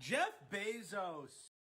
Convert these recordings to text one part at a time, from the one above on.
Jeff Bezos.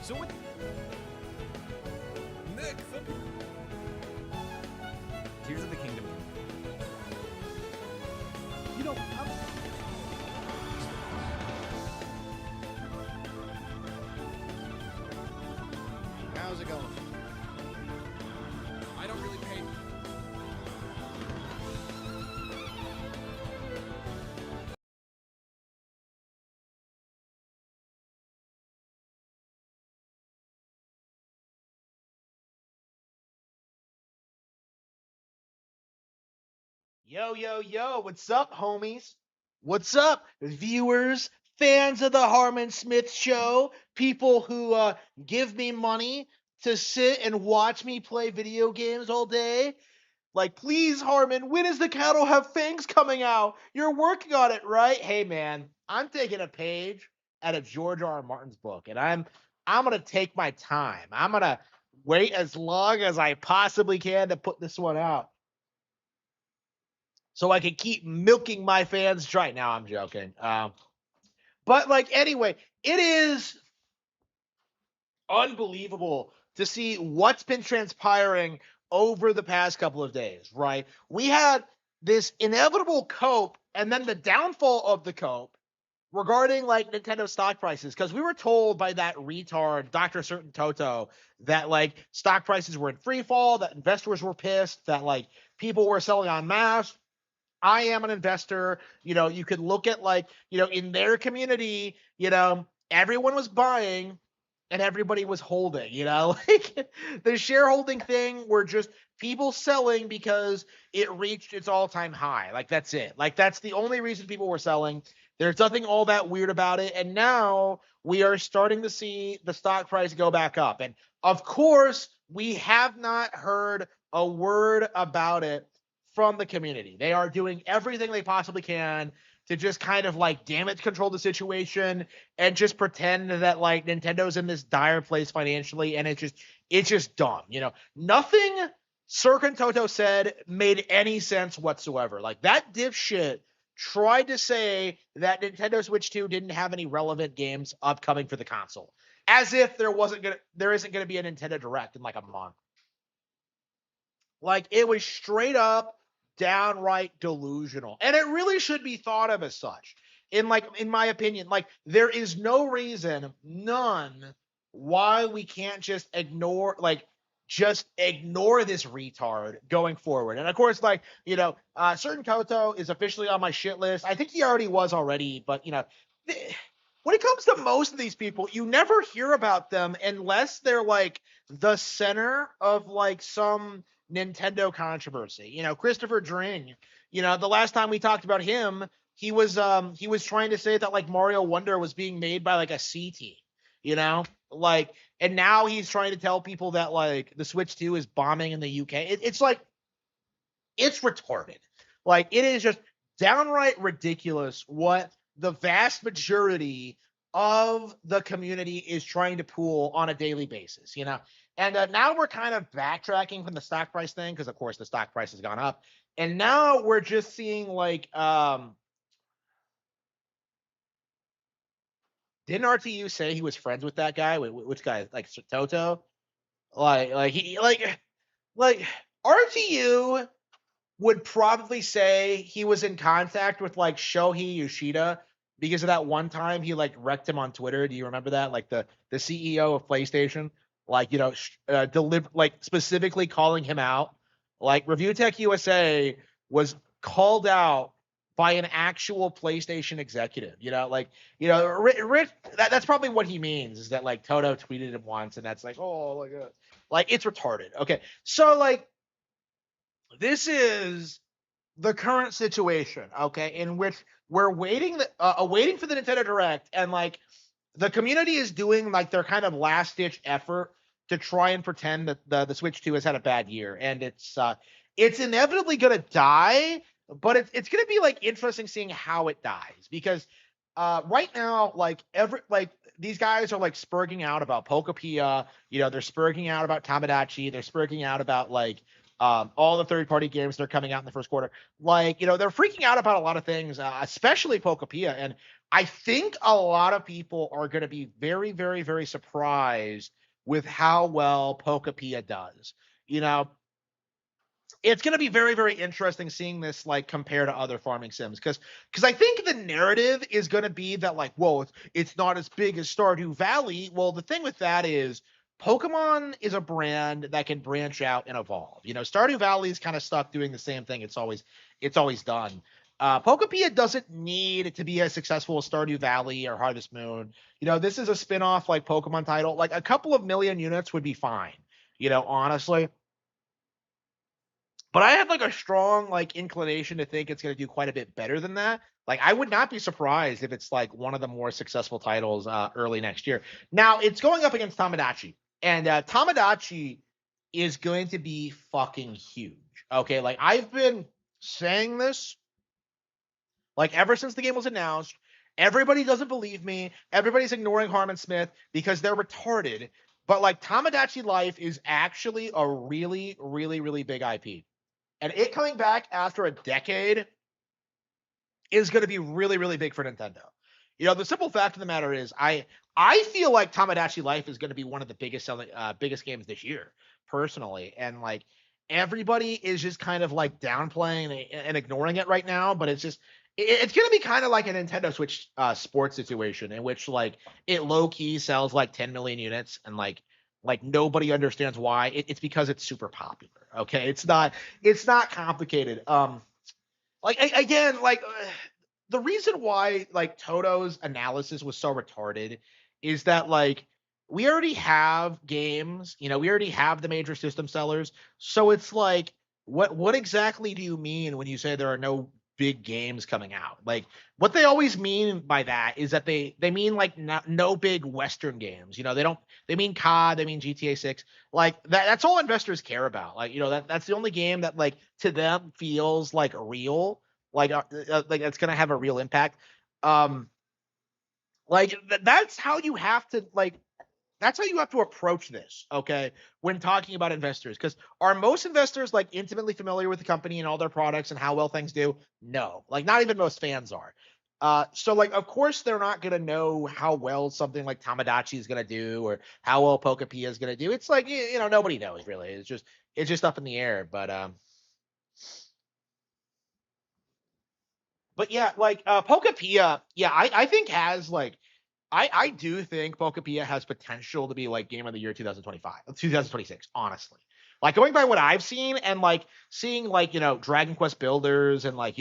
So what? Nick, Tears of the Kingdom. You know, how's it going? I don't really pay. Yo, what's up, homies? What's up, viewers, fans of the Harman Smith Show, people who give me money to sit and watch me play video games all day? Like, please, Harman, when is the Cattle Have Fangs coming out? You're working on it, right? Hey, man, I'm taking a page out of George R. R. Martin's book, and I'm gonna take my time. I'm gonna wait as long as I possibly can to put this one out, so I can keep milking my fans dry. Now I'm joking. But like anyway, it is unbelievable to see what's been transpiring over the past couple of days, right? We had this inevitable cope and then the downfall of the cope regarding like Nintendo stock prices, because we were told by that retard Dr. Certain Toto that like stock prices were in free fall, that investors were pissed, that like people were selling en masse. I am an investor. You could look at like, in their community, everyone was buying and everybody was holding, like the shareholding thing were just people selling because it reached its all-time high. Like that's it. Like that's the only reason people were selling. There's nothing all that weird about it. And now we are starting to see the stock price go back up. And of course, we have not heard a word about it from the community. They are doing everything they possibly can to just kind of like damage control the situation and just pretend that like Nintendo's in this dire place financially, and it's just dumb. Nothing Circun Toto said made any sense whatsoever. Like that dipshit tried to say that Nintendo Switch 2 didn't have any relevant games upcoming for the console, as if there isn't gonna be a Nintendo Direct in like a month. Like it was straight up downright delusional. And it really should be thought of as such. In my opinion, like there is no reason, none, why we can't just ignore this retard going forward. And of course, Certain Koto is officially on my shit list. I think he already was already, but when it comes to most of these people, you never hear about them unless they're like the center of like some Nintendo controversy. Christopher Dring, the last time we talked about him, he was trying to say that like Mario Wonder was being made by like a C team, like, and now he's trying to tell people that like the Switch 2 is bombing in the UK. It's like, it's retarded. Like it is just downright ridiculous what the vast majority of the community is trying to pull on a daily basis, And now we're kind of backtracking from the stock price thing because, of course, the stock price has gone up. And now we're just seeing like, didn't RTU say he was friends with that guy? Which guy? Like Toto? Like RTU would probably say he was in contact with like Shohei Yoshida because of that one time he like wrecked him on Twitter. Do you remember that? Like the CEO of PlayStation, like like specifically calling him out. Like Review Tech USA was called out by an actual PlayStation executive. Rich. That's probably what he means, is that like Toto tweeted him once, and that's like, oh, like it's retarded. Okay, so like this is the current situation, okay, in which we're waiting for the Nintendo Direct, and like the community is doing like their kind of last ditch effort to try and pretend that the Switch 2 has had a bad year, and it's inevitably gonna die, but it's gonna be like interesting seeing how it dies, because right now these guys are like spurging out about Pokopia, they're spurging out about Tamagotchi, they're spurging out about like all the third-party games that are coming out in the first quarter. Like, they're freaking out about a lot of things, especially Pokepia. And I think a lot of people are going to be very, very, very surprised with how well Pokepia does. You know, it's going to be very, very interesting seeing this like compare to other farming sims because I think the narrative is going to be that like, whoa, it's not as big as Stardew Valley. Well, the thing with that is Pokemon is a brand that can branch out and evolve. Stardew Valley is kind of stuck doing the same thing. It's always done. Pokepia doesn't need to be as successful as Stardew Valley or Harvest Moon. This is a spin-off like Pokemon title. Like a couple of million units would be fine. Honestly. But I have like a strong like inclination to think it's going to do quite a bit better than that. Like I would not be surprised if it's like one of the more successful titles early next year. Now it's going up against Tamagotchi, and Tamagotchi is going to be fucking huge. Okay, like I've been saying this like ever since the game was announced. Everybody doesn't believe me. Everybody's ignoring Harman Smith because they're retarded. But like Tamagotchi Life is actually a really, really, really big IP. And it coming back after a decade is going to be really, really big for Nintendo. The simple fact of the matter is, I feel like Tamagotchi Life is going to be one of the biggest games this year, personally. And like everybody is just kind of like downplaying and ignoring it right now. But it's going to be kind of like a Nintendo Switch sports situation in which like it low key sells like 10 million units and like nobody understands why. It's because it's super popular. Okay, it's not complicated. Again, the reason why like Toto's analysis was so retarded is that like we already have games, we already have the major system sellers. So it's like, what exactly do you mean when you say there are no big games coming out? Like what they always mean by that is that they mean like no big Western games. They mean COD, they mean GTA 6. Like that's all investors care about. Like, that's the only game that like to them feels like real, like it's going to have a real impact. That's how you have to approach this, okay, when talking about investors. Because are most investors like intimately familiar with the company and all their products and how well things do? No, like not even most fans are. So like of course they're not gonna know how well something like Tamagotchi is gonna do or how well Pokepia is gonna do. It's like nobody knows really. It's just up in the air. But yeah, like Pokepia, yeah, I think has like I do think Pokepia has potential to be like game of the year 2025, 2026, honestly. Like going by what I've seen and like seeing like, Dragon Quest Builders and like,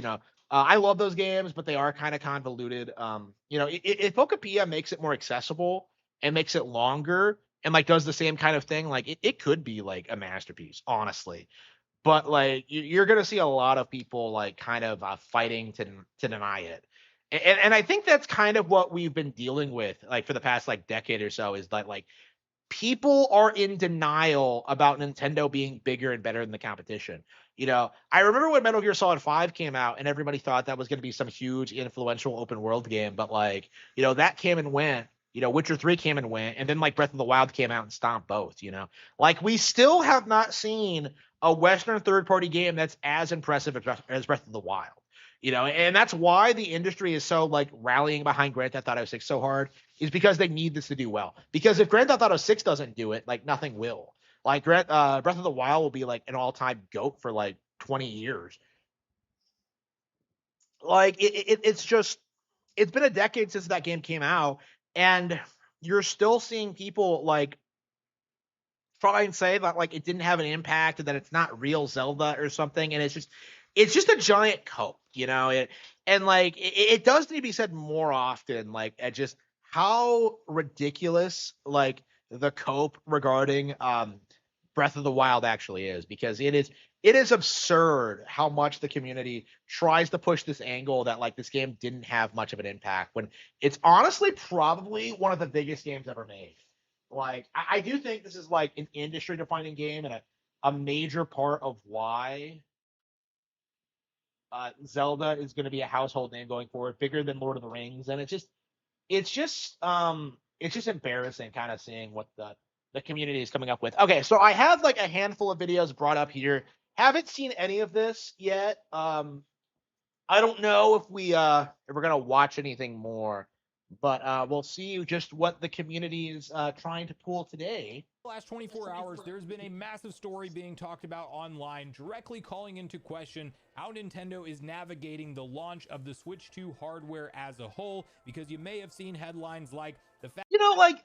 I love those games, but they are kind of convoluted. If Pokepia makes it more accessible and makes it longer and like does the same kind of thing, like it could be like a masterpiece, honestly. But like you're gonna see a lot of people like kind of fighting to deny it, and I think that's kind of what we've been dealing with like for the past like decade or so is that like people are in denial about Nintendo being bigger and better than the competition. I remember when Metal Gear Solid 5 came out and everybody thought that was going to be some huge influential open world game, but like that came and went. Witcher 3 came and went, and then like Breath of the Wild came out and stomped both. Like we still have not seen a Western third-party game that's as impressive as Breath of the Wild. And that's why the industry is so like rallying behind Grand Theft Auto 6 so hard, is because they need this to do well. Because if Grand Theft Auto 6 doesn't do it, like nothing will. Like Breath of the Wild will be like an all-time GOAT for like 20 years. Like it's been a decade since that game came out, and you're still seeing people like try and say that like it didn't have an impact and that it's not real Zelda or something, and it's just a giant cope, and like it does need to be said more often, like at just how ridiculous like the cope regarding Breath of the Wild actually is, because it is absurd how much the community tries to push this angle that like this game didn't have much of an impact when it's honestly probably one of the biggest games ever made. Like I do think this is like an industry defining game and a major part of why Zelda is going to be a household name going forward, bigger than Lord of the Rings. And it's just embarrassing kind of seeing what the community is coming up with. Okay, so I have like a handful of videos brought up here Haven't seen any of this yet. I don't know if we're gonna watch anything more, but we'll see just what the community is trying to pull today. The last 24 hours, there's been a massive story being talked about online, directly calling into question how Nintendo is navigating the launch of the Switch 2 hardware as a whole, because you may have seen headlines like the fact, Like,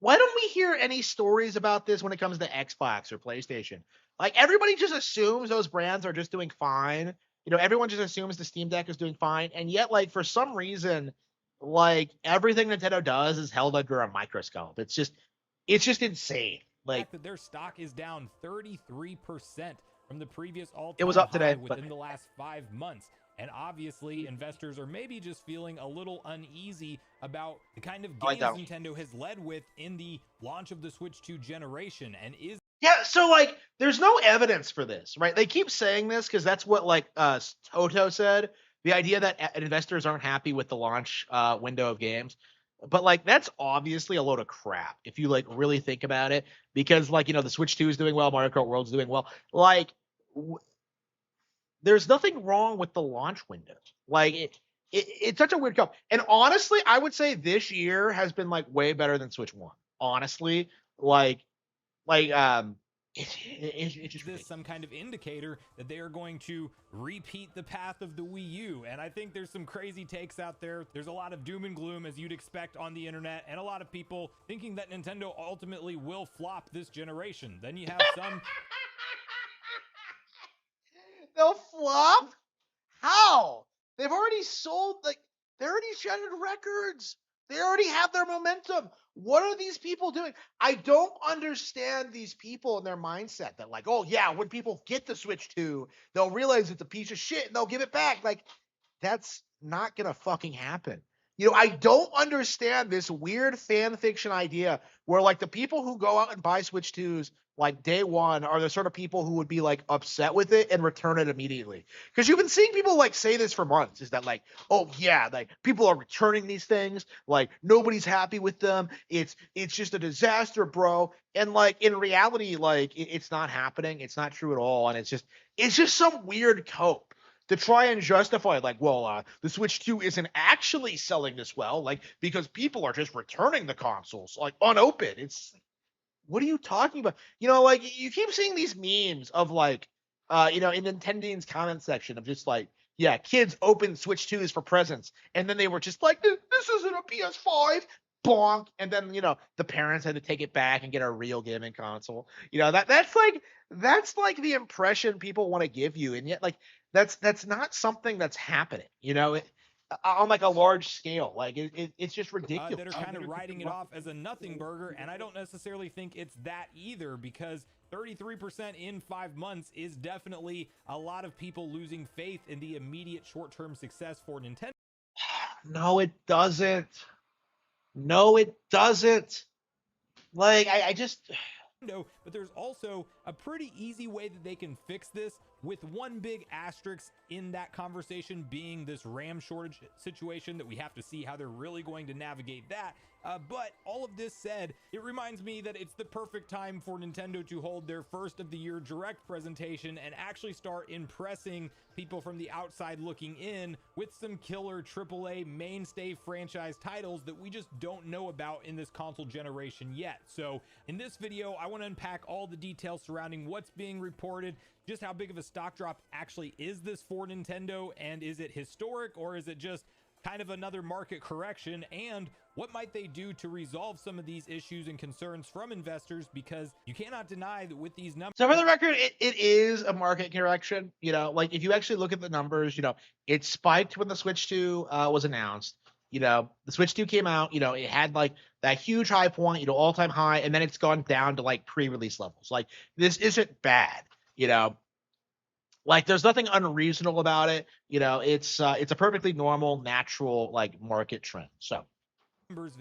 why don't we hear any stories about this when it comes to Xbox or PlayStation? Like, everybody just assumes those brands are just doing fine. Everyone just assumes the Steam Deck is doing fine, and yet, like, for some reason, like, everything Nintendo does is held under a microscope. It's just insane. Like, that their stock is down 33% from the previous it all-time was up high today, but within the last 5 months. And obviously, investors are maybe just feeling a little uneasy about the kind of I games don't. Nintendo has led with in the launch of the Switch 2 generation. And is Yeah, so like there's no evidence for this, right? They keep saying this because that's what like Toto said. The idea that investors aren't happy with the launch window of games. But like that's obviously a load of crap if you like really think about it. Because like, the Switch 2 is doing well, Mario Kart World's doing well. Like there's nothing wrong with the launch windows. Like it's such a weird comp. And honestly, I would say this year has been like way better than Switch 1. Honestly, like like, it's just this ridiculous. some kind of indicator that they are going to repeat the path of the Wii U? And I think there's some crazy takes out there. There's a lot of doom and gloom, as you'd expect on the internet, and a lot of people thinking that Nintendo ultimately will flop this generation. Then you have some They'll flop? How? They've already sold, like, they already shattered records. They already have their momentum. What are these people doing? I don't understand these people and their mindset that, like, oh, yeah, when people get the Switch 2, they'll realize it's a piece of shit and they'll give it back. Like, that's not gonna fucking happen. I don't understand this weird fan fiction idea where like the people who go out and buy Switch 2s like day one are the sort of people who would be like upset with it and return it immediately. Because you've been seeing people like say this for months, is that like, oh yeah, like people are returning these things, like nobody's happy with them. It's just a disaster, bro. And like in reality, like it's not happening. It's not true at all. And it's just some weird cope to try and justify, like, well, the Switch 2 isn't actually selling this well, like, because people are just returning the consoles, like, unopened. It's, what are you talking about? Like, you keep seeing these memes of, like, in Nintendo's comment section of just, like, yeah, kids open Switch 2s for presents, and then they were just like, this isn't a PS5, bonk, and then, the parents had to take it back and get a real gaming console. That's like the impression people want to give you, and yet, like, that's not something that's happening, on like a large scale. Like it's just ridiculous. that are kind of writing it off as a nothing burger, and I don't necessarily think it's that either, because 33% in 5 months is definitely a lot of people losing faith in the immediate short-term success for Nintendo. No, it doesn't. No, it doesn't. Like I just But there's also a pretty easy way that they can fix this, with one big asterisk in that conversation being this RAM shortage situation that we have to see how they're really going to navigate that. But all of this said, it reminds me that it's the perfect time for Nintendo to hold their first of the year direct presentation and actually start impressing people from the outside looking in with some killer AAA mainstay franchise titles that we just don't know about in this console generation yet. So in this video, I want to unpack all the details surrounding what's being reported, just how big of a stock drop actually is this for Nintendo, and is it historic, or is it just kind of another market correction, and what might they do to resolve some of these issues and concerns from investors, because you cannot deny that with these numbers. So for the record, it is a market correction. Like if you actually look at the numbers, it spiked when the Switch 2 was announced. The Switch 2 came out, it had like that huge high point, all-time high, and then it's gone down to like pre-release levels. Like this isn't bad, like there's nothing unreasonable about it. It's a perfectly normal, natural like market trend. So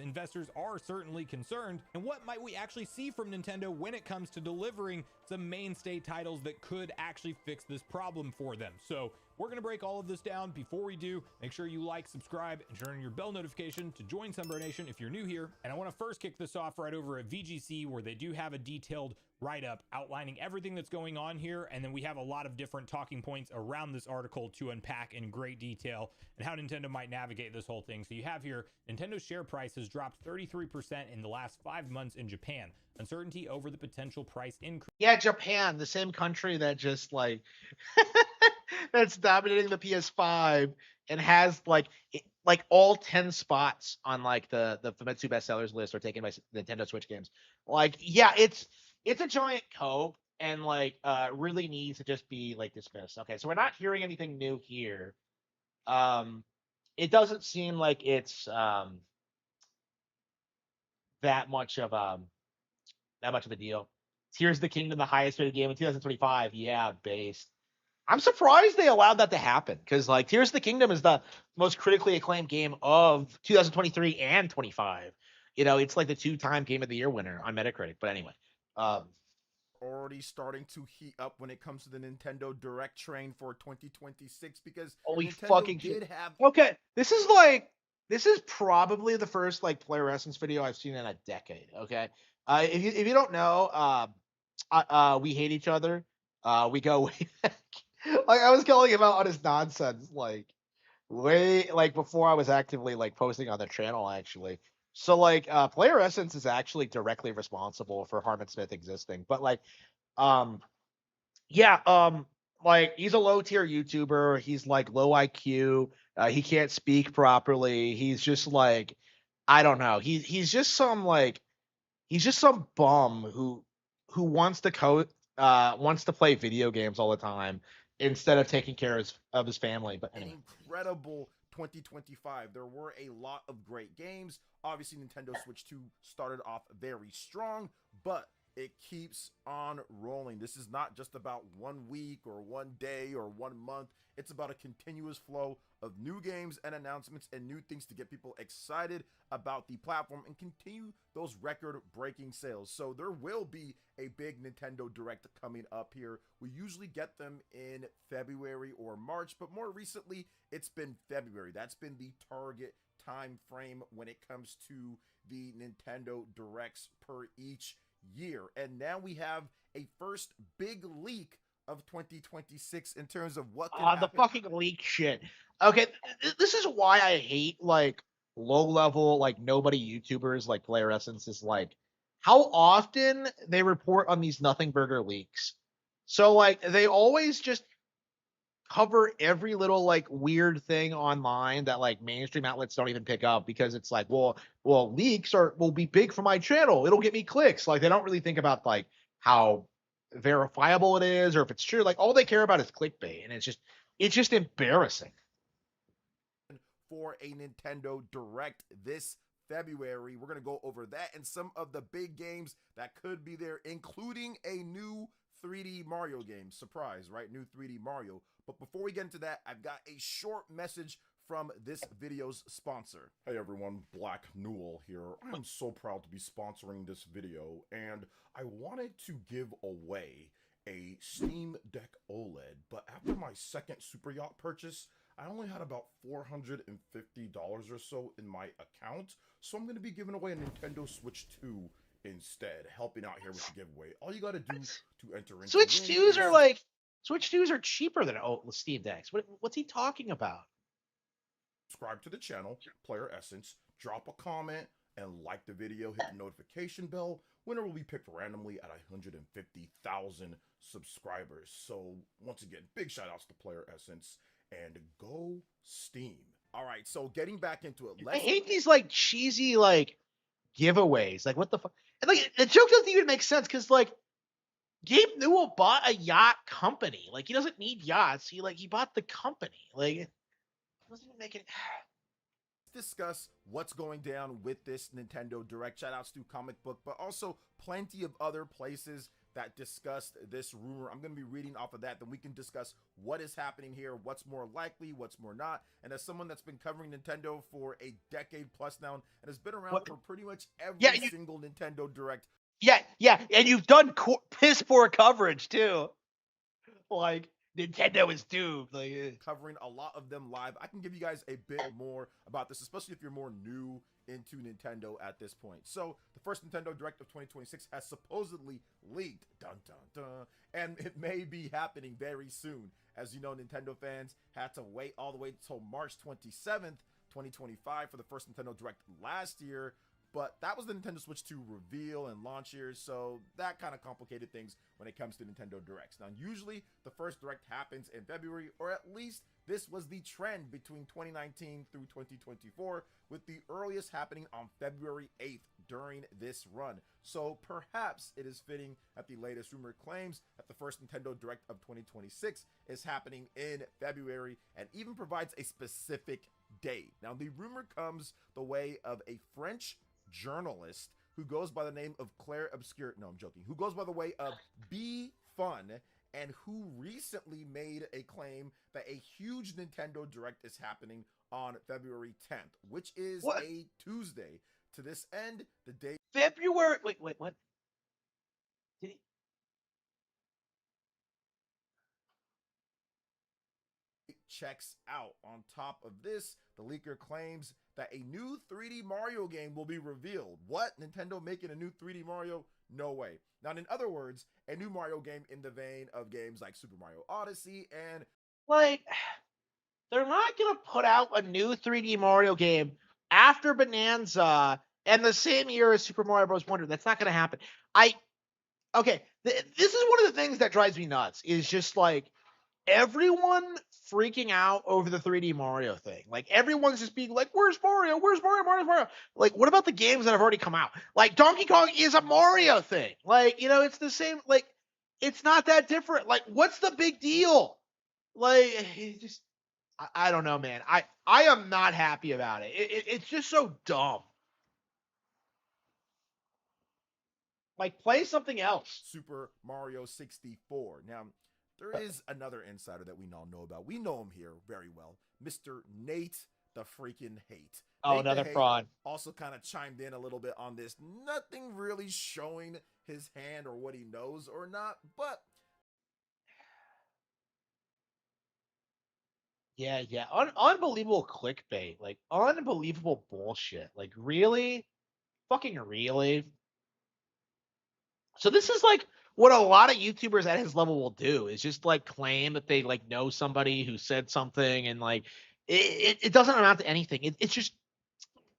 Investors are certainly concerned, and what might we actually see from Nintendo when it comes to delivering some mainstay titles that could actually fix this problem for them. So We're going to break all of this down. Before we do, make sure you like, subscribe, and turn on your bell notification to join Sunbro Nation if you're new here. And I want to first kick this off right over at VGC, where they do have a detailed write-up outlining everything that's going on here. And then we have a lot of different talking points around this article to unpack in great detail and how Nintendo might navigate this whole thing. So you have here, Nintendo's share price has dropped 33% in the last 5 months in Japan. Uncertainty over the potential price increase. Yeah, Japan, the same country that just like that's dominating the PS5 and has like all 10 spots on like the Famitsu bestsellers list are taken by Nintendo Switch games. Like, yeah, it's a giant cope and like really needs to just be like dismissed. Okay, so we're not hearing anything new here. It doesn't seem like it's that much of a deal. Tears of the Kingdom, the highest rated game in 2025. Yeah, based. I'm surprised they allowed that to happen because like Tears of the Kingdom is the most critically acclaimed game of 2023 and 25. You know, it's like the 2-time Game of the Year winner on Metacritic. But anyway, already starting to heat up when it comes to the Nintendo Direct train for 2026 because holy Nintendo fucking did shit. have. Okay, this is probably the first like player essence video I've seen in a decade. Okay, if you don't know, we hate each other. We go way back. Like I was calling him out on his nonsense, like way like before I was actively like posting on the channel actually. So like Player Essence is actually directly responsible for Harman Smith existing. But like yeah, like he's a low tier YouTuber, he's like low IQ, he can't speak properly, he's just like I don't know. He's just some bum who wants to play video games all the time instead of taking care of his family. But anyway, incredible 2025. There were a lot of great games. Obviously, Nintendo Switch 2 started off very strong, but it keeps on rolling. This is not just about 1 week or 1 day or 1 month. It's about a continuous flow of new games and announcements and new things to get people excited about the platform and continue those record-breaking sales. So there will be a big Nintendo Direct coming up here. We usually get them in February or March, but more recently, it's been February. That's been the target time frame when it comes to the Nintendo Directs per each year. And now we have a first big leak of 2026 in terms of what can happen. The fucking leak shit. Okay, this is why I hate like low level like nobody YouTubers like Player Essence is like how often they report on these nothing burger leaks. So like they always just cover every little like weird thing online that like mainstream outlets don't even pick up because it's like, well, leaks will be big for my channel. It'll get me clicks. Like they don't really think about like how verifiable it is or if it's true. Like all they care about is clickbait, and it's just embarrassing. For a Nintendo Direct this February, we're going to go over that and some of the big games that could be there, including a new 3D Mario game. Surprise, right? New 3D Mario. But before we get into that, I've got a short message from this video's sponsor. Hey everyone, Black Newell here. I'm so proud to be sponsoring this video, and I wanted to give away a Steam Deck OLED, but after my second Super Yacht purchase, I only had about $450 or so in my account, so I'm going to be giving away a Nintendo Switch 2 instead, helping out here with the giveaway. All you got to do to enter into Switch 2s are cheaper than Steam Decks. What's he talking about? Subscribe to the channel, Player Essence, drop a comment, and like the video, hit the notification bell. Winner will be picked randomly at 150,000 subscribers. So once again, big shout outs to Player Essence and go Steam. All right, so getting back into it. I hate these like cheesy like giveaways. Like what the fuck? And like the joke doesn't even make sense because like Gabe Newell bought a yacht company. Like he doesn't need yachts. He bought the company. Like it doesn't even make it. Discuss what's going down with this Nintendo Direct. Shout outs to Comic Book, but also plenty of other places that discussed this rumor. I'm going to be reading off of that. Then we can discuss what is happening here, what's more likely, what's more not. And as someone that's been covering Nintendo for a decade plus now and has been around for pretty much every single Nintendo Direct. Yeah, and you've done piss poor coverage too. Like Nintendo is doomed. Covering a lot of them live. I can give you guys a bit more about this, especially if you're more new into Nintendo at this point. So the first Nintendo Direct of 2026 has supposedly leaked, dun dun dun, and it may be happening very soon. As you know, Nintendo fans had to wait all the way until March 27th, 2025 for the first Nintendo Direct last year. But that was the Nintendo Switch 2 reveal and launch year, so that kind of complicated things when it comes to Nintendo Directs. Now, usually the first Direct happens in February, or at least this was the trend between 2019 through 2024, with the earliest happening on February 8th during this run. So perhaps it is fitting that the latest rumor claims that the first Nintendo Direct of 2026 is happening in February and even provides a specific date. Now, the rumor comes the way of a French journalist who goes by the name of Claire Obscure. No, I'm joking. Who goes by the way of Be Fun, and who recently made a claim that a huge Nintendo Direct is happening on February 10th, which is a Tuesday. To this end, the date February. Wait, what? Did he? Checks out. On top of this, the leaker claims that a new 3D Mario game will be revealed. What? Nintendo making a new 3D Mario? No way. Now, in other words, a new Mario game in the vein of games like Super Mario Odyssey and They're not gonna put out a new 3D Mario game after Bonanza and the same year as Super Mario Bros. Wonder. That's not gonna happen. Okay. This is one of the things that drives me nuts. Is just everyone freaking out over the 3D Mario thing. Everyone's just being like, "Where's Mario? Where's Mario? Where's Mario?" What about the games that have already come out? Donkey Kong is a Mario thing. It's the same. It's not that different. What's the big deal? I don't know, man. I am not happy about it. It's just so dumb. Play something else. Super Mario 64. Now, there is another insider that we all know about. We know him here very well, Mr. Nate the freaking Hate. Oh, Nate another fraud. Also kind of chimed in a little bit on this. Nothing really showing his hand or what he knows or not, but Yeah. Unbelievable clickbait. Unbelievable bullshit. Really? Fucking really? So this is what a lot of YouTubers at his level will do is just claim that they know somebody who said something, and it doesn't amount to anything. It's just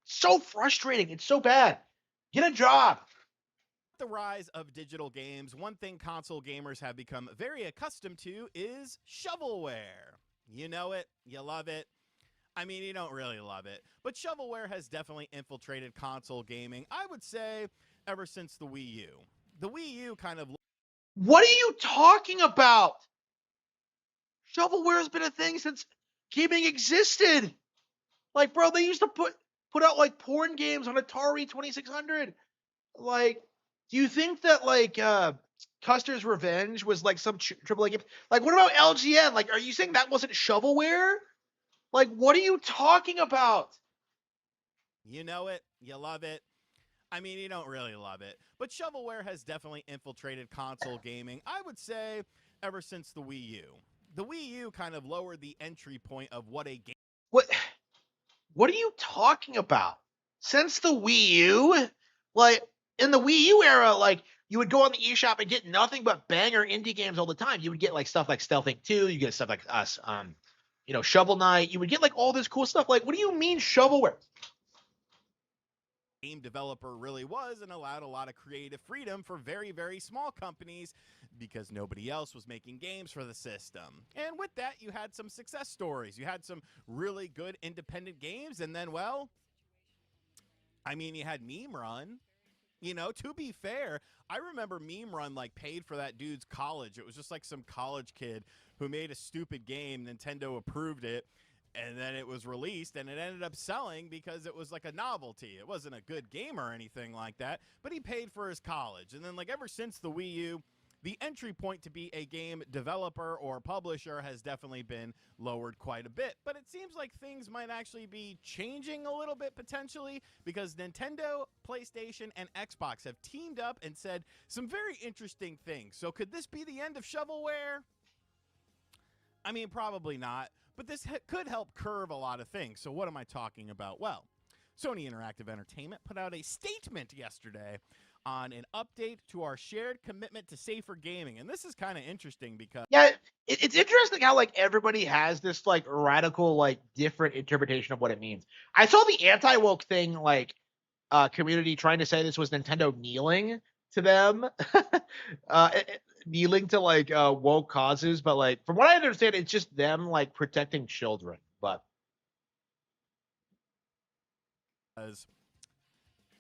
so frustrating. It's so bad. Get a job. The rise of digital games, one thing console gamers have become very accustomed to is shovelware. You know it, you love it. I mean, you don't really love it, but shovelware has definitely infiltrated console gaming, I would say, ever since the Wii U. The Wii U kind of... What are you talking about? Shovelware has been a thing since gaming existed. Bro, they used to put out porn games on Atari 2600. Do you think that Custer's Revenge was some AAA game? What about LGN? Are you saying that wasn't shovelware? What are you talking about? You know it, you love it. I mean, you don't really love it, but shovelware has definitely infiltrated console gaming, I would say, ever since the Wii U. The Wii U kind of lowered the entry point of what a game... What are you talking about? Since the Wii U? In the Wii U era, you would go on the eShop and get nothing but banger indie games all the time. You would get stuff like Stealth Inc. 2, you get stuff like Us, Shovel Knight. You would get all this cool stuff. What do you mean shovelware? Game developer really was, and allowed a lot of creative freedom for very, very small companies because nobody else was making games for the system. And with that, you had some success stories. You had some really good independent games, and then, well, I mean, you had Meme Run. To be fair, I remember Meme Run paid for that dude's college. It was just some college kid who made a stupid game. Nintendo approved it, and then it was released, and it ended up selling because it was a novelty. It wasn't a good game or anything like that, but he paid for his college. And then ever since the Wii U, the entry point to be a game developer or publisher has definitely been lowered quite a bit. But it seems like things might actually be changing a little bit potentially, because Nintendo, PlayStation, and Xbox have teamed up and said some very interesting things. So could this be the end of shovelware? I mean, probably not, but this could help curve a lot of things. So what am I talking about? Well, Sony Interactive Entertainment put out a statement yesterday on an update to our shared commitment to safer gaming. And this is kind of interesting because Yeah, it's interesting how like everybody has this like radical, like different interpretation of what it means. I saw the anti-woke thing, like community trying to say this was Nintendo kneeling to them, kneeling to like woke causes, but like from what I understand, it's just them like protecting children. But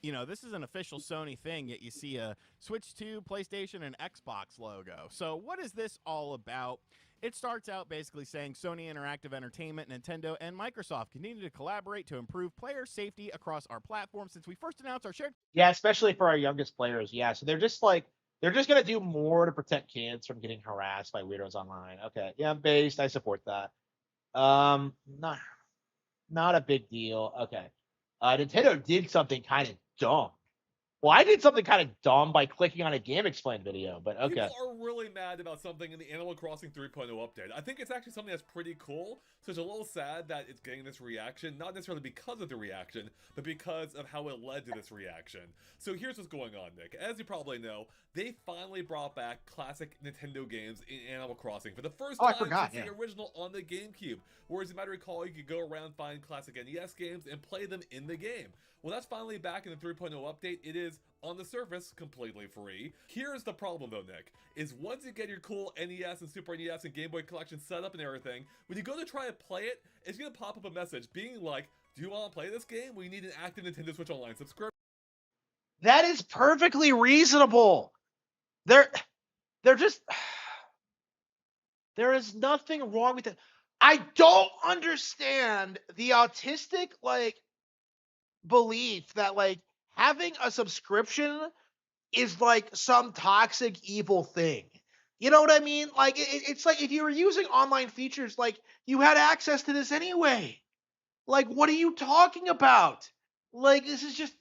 you know, this is an official Sony thing, yet you see a Switch 2, PlayStation, and Xbox logo. So what is this all about? It starts out basically saying Sony Interactive Entertainment, Nintendo, and Microsoft continue to collaborate to improve player safety across our platforms since we first announced our shared... yeah, especially for our youngest players. Yeah, so they're just gonna do more to protect kids from getting harassed by weirdos online. Okay, yeah, based. I support that. Not a big deal. Okay. Nintendo did something kind of dumb. Well, I did something kind of dumb by clicking on a Game Explain video, but okay. People are really mad about something in the Animal Crossing 3.0 update. I think it's actually something that's pretty cool, so it's a little sad that it's getting this reaction, not necessarily because of the reaction, but because of how it led to this reaction. So here's what's going on, Nick. As you probably know, they finally brought back classic Nintendo games in Animal Crossing for the first time since the original on the GameCube. Whereas you might recall, you could go around, find classic NES games, and play them in the game. Well, that's finally back in the 3.0 update. It is, on the surface, completely free. Here's the problem though, Nick, is once you get your cool NES and Super NES and Game Boy collection set up and everything, when you go to try to play it, it's going to pop up a message being like, do you want to play this game? Well, you need an active Nintendo Switch Online subscription. That is perfectly reasonable. They're just... There is nothing wrong with it. I don't understand the autistic, like, belief that like having a subscription is like some toxic evil thing. You know what I mean? Like it's like if you were using online features, like you had access to this anyway. Like what are you talking about? Like this is just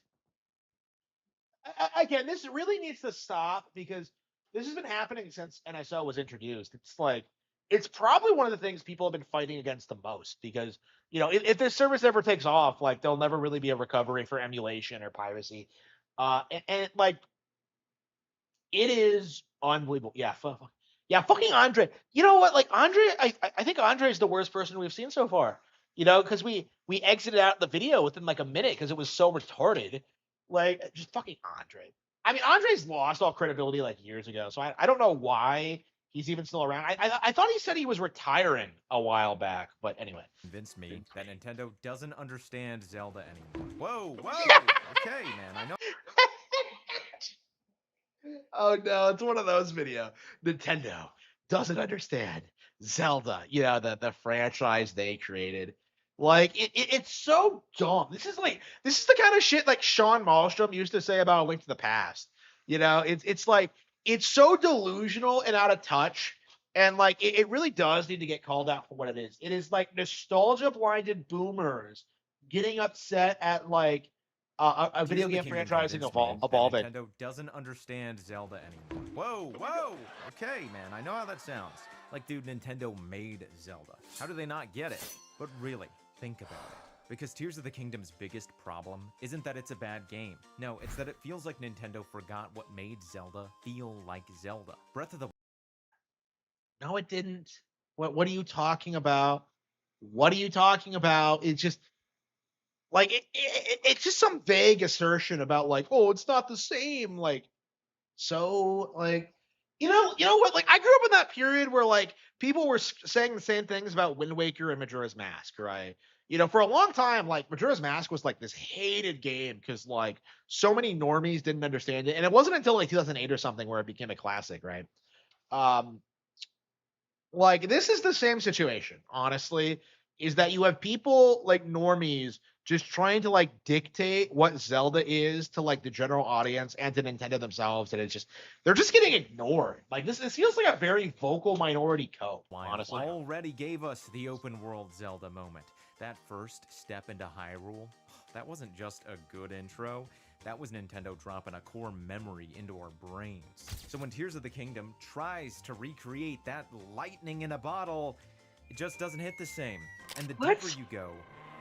again, this really needs to stop because this has been happening since NSO was introduced. It's like it's probably one of the things people have been fighting against the most because you know if this service ever takes off, like there'll never really be a recovery for emulation or piracy, and like it is unbelievable. Yeah, yeah, fucking Andre. You know what? Like Andre, I think Andre is the worst person we've seen so far. You know, because we exited out the video within like a minute because it was so retarded. Like just fucking Andre. I mean, Andre's lost all credibility like years ago, so I don't know why he's even still around. I thought he said he was retiring a while back, but anyway. Convinced me that Nintendo doesn't understand Zelda anymore. Whoa. Okay, man, I know. Oh no, it's one of those video. Nintendo doesn't understand Zelda, you know, the franchise they created. Like it's so dumb. This is the kind of shit like Sean Malmstrom used to say about A Link to the Past. You know, it's like it's so delusional and out of touch. And like it really does need to get called out for what it is. It is like nostalgia blinded boomers getting upset at like a video game franchise evolving. Nintendo doesn't understand Zelda anymore. Whoa. Okay, man, I know how that sounds. Like, dude, Nintendo made Zelda. How do they not get it? But really, think about it. Because Tears of the Kingdom's biggest problem isn't that it's a bad game. No, it's that it feels like Nintendo forgot what made Zelda feel like Zelda. Breath of the... No, it didn't. What are you talking about? What are you talking about? It's just... Like it's just some vague assertion about like, oh, it's not the same. Like, so like, you know what? Like, I grew up in that period where like people were saying the same things about Wind Waker and Majora's Mask, right? You know, for a long time, like Majora's Mask was like this hated game because like so many normies didn't understand it, and it wasn't until like 2008 or something where it became a classic, right? Like this is the same situation, honestly. Is that you have people like normies just trying to like dictate what Zelda is to like the general audience and to Nintendo themselves, and it's just they're just getting ignored. Like this feels like a very vocal minority code, honestly. Already gave us the open world Zelda moment. That first step into Hyrule, that wasn't just a good intro. That was Nintendo dropping a core memory into our brains. So when Tears of the Kingdom tries to recreate that lightning in a bottle, It just doesn't hit the same. And the What? deeper you go,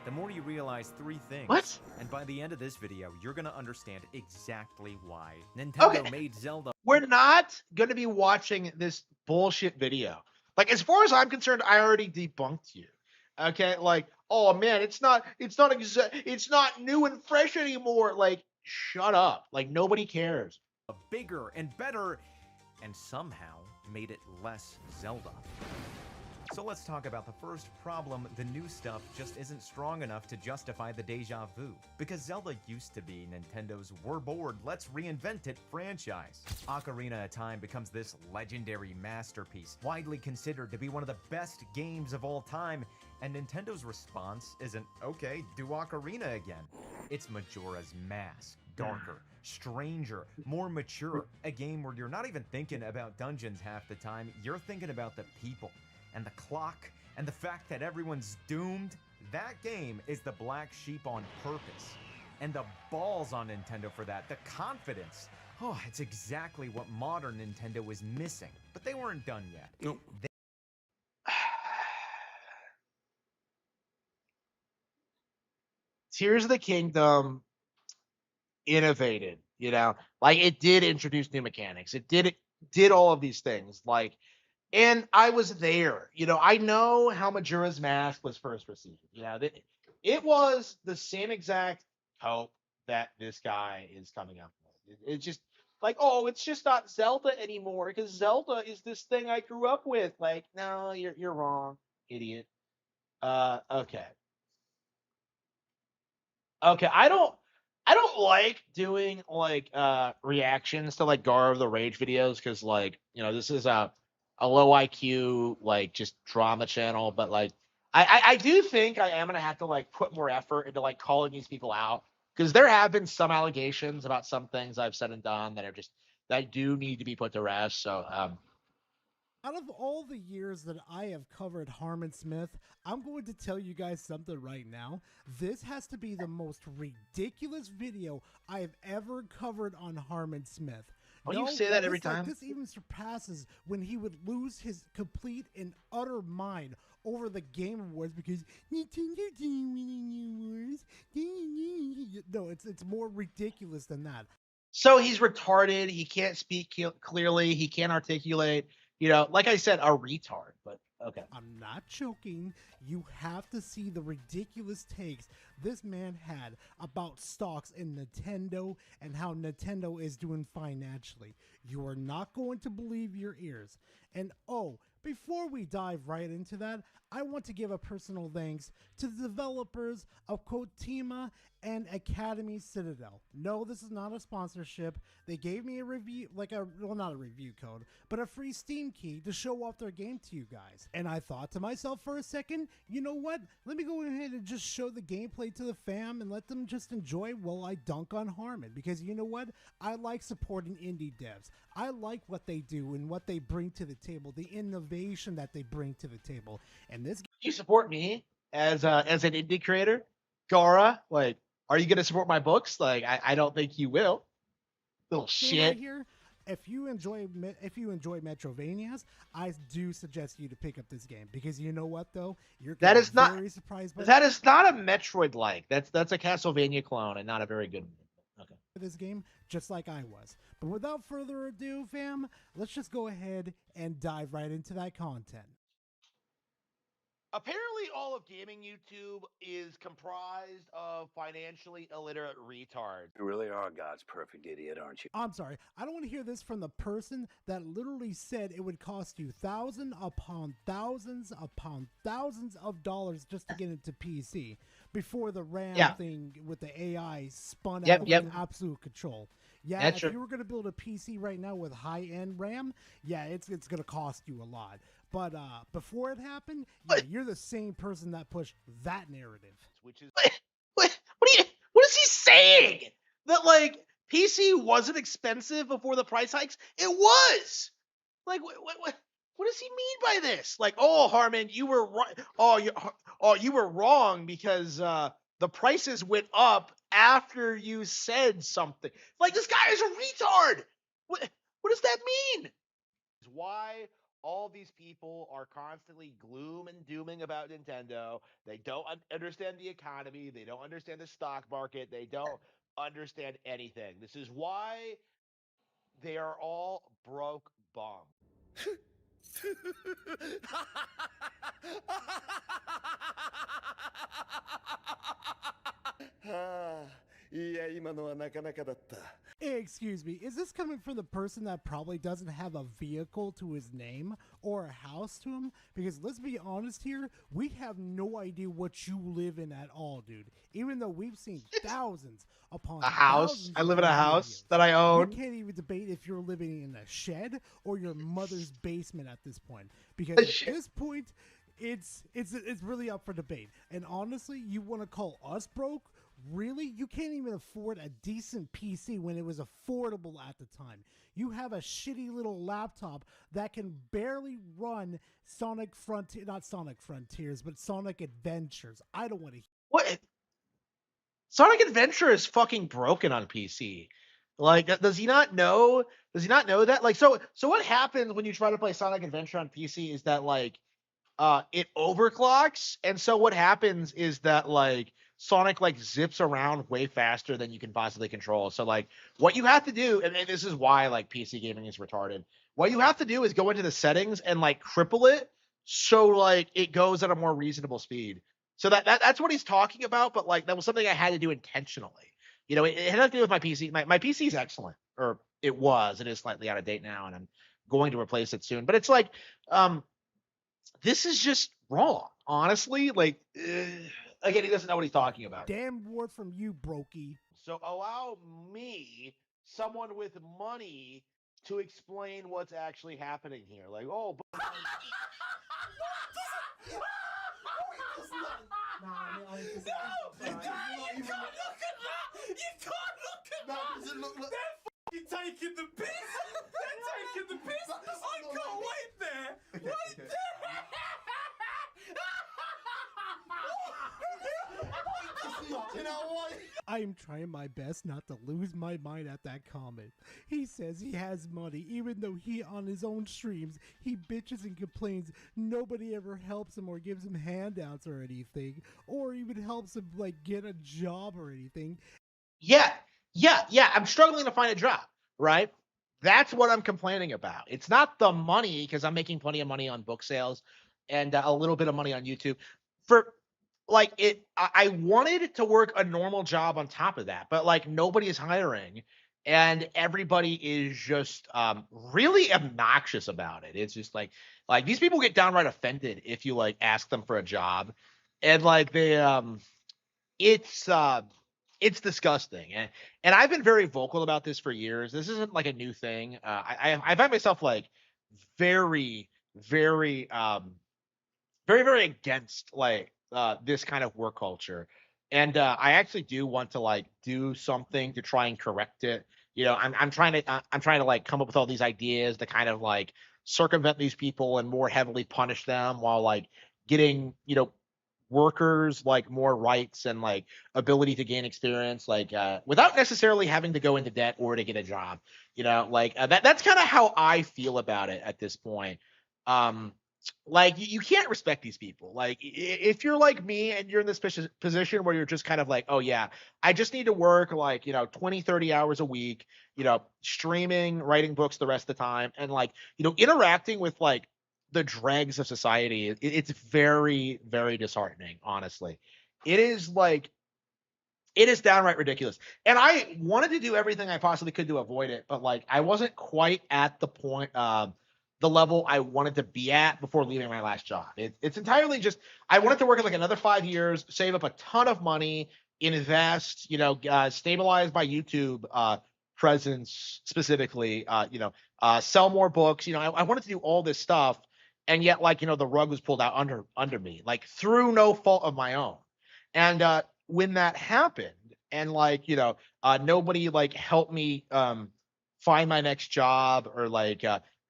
the more you realize three things. What? And by the end of this video, you're gonna understand exactly why Nintendo Okay. made Zelda. We're not going to be watching this bullshit video. Like, as far as I'm concerned, I already debunked you. Okay, like, oh man, it's not new and fresh anymore. Like, shut up. Like, nobody cares. Bigger and better, and somehow made it less Zelda. So let's talk about the first problem. The new stuff just isn't strong enough to justify the deja vu. Because Zelda used to be Nintendo's "we're bored, let's reinvent it" franchise. Ocarina of Time becomes this legendary masterpiece, widely considered to be one of the best games of all time, and Nintendo's response isn't, okay, do Ocarina again. It's Majora's Mask. Darker, stranger, more mature. A game where you're not even thinking about dungeons half the time, you're thinking about the people. And the clock, and the fact that everyone's doomed. That game is the black sheep on purpose. And the balls on Nintendo for that, the confidence. Oh, it's exactly what modern Nintendo is missing. But they weren't done yet. Nope. Tears of the Kingdom innovated, like it did introduce new mechanics. It did all of these things. Like, and I was there. I know how Majora's Mask was first received. It was the same exact hope that this guy is coming up with. It's just like, oh, it's just not Zelda anymore because Zelda is this thing I grew up with. Like, no, you're wrong, idiot. Okay. Okay, I don't like doing like reactions to like Gar of the Rage videos because like this is a low IQ like just drama channel, but like I do think I am gonna have to like put more effort into like calling these people out because there have been some allegations about some things I've said and done that do need to be put to rest. So Out of all the years that I have covered Harman Smith, I'm going to tell you guys something right now. This has to be the most ridiculous video I have ever covered on Harman Smith. You say that every time. This even surpasses when he would lose his complete and utter mind over the Game Awards because Nintendo didn't win any awards. No, it's more ridiculous than that. So he's retarded. He can't speak clearly. He can't articulate. Like I said, a retard. But okay. I'm not joking. You have to see the ridiculous takes this man had about stocks in Nintendo and how Nintendo is doing financially. You are not going to believe your ears. And before we dive right into that, I want to give a personal thanks to the developers of Kotima and Academy Citadel. No, this is not a sponsorship. They gave me a review, not a review code, but a free Steam key to show off their game to you guys. And I thought to myself for a second, you know what? Let me go ahead and just show the gameplay to the fam and let them just enjoy while I dunk on Harman. Because you know what? I like supporting indie devs. I like what they do and what they bring to the table, the innovation that they bring to the table. And this You support me as an indie creator, Gara? Like, are you going to support my books? Like, I don't think you will. Little shit. Right here, if you enjoy Metrovanias, I do suggest you to pick up this game because you know what though, you're that is not very surprised by that is not a Metroid like. That's a Castlevania clone and not a very good one. Okay. This game, just like I was. But without further ado, fam, let's just go ahead and dive right into that content. Apparently, all of gaming YouTube is comprised of financially illiterate retards. You really are God's perfect idiot, aren't you? I'm sorry, I don't want to hear this from the person that literally said it would cost you thousands upon thousands of dollars just to get into PC before the RAM thing with the AI spun out of absolute control. Yeah, That's if true. you were going to build a PC right now with high-end RAM, yeah, it's going to cost you a lot. But before it happened, yeah, you're the same person that pushed that narrative. Which is what is he saying? That like PC wasn't expensive before the price hikes? It was. Like what does he mean by this? Like, oh, Harman, you were right. You were wrong because the prices went up after you said something. Like, this guy is a retard. What does that mean? Why all these people are constantly gloom and dooming about Nintendo. They don't understand the economy. They don't understand the stock market. They don't understand anything. This is why they are all broke bums. Excuse me, is this coming from the person that probably doesn't have a vehicle to his name or a house to him? Because let's be honest here, we have no idea what you live in at all, dude. Even though we've seen thousands upon A house. thousands I of live in a these house videos. that I We own. can't even debate if you're living in a shed or your mother's basement at this point. Because A at shed. this point, it's really up for debate. And honestly, you want to call us broke? Really? You can't even afford a decent PC when it was affordable at the time. You have a shitty little laptop that can barely run not Sonic Frontiers, but Sonic Adventures. I don't want to. What? Sonic Adventure is fucking broken on PC. Like, does he not know? Does he not know that? Like, so what happens when you try to play Sonic Adventure on PC is that like it overclocks, and so what happens is that like Sonic like zips around way faster than you can possibly control. So like what you have to do, and this is why like PC gaming is retarded. What you have to do is go into the settings and like cripple it so like it goes at a more reasonable speed. So that's what he's talking about, but like that was something I had to do intentionally. You know, it had nothing to do with my PC. My PC is excellent, or it was. It is slightly out of date now, and I'm going to replace it soon. But it's like, this is just wrong, honestly. Like, again, he doesn't know what he's talking about. Damn word from you, Brokey. So allow me, someone with money, to explain what's actually happening here. Like, oh, but You're taking the piss! They're taking the piss! I can't wait there! Right there! You know what? I am trying my best not to lose my mind at that comment. He says he has money, even though he, on his own streams, he bitches and complains nobody ever helps him or gives him handouts or anything, or even helps him, like, get a job or anything. yeah. I'm struggling to find a job, right? That's what I'm complaining about. It's not the money, because I'm making plenty of money on book sales and a little bit of money on YouTube. For like I wanted to work a normal job on top of that, but like nobody is hiring, and everybody is just really obnoxious about it. It's just like these people get downright offended if you like ask them for a job, and like it's it's disgusting. And I've been very vocal about this for years. This isn't like a new thing. I find myself like very very very against like this kind of work culture, and I actually do want to like do something to try and correct it. You know, I'm trying to like come up with all these ideas to kind of like circumvent these people and more heavily punish them, while like getting, you know, workers like more rights and like ability to gain experience, like without necessarily having to go into debt or to get a job. You know, like that's kind of how I feel about it at this point. um like you can't respect these people. Like if you're like me and you're in this position where you're just kind of like, oh yeah, I just need to work like, you know, 20-30 hours a week, you know, streaming, writing books the rest of the time, and like, you know, interacting with like the dregs of society, it's very very disheartening, honestly. It is like, it is downright ridiculous. And I wanted to do everything I possibly could to avoid it, but like I wasn't quite at the point, the level I wanted to be at before leaving my last job. It's entirely just, I wanted to work in like another 5 years, save up a ton of money, invest, you know, stabilize my YouTube presence specifically, you know, sell more books. You know, I wanted to do all this stuff, and yet like, you know, the rug was pulled out under me, like through no fault of my own. And when that happened, and like, you know, nobody like helped me find my next job, or like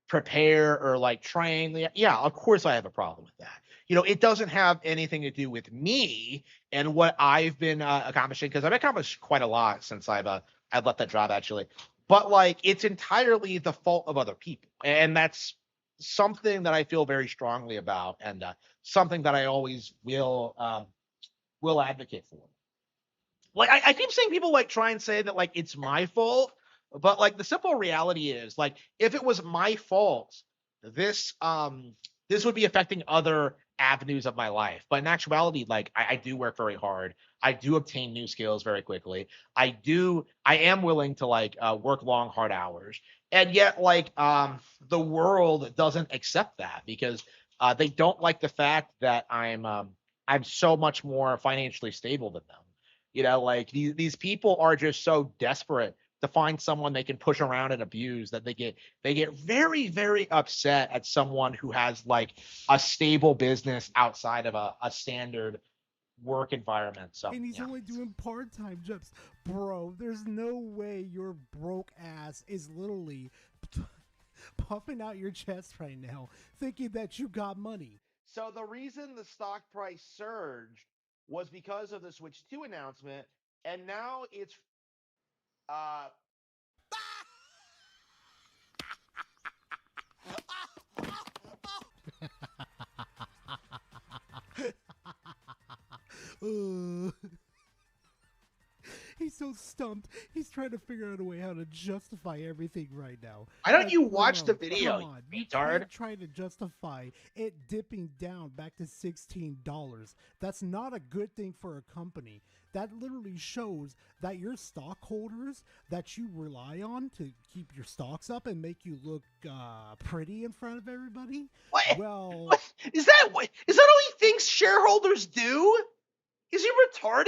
prepare or like train, yeah, of course I have a problem with that. You know, it doesn't have anything to do with me and what I've been accomplishing, because I've accomplished quite a lot since I've left that job, actually. But like it's entirely the fault of other people, and that's something that I feel very strongly about, and something that I always will advocate for. Like I keep seeing people like try and say that like it's my fault, but like the simple reality is like if it was my fault, this this would be affecting other avenues of my life. But in actuality, like I do work very hard. I do obtain new skills very quickly. I am willing to like work long, hard hours. And yet like the world doesn't accept that because they don't like the fact that I'm so much more financially stable than them. You know, like these people are just so desperate to find someone they can push around and abuse that they get very, very upset at someone who has like a stable business outside of a standard work environment. So And he's yeah. only doing part-time jobs. Bro, there's no way your broke ass is literally puffing out your chest right now thinking that you got money. So the reason the stock price surged was because of the Switch 2 announcement, and now it's uh Uh, he's so stumped. He's trying to figure out a way how to justify everything right now. why don't Like, you watch the bro, video, come you on. You retard? can't try to justify it dipping down back to $16. That's not a good thing for a company. That literally shows that your stockholders that you rely on to keep your stocks up and make you look pretty in front of everybody. What? Well, What? Is that all he thinks shareholders do? Is he retarded?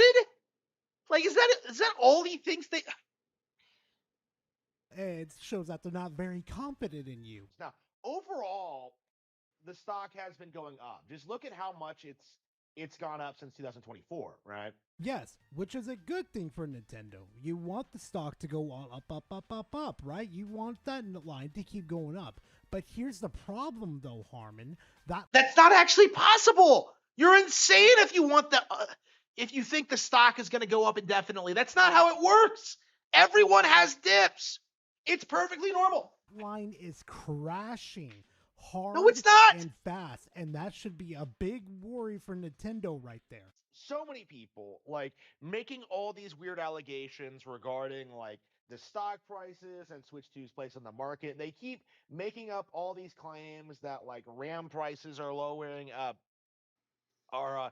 Like, is that all he thinks they? it shows that they're not very confident in you. Now, overall, the stock has been going up. Just look at how much it's gone up since 2024, right? Yes, which is a good thing for Nintendo. You want the stock to go all up, right? You want that line to keep going up. But here's the problem, though, Harman. That's not actually possible. You're insane if you want if you think the stock is going to go up indefinitely. That's not how it works. Everyone has dips. It's perfectly normal. line is crashing hard No, it's not. and fast, and that should be a big worry for Nintendo right there. So many people like making all these weird allegations regarding like the stock prices and Switch 2's place on the market. They keep making up all these claims that like RAM prices are lowering, are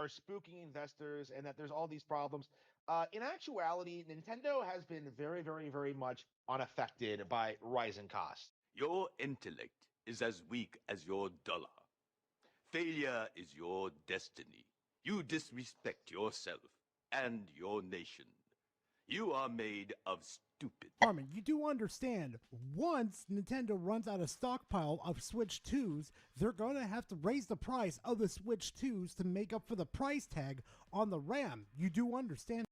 spooking investors, and that there's all these problems. In actuality, Nintendo has been very, very, very much unaffected by rising costs. Your intellect is as weak as your dollar. Failure is your destiny. You disrespect yourself and your nation. You are made of stupid. Harman, you do understand, once Nintendo runs out of stockpile of Switch 2s, they're going to have to raise the price of the Switch 2s to make up for the price tag on the RAM. You do understand.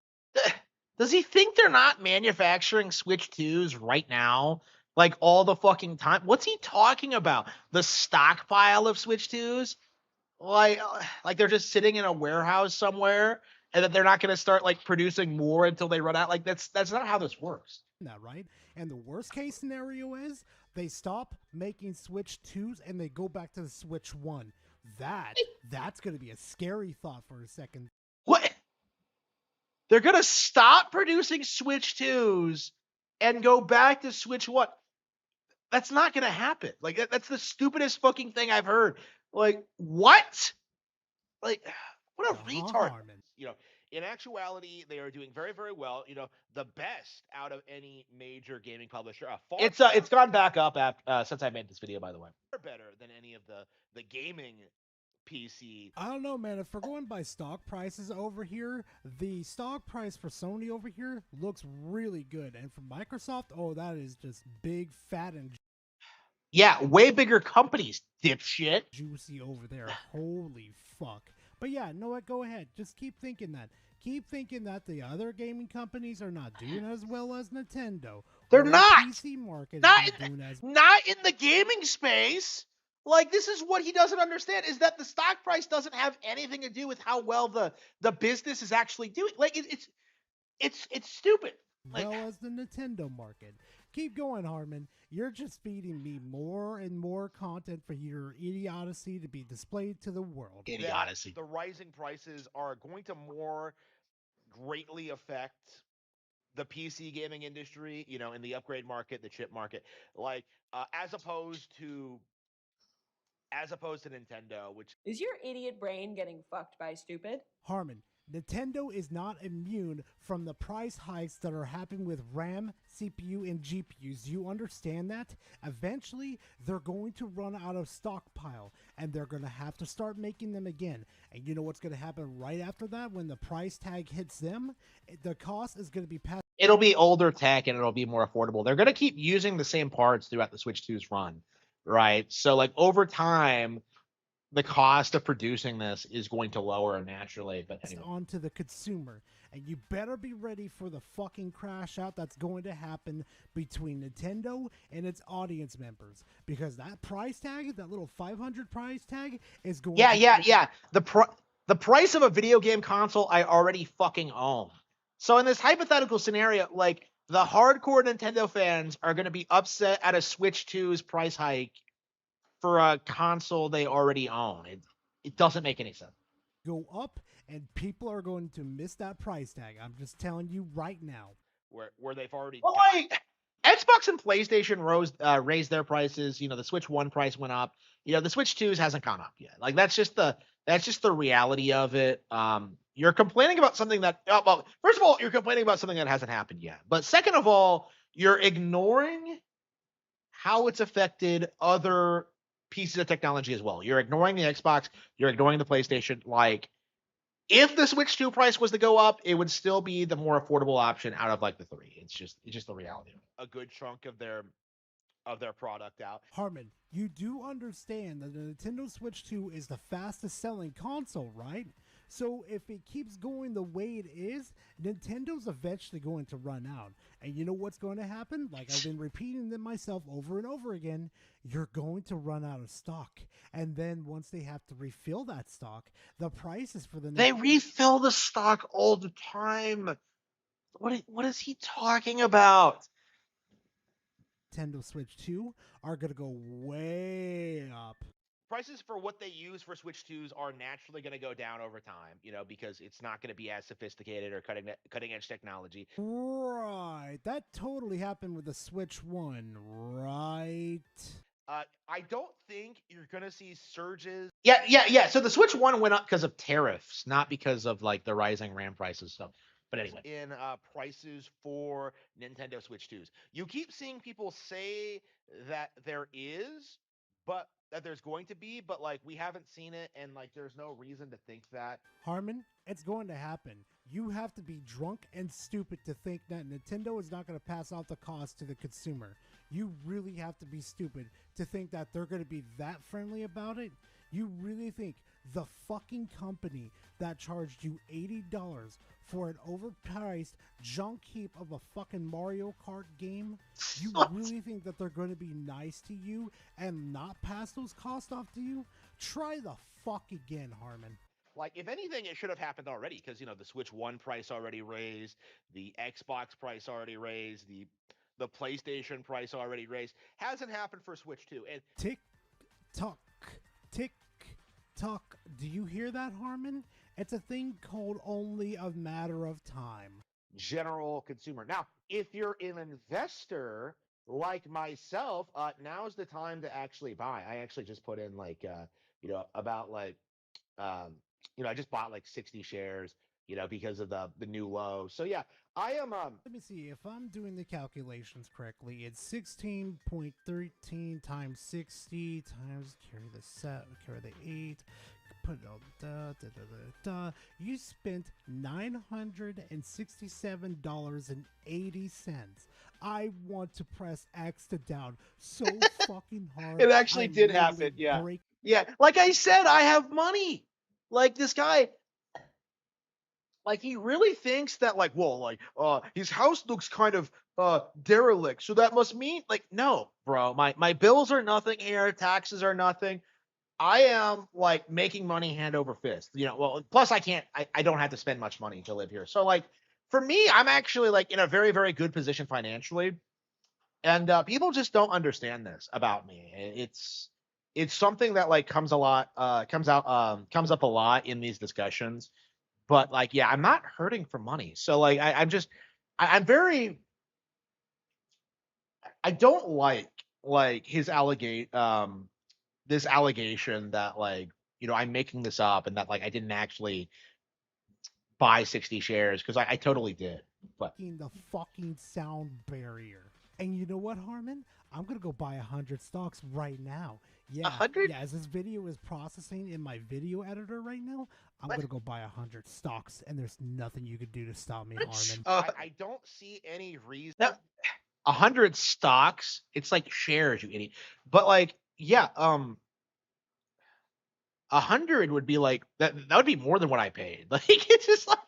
Does he think they're not manufacturing Switch 2s right now? Like all the fucking time? What's he talking about? The stockpile of Switch 2s? Like they're just sitting in a warehouse somewhere and that they're not going to start like producing more until they run out. Like that's not how this works. That right? And the worst case scenario is they stop making Switch 2s and they go back to the Switch 1. That's going to be a scary thought for a second. What? They're going to stop producing Switch 2s and go back to Switch 1. That's not going to happen. Like that's the stupidest fucking thing I've heard. Like what? Like what a retard. Harman. You know, in actuality, they are doing very, very well. You know, the best out of any major gaming publisher. It's gone back up after, since I made this video, by the way. Far better than any of the gaming PC. I don't know, man. If we're going by stock prices over here, the stock price for Sony over here looks really good. And for Microsoft, oh, that is just big, fat, and Yeah, way bigger companies, dipshit. juicy over there. Holy fuck. But yeah, know what? Go ahead. Just keep thinking that. Keep thinking that the other gaming companies are not doing as well as Nintendo. They're Or the not. PC market Not is not doing as Not in the gaming space. Like this is what he doesn't understand is that the stock price doesn't have anything to do with how well the business is actually doing. Like it's stupid. Like well as the Nintendo market. Keep going, Harman. You're just feeding me more and more content for your idiocy to be displayed to the world. Idiocy. The rising prices are going to more greatly affect the PC gaming industry, in the upgrade market, the chip market, like as opposed to Nintendo, which Is your idiot brain getting fucked by stupid? Harman, Nintendo is not immune from the price hikes that are happening with RAM, CPU, and GPUs. You understand that? Eventually, they're going to run out of stockpile, and they're going to have to start making them again. And you know what's going to happen right after that? When the price tag hits them, the cost is going to be passed. It'll be older tech and it'll be more affordable. They're going to keep using the same parts throughout the Switch 2's run, right? So like over time, the cost of producing this is going to lower naturally. But anyway. Onto the consumer, and you better be ready for the fucking crash out that's going to happen between Nintendo and its audience members, because that price tag, that little 500 price tag, is going. Yeah. The price of a video game console I already fucking own. So in this hypothetical scenario, like the hardcore Nintendo fans are going to be upset at a Switch 2's price hike for a console they already own. It doesn't make any sense. Go up, and people are going to miss that price tag. I'm just telling you right now. Where they've already. Well, like Xbox and PlayStation raised their prices. The Switch 1 price went up. The Switch 2's hasn't gone up yet. Like that's just the reality of it. You're complaining about something that first of all, you're complaining about something that hasn't happened yet. But second of all, you're ignoring how it's affected other pieces of technology as well. You're ignoring the Xbox, you're ignoring the PlayStation. Like if the Switch 2 price was to go up, it would still be the more affordable option out of like the three. It's just the reality. A good chunk of their product out. Harman, you do understand that the Nintendo Switch 2 is the fastest selling console, right? So if it keeps going the way it is, Nintendo's eventually going to run out. And you know what's going to happen? Like I've been repeating them myself over and over again, you're going to run out of stock. And then once they have to refill that stock, the prices for the They refill the stock all the time. What is he talking about? Nintendo Switch 2 are going to go way up. Prices for what they use for Switch 2s are naturally going to go down over time, because it's not going to be as sophisticated or cutting edge technology. Right. That totally happened with the Switch 1, right? I don't think you're going to see surges. Yeah. So the Switch 1 went up because of tariffs, not because of like the rising RAM prices stuff. But anyway, in prices for Nintendo Switch 2s, you keep seeing people say that there is, but that there's going to be, but like we haven't seen it, and like there's no reason to think that. Harman, it's going to happen. You have to be drunk and stupid to think that Nintendo is not going to pass out the cost to the consumer. You really have to be stupid to think that they're going to be that friendly about it. You really think the fucking company that charged you $80 for an overpriced junk heap of a fucking Mario Kart game, you really think that they're going to be nice to you and not pass those costs off to you? Try the fuck again, Harman. Like, if anything, it should have happened already, because, the Switch 1 price already raised, the Xbox price already raised, the PlayStation price already raised. Hasn't happened for Switch 2. And tick tock, tick tock. Do you hear that, Harman? It's a thing called only a matter of time. General consumer. Now, if you're an investor like myself, now's the time to actually buy. I actually just put in about I just bought like 60 shares, because of the new low. So yeah, I am. Let me see if I'm doing the calculations correctly. It's 16.13 times 60 times carry the 8. Put it all you spent $967.80. I want to press X to down so fucking hard. It actually did happen. Yeah. Yeah. Like I said, I have money. Like this guy, like he really thinks that his house looks kind of derelict. So that must mean no, bro, my bills are nothing here. Taxes are nothing. I am like making money hand over fist, plus I don't have to spend much money to live here. So like for me, I'm actually like in a very, very good position financially. And people just don't understand this about me. It's something that like comes up a lot in these discussions. But like, yeah, I'm not hurting for money. So like, I'm very, I don't like his this allegation that like, I'm making this up and that like I didn't actually buy 60 shares because I totally did. But The fucking sound barrier. And you know what, Harman? I'm gonna go buy 100 stocks right now. Yeah, 100? yeah. As this video is processing in my video editor right now, I'm What? gonna go buy 100 stocks, and there's nothing you can do to stop me, Which, Harman. I don't see any reason. Now, 100 stocks, it's like shares, you idiot. But like, yeah, 100 would be like that. That would be more than what I paid. Like, it's just like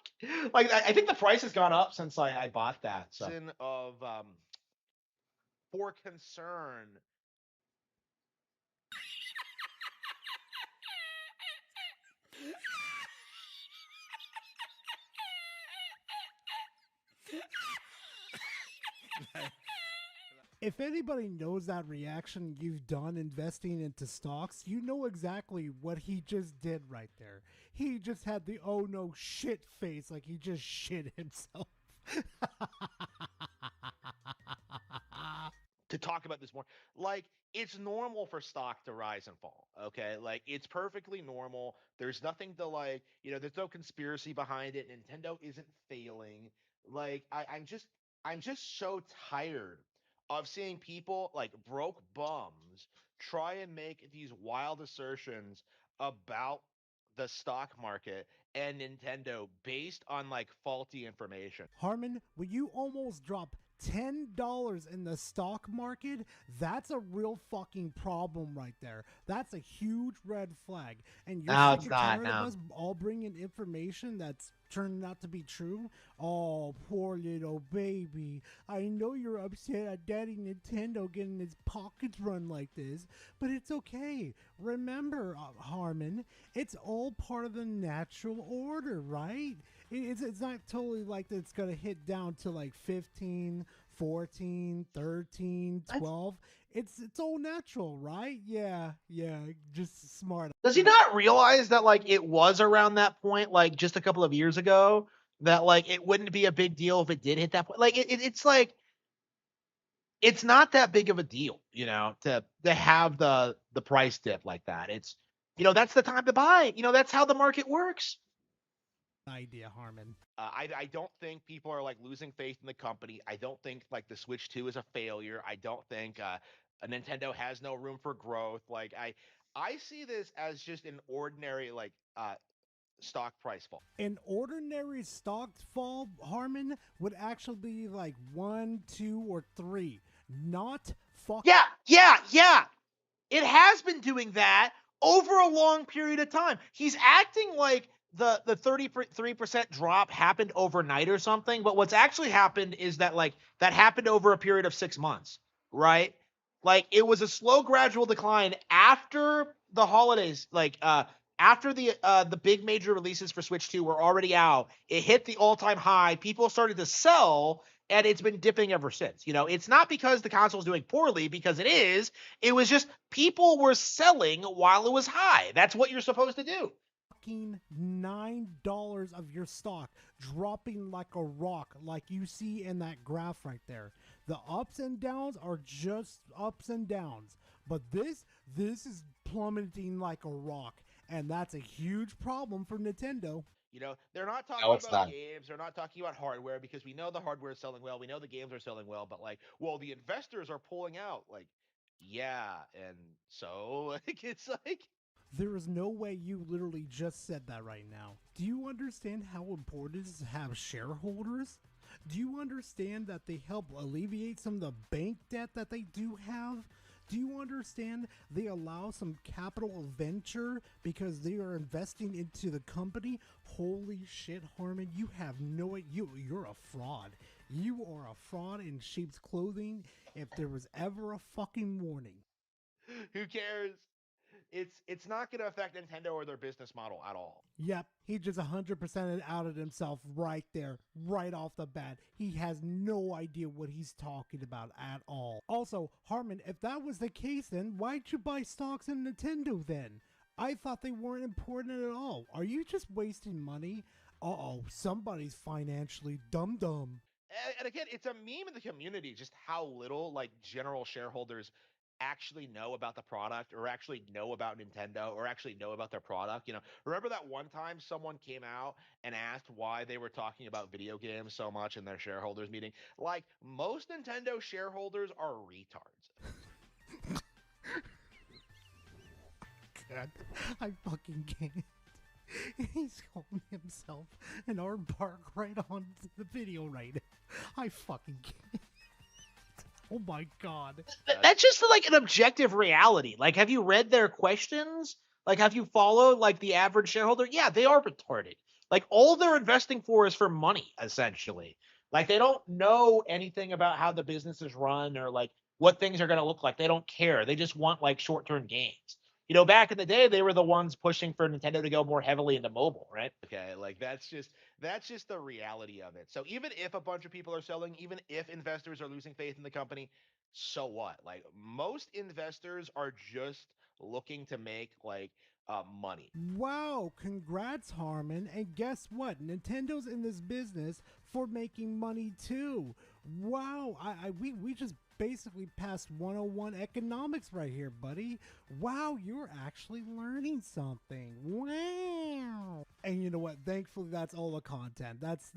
I think the price has gone up since I bought that. So of for concern. If anybody knows that reaction you've done investing into stocks, you know exactly what he just did right there. He just had the oh no shit face, like he just shit himself. To talk about this more. Like, it's normal for stock to rise and fall. Okay, like it's perfectly normal. There's nothing to like, there's no conspiracy behind it. Nintendo isn't failing. Like, I'm just so tired of seeing people like broke bums try and make these wild assertions about the stock market and Nintendo based on like faulty information. Harman, when you almost drop $10 in the stock market, that's a real fucking problem right there. That's a huge red flag. And you're No, sick it's and not. tired No. of us all bringing information that's turning out to be true? Oh, poor little baby. I know you're upset at Daddy Nintendo getting his pockets run like this, but it's okay. Remember, Harman, it's all part of the natural order, right? It's not totally like it's going to hit down to like 15, 14, 13, 12. It's all natural, right? Yeah, just smart. Does he not realize that like it was around that point, like just a couple of years ago, that like it wouldn't be a big deal if it did hit that point? Like it's like it's not that big of a deal, to have the price dip like that. It's that's the time to buy. That's how the market works. Idea, Harman. I don't think people are like losing faith in the company. I don't think like the Switch 2 is a failure. I don't think a Nintendo has no room for growth. Like I see this as just an ordinary like stock price fall. An ordinary stock fall, Harman, would actually be like 1, 2, or 3. Not fucking. Yeah. It has been doing that over a long period of time. He's acting like the 33% drop happened overnight or something, but what's actually happened is that like that happened over a period of 6 months, right? Like it was a slow gradual decline after the holidays, like after the big major releases for Switch 2 were already out. It hit the all-time high. People started to sell and it's been dipping ever since. It's not because the console is doing poorly, because it is. It was just people were selling while it was high. That's what you're supposed to do. $9 of your stock dropping like a rock, like you see in that graph right there. The ups and downs are just ups and downs, but this is plummeting like a rock, and that's a huge problem for Nintendo. They're not talking No, it's about not. games. They're not talking about hardware because we know the hardware is selling well. We know the games are selling well, but like, well, the investors are pulling out. Like, yeah, and so like it's like There is no way you literally just said that right now. Do you understand how important it is to have shareholders? Do you understand that they help alleviate some of the bank debt that they do have? Do you understand they allow some capital venture because they are investing into the company? Holy shit, Harman, you have no you're a fraud. You are a fraud in sheep's clothing if there was ever a fucking warning. who cares? it's not going to affect Nintendo or their business model at all. Yep, he just 100%ed outed himself right there, right off the bat. He has no idea what he's talking about at all. Also, Harman, if that was the case, then why'd you buy stocks in Nintendo then? I thought they weren't important at all. Are you just wasting money? Uh-oh, somebody's financially dumb. And again, it's a meme in the community just how little like general shareholders actually know about the product or actually know about Nintendo or actually know about their product. Remember that one time someone came out and asked why they were talking about video games so much in their shareholders meeting? Like, most Nintendo shareholders are retards. God, I fucking can't. He's calling himself an aardvark right on the video right now. I fucking can't. Oh my god. That's just like an objective reality. Like, have you read their questions? Like, have you followed like the average shareholder? Yeah, they are retarded. Like, all they're investing for is for money, essentially. Like, they don't know anything about how the business is run or like what things are going to look like. They don't care. They just want like short-term gains. Back in the day, they were the ones pushing for Nintendo to go more heavily into mobile, right? Okay, like that's just the reality of it. So even if a bunch of people are selling, even if investors are losing faith in the company, so what? Like, most investors are just looking to make like money. Wow, congrats, Harman. And guess what? Nintendo's in this business for making money too. Wow, we just basically passed 101 economics right here, buddy. Wow, you're actually learning something. Wow. And you know what? Thankfully, that's all the content. That's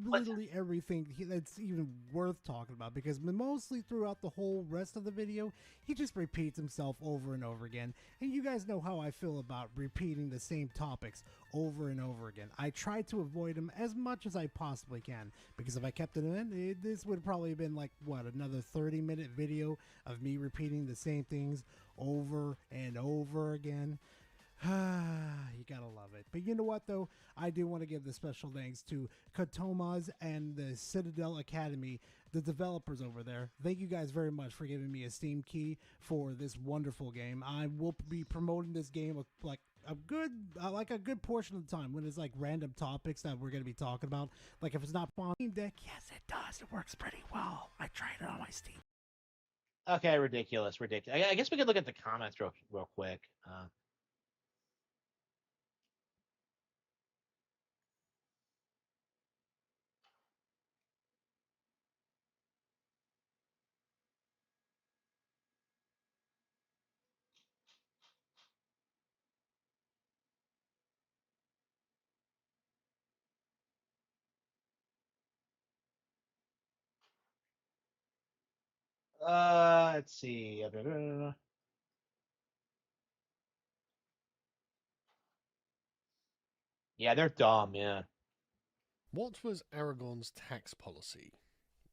literally everything that's even worth talking about, because mostly throughout the whole rest of the video, he just repeats himself over and over again. And you guys know how I feel about repeating the same topics over and over again. I try to avoid them as much as I possibly can, because if I kept it in, this would probably have been like, what, another 30-minute video of me repeating the same things over and over again. You gotta love it. But you know what, though? I do want to give the special thanks to Katomas and the Citadel Academy, the developers over there. Thank you guys very much for giving me a Steam key for this wonderful game. I will be promoting this game like a good portion of the time when it's like random topics that we're going to be talking about. Like if it's not on Steam Deck, yes, it does. It works pretty well. I tried it on my Steam. Okay, ridiculous. I guess we could look at the comments real quick. Let's see. Yeah, they're dumb. Yeah. What was Aragorn's tax policy?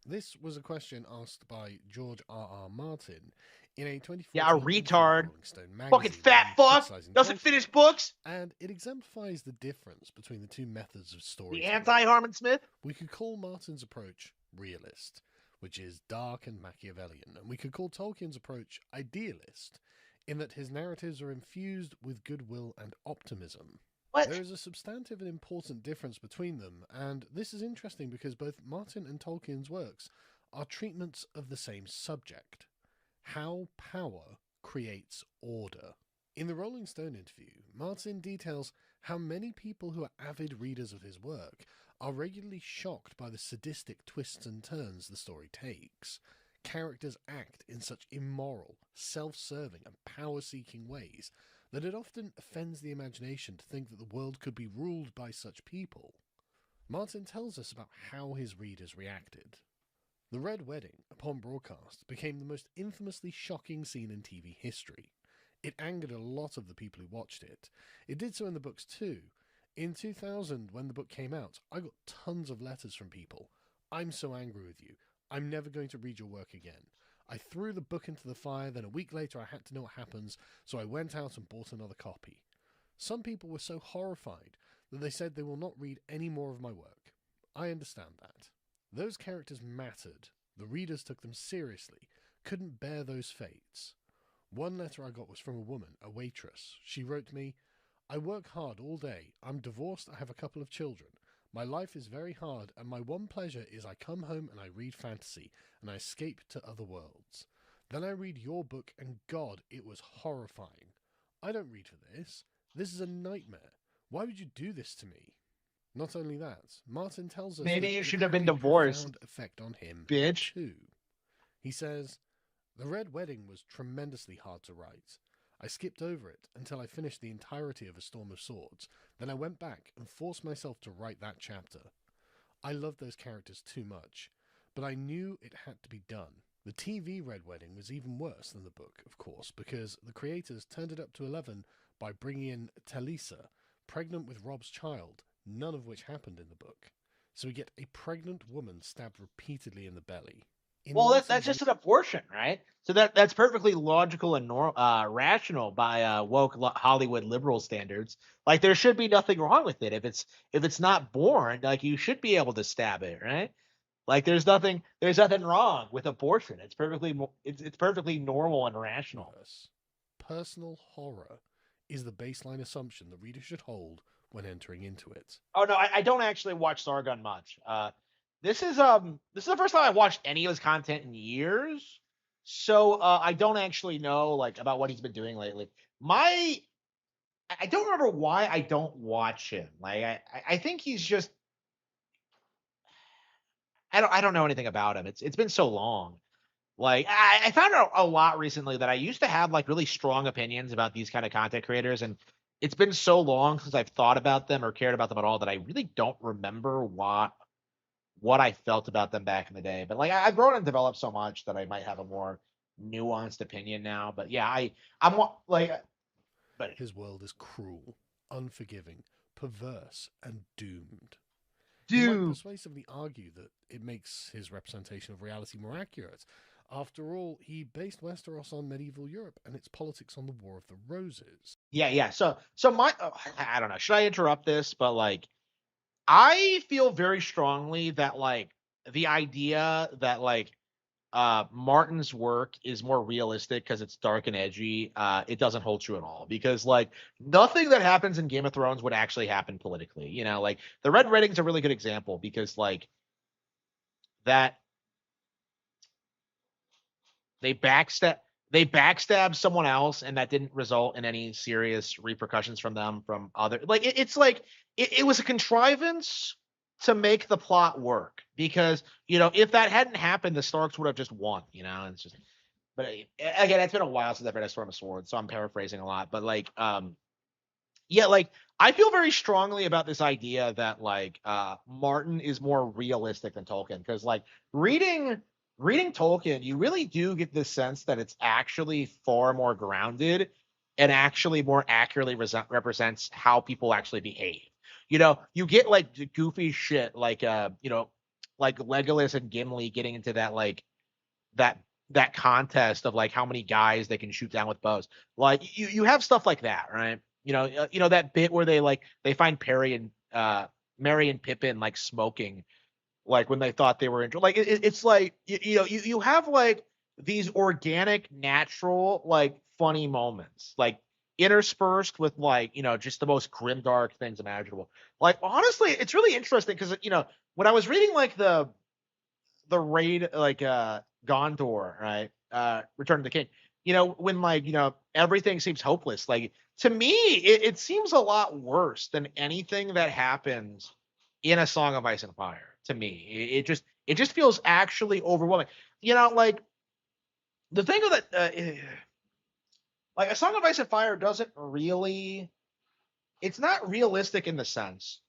This was a question asked by George R.R. Martin in a 2014 Yeah, a interview with retard. Rolling Stone magazine, Fucking fat fuck. criticizing Doesn't Tolkien, finish books. and it exemplifies the difference between the two methods of The storytelling. anti-Harman Smith. We could call Martin's approach realist, which is dark and Machiavellian, and we could call Tolkien's approach idealist, in that his narratives are infused with goodwill and optimism. What? There is a substantive and important difference between them, and this is interesting because both Martin and Tolkien's works are treatments of the same subject: how power creates order. In the Rolling Stone interview, Martin details how many people who are avid readers of his work are regularly shocked by the sadistic twists and turns the story takes. Characters act in such immoral, self-serving, and power-seeking ways that it often offends the imagination to think that the world could be ruled by such people. Martin tells us about how his readers reacted. The Red Wedding, upon broadcast, became the most infamously shocking scene in TV history. It angered a lot of the people who watched it. It did so in the books too. In 2000, when the book came out, I got tons of letters from people. "I'm so angry with you. I'm never going to read your work again. I threw the book into the fire, then a week later I had to know what happens, so I went out and bought another copy." Some people were so horrified that they said they will not read any more of my work. I understand that. Those characters mattered. The readers took them seriously, couldn't bear those fates. One letter I got was from a woman, a waitress. She wrote me, I work hard all day. I'm divorced. I have a couple of children. My life is very hard, and my one pleasure is I come home and I read fantasy, and I escape to other worlds. Then I read your book, and God, it was horrifying. I don't read for this. This is a nightmare. Why would you do this to me? Not only that, Martin tells us Maybe that you it should had have been a divorced, profound effect on him, bitch. too. He says, the Red Wedding was tremendously hard to write. I skipped over it until I finished the entirety of A Storm of Swords. Then I went back and forced myself to write that chapter. I loved those characters too much, but I knew it had to be done. The TV Red Wedding was even worse than the book, of course, because the creators turned it up to 11 by bringing in Talisa, pregnant with Rob's child, none of which happened in the book. So we get a pregnant woman stabbed repeatedly in the belly. Well, that's just an abortion, right? So that's perfectly logical and rational by woke Hollywood liberal standards. Like there should be nothing wrong with it. If it's not born, like you should be able to stab it, right? Like there's nothing wrong with abortion. It's perfectly normal and rational. Personal horror is the baseline assumption the reader should hold when entering into it. Oh no, I don't actually watch Sargon much. This is the first time I've watched any of his content in years, so I don't actually know like about what he's been doing lately. I don't remember why I don't watch him. Like I think he's just I don't know anything about him. It's been so long. Like I found out a lot recently that I used to have like really strong opinions about these kind of content creators, and it's been so long since I've thought about them or cared about them at all that I really don't remember what I felt about them back in the day. But like I've grown and developed so much that I might have a more nuanced opinion now. But yeah, I'm like, but his world is cruel, unforgiving, perverse, and doomed. Dude. He might persuasively argue that it makes his representation of reality more accurate. After all, he based Westeros on medieval Europe and its politics on the War of the Roses. Yeah. So my I don't know. Should I interrupt this? But like, I feel very strongly that like the idea that like Martin's work is more realistic because it's dark and edgy, it doesn't hold true at all, because like nothing that happens in Game of Thrones would actually happen politically, you know. Like the Red Wedding's a really good example because like that they backstab someone else and that didn't result in any serious repercussions from them from other like it's like it was a contrivance to make the plot work, because you know if that hadn't happened the Starks would have just won, you know. And it's just, but again, it's been a while since I've read A Storm of Swords, so I'm paraphrasing a lot, but like yeah, like I feel very strongly about this idea that like Martin is more realistic than Tolkien, because like reading Tolkien, you really do get the sense that it's actually far more grounded and actually more accurately represents how people actually behave. You know, you get like the goofy shit like you know, like Legolas and Gimli getting into that like that that contest of like how many guys they can shoot down with bows. Like you have stuff like that, right? You know that bit where they find Perry and Merry and Pippin like smoking, like when they thought they were in, like it's like you have like these organic, natural, like funny moments, like interspersed with like just the most grimdark things imaginable. Like honestly, it's really interesting because when I was reading like the raid like Gondor, right? Return of the King. When like everything seems hopeless. Like to me, it seems a lot worse than anything that happens in A Song of Ice and Fire. To me, it just feels actually overwhelming. Like the thing of that, like A Song of Ice and Fire doesn't really. It's not realistic in the sense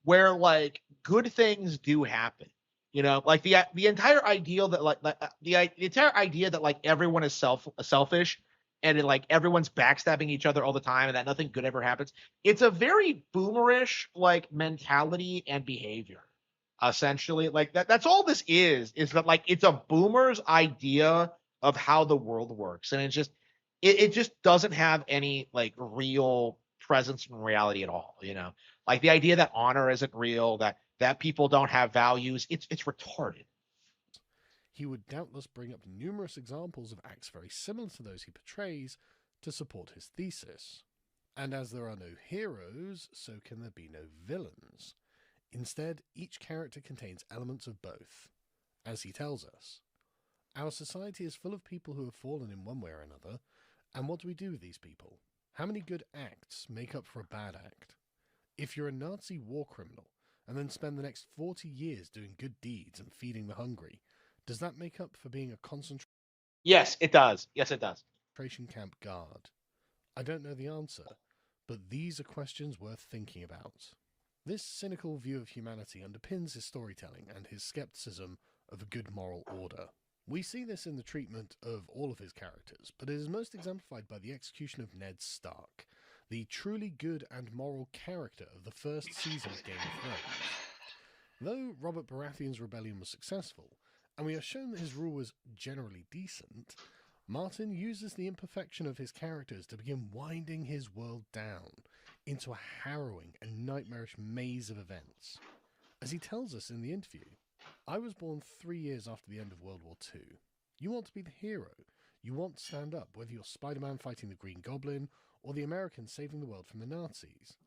where like good things do happen. Like the entire idea that the entire idea that like everyone is selfish and like everyone's backstabbing each other all the time and that nothing good ever happens. It's a very boomerish like mentality and behavior. Essentially, like that's all this is that like it's a boomer's idea of how the world works, and it just doesn't have any like real presence in reality at all. Like the idea that honor isn't real, that people don't have values, it's retarded. he would doubtless bring up numerous examples of acts very similar to those he portrays to support his thesis. And as there are no heroes, so can there be no villains. Instead, each character contains elements of both. As he tells us, our society is full of people who have fallen in one way or another, and what do we do with these people? How many good acts make up for a bad act? If you're a Nazi war criminal, and then spend the next 40 years doing good deeds and feeding the hungry, does that make up for being a concentration Yes, it does. Yes, it does. camp guard? I don't know the answer, but these are questions worth thinking about. This cynical view of humanity underpins his storytelling and his skepticism of a good moral order. We see this in the treatment of all of his characters, but it is most exemplified by the execution of Ned Stark, the truly good and moral character of the first season of Game of Thrones. Though Robert Baratheon's rebellion was successful, and we are shown that his rule was generally decent, Martin uses the imperfection of his characters to begin winding his world down into a harrowing and nightmarish maze of events. As he tells us in the interview, I was born 3 years after the end of World War II. You want to be the hero. You want to stand up, whether you're Spider-Man fighting the Green Goblin or the Americans saving the world from the Nazis.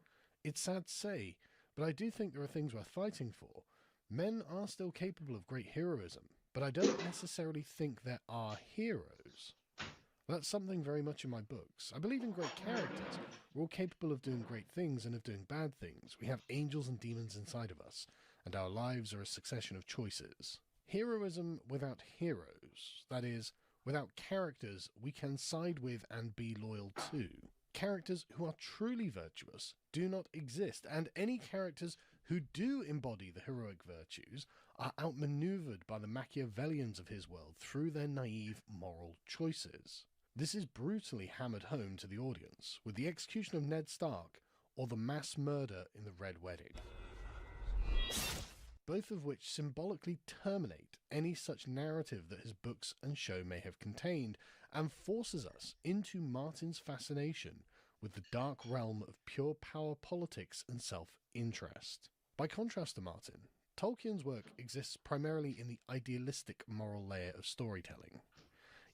It's sad to say, but I do think there are things worth fighting for. Men are still capable of great heroism, but I don't necessarily think there are heroes. That's something very much in my books. I believe in great characters. We're all capable of doing great things and of doing bad things. We have angels and demons inside of us, and our lives are a succession of choices. Heroism without heroes, that is, without characters we can side with and be loyal to. Characters who are truly virtuous do not exist, and any characters who do embody the heroic virtues are outmaneuvered by the Machiavellians of his world through their naive moral choices. This is brutally hammered home to the audience with the execution of Ned Stark or the mass murder in the Red Wedding, both of which symbolically terminate any such narrative that his books and show may have contained, and forces us into Martin's fascination with the dark realm of pure power politics and self-interest. By contrast to Martin, Tolkien's work exists primarily in the idealistic moral layer of storytelling.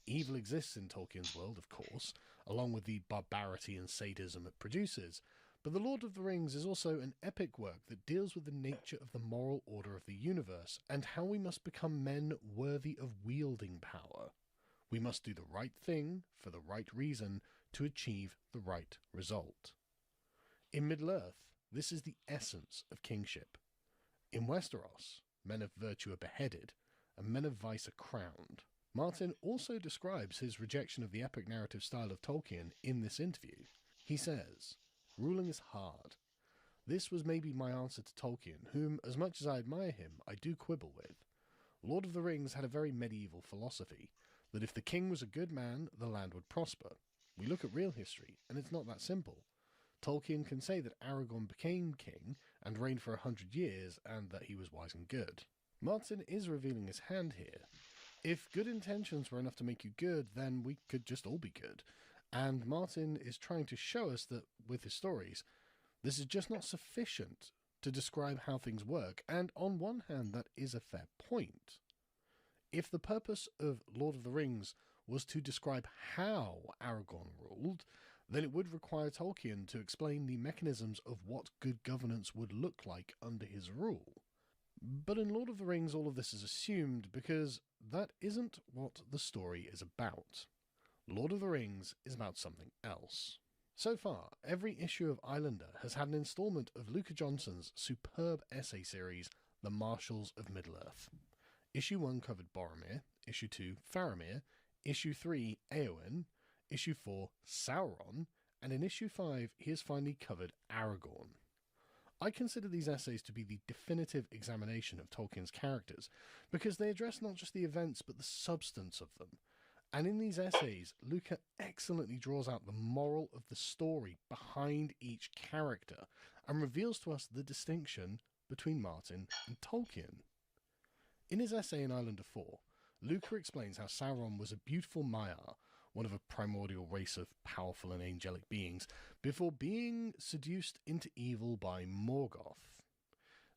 Evil exists in Tolkien's world, of course, along with the barbarity and sadism it produces, but The Lord of the Rings is also an epic work that deals with the nature of the moral order of the universe and how we must become men worthy of wielding power. We must do the right thing for the right reason to achieve the right result. In Middle-earth, this is the essence of kingship. In Westeros, men of virtue are beheaded, and men of vice are crowned. Martin also describes his rejection of the epic narrative style of Tolkien in this interview. He says, "Ruling is hard. This was maybe my answer to Tolkien, whom, as much as I admire him, I do quibble with. Lord of the Rings had a very medieval philosophy, that if the king was a good man, the land would prosper. We look at real history, and it's not that simple. Tolkien can say that Aragorn became king and reigned for 100 years, and that he was wise and good." Martin is revealing his hand here. If good intentions were enough to make you good, then we could just all be good. And Martin is trying to show us that, with his stories, this is just not sufficient to describe how things work, and on one hand, that is a fair point. If the purpose of Lord of the Rings was to describe how Aragorn ruled, then it would require Tolkien to explain the mechanisms of what good governance would look like under his rule. But in Lord of the Rings, all of this is assumed because that isn't what the story is about. Lord of the Rings is about something else. So far, every issue of Islander has had an installment of Luca Johnson's superb essay series, The Marshals of Middle-earth. Issue 1 covered Boromir, Issue 2 Faramir, Issue 3 Éowyn, Issue 4 Sauron, and in Issue 5 he has finally covered Aragorn. I consider these essays to be the definitive examination of Tolkien's characters, because they address not just the events but the substance of them. And in these essays, Luca excellently draws out the moral of the story behind each character, and reveals to us the distinction between Martin and Tolkien. In his essay in Islander 4, Luca explains how Sauron was a beautiful Maiar, one of a primordial race of powerful and angelic beings, before being seduced into evil by Morgoth.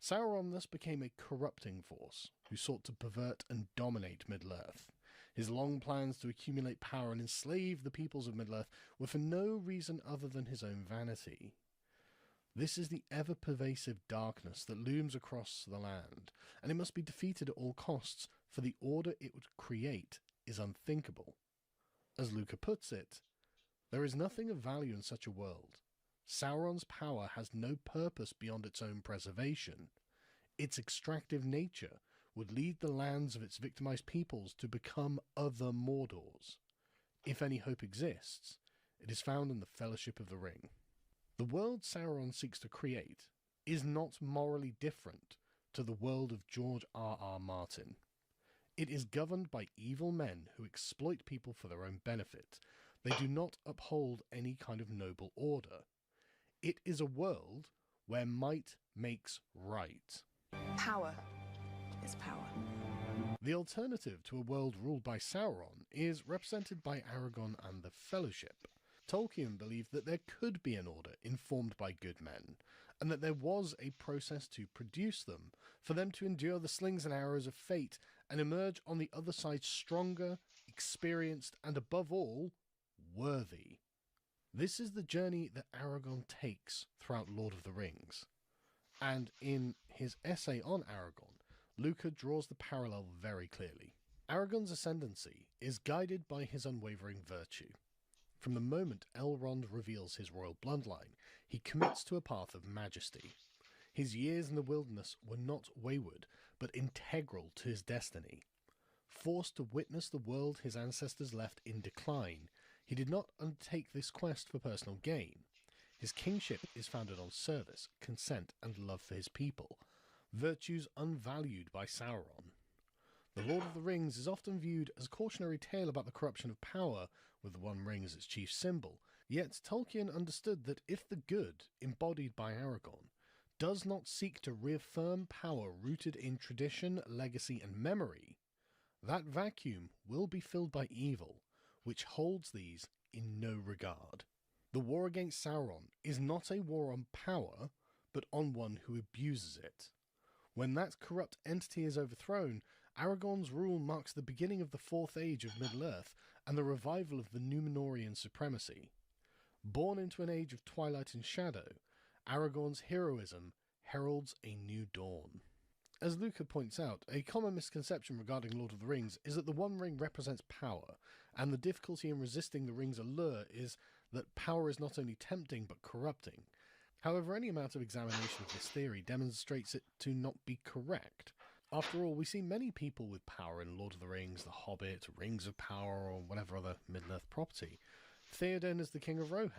Sauron thus became a corrupting force who sought to pervert and dominate Middle-earth. His long plans to accumulate power and enslave the peoples of Middle-earth were for no reason other than his own vanity. This is the ever-pervasive darkness that looms across the land, and it must be defeated at all costs, for the order it would create is unthinkable. As Luca puts it, there is nothing of value in such a world. Sauron's power has no purpose beyond its own preservation. Its extractive nature would lead the lands of its victimized peoples to become other Mordors. If any hope exists, it is found in the Fellowship of the Ring. The world Sauron seeks to create is not morally different to the world of George R.R. Martin. It is governed by evil men who exploit people for their own benefit. They do not uphold any kind of noble order. It is a world where might makes right. Power is power. The alternative to a world ruled by Sauron is represented by Aragorn and the Fellowship. Tolkien believed that there could be an order informed by good men, and that there was a process to produce them, for them to endure the slings and arrows of fate and emerge on the other side stronger, experienced, and above all, worthy. This is the journey that Aragorn takes throughout Lord of the Rings. And in his essay on Aragorn, Luca draws the parallel very clearly. Aragorn's ascendancy is guided by his unwavering virtue. From the moment Elrond reveals his royal bloodline, he commits to a path of majesty. His years in the wilderness were not wayward, but integral to his destiny. Forced to witness the world his ancestors left in decline, he did not undertake this quest for personal gain. His kingship is founded on service, consent, and love for his people, virtues unvalued by Sauron. The Lord of the Rings is often viewed as a cautionary tale about the corruption of power, with the One Ring as its chief symbol, yet Tolkien understood that if the good, embodied by Aragorn, does not seek to reaffirm power rooted in tradition, legacy, and memory, that vacuum will be filled by evil, which holds these in no regard. The war against Sauron is not a war on power, but on one who abuses it. When that corrupt entity is overthrown, Aragorn's rule marks the beginning of the Fourth Age of Middle-earth and the revival of the Númenórean supremacy. Born into an age of twilight and shadow, Aragorn's heroism heralds a new dawn. As Luca points out, a common misconception regarding Lord of the Rings is that the One Ring represents power, and the difficulty in resisting the ring's allure is that power is not only tempting but corrupting. However, any amount of examination of this theory demonstrates it to not be correct. After all, we see many people with power in Lord of the Rings, The Hobbit, Rings of Power, or whatever other Middle-earth property. Theoden is the king of Rohan,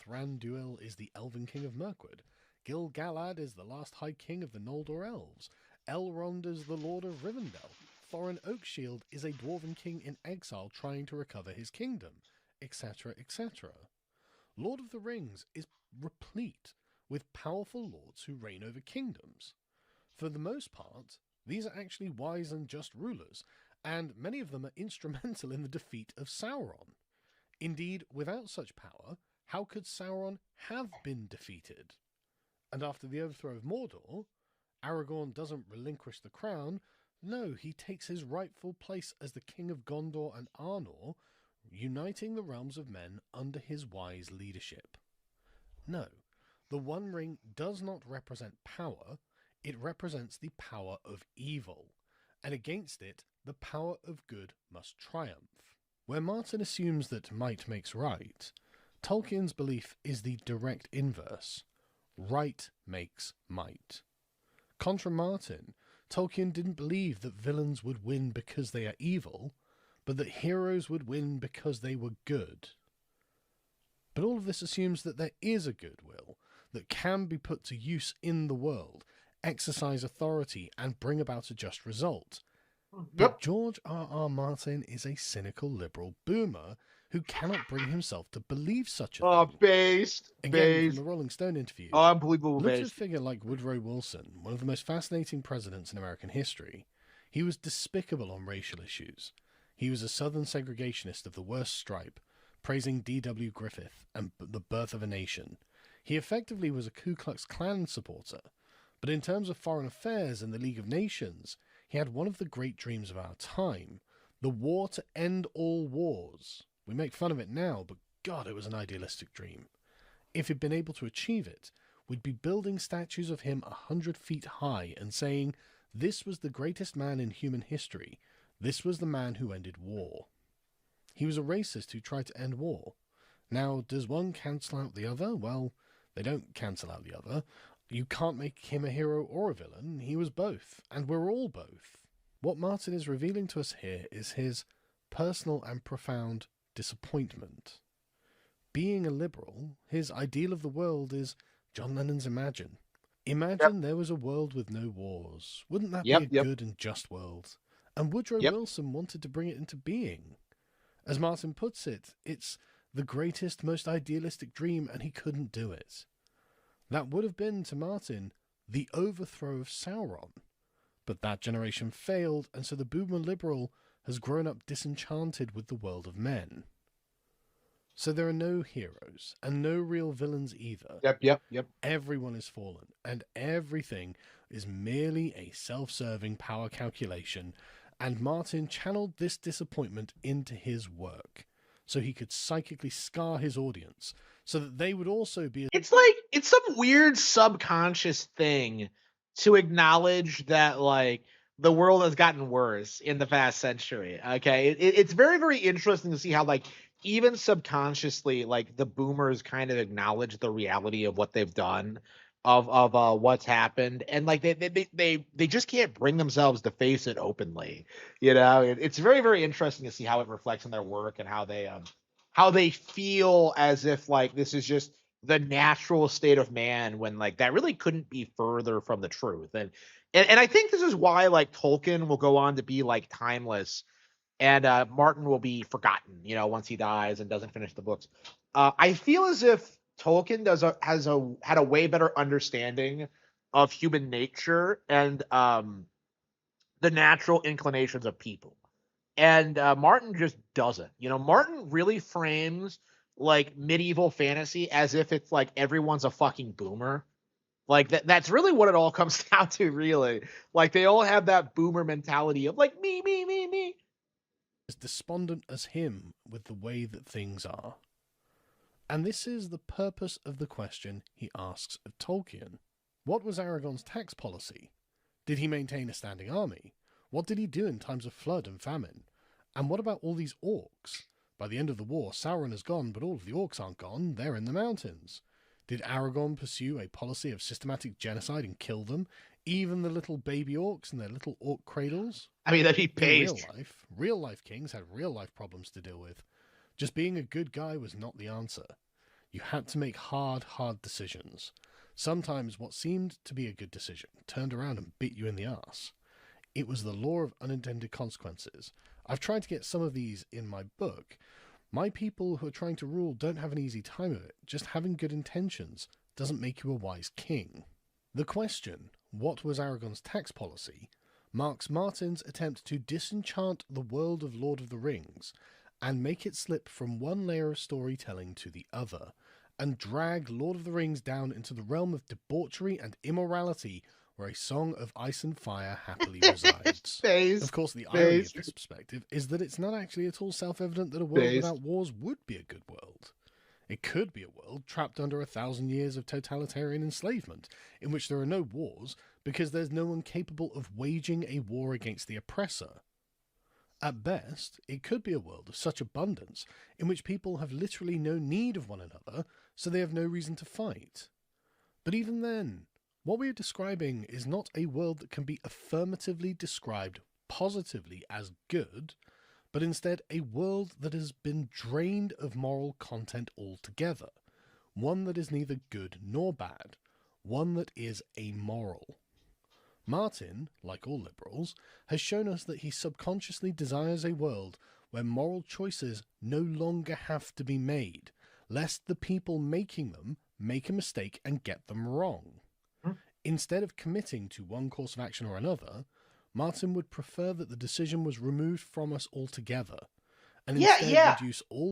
Thranduil is the Elven king of Mirkwood, Gil-galad is the last High King of the Noldor Elves, Elrond is the Lord of Rivendell, Thorin Oakshield is a Dwarven king in exile trying to recover his kingdom, etc., etc. Lord of the Rings is replete with powerful lords who reign over kingdoms. For the most part, these are actually wise and just rulers, and many of them are instrumental in the defeat of Sauron. Indeed, without such power, how could Sauron have been defeated? And after the overthrow of Mordor, Aragorn doesn't relinquish the crown. No, he takes his rightful place as the king of Gondor and Arnor, uniting the realms of men under his wise leadership. No, the One Ring does not represent power, it represents the power of evil, and against it, the power of good must triumph. Where Martin assumes that might makes right, Tolkien's belief is the direct inverse. Right makes might. Contra Martin, Tolkien didn't believe that villains would win because they are evil, but that heroes would win because they were good. But all of this assumes that there is a goodwill that can be put to use in the world, exercise authority, and bring about a just result. But George R.R. Martin is a cynical liberal boomer who cannot bring himself to believe such a thing. Based. Again, from the Rolling Stone interview, Unbelievable look at a based. figure like Woodrow Wilson, one of the most fascinating presidents in American history. He was despicable on racial issues. He was a Southern segregationist of the worst stripe, praising D.W. Griffith and the birth of a nation. He effectively was a Ku Klux Klan supporter, But in terms of foreign affairs and the League of Nations, he had one of the great dreams of our time, the war to end all wars. We make fun of it now, but God, it was an idealistic dream. If he'd been able to achieve it, we'd be building statues of him 100 feet high and saying, this was the greatest man in human history. This was the man who ended war. He was a racist who tried to end war. Now, does one cancel out the other? Well, they don't cancel out the other. You can't make him a hero or a villain. He was both, and we're all both. What Martin is revealing to us here is his personal and profound disappointment. Being a liberal, his ideal of the world is John Lennon's Imagine. Imagine there was a world with no wars. Wouldn't that be a good and just world? And Woodrow Wilson wanted to bring it into being. As Martin puts it, it's the greatest, most idealistic dream, and he couldn't do it. That would have been, to Martin, the overthrow of Sauron. But that generation failed, and so the boomer liberal has grown up disenchanted with the world of men. So there are no heroes, and no real villains either. Yep. Everyone is fallen, and everything is merely a self-serving power calculation, and Martin channeled this disappointment into his work, so he could psychically scar his audience, so that they would also be... It's like, it's some weird subconscious thing to acknowledge that, like, the world has gotten worse in the past century, okay? It's very, very interesting to see how, like, even subconsciously, like, the boomers kind of acknowledge the reality of what they've done, of what's happened, and like they just can't bring themselves to face it openly. You know, it's very, very interesting to see how it reflects in their work and how they feel as if like this is just the natural state of man, when like that really couldn't be further from the truth. And I think this is why like Tolkien will go on to be like timeless, and Martin will be forgotten, you know, once he dies and doesn't finish the books. I feel as if Tolkien had a way better understanding of human nature and the natural inclinations of people, and Martin just doesn't. You know, Martin really frames like medieval fantasy as if it's like everyone's a fucking boomer. Like that's really what it all comes down to, really. Like they all have that boomer mentality of like me. As despondent as him with the way that things are. And this is the purpose of the question he asks of Tolkien. What was Aragorn's tax policy? Did he maintain a standing army? What did he do in times of flood and famine? And what about all these orcs? By the end of the war, Sauron is gone, but all of the orcs aren't gone. They're in the mountains. Did Aragorn pursue a policy of systematic genocide and kill them? Even the little baby orcs and their little orc cradles? I mean, that'd be based. In real life kings had real life problems to deal with. Just being a good guy was not the answer. You had to make hard decisions. Sometimes what seemed to be a good decision turned around and bit you in the ass. It was the law of unintended consequences. I've tried to get some of these in my book. My people who are trying to rule don't have an easy time of it. Just having good intentions doesn't make you a wise king. The question, what was Aragorn's tax policy, marks Martin's attempt to disenchant the world of Lord of the Rings and make it slip from one layer of storytelling to the other, and drag Lord of the Rings down into the realm of debauchery and immorality where a song of ice and fire happily resides. Of course, the irony of this perspective is that it's not actually at all self-evident that a world without wars would be a good world. It could be a world trapped under 1,000 years of totalitarian enslavement, in which there are no wars because there's no one capable of waging a war against the oppressor. At best, it could be a world of such abundance in which people have literally no need of one another, so they have no reason to fight. But even then, what we are describing is not a world that can be affirmatively described positively as good, but instead a world that has been drained of moral content altogether, one that is neither good nor bad, one that is amoral. Martin, like all liberals, has shown us that he subconsciously desires a world where moral choices no longer have to be made, lest the people making them make a mistake and get them wrong. Instead of committing to one course of action or another, Martin would prefer that the decision was removed from us altogether, and instead reduce all...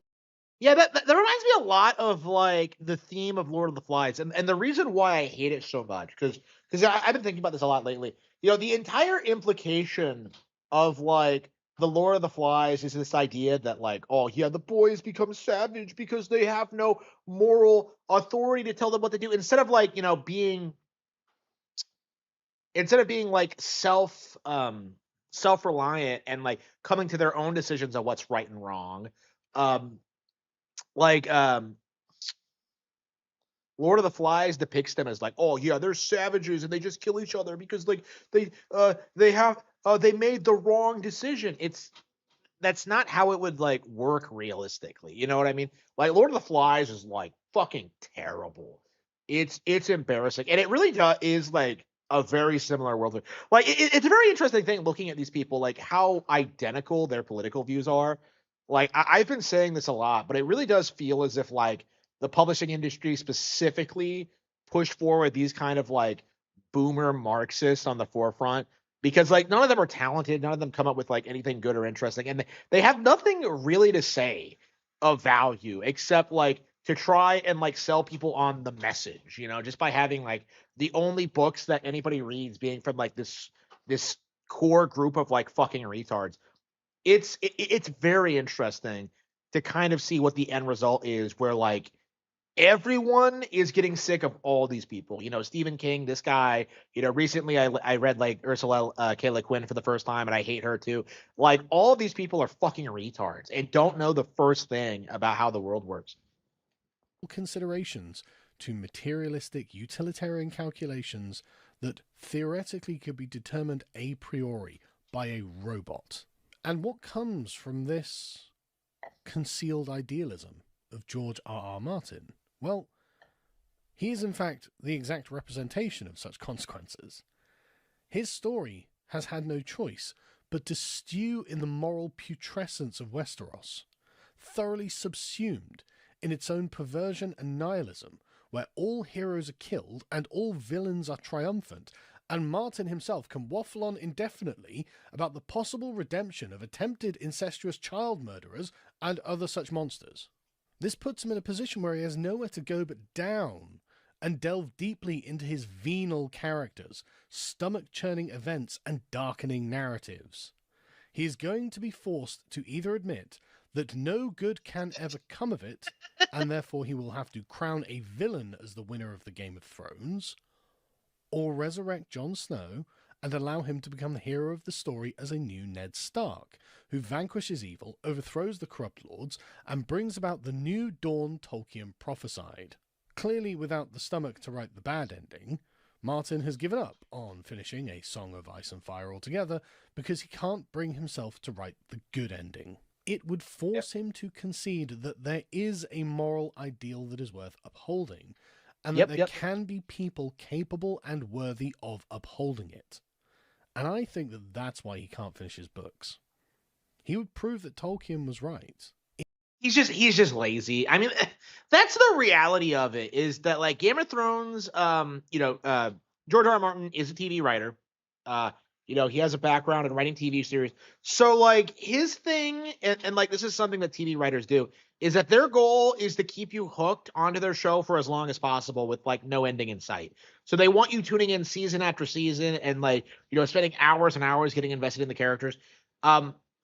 Yeah, that reminds me a lot of like the theme of Lord of the Flies, and the reason why I hate it so much, because because I've been thinking about this a lot lately. The entire implication of like the Lord of the Flies is this idea that like, oh yeah, the boys become savage because they have no moral authority to tell them what to do. Instead of like, being like self-reliant and like coming to their own decisions on what's right and wrong. Um like Lord of the Flies depicts them as like, oh yeah, they're savages and they just kill each other because like they made the wrong decision. That's not how it would like work realistically. You know what I mean? Like Lord of the Flies is like fucking terrible. It's embarrassing, and it really is like a very similar world. Like it's a very interesting thing looking at these people, like how identical their political views are. Like I've been saying this a lot, but it really does feel as if like the publishing industry specifically pushed forward these kind of like boomer Marxists on the forefront because like none of them are talented, none of them come up with like anything good or interesting, and they have nothing really to say of value except like to try and like sell people on the message, just by having like the only books that anybody reads being from like this core group of like fucking retards. It's very interesting to kind of see what the end result is, where like everyone is getting sick of all these people. Stephen King, this guy. Recently I read like Ursula K. Le Guin for the first time, and I hate her too. Like all of these people are fucking retards and don't know the first thing about how the world works. Considerations to materialistic utilitarian calculations that theoretically could be determined a priori by a robot. And what comes from this concealed idealism of George R.R. Martin? Well, he is in fact the exact representation of such consequences. His story has had no choice but to stew in the moral putrescence of Westeros, thoroughly subsumed in its own perversion and nihilism, where all heroes are killed and all villains are triumphant, and Martin himself can waffle on indefinitely about the possible redemption of attempted incestuous child murderers and other such monsters. This puts him in a position where he has nowhere to go but down and delve deeply into his venal characters, stomach-churning events, and darkening narratives. He is going to be forced to either admit that no good can ever come of it, and therefore he will have to crown a villain as the winner of the Game of Thrones, or resurrect Jon Snow and allow him to become the hero of the story as a new Ned Stark, who vanquishes evil, overthrows the corrupt lords, and brings about the new dawn Tolkien prophesied. Clearly without the stomach to write the bad ending, Martin has given up on finishing A Song of Ice and Fire altogether because he can't bring himself to write the good ending. It would force him to concede that there is a moral ideal that is worth upholding, and that there can be people capable and worthy of upholding it. And I think that that's why he can't finish his books. He would prove that Tolkien was right. He's just lazy. I mean, that's the reality of it, is that like Game of Thrones, George R.R. Martin is a TV writer. He has a background in writing TV series. So like his thing, and like this is something that TV writers do, is that their goal is to keep you hooked onto their show for as long as possible with like no ending in sight. So they want you tuning in season after season and like, spending hours and hours getting invested in the characters.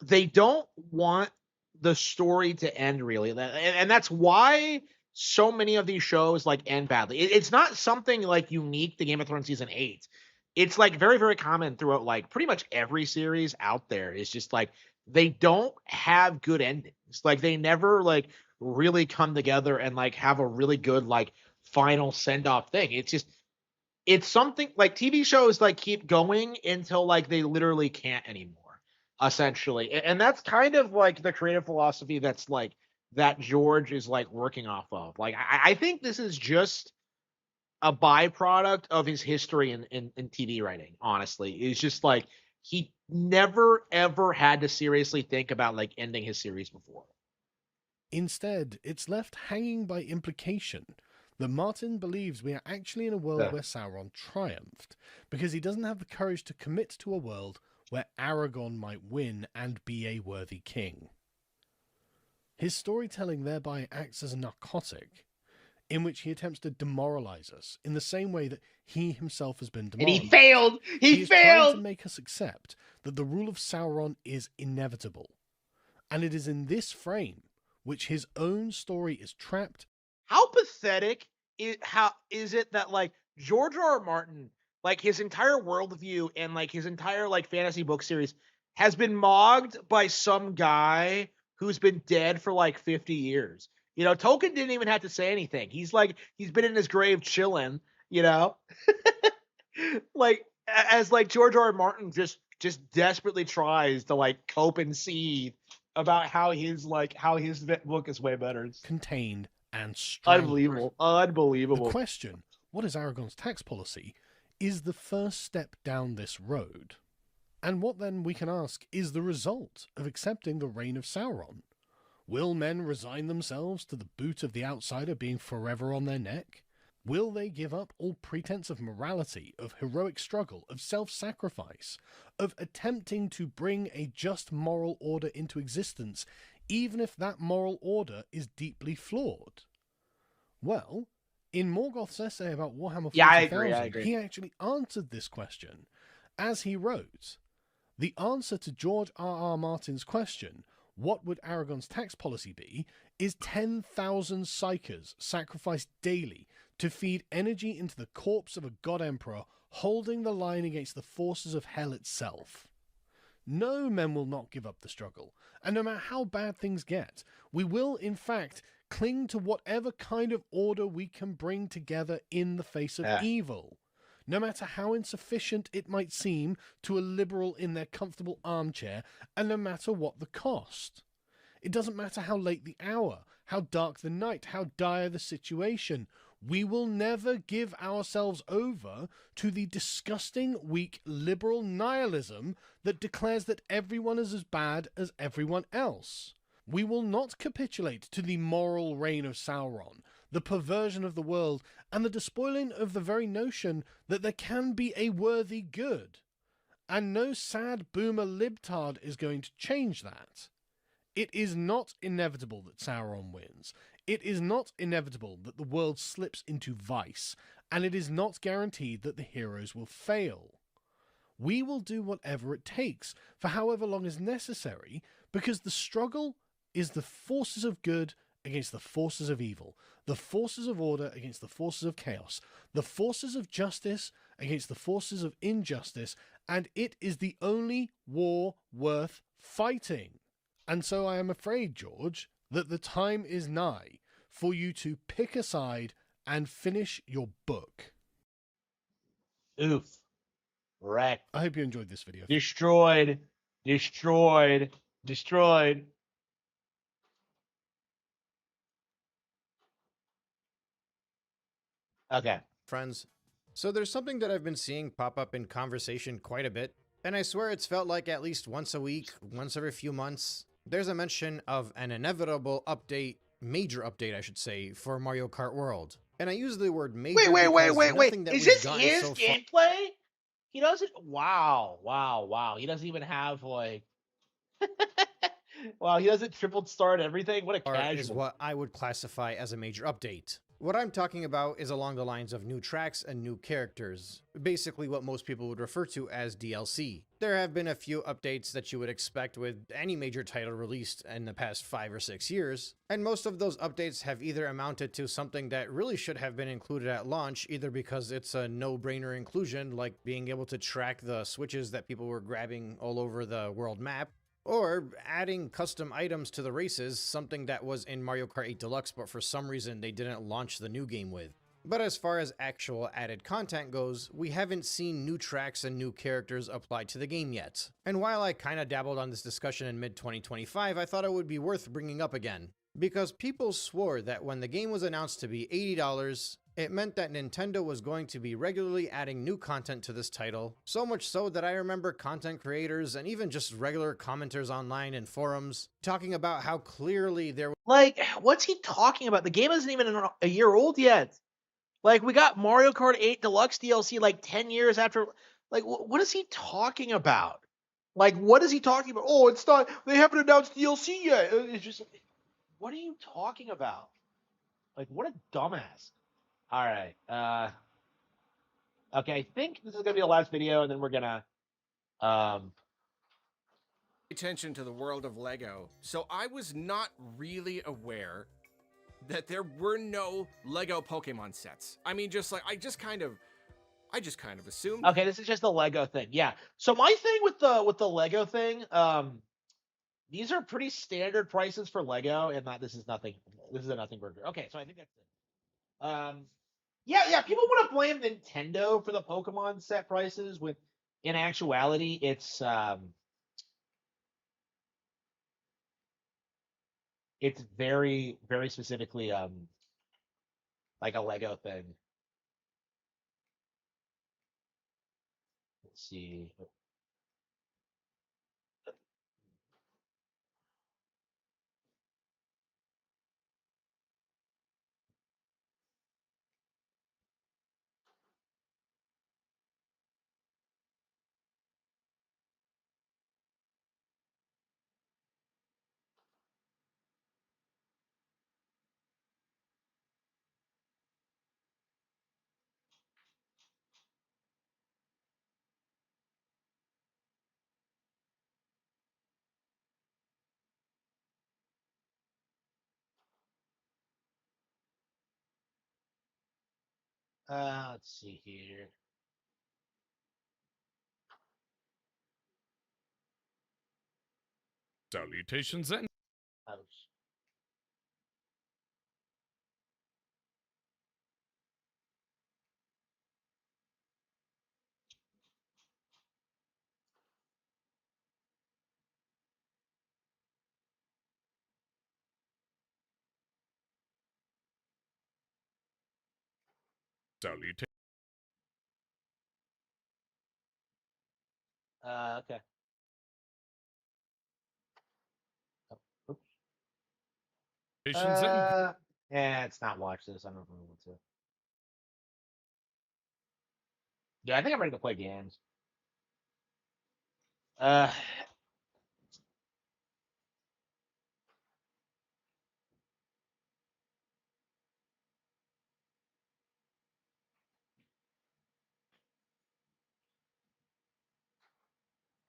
They don't want the story to end really. And that's why so many of these shows like end badly. It's not something like unique to Game of Thrones season 8. It's like very, very common throughout like pretty much every series out there. It's just like they don't have good endings. Like they never like really come together and like have a really good like final send-off thing. It's something like TV shows like keep going until like they literally can't anymore, essentially. And that's kind of like the creative philosophy that's like that George is like working off of. Like I think this is just a byproduct of his history in TV writing, honestly. It's just like he never ever had to seriously think about like ending his series before. Instead, it's left hanging by implication that Martin believes we are actually in a world where Sauron triumphed, because he doesn't have the courage to commit to a world where Aragorn might win and be a worthy king. His storytelling thereby acts as a narcotic, in which he attempts to demoralize us in the same way that he himself has been And demoralized. he failed. He is trying to failed. make us accept that the rule of Sauron is inevitable. And it is in this frame which his own story is trapped. How pathetic is it that like George R. R. Martin, like his entire worldview and like his entire like fantasy book series has been mocked by some guy who's been dead for like 50 years. You know, Tolkien didn't even have to say anything. He's been in his grave chilling, you know? Like as like George R. R. Martin just desperately tries to like cope and seethe about how his book is way better. It's contained and strangled. Unbelievable. The question, what is Aragorn's tax policy, is the first step down this road. And what then, we can ask, is the result of accepting the reign of Sauron? Will men resign themselves to the boot of the outsider being forever on their neck? Will they give up all pretense of morality, of heroic struggle, of self-sacrifice, of attempting to bring a just moral order into existence, even if that moral order is deeply flawed? Well, in Morgoth's essay about Warhammer 40,000, I agree. he actually answered this question, as he wrote, "The answer to George R. R. Martin's question, what would Aragorn's tax policy be, is 10,000 psykers sacrificed daily to feed energy into the corpse of a god emperor holding the line against the forces of hell itself. No, men will not give up the struggle, and no matter how bad things get, we will, in fact, cling to whatever kind of order we can bring together in the face of evil, no matter how insufficient it might seem to a liberal in their comfortable armchair, and no matter what the cost. It doesn't matter how late the hour, how dark the night, how dire the situation. We will never give ourselves over to the disgusting, weak, liberal nihilism that declares that everyone is as bad as everyone else. We will not capitulate to the moral reign of Sauron, the perversion of the world, and the despoiling of the very notion that there can be a worthy good. And no sad boomer libtard is going to change that. It is not inevitable that Sauron wins. It is not inevitable that the world slips into vice, and it is not guaranteed that the heroes will fail. We will do whatever it takes, for however long is necessary, because the struggle is the forces of good against the forces of evil, the forces of order against the forces of chaos, the forces of justice against the forces of injustice, and it is the only war worth fighting. And so I am afraid, George, that the time is nigh for you to pick a side and finish your book. Oof. Wrecked. I hope you enjoyed this video. Destroyed. Okay. Friends, so there's something that I've been seeing pop up in conversation quite a bit, and I swear it's felt like at least once a week, once every few months, there's a mention of an inevitable update, major update I should say, for Mario Kart World. And I use the word major Wait. that Is this his gameplay? He doesn't. Wow. He doesn't even have like. Wow, he doesn't triple start everything. What a casual. Is what I would classify as a major update. What I'm talking about is along the lines of new tracks and new characters, basically what most people would refer to as DLC. There have been a few updates that you would expect with any major title released in the past 5 or 6 years, and most of those updates have either amounted to something that really should have been included at launch, either because it's a no-brainer inclusion, like being able to track the switches that people were grabbing all over the world map, or adding custom items to the races, something that was in Mario Kart 8 Deluxe but for some reason they didn't launch the new game with. But as far as actual added content goes, we haven't seen new tracks and new characters applied to the game yet. And while I kinda dabbled on this discussion in mid-2025, I thought it would be worth bringing up again. Because people swore that when the game was announced to be $80, it meant that Nintendo was going to be regularly adding new content to this title, so much so that I remember content creators and even just regular commenters online and forums talking about how clearly there was— Like, what's he talking about? The game isn't even a year old yet. Like, we got Mario Kart 8 Deluxe DLC like 10 years after. Like, what is he talking about? Like, what is he talking about? Oh, it's not, they haven't announced DLC yet. It's just, what are you talking about? Like, what a dumbass. All right. Okay, I think this is gonna be the last video, and then we're gonna attention to the world of Lego, so I was not really aware that there were no Lego Pokemon sets. I mean, just like I just kind of assumed. Okay, this is just the Lego thing. Yeah. So my thing with the Lego thing, these are pretty standard prices for Lego, and this is nothing. This is a nothing burger. Okay, so I think that's it. Yeah. People want to blame Nintendo for the Pokemon set prices, when in actuality, it's very, very specifically like a Lego thing. Let's see. Let's see here. Salutations and Ouch. salutations. Okay. Oh, oops. Yeah, it's not watch this. I don't know what to. Yeah, I think I'm ready to play games. Uh,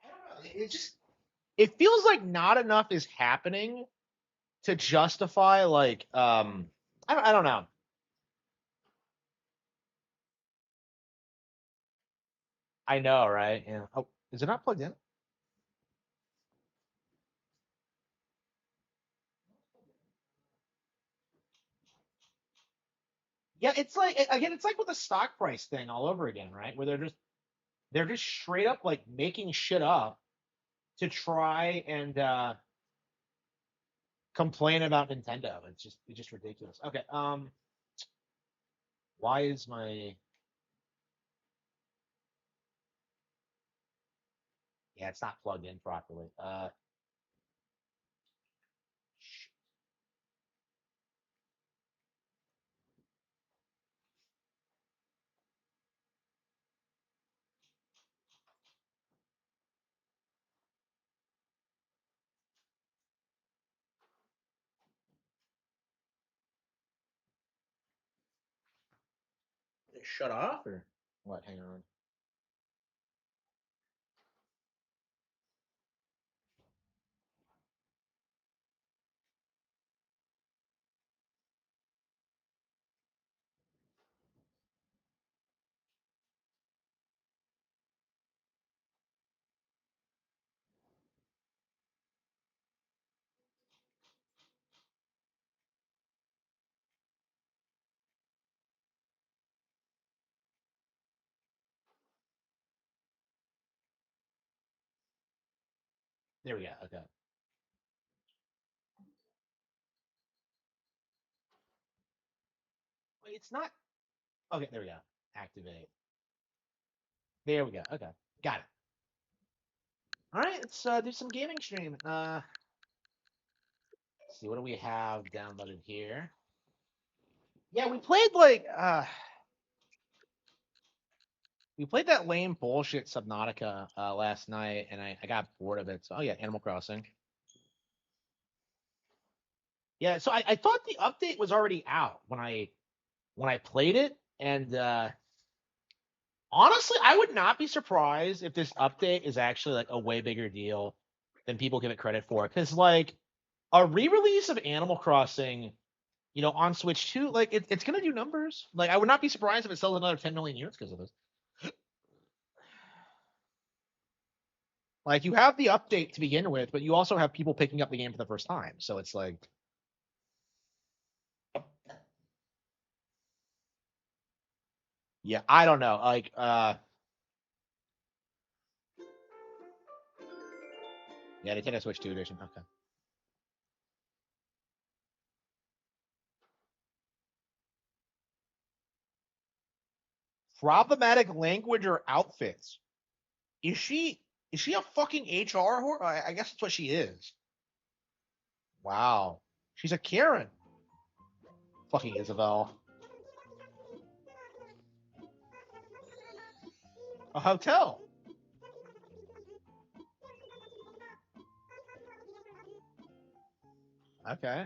I don't know. It feels like not enough is happening to justify I don't know. I know, right? Yeah. Oh, is it not plugged in? Yeah, it's like again, it's like with the stock price thing all over again, right? Where they're just straight up like making shit up to try and complain about Nintendo. It's just ridiculous. Okay, why is my yeah, it's not plugged in properly. Shut off or what? Hang on. There we go. Okay. Wait, it's not. Okay, there we go. Activate. There we go. Okay, got it. All right, let's do some gaming stream. Let's see, what do we have downloaded here? Yeah, we played that lame bullshit Subnautica last night, and I got bored of it. So, oh yeah, Animal Crossing. Yeah, so I thought the update was already out when I played it, and honestly, I would not be surprised if this update is actually like a way bigger deal than people give it credit for. Because like a re-release of Animal Crossing, on Switch 2, like it's gonna do numbers. Like I would not be surprised if it sells another 10 million units because of this. Like you have the update to begin with, but you also have people picking up the game for the first time. So it's like, yeah, I don't know. Like, yeah, Nintendo Switch 2 edition. Okay. Problematic language or outfits. Is she a fucking HR whore? I guess that's what she is. Wow. She's a Karen. Fucking Isabel. A hotel. Okay.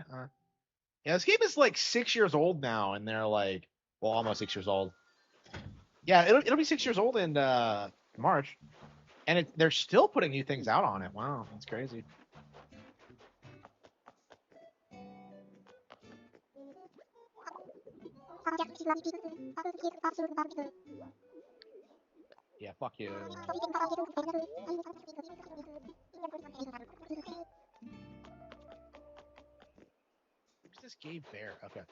Yeah, this game is like 6 years old now, and they're like, well, almost 6 years old. Yeah, it'll be 6 years old in March, and they're still putting new things out on it. Wow, that's crazy. Yeah, fuck you. Who's this Gabe Bear? Okay.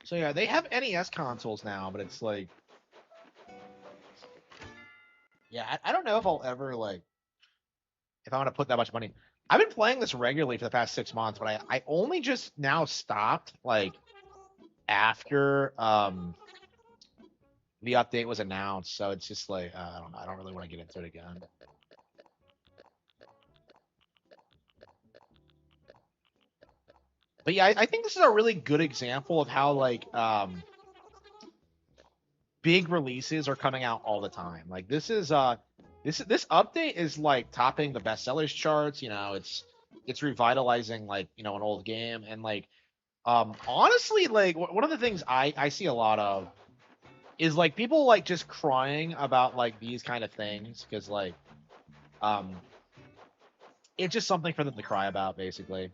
So yeah, they have NES consoles now, but it's like, yeah, I don't know if I'll ever like if I want to put that much money. I've been playing this regularly for the past 6 months, but I only just now stopped like after the update was announced. So it's just like I don't know. I don't really want to get into it again. But yeah, I think this is a really good example of how like big releases are coming out all the time. Like this update is like topping the bestsellers charts. It's revitalizing like an old game, and like honestly, like one of the things I see a lot of is like people like just crying about like these kind of things because like um it's just something for them to cry about basically.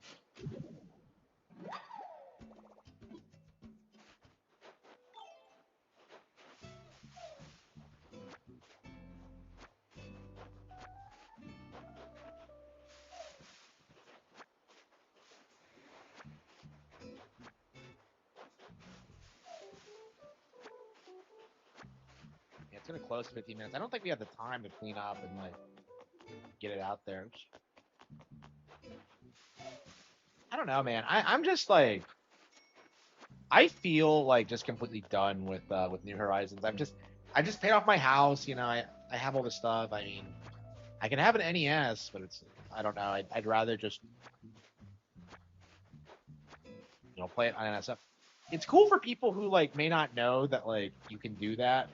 Yeah, it's gonna close 15 minutes. I don't think we have the time to clean up and like get it out there. I don't know, man. I'm just like I feel like just completely done with New Horizons. I just paid off my house. I have all this stuff. I mean, I can have an NES, but I don't know. I'd rather just play it on NSF. It's cool for people who like may not know that like you can do that.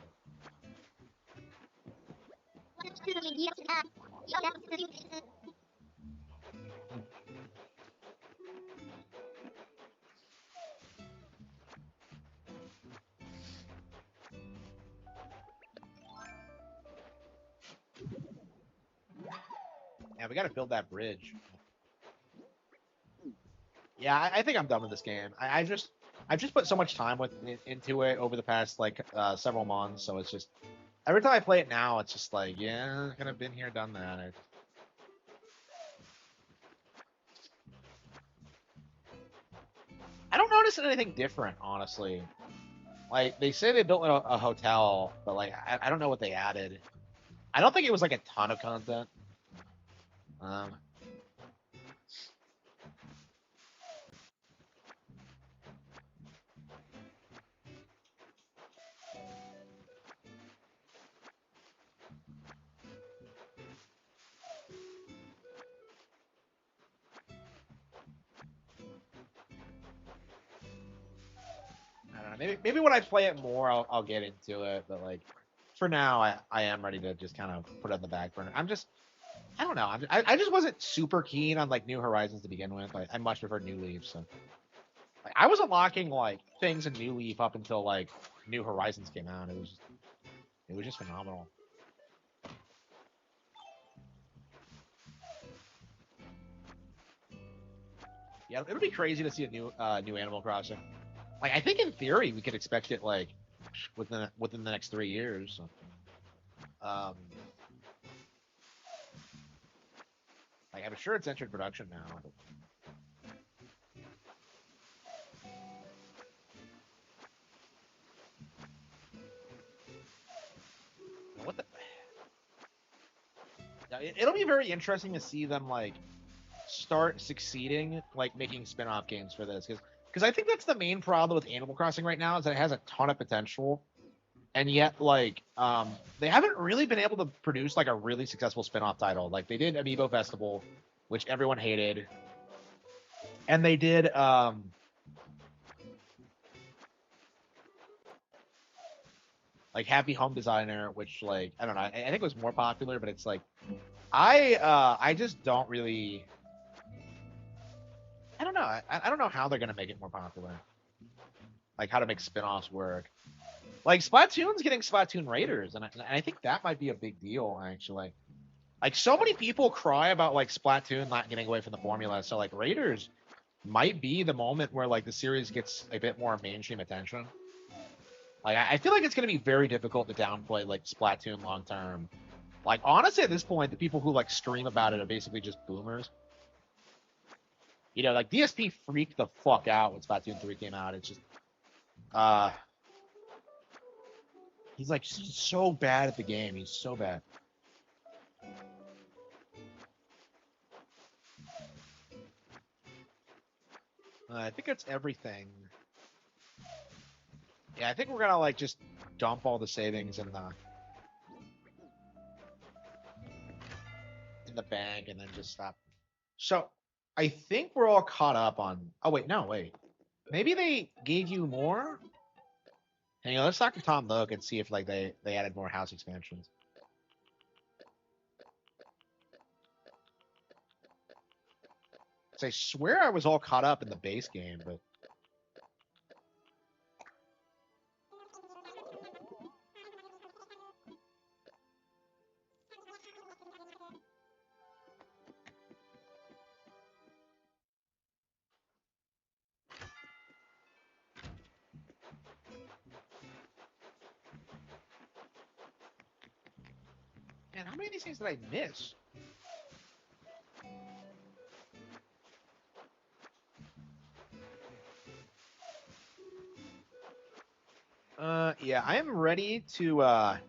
Yeah, we got to build that bridge. Yeah, I think I'm done with this game. I've just put so much time into it over the past like several months, so it's just every time I play it now, it's just like yeah, kind of been here, done that. I don't notice anything different, honestly. Like they say they built a hotel, but like I don't know what they added. I don't think it was like a ton of content. Um, I don't know. Maybe when I play it more, I'll get into it. But like for now, I am ready to just kind of put it on the back burner. I don't know. I just wasn't super keen on like New Horizons to begin with. I much preferred New Leaf. So like, I was unlocking like things in New Leaf up until like New Horizons came out. It was just phenomenal. Yeah, it'll be crazy to see a new Animal Crossing. Like I think in theory we could expect it like within the next 3 years. Um, like I'm sure it's entered production now. But... What the? Yeah, it'll be very interesting to see them like start succeeding, like making spin-off games for this, because I think that's the main problem with Animal Crossing right now is that it has a ton of potential, and yet like they haven't really been able to produce like a really successful spin-off title. Like they did Amiibo Festival, which everyone hated, and they did like Happy Home Designer, which like I don't know, I think it was more popular, but it's like I just don't really. I don't know. I don't know how they're gonna make it more popular. Like how to make spin-offs work. Like Splatoon's getting Splatoon Raiders, and I think that might be a big deal actually. Like so many people cry about like Splatoon not getting away from the formula, so like Raiders might be the moment where like the series gets a bit more mainstream attention. Like I feel like it's gonna be very difficult to downplay like Splatoon long term. Like honestly, at this point, the people who like stream about it are basically just boomers. You know, like DSP freaked the fuck out when Splatoon 3 came out. It's just uh he's like so bad at the game. He's so bad. I think it's everything. Yeah, I think we're gonna like just dump all the savings in the bank and then just stop. So I think we're all caught up on. Oh wait, no, wait. Maybe they gave you more. Hang on, let's talk to Tom Nook and see if like they added more house expansions. So I swear I was all caught up in the base game, but man, how many of these things did I miss? Yeah, I am ready to okay.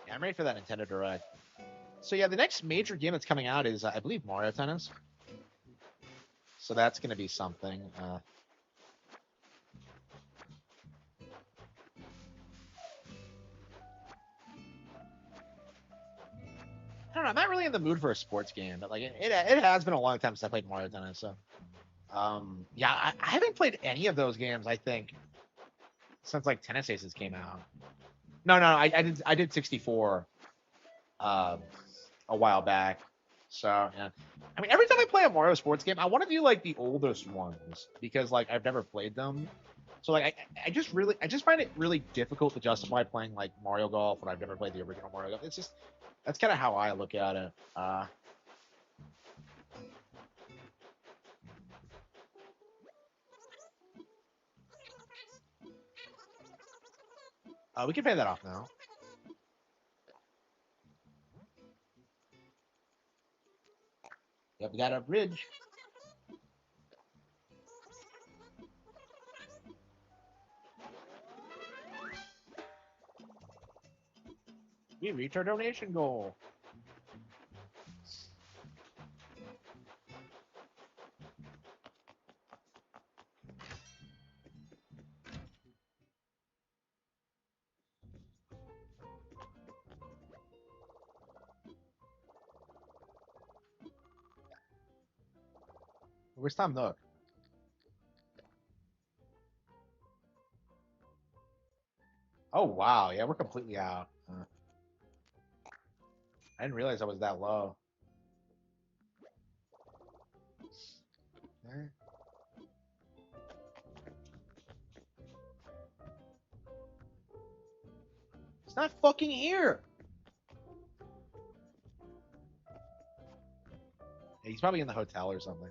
Yeah, I'm ready for that Nintendo Direct. So yeah, the next major game that's coming out is I believe Mario Tennis. So that's gonna be something. I don't know. I'm not really in the mood for a sports game, but like it has been a long time since I played Mario Tennis. So, yeah, I haven't played any of those games. I think since like Tennis Aces came out. No, I did 64 a while back. So yeah, I mean every time I play a Mario sports game, I want to do like the oldest ones because like I've never played them. So like I just find it really difficult to justify playing like Mario Golf when I've never played the original Mario Golf. It's just that's kind of how I look at it. We can pay that off now. Yep, we got a bridge. We reach our donation goal. Where's Tom Nook? Oh wow, yeah, we're completely out. I didn't realize I was that low. Eh. It's not fucking here. Yeah, he's probably in the hotel or something.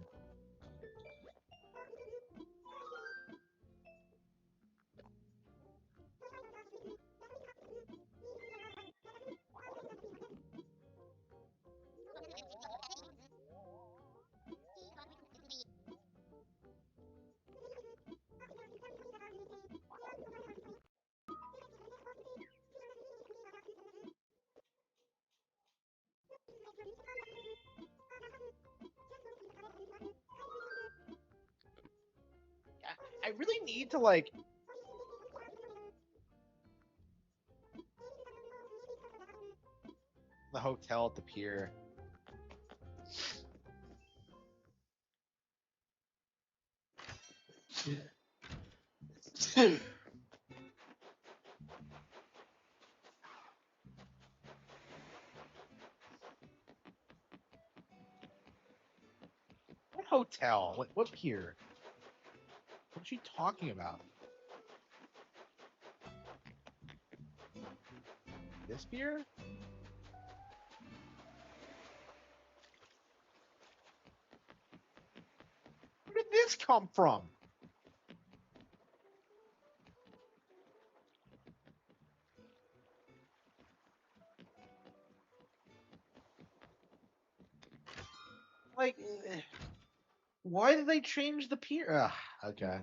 I really need to like the hotel at the pier. What hotel? What pier? What's she talking about? This pier? Where did this come from? Like, why did they change the pier? Ugh, okay.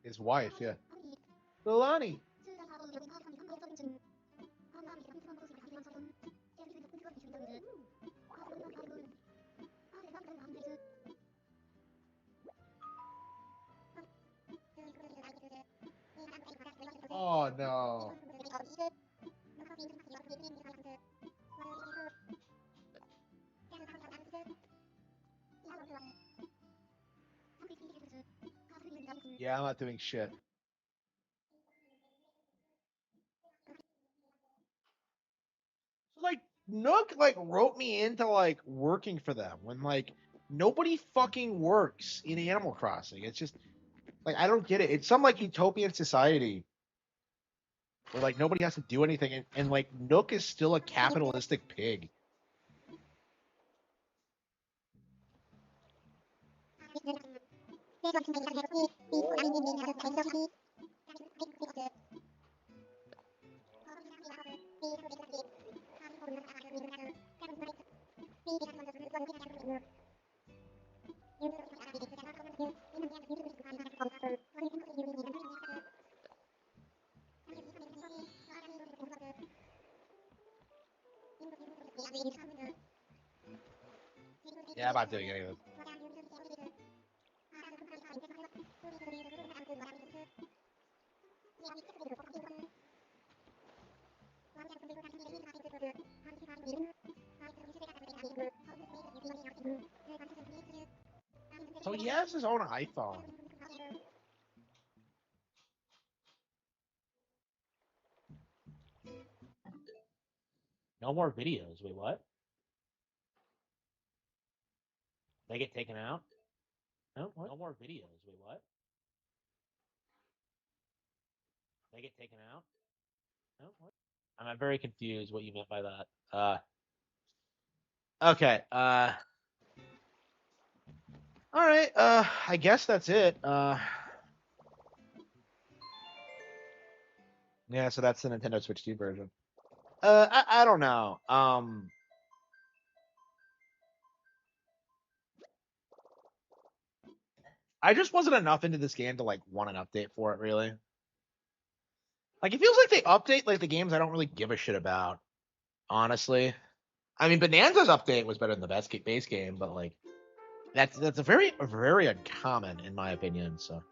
His wife, yeah. Lilani. Oh no. Yeah, I'm not doing shit. Like Nook like wrote me into like working for them when like nobody fucking works in Animal Crossing. It's just like I don't get it. It's some like utopian society where like nobody has to do anything and like Nook is still a capitalistic pig. Yeah, I'm not doing any of this. So he has his own iPhone. No more videos. Wait, what? They get taken out? No, what? No more videos. Wait, what? They get taken out? No, what? I'm very confused what you meant by that. Okay. All right. I guess that's it. Yeah. So that's the Nintendo Switch 2 version. I don't know. I just wasn't enough into this game to like want an update for it. Really. Like it feels like they update like the games I don't really give a shit about. Honestly, I mean, Bonanza's update was better than the base game, but like that's a very uncommon in my opinion. So,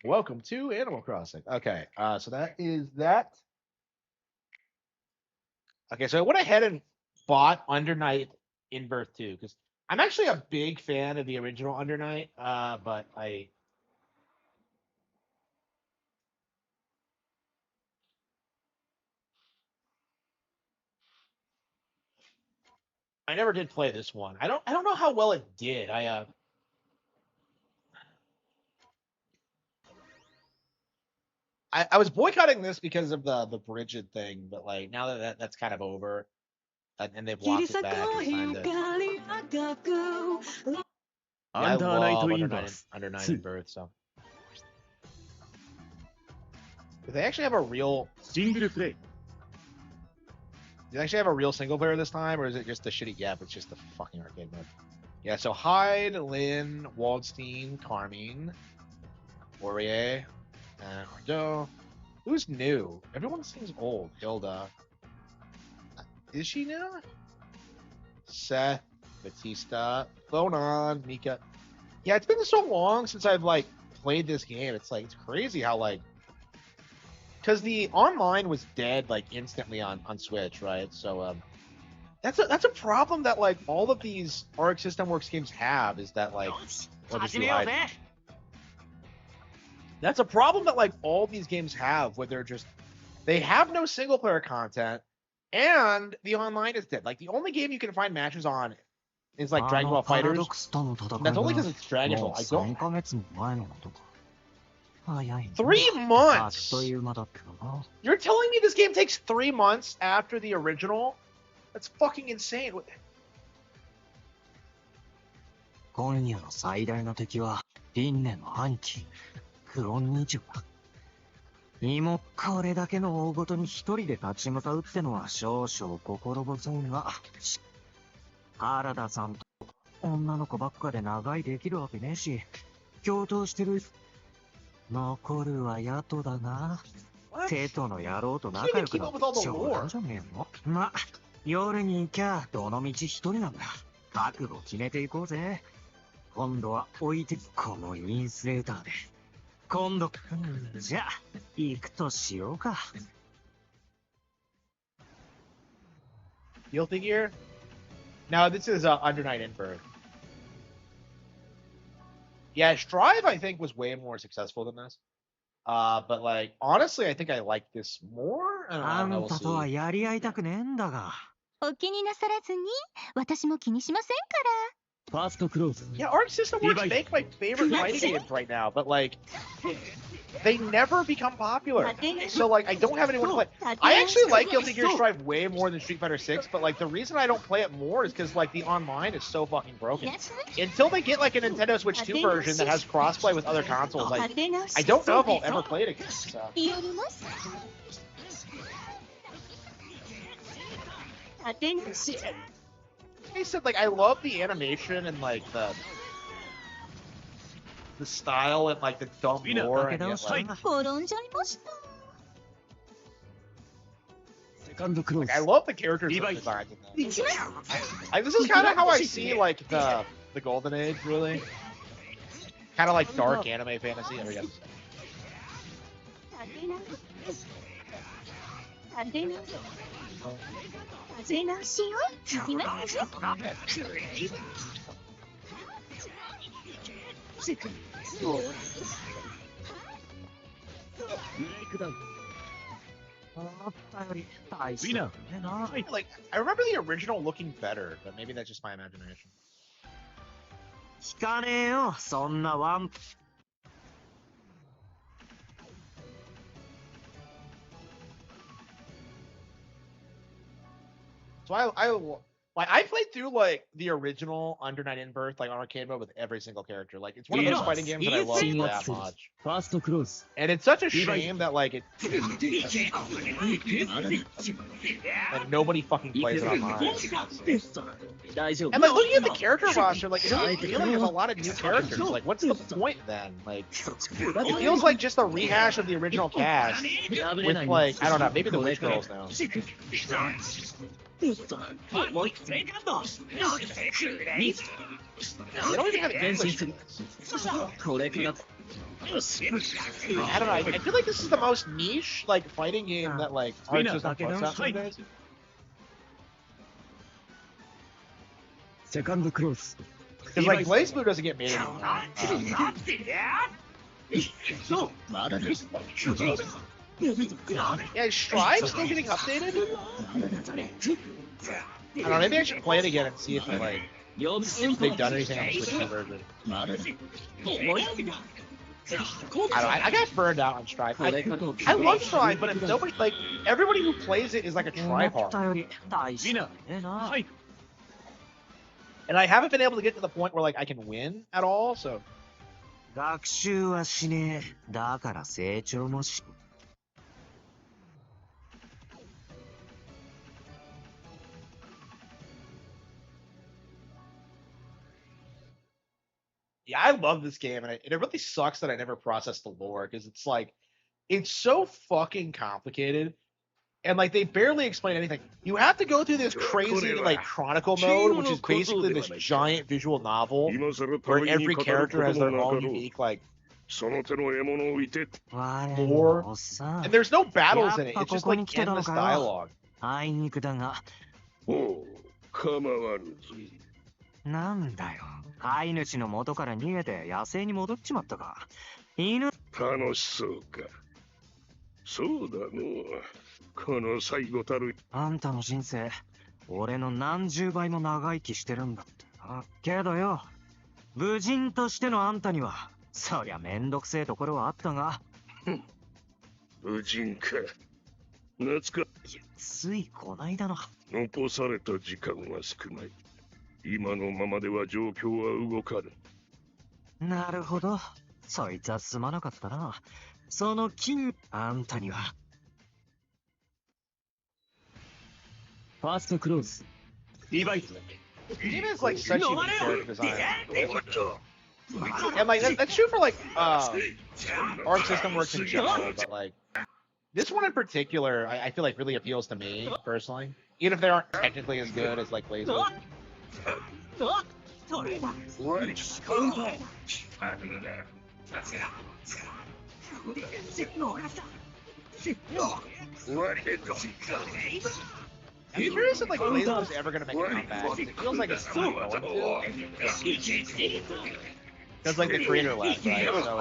welcome to Animal Crossing. Okay, so that is that. Okay, so I went ahead and bought Under Night in Birth 2 because I'm actually a big fan of the original Under Night, but I never did play this one. I don't know how well it did. I was boycotting this because of the Bridget thing, but like now that's kind of over, and they've walked it back. It's time to... I love Under Night in Birth, so. Do they actually have a real... Do they actually have a real single player this time, or is it just the shitty gap? It's just the fucking arcade mode. Yeah, so Hyde, Lynn, Waldstein, Carmine, Poirier, and Rideau. Who's new? Everyone seems old. Hilda. Is she new? Seth, Batista, Bonan, Mika. Yeah, it's been so long since I've like played this game. It's like it's crazy how like because the online was dead like instantly on Switch, right? So that's a problem that like all of these Arc System Works games have is that like that's a problem that like all these games have where they have no single player content and the online is dead. Like the only game you can find matches on is like Dragon Ball Fighters. That's only because it's Dragon Ball. I don't. 3 months. You're telling me this game takes 3 months after the original? That's fucking insane. 今夜の最大の敵は輪廻の兄貴クロン20だ。今これだけの大ごとに一人で立ち向かうってのは少々心細いが、原田さんと女の子ばっかで長いできるわけねえし、共闘してる残るはヤトだな。テトの野郎と仲良くなって冗談じゃねえの。ま、夜に行きゃどの道一人なんだ。覚悟決めていこうぜ。今度は置いてこのインスレーターで。今度、じゃあ行くとしようか。Guilty Gear? No, this is Under Night in Birth. Yeah, Strive I think was way more successful than this. But like honestly, I think I like this more. I don't know. あんたとはやり合いたくねえんだが。お気になさらずに、私も気にしませんから。Yeah, Arc System Works make my favorite fighting games right now, but like they never become popular. So like I don't have anyone to play. I actually like Guilty Gear Strive way more than Street Fighter 6, but like the reason I don't play it more is because like the online is so fucking broken. Until they get like a Nintendo Switch 2 version that has crossplay with other consoles, like I don't know if I'll ever play it again. So. I said like I love the animation and like the style and like the dumb lore and yet, like I love the characters designs in this. This is kind of how I see like the Golden Age, really. Kind of like dark anime fantasy. There we go. Like, I remember the original looking better, but maybe that's just my imagination. 聞かねえよ、そんなワンプ。So I played through like the original Under Night in Birth like on arcade mode with every single character. Like it's one of those fighting games that I love that much. And it's such a shame that like it like nobody fucking plays it online. And like looking at the character roster, like it doesn't feel like there's a lot of new characters. Like what's the point then? Like it feels like just a rehash of the original cast with like I don't know, maybe the Witch Girls now. They don't even have English for this. I don't know. I feel like this is the most niche like fighting game that like Arc System puts out these days. Because like Blaze Blue doesn't get made anymore. Yeah, is Strive still getting updated? I don't know, maybe I should play it again and see if like if they've done anything on the Switch version. I don't know, I got burned out on Strive. I love Strive, but if nobody like everybody who plays it is like a tryhard. And I haven't been able to get to the point where like I can win at all, so 学習はしねえ。だから成長もし。yeah, I love this game, and it really sucks that I never processed the lore because it's like it's so fucking complicated, and like they barely explain anything. You have to go through this crazy like chronicle mode, which is basically this giant visual novel where every character has their own unique like lore, and there's no battles in it. It's just like endless dialogue. あいにくだが。なんだよ。飼い主の元から逃げて野生に戻っちまったか。犬。楽しそうか。そうだの。この最後たる。あんたの人生、俺の何十倍も長生きしてるんだって。けどよ、武人としてのあんたには、そりゃめんどくせえところはあったが。武人か。懐か。ついこないだの。残された時間は少ない。今のままでは状況は動かぬ。なるほど。そいつはすまなかったな。その金、あんたには。ファーストクローズ。リバイト。Game is like such unique character design. And like that's true for like Arc System works in general, but like this one in particular, I feel like really appeals to me personally, even if they aren't technically as good as like Blaze Blue. I'm curious if like Blaze Blue is ever gonna make a comeback. It feels like it's not going to. Because like the creator left, right? So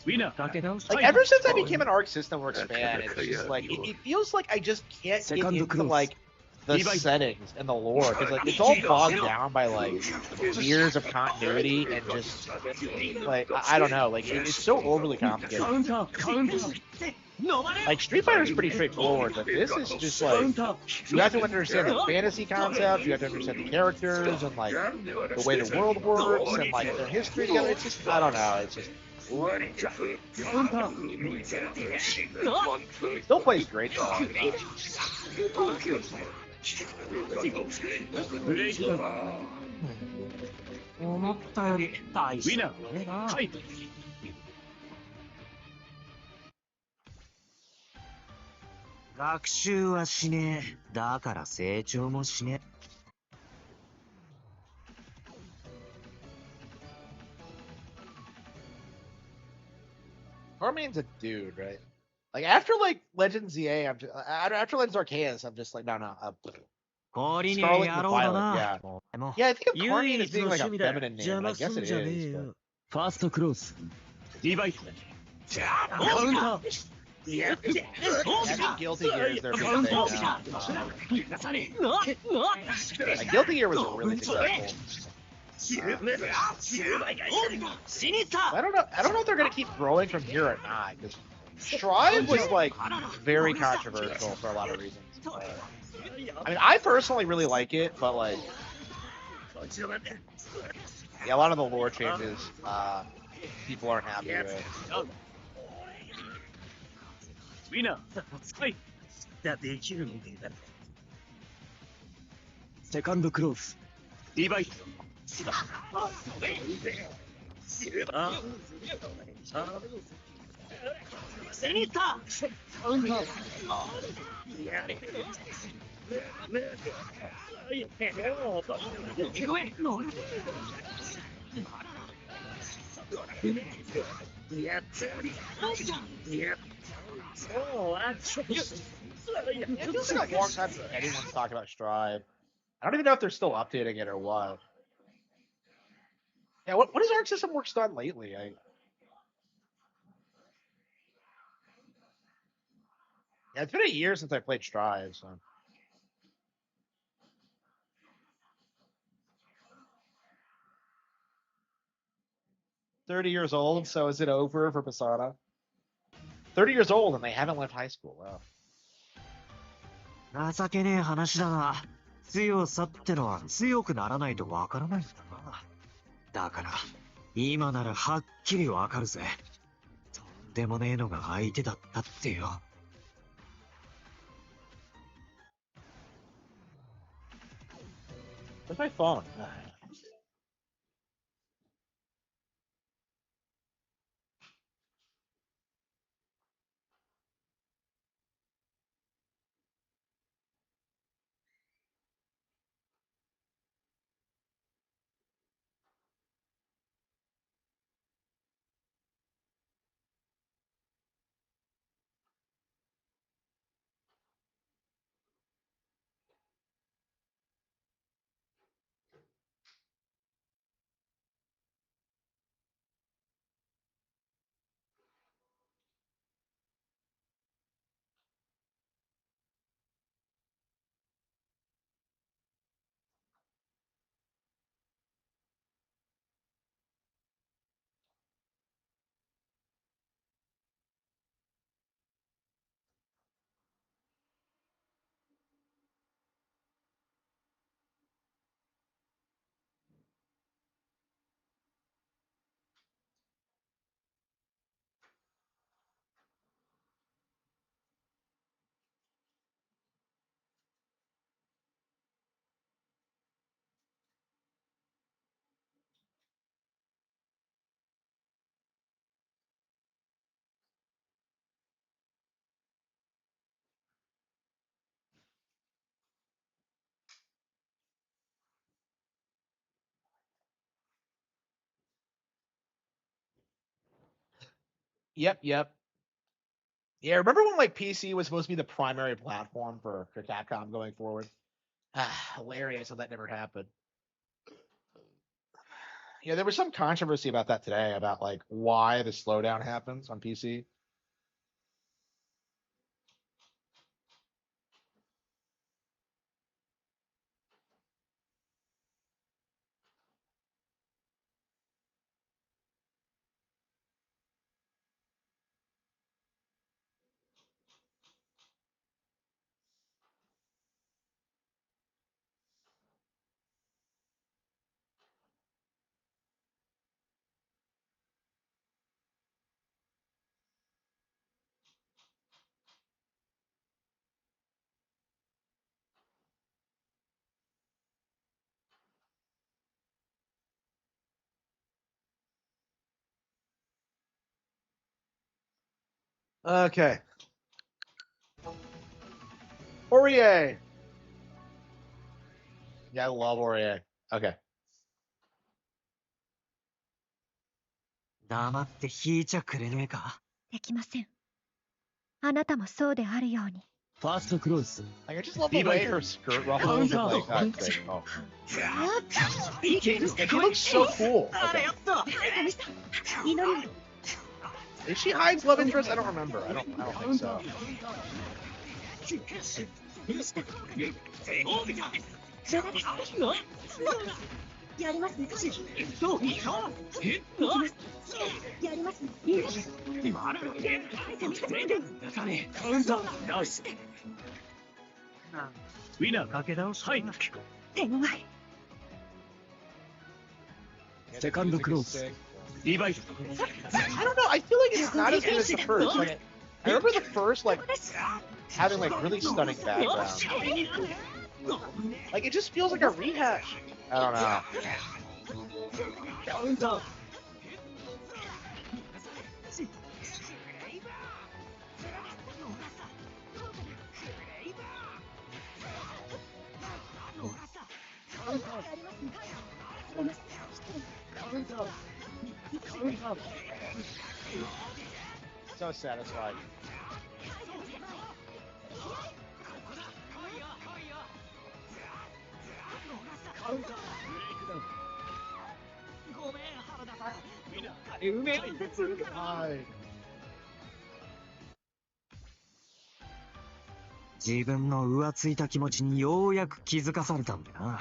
it's like ever since I became an Arc System Works fan, it's just like it feels like I just can't get into like the settings and the lore because like it's all bogged down by like years of continuity and just like I don't know, like it's so overly complicated. Like Street Fighter is pretty straightforward, but this is just like you have to understand the fantasy concepts, you have to understand the characters and like the way the world works and like their history together. It's just I don't know, it's just still plays great though. 思ったより大事だねな。学習はしねえ。だから成長もしねえ。Harman's a dude, right? Like after like Legends ZA, I'm just, after Legends Arceus, I'm just like no. Scarlet and Violet, yeah. Yeah, I think of Harman as being like a feminine name, and I guess it is. But... First close. Divide. I think Guilty Gear is their big thing now. Guilty Gear was really successful. I don't know if they're gonna keep growing from here or not. Because Strive was like very controversial for a lot of reasons. I mean, I personally really like it, but like, yeah, a lot of the lore changes, people aren't happy with. Second close. Divide. It feels like a long time since anyone's talked about Strive. I don't even know if they're still updating it or what. Yeah, what has Arc System Works done lately? Yeah, it's been a year since I played Strive, so 30 years old, so is it over for Persona? 30 years old and they haven't left high school. Wow. 情けねえ話だが、強さってのは強くならないとわからないんだな。だから、今ならはっきりわかるぜ。とんでもねえのが相手だったってよ。Where's my phone? Yep. Yeah, remember when like PC was supposed to be the primary platform for Capcom going forward? Hilarious how that never happened. Yeah, there was some controversy about that today about like why the slowdown happens on PC. Okay. Aurier. Yeah, I love Aurier. Okay. 黙って引いちゃくれねえか。できません。あなたもそうであるように。ファーストクローズ。 Like I just love the way her skirt ruffles and like great. Oh. He looks so cool. Okay. Is she Hyde's love interest? I don't remember. I don't think so. Second close. I don't know. I feel like it's not as good as the first. Like, I remember the first like having like really stunning background. Like it just feels like a rehash. I don't know. So satisfied. Hi. 自分の浮ついた気持ちにようやく気づかされたんだな。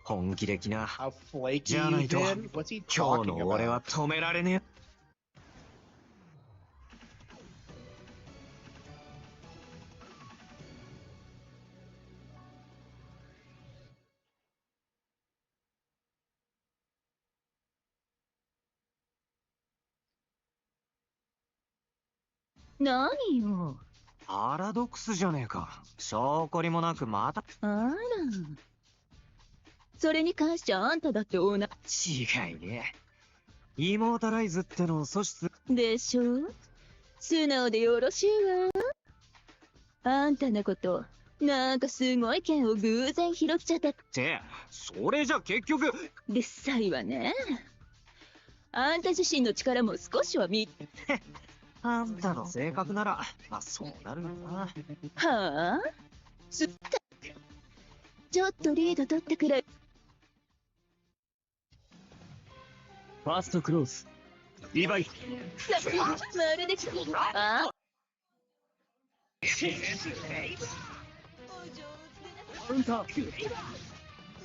本気できな。 How flaky じゃない you've と been? What's he 今日 talking の俺 about? は止められねえ。何よ。パラドックスじゃねえか。証拠りもなくまた。あら。それに関してあんただって違いね。イモータライズってのを阻止する。でしょ。素直でよろしいわ。あんたのこと、なんかすごい剣を偶然拾っちゃった。ってそれじゃ結局。でっさいわね。あんた自身の力も少しはあんたの性格ならまあそうなるよな。はあ。ちょっとリード取ってくれ。ファーストクローズリヴァイ。まるであカウンター。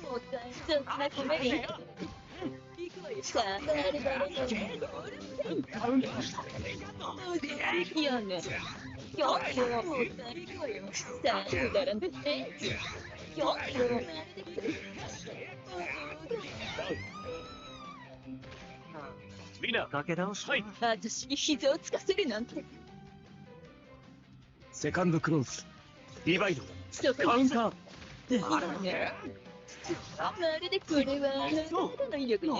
もったいそんなコメディさあ、誰だろう。カウンタいやね。よっよ、もったい行くわよ。さあ、だらんで。よっよ、みんな駆け倒し。はい。私に膝をつかせるなんて。セカンドクローズリヴァイド。そこカウンター。いいわね。まるでこれはあなたの威力ね。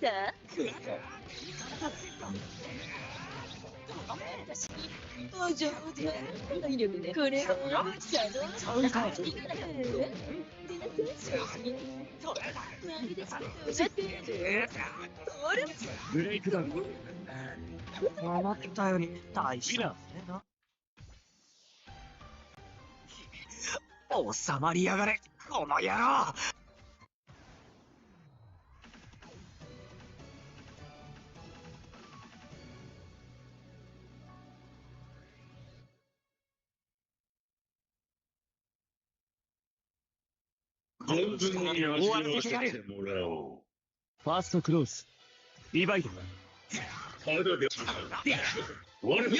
さあ、お上手な威力ね。これはシャドウブレイクダウン。思ったより大事だねな。収まりやがれこの野郎。存分に味わわせてもらおう。ファーストクローズリヴァイド。ただで我だけ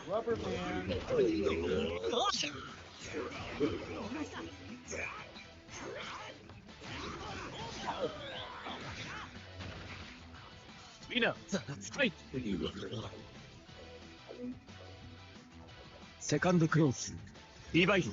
Rubber man. Winner. Fight. Second close. Revive.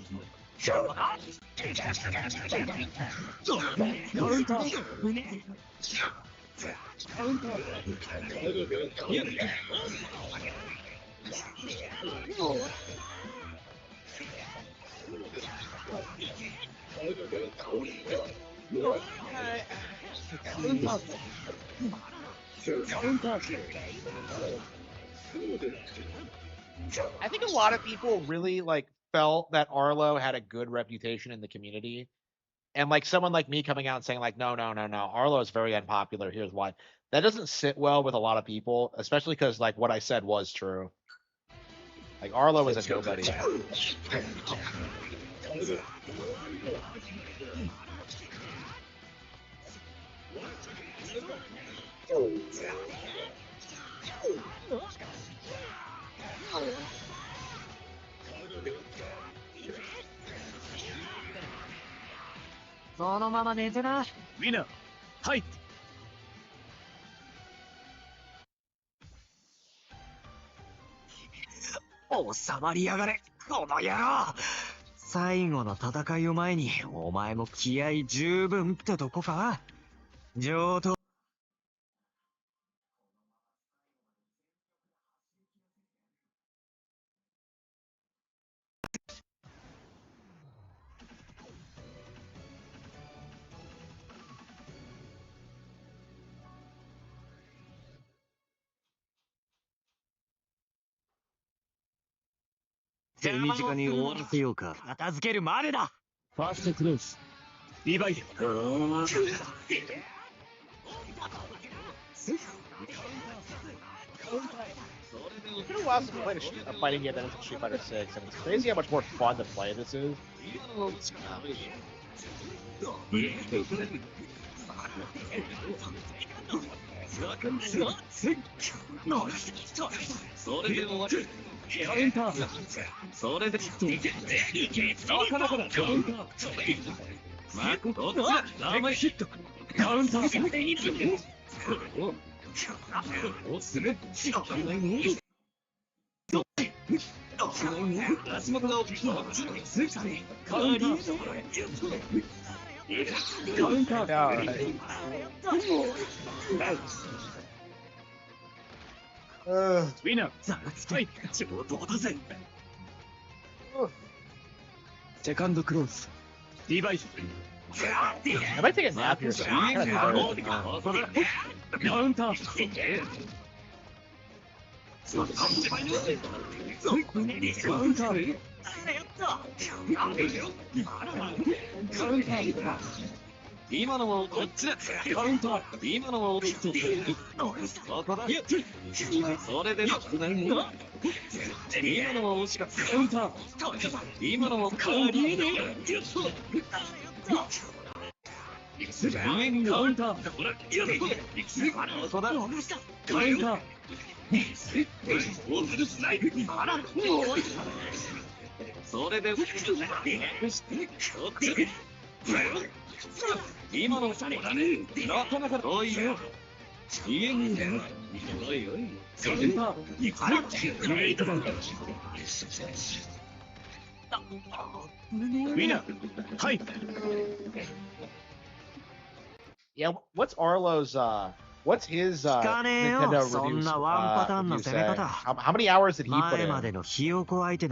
I think a lot of people really like felt that Arlo had a good reputation in the community. And like someone like me coming out and saying like, no, Arlo is very unpopular. Here's why. That doesn't sit well with a lot of people, especially because like what I said was true. Like Arlo is a nobody. Oh, 収まりやがれ、この野郎。最後の戦いを前に、お前も気合十分ってとこか。上等。手短に終わらせようか。片付けるまでだ。ファーストクローズ。リバイド。It's been a while since we played a fighting game that isn't Street Fighter 6, and it's crazy how much more fun to play this is. Winner. Second close. Divide. I might take a nap here soon. I'm kinda tired. Counter. Counter. 今のはこっちだ。カウンター。今のは落ちて。そこだ。それで今のは惜しかった。カウンター。今のはカウンター。カウンター。そこだ。カウンター。それで今の下になかなか遠いよ。家においおい。それだ。グレートだ。ウィナー。はい。Yeah, what's Arlo's what's his Nintendo review say? How many hours did he put in?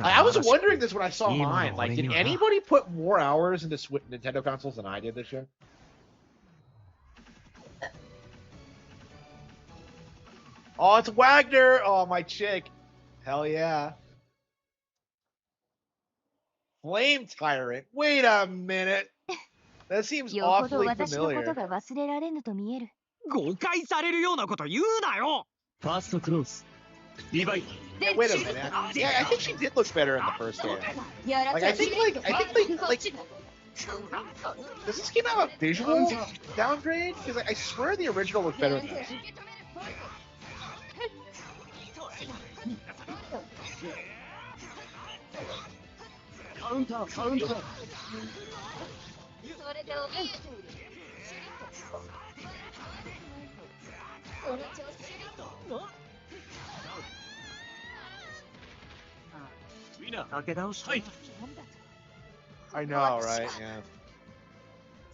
I was wondering this when I saw mine. Like, did anybody put more hours into Nintendo consoles than I did this year? Oh, it's Wagner! Oh, my chick. Hell yeah. Flame Tyrant. Wait a minute. That seems awfully familiar. 誤解されるようなこと言うなよ。ファーストクローズ。リバイ。 Yeah, wait a minute. Yeah, I think she did look better in the first game. Like, I think does this game have a visual downgrade? Because I swear the original looked better than this. Counter, counter. I know, right? Yeah.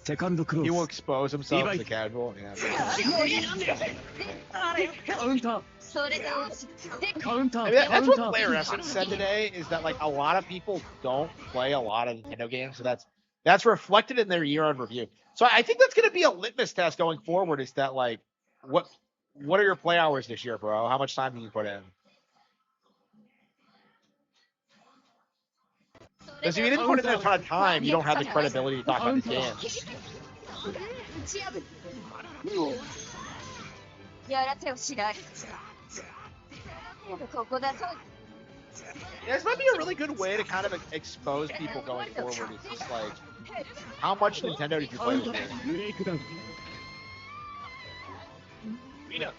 Second close. He will expose himself as a casual. Yeah. Counter. Counter. I mean, that's what Player Essence said today. Is that like a lot of people don't play a lot of Nintendo games, so that's reflected in their year-end review. So I think that's going to be a litmus test going forward. Is that like what are your play hours this year, bro? How much time do you put in? Because if you didn't put in a ton of time, you don't have the credibility to talk about these games. Yeah, this might be a really good way to kind of expose people going forward. It's just like, how much Nintendo did you play this year?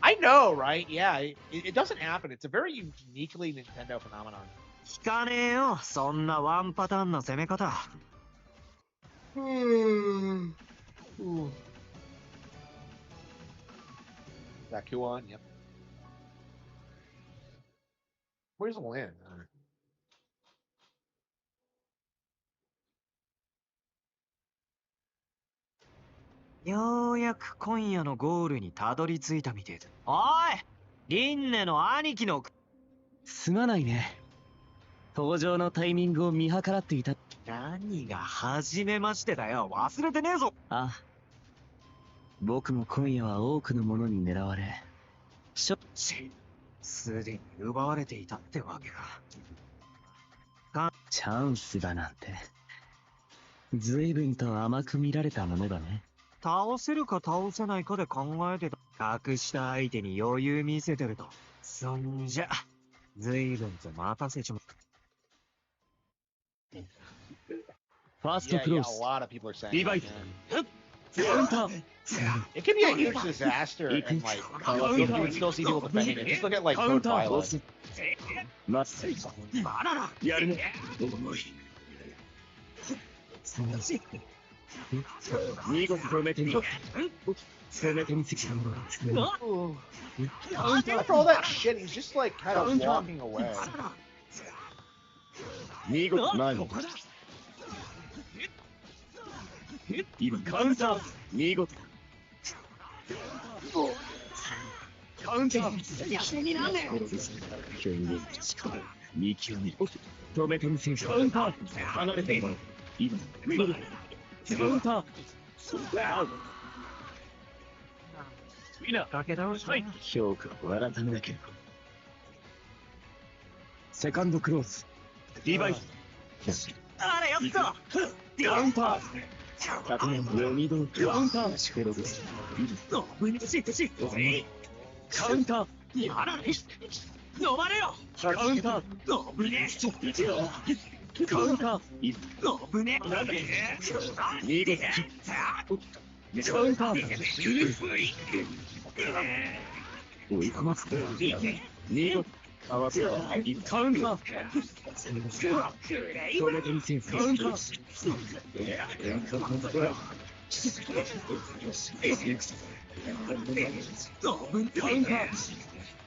I know, right? Yeah, it doesn't happen. It's a very uniquely Nintendo phenomenon. 聞かねえよ、そんなワンパターンな攻め方。That Kuon, yep. Where's the land? ようやく今夜のゴールにたどり着いたみてえだ。おい、リンネの兄貴の。すまないね。登場のタイミングを見計らっていた。何が初めましてだよ、忘れてねえぞ。あ、僕も今夜は多くのものに狙われ、すでに奪われていたってわけか。チャンスだなんて、随分と甘く見られたものだね。倒せるか倒せないかで考えてた。隠した相手に余裕見せてると。そんじゃ、随分と待たせちまった。ファーストクロ Yeah, ス。 a lot of people are saying リバイ that, ト。カウンター。 It could be a huge disaster, and like you would still see people defending it. Just look at like Code Violet. まっすぐ。やるね。見事止めてみ。攻めてみせきたものだ。 After all that shit, he's just like kind of walking away. 見事前も。今カウンター。見事。カウンター。やめになんねえ。権限と力。見極める。止めてみせ。カウンター。離れて今。今。カウンター。ウィナー。かけ倒し。はい。評価を改めなければ。セカンドクローズ。リバイス。あれやった。カウンター。100年読みどカウンター。シフェログス。カウンター。やられ。飲まれよ。カウンター。ぶね。カウンター。ぶね。見事。カウンター。追い込ます。見事。合わせた。カウンター。止めてみせん。カウンター。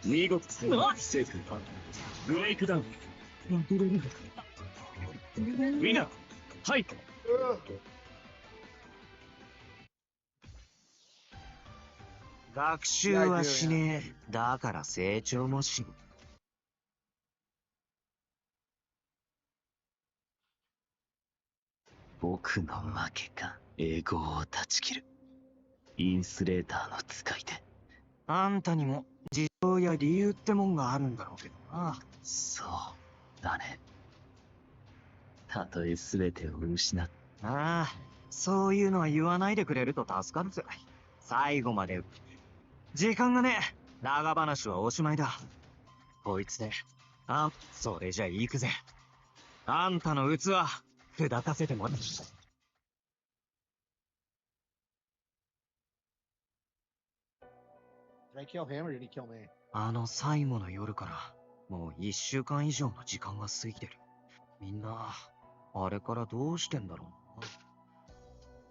見事。セーフ。ブレイクダウン。ウィナー。はい。学習はしねえ。だから成長もしん。僕の負けか。エゴを断ち切る。インスレーターの使い手。あんたにも事情や理由ってもんがあるんだろうけどな。そうだね。たとえ全てを失った。ああ、そういうのは言わないでくれると助かるぜ。最後まで。時間がねえ。長話はおしまいだ。こいつで。あ、それじゃ行くぜ。あんたの器、砕かせてもらう。Did I kill him or did he kill me? あの最後の夜から、もう1週間以上の時間が過ぎてる。みんな、あれからどうしてんだろうな。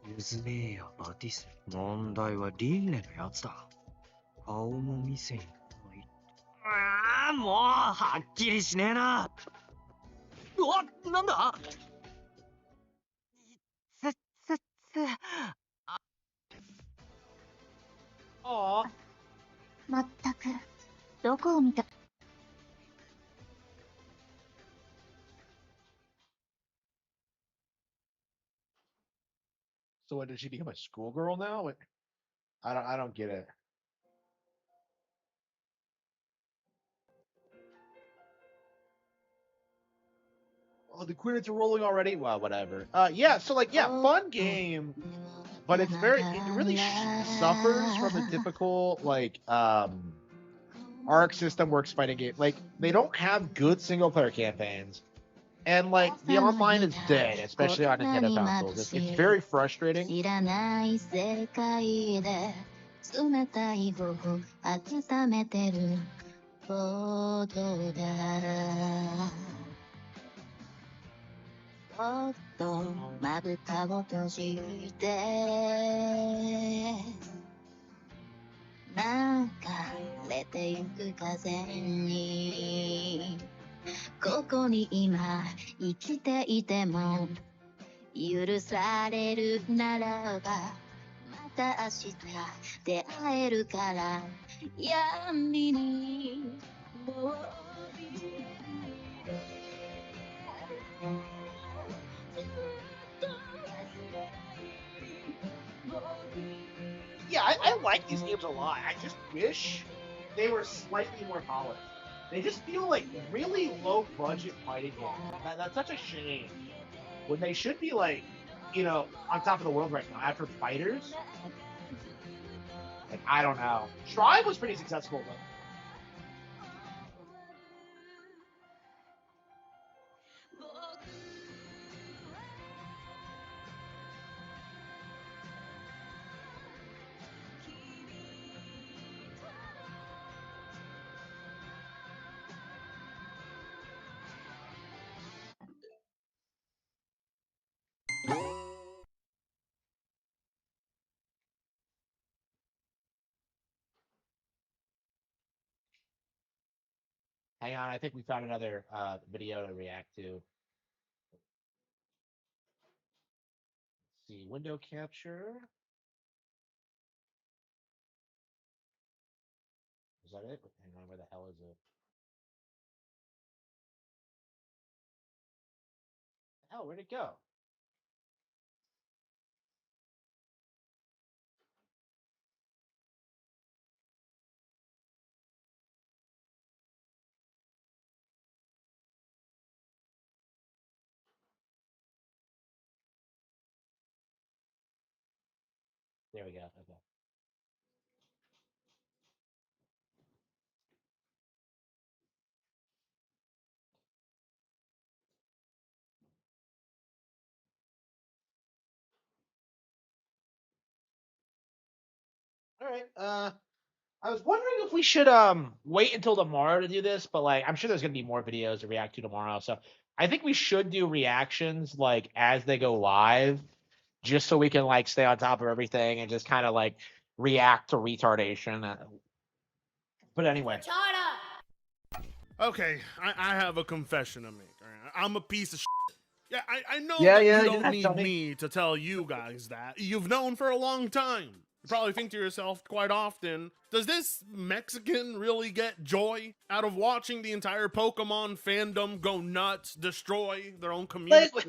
ユズメイやバティス。問題はリンネのやつだ。顔も見せに来ない。ああ、もう、はっきりしねえな。うわ、なんだああ。まったく、どこを見た。So what, did she become a schoolgirl now? I don't get it. Oh, the credits are rolling already? Well, whatever. Yeah, so like, yeah, fun game, but it's it really suffers from the typical, like, Arc System Works fighting game. Like, they don't have good single player campaigns. And like the online is dead, especially on Nintendo consoles. It's very frustrating. 知らない世界で冷たい頬温めてることだもっとまぶたを閉じて流れてゆく風にここに今生きていても許されるならばまた明日出会えるから闇にもう Yeah, I like these games a lot. I just wish they were slightly more polished. They just feel like really low budget fighting games. That's such a shame. When they should be like, you know, on top of the world right now after Fighters. Like, I don't know. Tribe was pretty successful though. Hang on, I think we found another video to react to. Let's see, window capture. Is that it? Hang on, where the hell is it? Hell, where'd it go? There we go. Okay. All right. I was wondering if we should wait until tomorrow to do this, but like I'm sure there's gonna be more videos to react to tomorrow. So I think we should do reactions like as they go live, just so we can like stay on top of everything and just kind of like react to retardation. But anyway. Okay, I have a confession to make. All right? I'm a piece of shit. Yeah, I know Yeah, that yeah, you you don't have need to me. me to tell you guys that. You've known for a long time. You probably think to yourself quite often, does this Mexican really get joy out of watching the entire Pokemon fandom go nuts, destroy their own community? Like,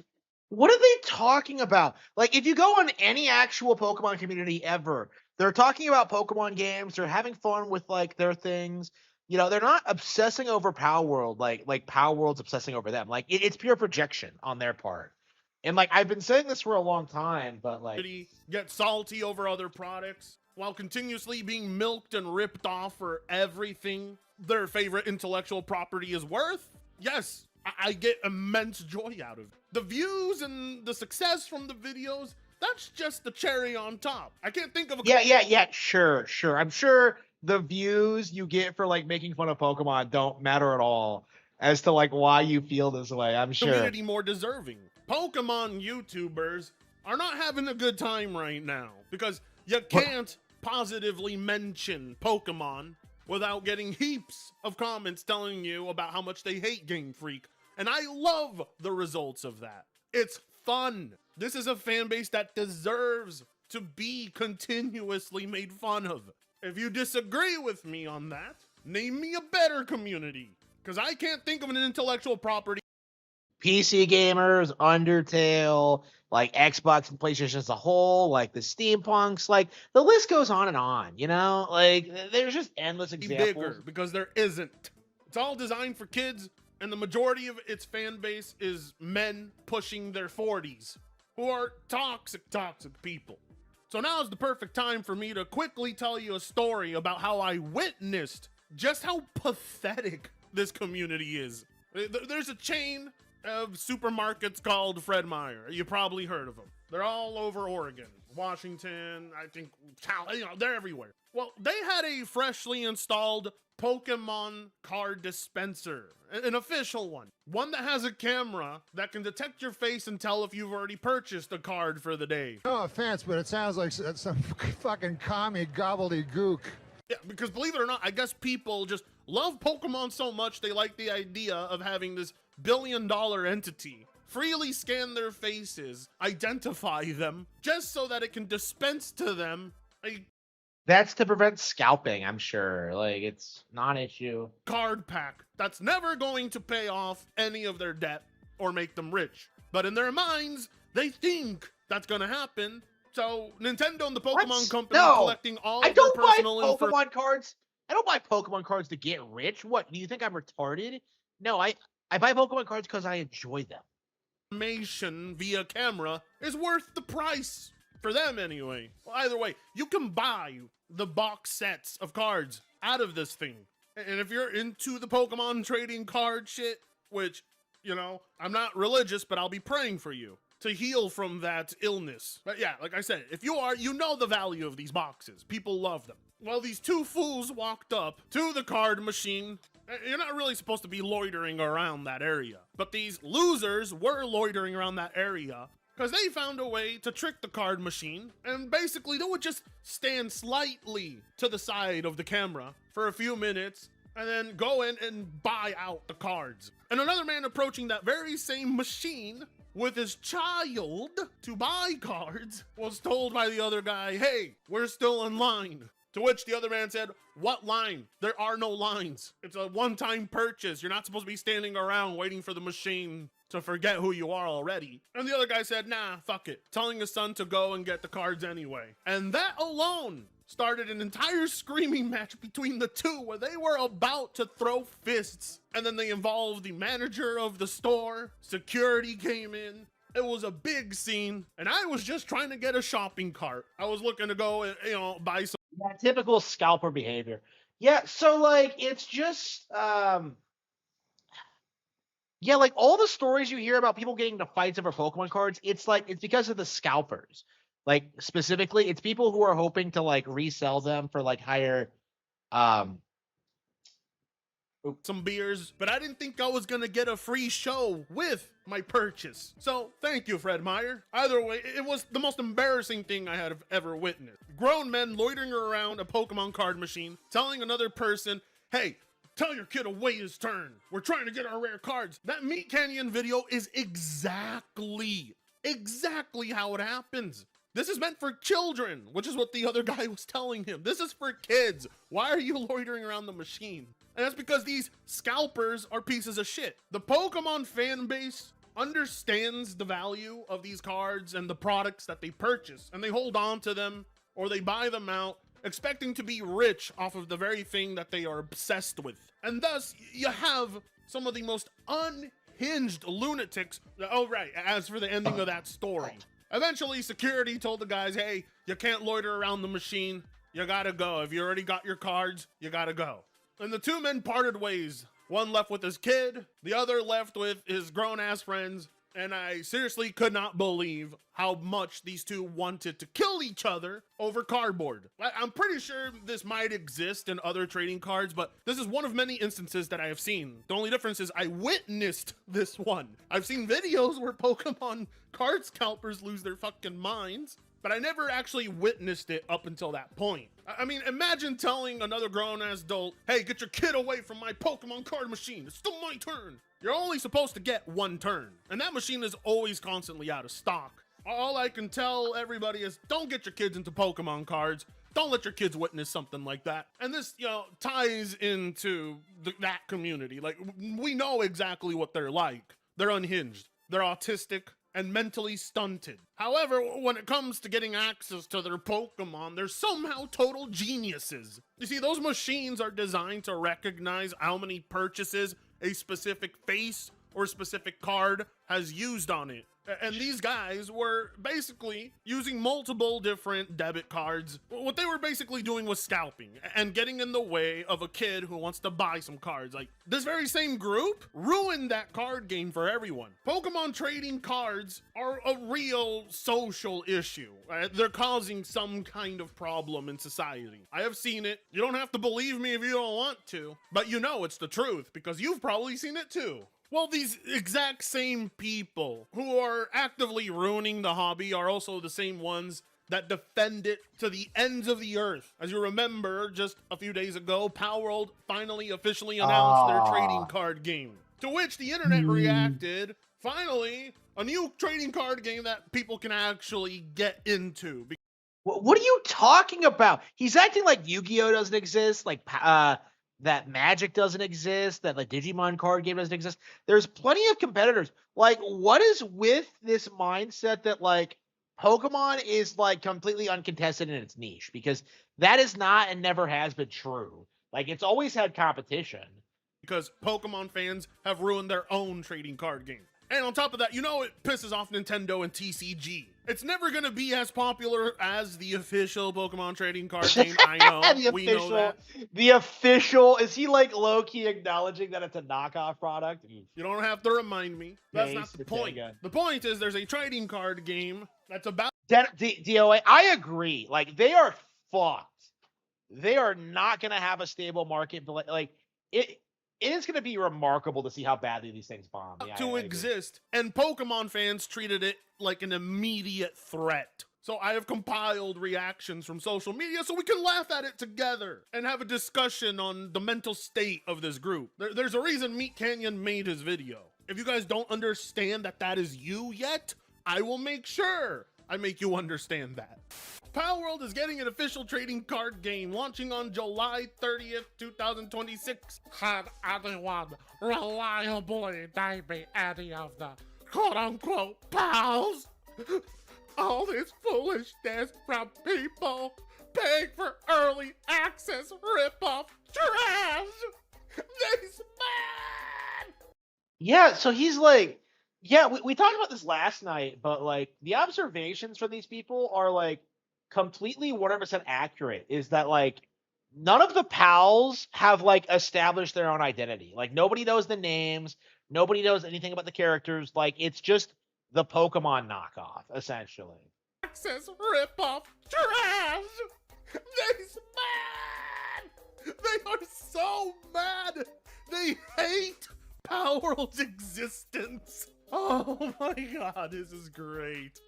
what are they talking about? Like, if you go on any actual Pokemon community ever, they're talking about Pokemon games. They're having fun with like their things. You know, they're not obsessing over Power World like Power World's obsessing over them. Like, it's pure projection on their part. And like, I've been saying this for a long time, but like, Get salty over other products while continuously being milked and ripped off for everything their favorite intellectual property is worth? Yes, I get immense joy out of it. The views and the success from the videos, that's just the cherry on top. I can't think of a yeah, sure. I'm sure the views you get for like making fun of Pokemon don't matter at all as to like why you feel this way. I'm sure. community more deserving. Pokemon YouTubers are not having a good time right now because you can't positively mention Pokemon without getting heaps of comments telling you about how much they hate Game Freak. And I love the results of that. It's fun. This is a fan base that deserves to be continuously made fun of. If you disagree with me on that, name me a better community, because I can't think of an intellectual property. PC gamers, Undertale, like Xbox and PlayStation as a whole, like the steampunks, like the list goes on, you know? Like there's just endless examples. Bigger, because there isn't. It's all designed for kids, and the majority of its fan base is men pushing their 40s who are toxic people. So now is the perfect time for me to quickly tell you a story about how I witnessed just how pathetic this community is. There's a chain of supermarkets called Fred Meyer. You probably heard of them. They're all over Oregon, Washington, I think, they're everywhere. Well, they had a freshly installed Pokemon card dispenser, an official one that has a camera that can detect your face and tell if you've already purchased a card for the day. No offense, but it sounds like some fucking commie gobbledygook. Yeah, because believe it or not, I guess people just love Pokemon so much they like the idea of having this billion-dollar entity freely scan their faces, identify them, just so that it can dispense to them a That's to prevent scalping, I'm sure. Like, it's not an issue. card pack that's never going to pay off any of their debt or make them rich. But in their minds, they think that's going to happen. So Nintendo and the Pokemon Company collecting all I of their don't buy personal information. Pokemon cards. I don't buy Pokemon cards to get rich. What, do you think I'm retarded? No, I buy Pokemon cards because I enjoy them. Information via camera is worth the price. For them, anyway. Well, either way, you can buy the box sets of cards out of this thing. And if you're into the Pokemon trading card shit, which, you know, I'm not religious, but I'll be praying for you to heal from that illness. But yeah, like I said, if you are, you know the value of these boxes. People love them. Well, these two fools walked up to the card machine. You're not really supposed to be loitering around that area. But these losers were loitering around that area because they found a way to trick the card machine, and basically they would just stand slightly to the side of the camera for a few minutes and then go in and buy out the cards. And another man approaching that very same machine with his child to buy cards was told by the other guy, "Hey, we're still in line." To which the other man said, "What line? There are no lines. It's a one-time purchase. You're not supposed to be standing around waiting for the machine to forget who you are already." And the other guy said, "Nah, fuck it," telling his son to go and get the cards anyway. And that alone started an entire screaming match between the two where they were about to throw fists. And then they involved the manager of the store, security came in. It was a big scene, and I was just trying to get a shopping cart. I was looking to go and, buy some. Yeah, typical scalper behavior. Yeah, so like it's just yeah, like all the stories you hear about people getting into fights over Pokemon cards, it's like it's because of the scalpers. Like specifically, it's people who are hoping to like resell them for like higher some beers, but I didn't think I was gonna get a free show with my purchase. So thank you, Fred Meyer. Either way, it was the most embarrassing thing I had ever witnessed. Grown men loitering around a Pokemon card machine, telling another person, "Hey, tell your kid to wait his turn. We're trying to get our rare cards." That Meat Canyon video is exactly how it happens. This is meant for children, which is what the other guy was telling him. This is for kids. Why are you loitering around the machine? And that's because these scalpers are pieces of shit. The Pokemon fan base understands the value of these cards and the products that they purchase, and they hold on to them or they buy them out, expecting to be rich off of the very thing that they are obsessed with. And thus, you have some of the most unhinged lunatics. Oh, right, as for the ending of that story. Eventually, security told the guys, "Hey, you can't loiter around the machine. You gotta go. If you already got your cards, you gotta go." And the two men parted ways. One left with his kid, the other left with his grown-ass friends, and I seriously could not believe how much these two wanted to kill each other over cardboard. I'm pretty sure this might exist in other trading cards, but this is one of many instances that I have seen. The only difference is I witnessed this one. I've seen videos where Pokemon card scalpers lose their fucking minds, but I never actually witnessed it up until that point. I mean, imagine telling another grown-ass adult, "Hey, get your kid away from my Pokemon card machine. It's still my turn." You're only supposed to get one turn, and that machine is always constantly out of stock. All I can tell everybody is don't get your kids into Pokemon cards. Don't let your kids witness something like that. And this, ties into that community. Like, we know exactly what they're like. They're unhinged. They're autistic and mentally stunted. However, when it comes to getting access to their Pokemon, they're somehow total geniuses. You see, those machines are designed to recognize how many purchases a specific face or specific card has used on it. And these guys were basically using multiple different debit cards. What they were basically doing was scalping and getting in the way of a kid who wants to buy some cards. Like, this very same group ruined that card game for everyone. Pokemon trading cards are a real social issue. They're causing some kind of problem in society. I have seen it. You don't have to believe me if you don't want to, but you know it's the truth because you've probably seen it too. Well, these exact same people who are actively ruining the hobby are also the same ones that defend it to the ends of the earth. As you remember, just a few days ago, Palworld finally officially announced their trading card game. To which the internet reacted, finally, a new trading card game that people can actually get into. What are you talking about? He's acting like Yu-Gi-Oh doesn't exist, like that Magic doesn't exist, that like Digimon card game doesn't exist. There's plenty of competitors. Like, what is with this mindset that like Pokemon is like completely uncontested in its niche? Because that is not and never has been true. Like, it's always had competition. Because Pokemon fans have ruined their own trading card game. And on top of that, you know it pisses off Nintendo and TCG. It's never going to be as popular as the official Pokemon trading card game. I know. We know that. The official, is he like low-key acknowledging that it's a knockoff product? You don't have to remind me. That's not the point. The point is there's a trading card game that's about... DOA, I agree. Like, they are fucked. They are not going to have a stable market. But like it is going to be remarkable to see how badly these things bomb. Yeah, to exist. And Pokemon fans treated it like an immediate threat. So I have compiled reactions from social media so we can laugh at it together and have a discussion on the mental state of this group. There's a reason Meat Canyon made his video. If you guys don't understand that that is you yet, I will make sure I make you understand that. Palworld is getting an official trading card game launching on July 30th, 2026. Can anyone reliably name me any of the quote-unquote pals? All this foolishness from people paying for early access rip-off trash! This man! Yeah, so he's like, yeah, we talked about this last night, but like the observations from these people are like completely 100% accurate. Is that like none of the pals have like established their own identity. Like nobody knows the names, nobody knows anything about the characters. Like it's just the Pokemon knockoff, essentially. Access rip-off trash! This man! They are so mad! They hate Palworld's existence! Oh my god, this is great.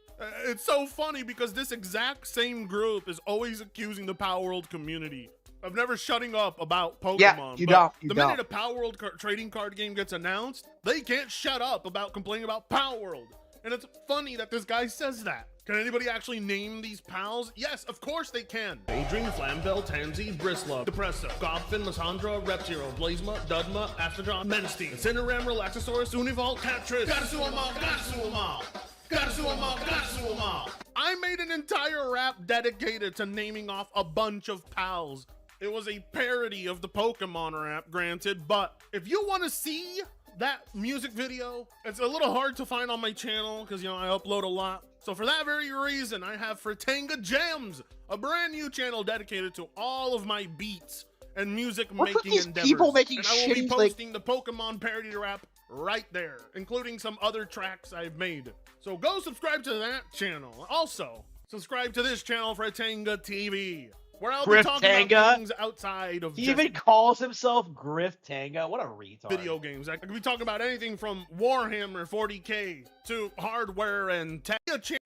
It's so funny because this exact same group is always accusing the Palworld community of never shutting up about Pokemon. Yeah, you don't. The minute a Palworld trading card game gets announced, they can't shut up about complaining about Palworld. And it's funny that this guy says that. Can anybody actually name these pals? Yes, of course they can. Adrian, Flamvel, Tansy, Brislow, Depresso, Godfin, Lysandra, Reptiro, Blazma, Dudma, Astrodon, Menstein, Cineram, Relaxosaurus, Unival, Catris. Gotta sue 'em all, gotta sue 'em all. Gotta sue 'em all, gotta sue 'em all. I made an entire rap dedicated to naming off a bunch of pals. It was a parody of the Pokemon rap, granted, but if you want to see that music video, it's a little hard to find on my channel because, you know, I upload a lot. So for that very reason, I have Fratanga Gems, a brand new channel dedicated to all of my beats and music making endeavors. People making and I will be shitty, posting the Pokemon parody rap right there, including some other tracks I've made. So go subscribe to that channel. Also, subscribe to this channel, Fratanga TV, where I'll be talking about things outside of He even calls himself Griff Tanga. What a retard. Video games. I could be talking about anything from Warhammer 40k to hardware and tech.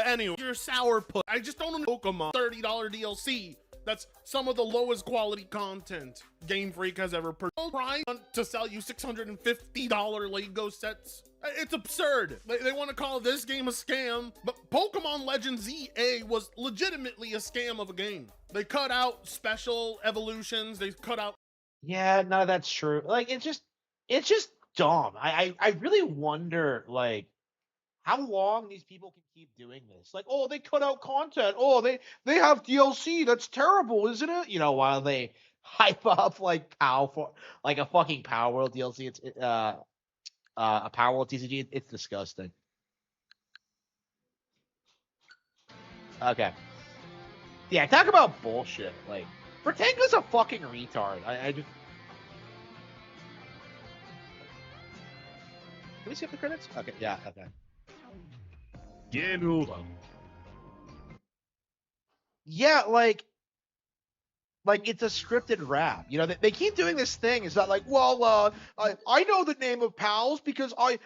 Anyway, your sourpuss. I just don't know Pokemon $30 DLC. That's some of the lowest quality content Game Freak has ever purchased. Trying to sell you $650 Lego sets. It's absurd. They want to call this game a scam, but Pokemon Legends ZA was legitimately a scam of a game. They cut out special evolutions. They cut out. Yeah, none of that's true. Like it's just dumb. I really wonder like how long these people can keep doing this. Like, oh, they cut out content. Oh, they have DLC. That's terrible, isn't it? You know, while they hype up like like a fucking Palworld DLC. It's a Palworld TCG. It's disgusting. Okay. Yeah, talk about bullshit. Like, Vertango's a fucking retard. I just. Can we skip the credits? Okay, yeah, okay. Game over. Yeah, like it's a scripted rap. You know, they keep doing this thing. It's not like, well, I know the name of pals because I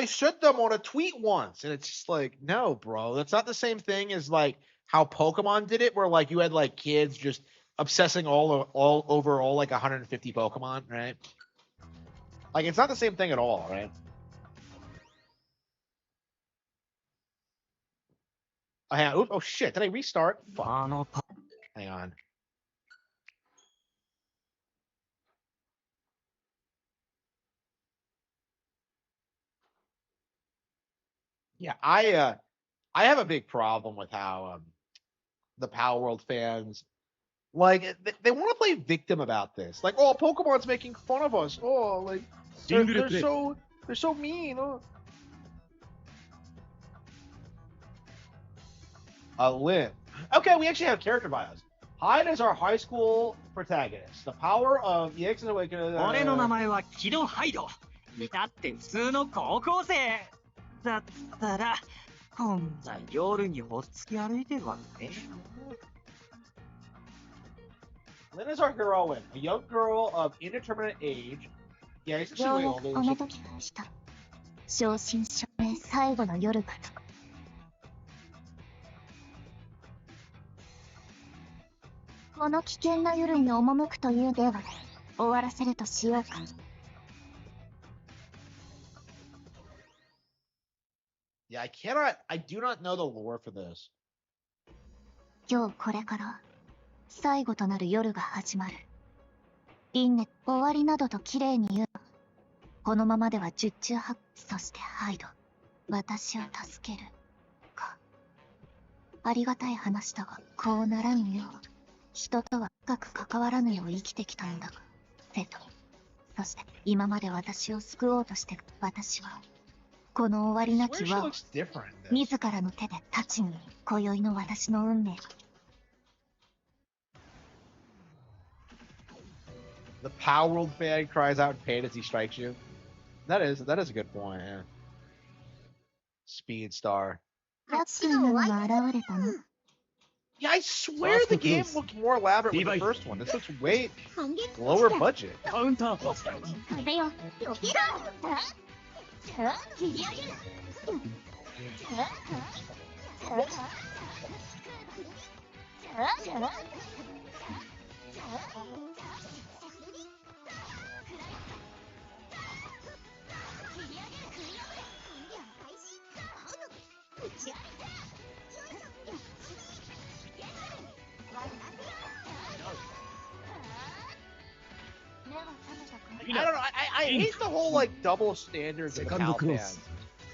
sent them on a tweet once, and it's just like, no, bro, that's not the same thing as like how Pokemon did it, where like you had like kids just obsessing all over all like 150 Pokemon, right? Like it's not the same thing at all, right? Oh shit! Did I restart? Fuck. Hang on. Yeah, I have a big problem with how the Power World fans like they want to play victim about this. Like, oh, Pokemon's making fun of us. Oh, like they're so mean. Oh. Lynn. Okay, we actually have character bios. Hyde is our high school protagonist. The power of EX and Awakening. 俺の名前は木戸ハイド。至って普通の高校生。だったら、こんな夜にほっつき歩いてるわけね。Lynn is our heroine, a young girl of indeterminate age. Yeah, he's よう actually や way く older こ than の she. 時が来た。正真正銘最後の夜が来る。この危険な夜に赴くというでは終わらせるとしようか。Yeah, I do not know the lore for this. 今日これから最後となる夜が始まる。輪廻終わりなどと綺麗に言う。このままでは十中八九。そしてハイド、私を助けるか。ありがたい話だが、こうならぬよう人とは深く関わらぬよう生きてきたんだが、セト。そして今まで私を救おうとして私はこの終わりなき輪を自らの手で断ちに、今宵の私の運命は。The Power World fan cries out in pain as he strikes you. That is a good point. Yeah. Speed Star. ラッキーなのが現れたの。Yeah, I swear the game looked more elaborate with the first one. This looks way lower budget. 風よ、よけろ。切り上げる。I don't know. I hate the whole like double standards of the Cal fans.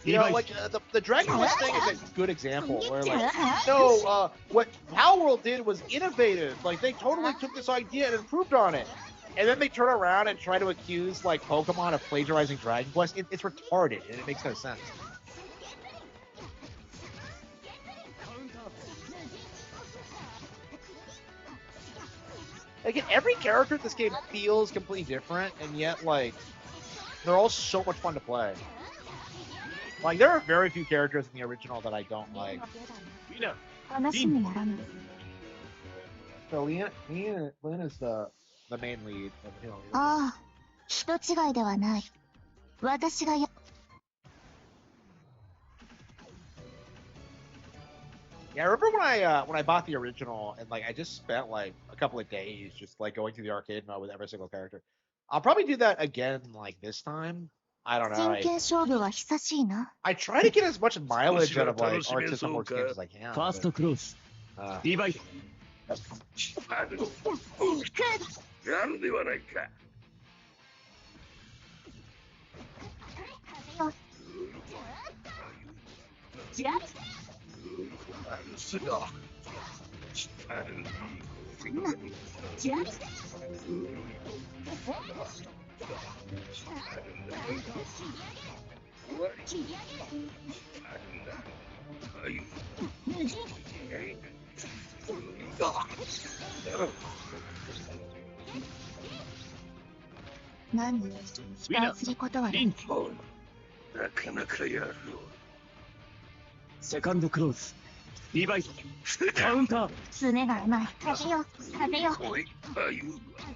You know, like the Dragon Quest thing is a good example where like, no, what Power World did was innovative. Like they totally took this idea and improved on it, and then they turn around and try to accuse like Pokemon of plagiarizing Dragon Quest. It's retarded and it makes no sense. Like every character in this game feels completely different, and yet like they're all so much fun to play. Like there are very few characters in the original that I don't like. So Lynn is the main lead. ああ、人違いではない。私がや。Yeah, I remember when I bought the original and like I just spent like a couple of days just like going through the arcade mode with every single character. I'll probably do that again like this time. I don't know. 真剣勝負は久しいな。I try to get as much mileage out of like Arc System Works games as I can. ファーストクロス。リバイス。やるではないか。すが。ジャス。何？期待することはない。なかなかやる。セカンドクローズ。リバイス。カウンター。すねが甘い。風よ、風よ。風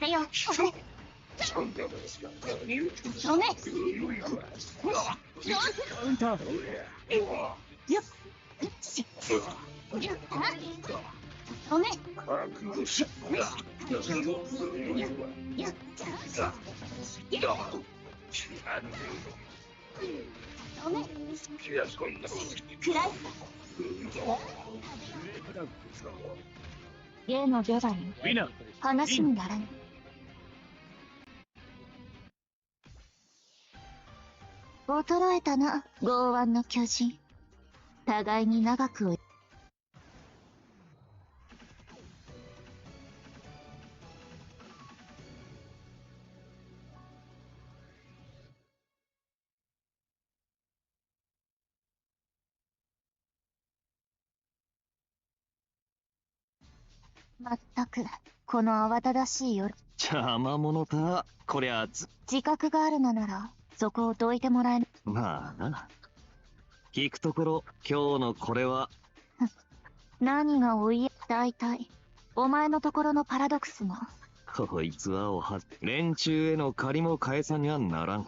よ、風。ごめん。カウンター。よっ。ごめん。例のジョダに話にならぬ。衰えたな、剛腕の巨人。互いに長くまったく、この慌ただしい夜。邪魔者だ。こりゃ自覚があるのなら、そこをどいてもらえぬ。まあな。聞くところ、今日のこれは。何がおいえ、大体、お前のところのパラドクスも。こいつは連中への借りも返さにはならん。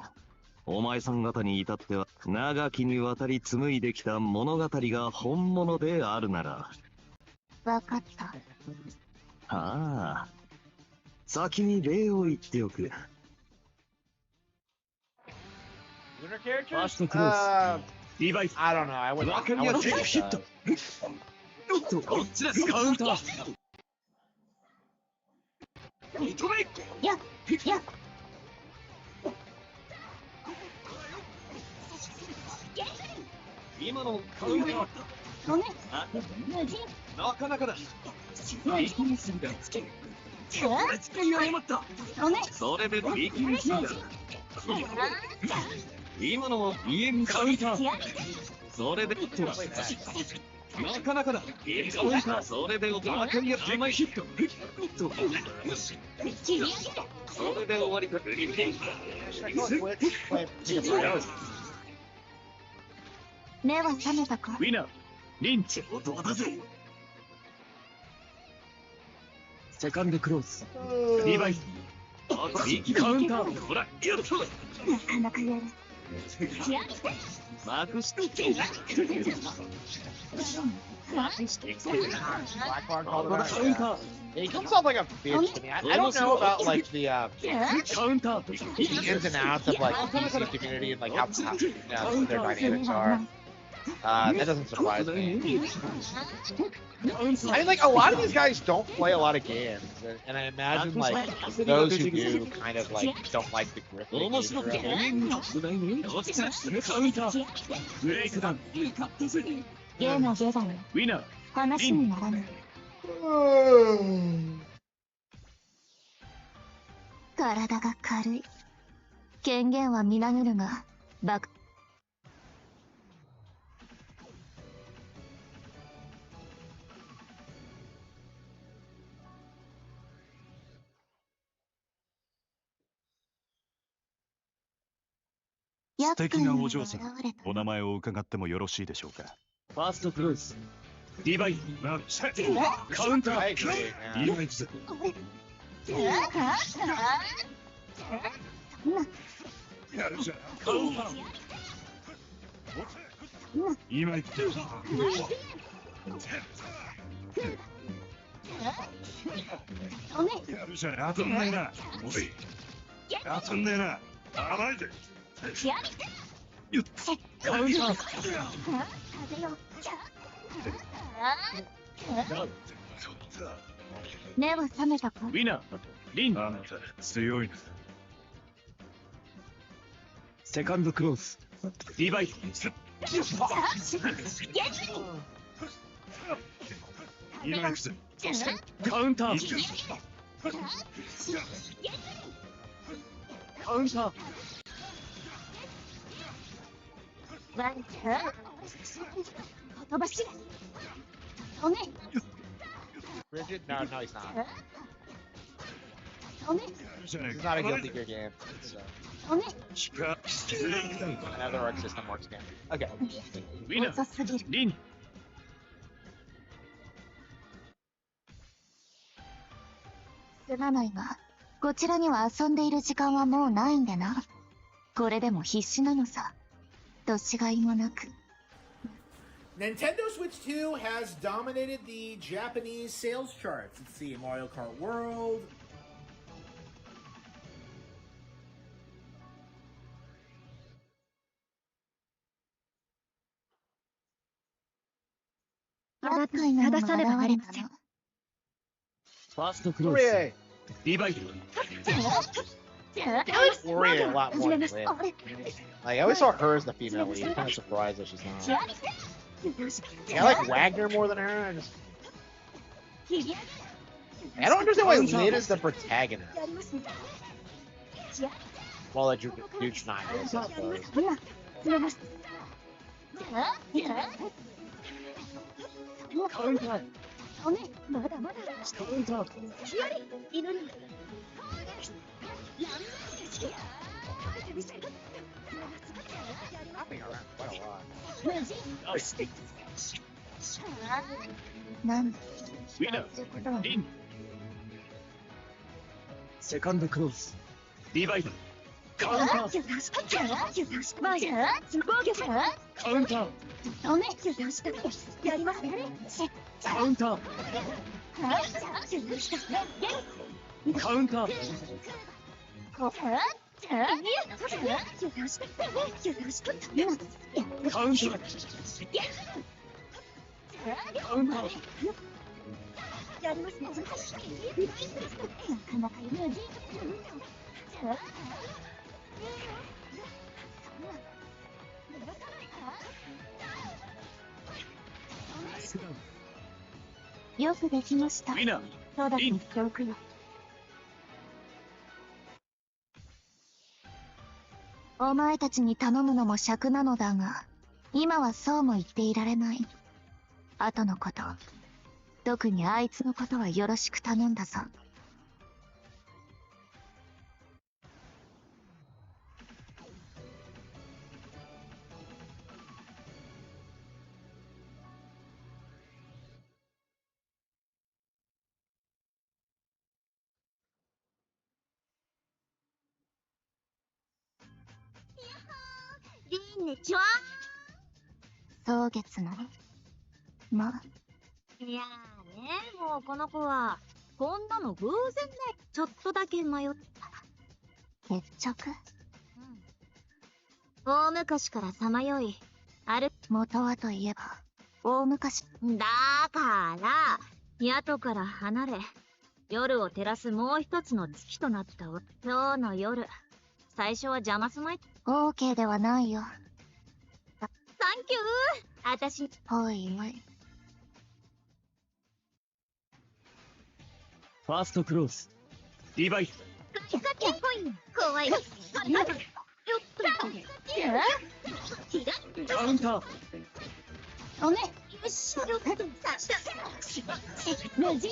お前さん方に至っては、長きにわたり紡いできた物語が本物であるなら。わかった。ああ。先に礼を言っておく。First close. Device. I don't know. I would. わかりやすいヒット。おっと、こっちです。カウンター。認め。やっ、やっ。今のカウンター。ごめん。なかなかだ。力みすぎだ。使い誤った。ごめん。それで力みすぎだ。今のは家にカウンター。それでヒットだ。なかなかだ。カウンター。それで分かりやすいヒット。それで終わりか。目は覚めたか？ウィナー、リンチ。音だぜ。セカンドクローズ。リバイス。カウンター。ほら、やったなかなかやる。まくして。Blackheart called it out. He comes off like a bitch to me. I don't know about like the ins and outs of like the PC community and like how what their dynamics are. That doesn't surprise me. I mean, like a lot of these guys don't play a lot of games, and I imagine like those who do kind of like don't like the gripping nature of it. ゲーのジョダに話にならぬ。体が軽い。権限はみなぐるが、バカ。素敵なお嬢さん、お名前を伺ってもよろしいでしょうか。ファーストクローズ。リバイス。カウンター。リバイス。やるじゃん。カウンター。今言ってる。やるじゃん。当たんないな。おい。当たんねえな。甘いで。よっ。カウンター。目は覚めたか？ウィナー、リン。あなた強いな。セカンドクローズ。リバイス。今行くぜ。カウンター。カウンター。Bridget? No, he's not. It's not a Guilty Gear game. It's another Arc System Works game. Okay. Lin. すまないが、こちらには遊んでいる時間はもうないんでな。これでも必死なのさ。年がいもなく。 Nintendo Switch 2 has dominated the Japanese sales charts. Let's see, Mario Kart World. Fast close. Divide. I like Ori a lot more than Lynn. Like, I always saw her as the female lead. I'm kind of surprised that she's not. Yeah, I like Wagner more than her. I don't understand why Lynn is the protagonist. Well, that Duke's not, I suppose. Hopping around quite a lot. Winner. Lin. Second close. Divide. Counter. Counter. Counter. Counter. Counter. よくできました。そうだと言っておくよ。お前たちに頼むのも尺なのだが、今はそうも言っていられない。後のこと、特にあいつのことはよろしく頼んだぞ。蒼月のまいやーね、もうこの子はこんなの偶然ね。ちょっとだけ迷った。決着。大昔からさまよいある元はといえば大昔だから宿から離れ夜を照らすもう一つの月となった今日の夜。最初は邪魔すまい OK ではないよ。サンキュー。あたしおいおい。ファーストクロース。ディバイス。怖い。カウンター。おね。よし。無人。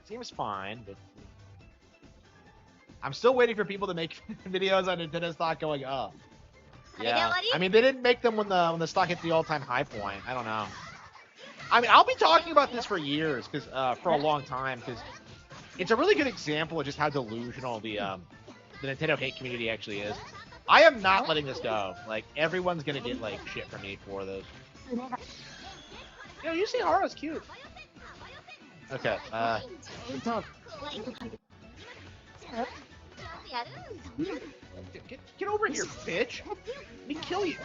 Seems fine, but I'm still waiting for people to make videos on Nintendo stock going up. Yeah, I mean they didn't make them when the stock hit the all-time high point. I don't know. I mean I'll be talking about this for years, because for a long time, because it's a really good example of just how delusional the Nintendo hate community actually is. I am not letting this go. Like everyone's gonna get like shit from me for this. You know, Yusihara's cute. Okay, get over here, bitch! Let me kill you.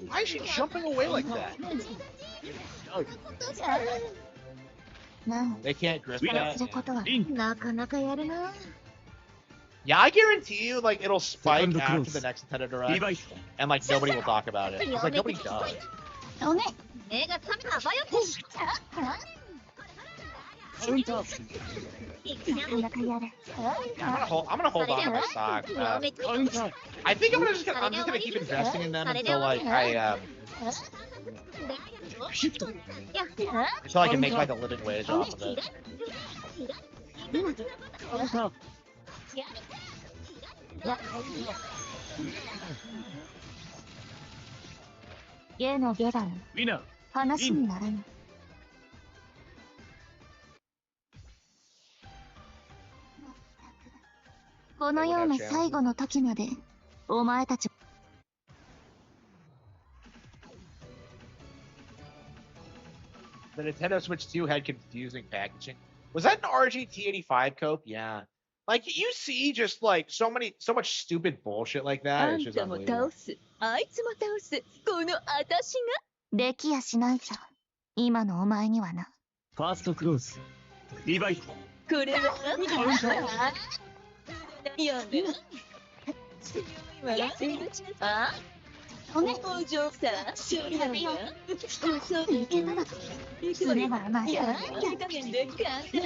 Why is she jumping away like that? They can't grip that. Yeah, I guarantee you, like, it'll spike after the next Nintendo Direct, and like nobody will talk about it. It's like nobody does. I'm gonna hold on to my stock. I think I'm just gonna keep investing in them until like until I can make like a living wage off of it. ゲのゲだ。話にならぬ。このような最後の時まで、お前たち。The Nintendo Switch 2 had confusing packaging. Was that an RGT85 cope? Yeah. Like you see just like so much stupid bullshit like that. It's just unbelievable. あいつも倒す。この私が。できやしないさ。今のお前にはな。ファーストクローズ。リバイス。これは。やめ。あお嬢さん、やめよ。嘘でけなだ。それはまあ、や加減でか。お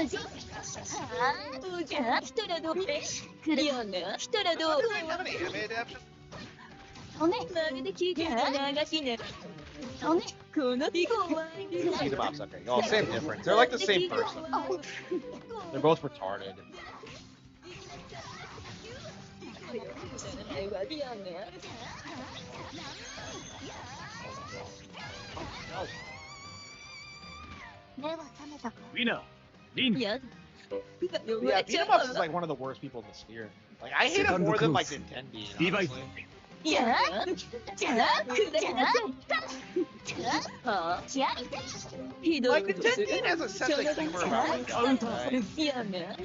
じゃ、来たらどう？やめ、来たらどう？おね、まるで聞いてた長きね。おね、このビゴは。See them ups, okay. Oh, same difference. They're like the same person. They're both retarded. Winner, Lin. Yeah, beat 'em ups is like one of the worst people in the sphere. Like I hate it more than like Nintendo. Honestly. Like Nintendo has a sense of humor about like guns, right?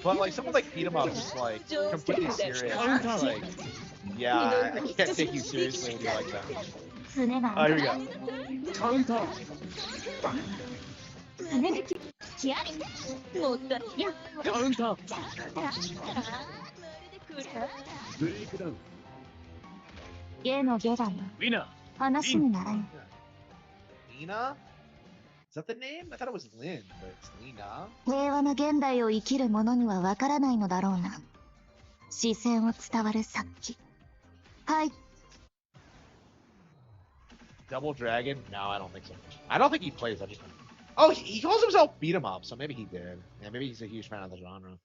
But like someone like beat 'em ups is like completely serious. It's like, yeah, I can't take you seriously when you're like that. Oh, here we go. Breakdown. ゲのゲだよ。話にならん。 Lena? Is that the name? I thought it was Lynn, but it's Lena. 平和な現代を生きる者にはわからないのだろうな。視線を伝わる殺気。はい。 Double Dragon? No, I don't think so. I don't think he plays anything. Oh, he calls himself Beat 'em Up, so maybe he did. Yeah, maybe he's a huge fan of the genre.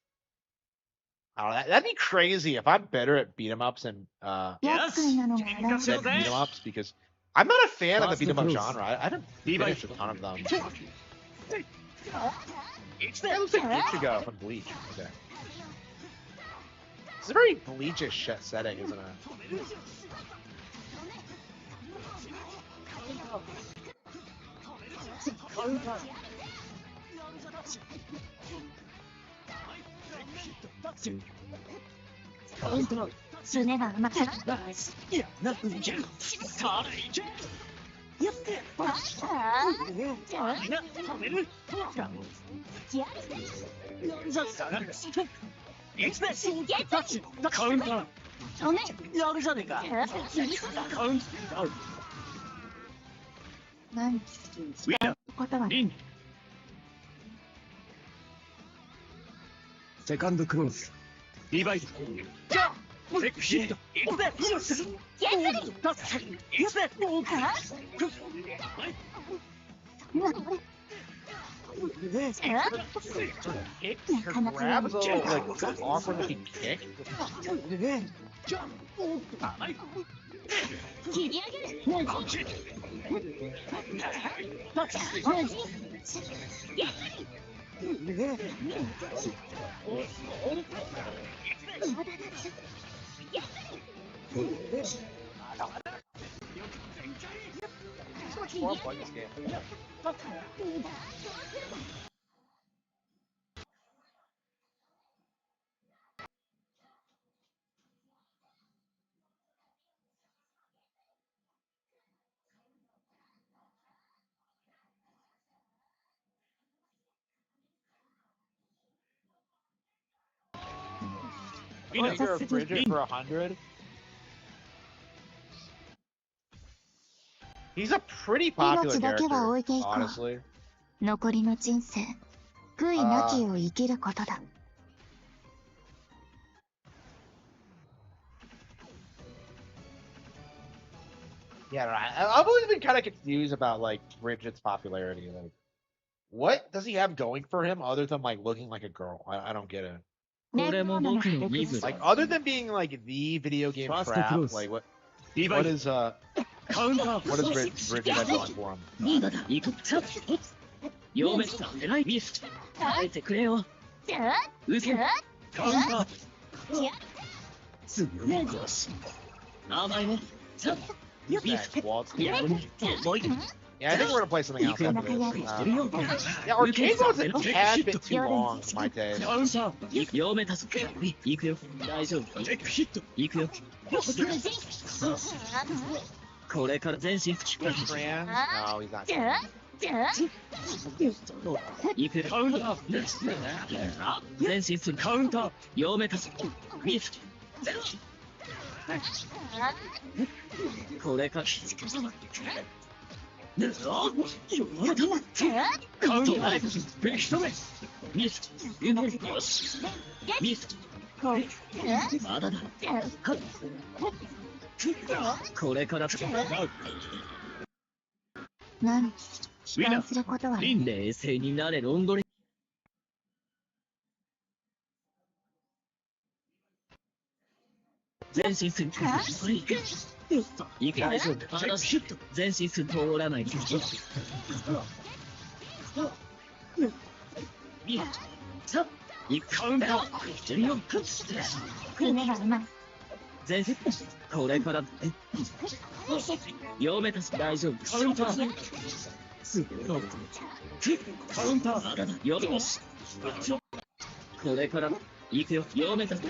Oh, that'd be crazy if I'm better at beat 'em ups and than beat 'em ups because I'm not a fan of the beat 'em up genre. I haven't finished a ton of them. It looks like Ichigo from Bleach. Okay. It's a very Bleachish setting, isn't it? Second close. Device. Take hit. Kick? Her grab is a little like awkward looking kick. So much more fun this game. put your Bridget for 100. He's a pretty popular 命だけは置いて character, いこう。 honestly. 残りの人生、悔いなきを生きることだ。Yeah, I've always been kind of confused about like Bridget's popularity. Like, what does he have going for him other than like looking like a girl? I don't get it. Like, other than being like the video game trap, like what is Bridget have going for him? 嫁さん偉いミス耐えてくれようせカウンターすぐに殺す甘いねさっ Yeah, I think we're gonna play something else after this. Yeah, Arcade Mode's a tad bit too long for my taste. 嫁たす行くよ大丈夫行くよこれから全身突き込む No, he's not. 行くよカウンター全身するカウンター嫁たすミスこれからカウンターベストメミスミスまだだこれから何悲観することはない冷静になれロンドレ全身するいく大丈夫話全身する通らないさあいくカウンターしてるよ船がうまい全身これから嫁たち大丈夫カウンターすぐカウンターよしこれから行くよ嫁たち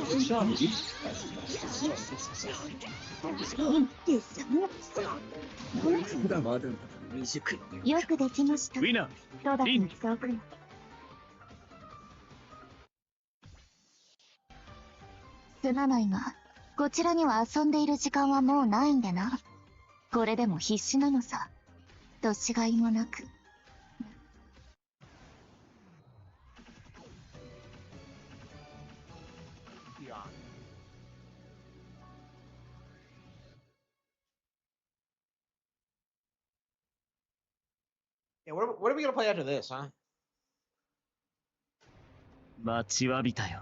まだ未熟よくできました。ウィナーどうだったんですか？すまないが、こちらには遊んでいる時間はもうないんでな。これでも必死なのさ。年がいもなく。Yeah, what are we gonna play after this, huh? 待ちわびたよ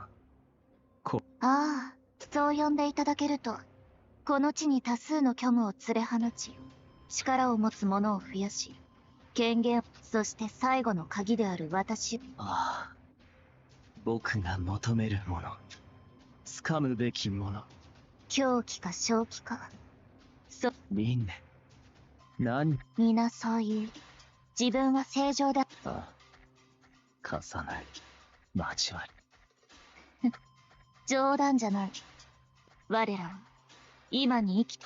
ああ、そう呼んでいただけると、この地に多数の虚無を連れ放ち、力を持つ者を増やし、権限、そして最後の鍵である私。ああ、僕が求めるもの、掴むべきもの。狂気か正気か。輪廻。何？皆そう言う。自分は正常だ。ああ、貸さない。交わる。冗談じゃない。我らは今に生きて。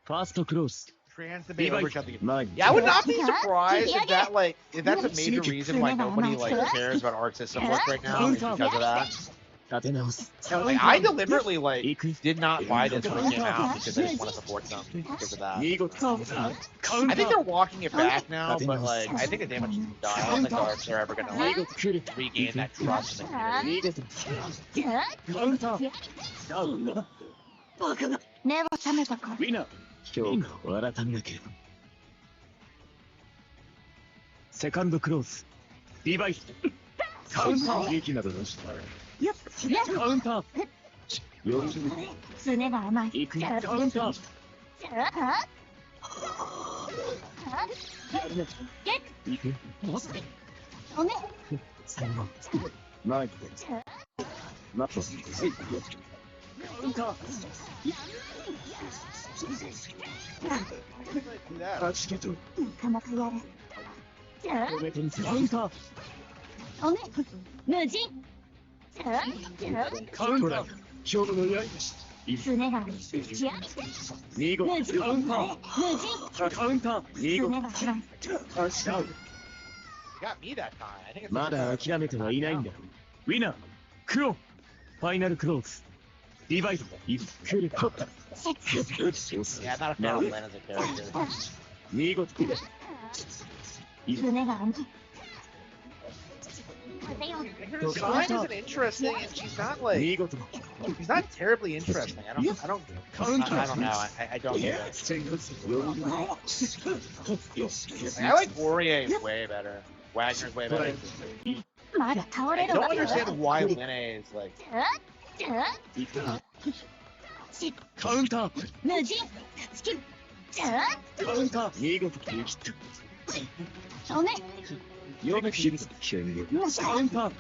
ファーストクロース。Yeah, I would not be surprised if that's a major reason why nobody cares about Arc System work right now is because of that. Like, I deliberately did not buy this when it came out because I just want to support them because of that. I think they're walking it back now, but I think the damage is done. I don't think the Arcs are ever gonna regain that trust in the community. 目を覚めたか。評価を改めなければ。セカンドクローズ。リバイス。カウンター撃などのしたカウンター常が甘い。行くカウンター行くおね最後マイクマットカウンター勝ちけと鎌倉やれ。止めてみせカウンターおね無人カウンター勝負のやり常が見事カウンターカウンター見事タッチダウンまだ諦めてはいないんだウィナークオンファイナルクローズディバイドイフクルコ Yeah, I'm not a fan of Lynn as a character. 見事胸が重い。 Design isn't interesting, and she's not terribly interesting. I don't know. I don't get it. I like Warrior way better. Wagner's way better. まだ倒れ I る don't わけよ。 understand why Lene is like. カウンター無人突きカウンター見事に切った正面よくヒルズカウンター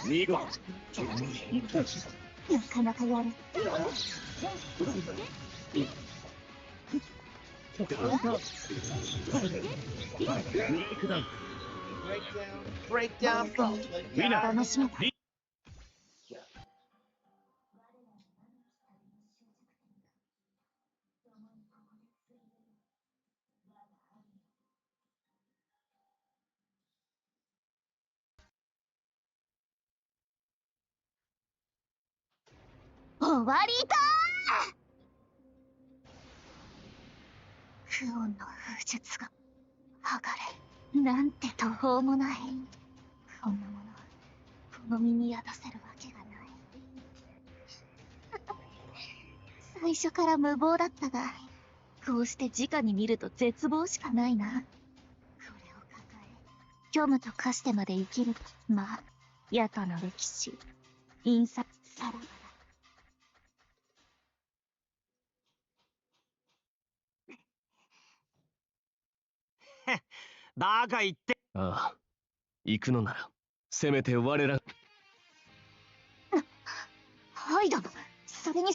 見事なかなかやる。 Breakdown from 楽しめた。 終わりだー。クオンの風術が剥がれ、なんて途方もない。こんなものこの身に宿せるわけがない。最初から無謀だったが、こうして直に見ると絶望しかないな。これを抱え虚無と化してまで生きる。まあ野党の歴史印刷さらばだ。 バカ言ってああ行くのならせめて我らはいだそれに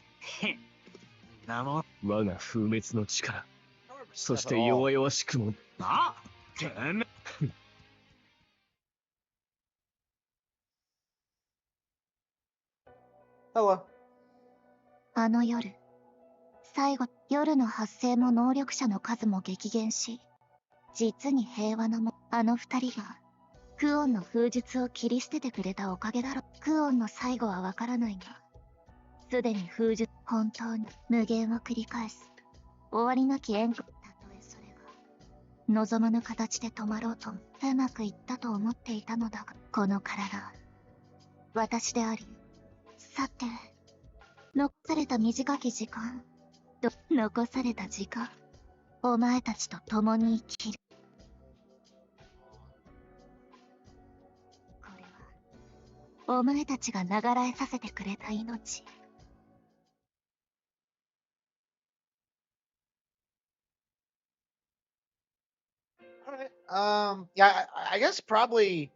我が風滅の力そして弱々しくもあてめ Hello. あの夜、最後、夜の発生も能力者の数も激減し、実に平和なあの二人が、クオンの風術を切り捨ててくれたおかげだろ。クオンの最後はわからないが、すでに風術、本当に無限を繰り返す。終わりなき縁故。たとえそれが、望まぬ形で止まろうと、うまくいったと思っていたのだが、この体、私であり、さて、残された短き時間、残された時間、お前たちと共に生きる。これは、お前たちが流らえさせてくれた命。Yeah, I guess probably.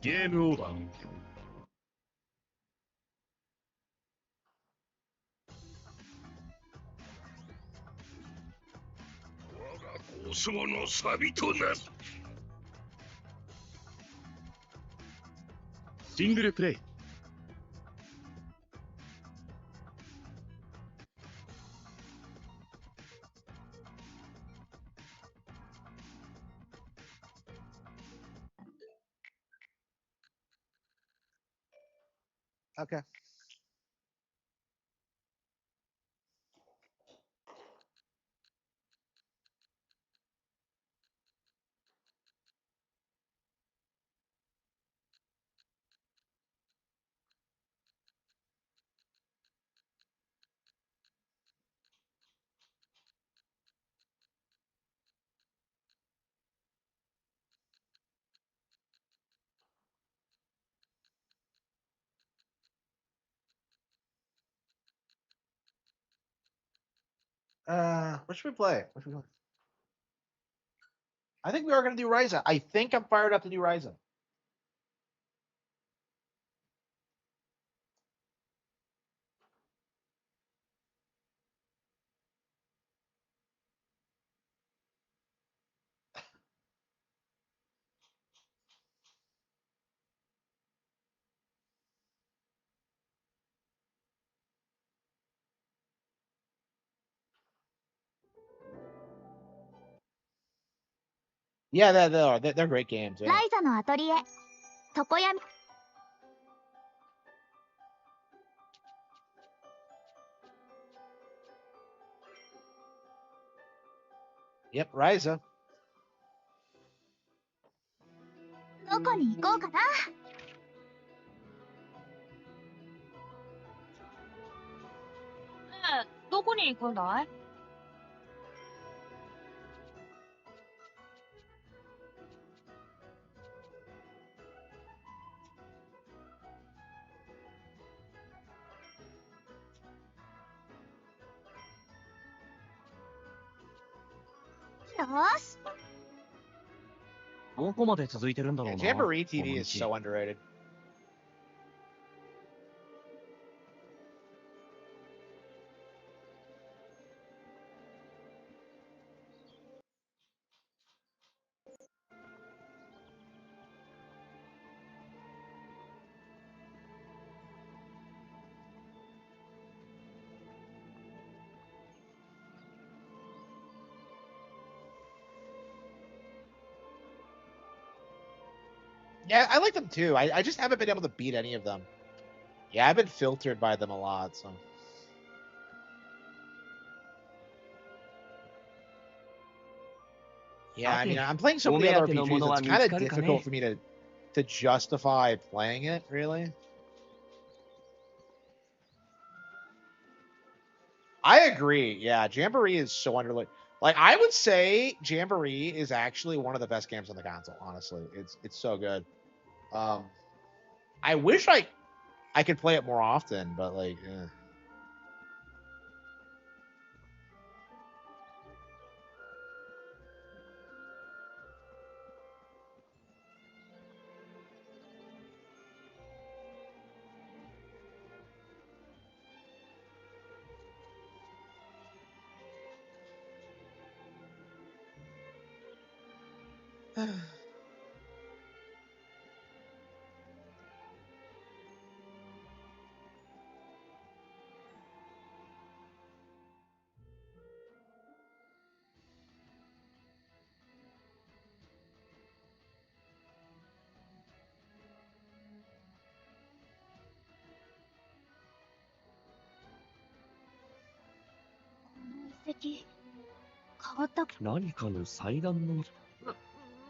ゲームオーバー 王様の錆となるシングルプレイ Okay. What should we play? What should we play? I think we are going to do Ryza. I think I'm fired up to do Ryza. Yeah, they are. They're great games. Yeah. ライザのアトリエ。床屋 Yep, Ryza. どこに行こうかな。どこに行くんだい？よし。どこまで続いてるんだろう Yeah, な。 Jamboree TV is so underrated. Yeah, I like them too. I just haven't been able to beat any of them. Yeah, I've been filtered by them a lot, so. Yeah, I mean, I'm playing so many other RPGs, it's kind of difficult for me to justify playing it, really. I agree. Yeah, Jamboree is so underrated. Like, I would say Jamboree is actually one of the best games on the console, honestly. It's so good. I wish I could play it more often, but like,遺跡変わった。何かの祭壇の。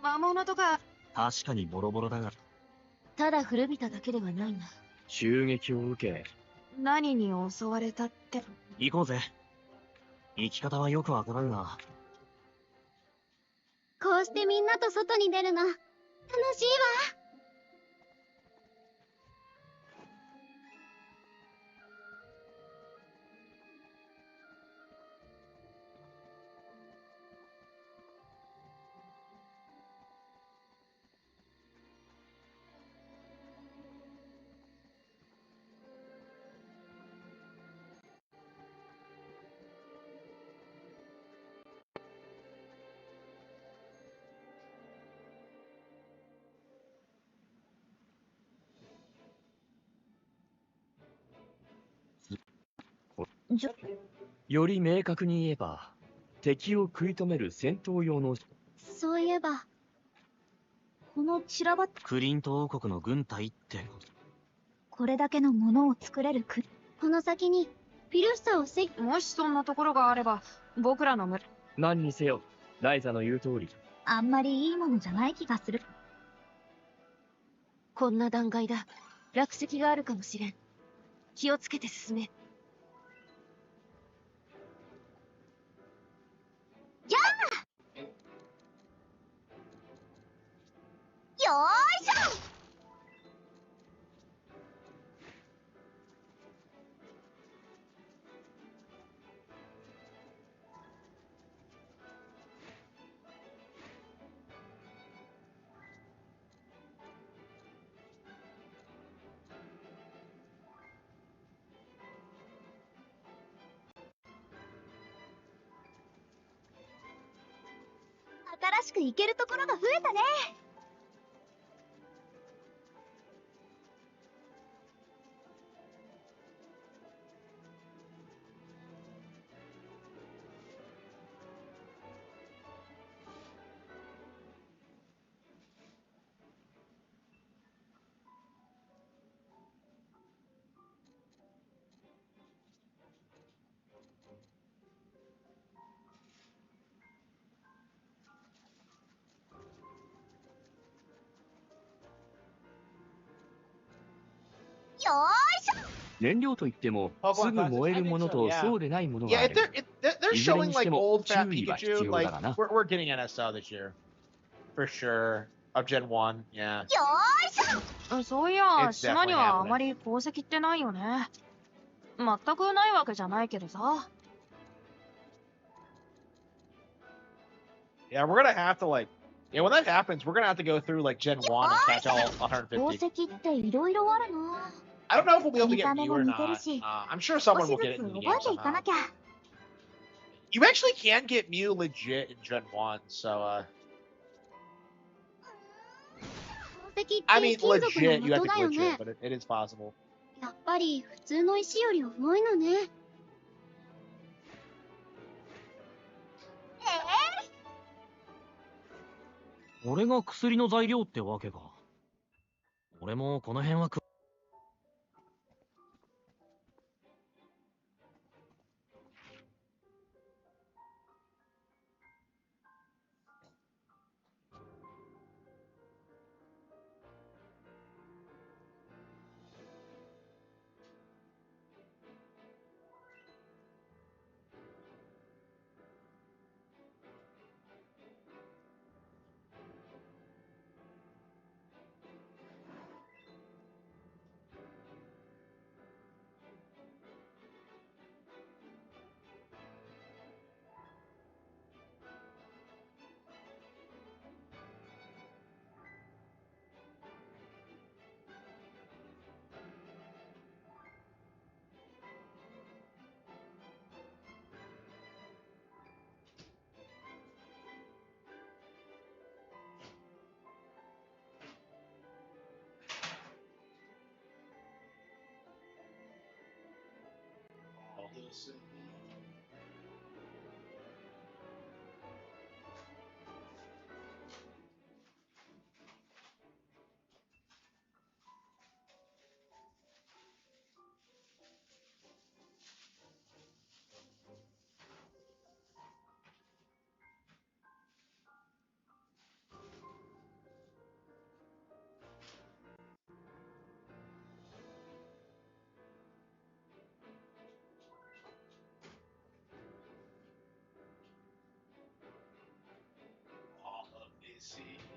魔物とか。確かにボロボロだが。ただ古びただけではないんだ。襲撃を受け。何に襲われたって。行こうぜ。生き方はよくわからんが。こうしてみんなと外に出るの楽しいわ。より明確に言えば、敵を食い止める戦闘用の。そういえば、この散らばっクリント王国の軍隊ってこれだけのものを作れるこの先にピルスターをもしそんなところがあれば僕らの村。何にせよ、ライザの言う通り。あんまりいいものじゃない気がする。こんな断崖だ。落石があるかもしれん。気をつけて進め。じゃあよーいしょ。新しく行けるところが増えたね。燃料といってもすぐ燃えるものとそうでないものが Yeah, ある。 they're いずれ showing にし like ても old fat 注意は必 Pikachu. 要 Like だがな。 we're getting NSO this year for sure of Gen 1. Yeah. そういや It's 島に definitely はあ happening. まり宝石ってないよね。全くないわけじゃないけどさ。 Yeah, we're gonna have to like. Yeah, when that happens, we're gonna have to go through like Gen 1 and catch all 宝 150. 石っていろいろあるな。 I don't know if we'll be able to 見 get た目 Mew も or 似てる not. し、 I'm sure 少 someone し will ず get it つ in the 覚 game えていか somehow. なきゃ。 You actually can get Mew legit in Gen 1, so 宝石っ I て mean 金属の legit, you have 元 to だよ glitch ね it,。but it is possible. やっぱり普通の石より重いのね。これが薬の材料ってわけか。俺もこの辺は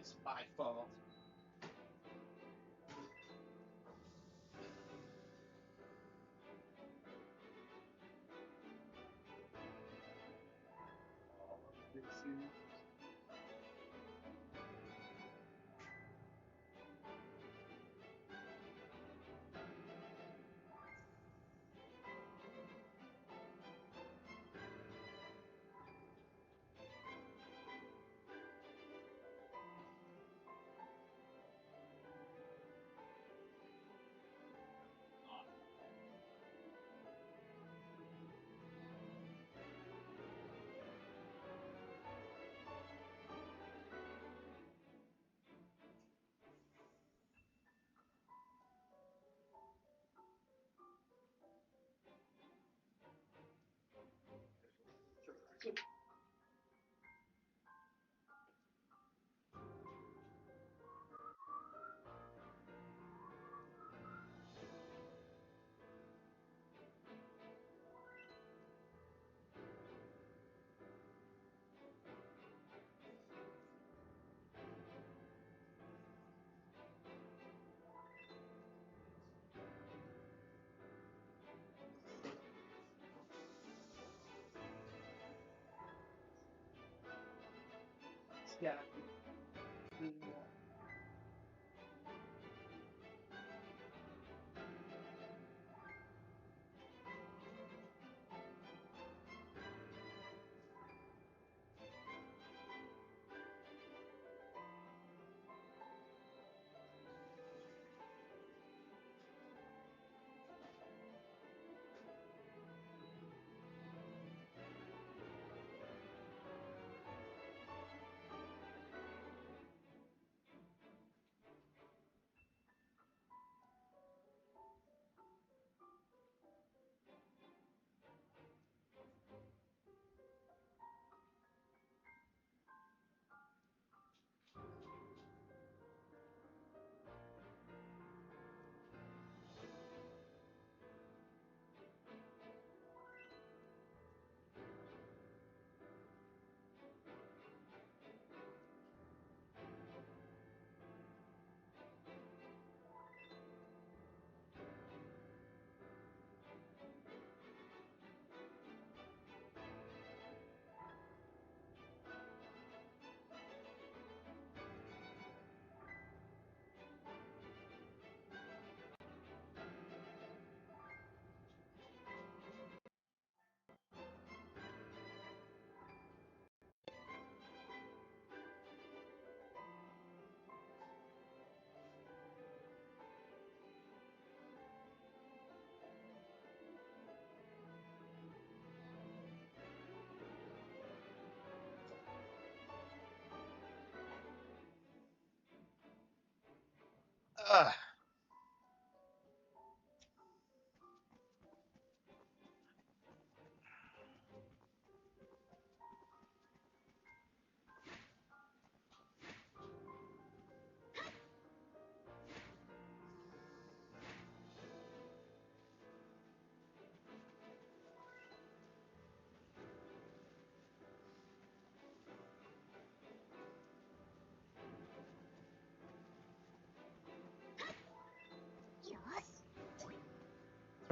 It's my fault. Yeah.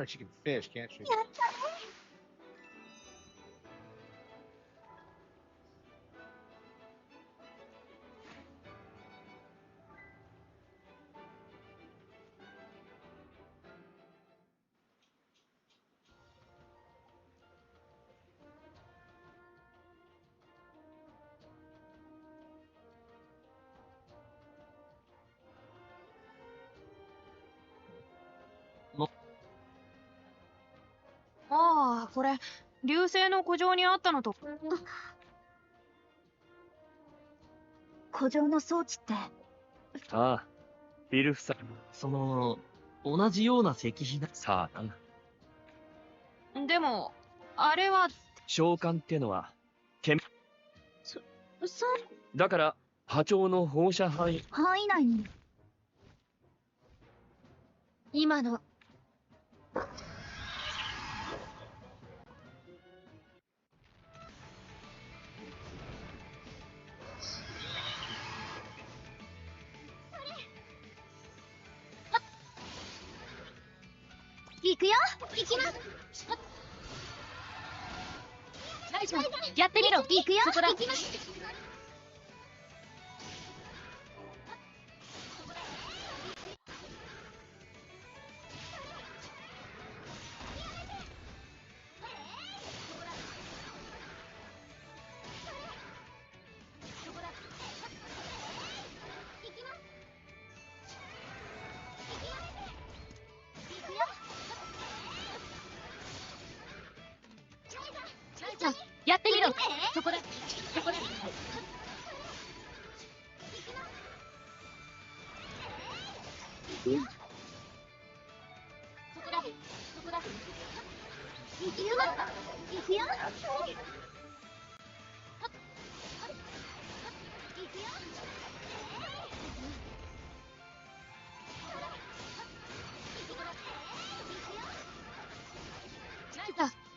like she can fish, can't she? やったね。ああ、これ、流星の古城にあったのと。古城の装置って。ああ、フィルフサ。その、同じような石碑だ。さあな。でも、あれは。召喚ってのは、そう。だから、波長の放射範囲。範囲内に。今の。行くよ。行きます。やってみろ。行くよ。そこだ。行きます。やってみろ。そこだ。そこだ。そこだ。行くよ。行くよ。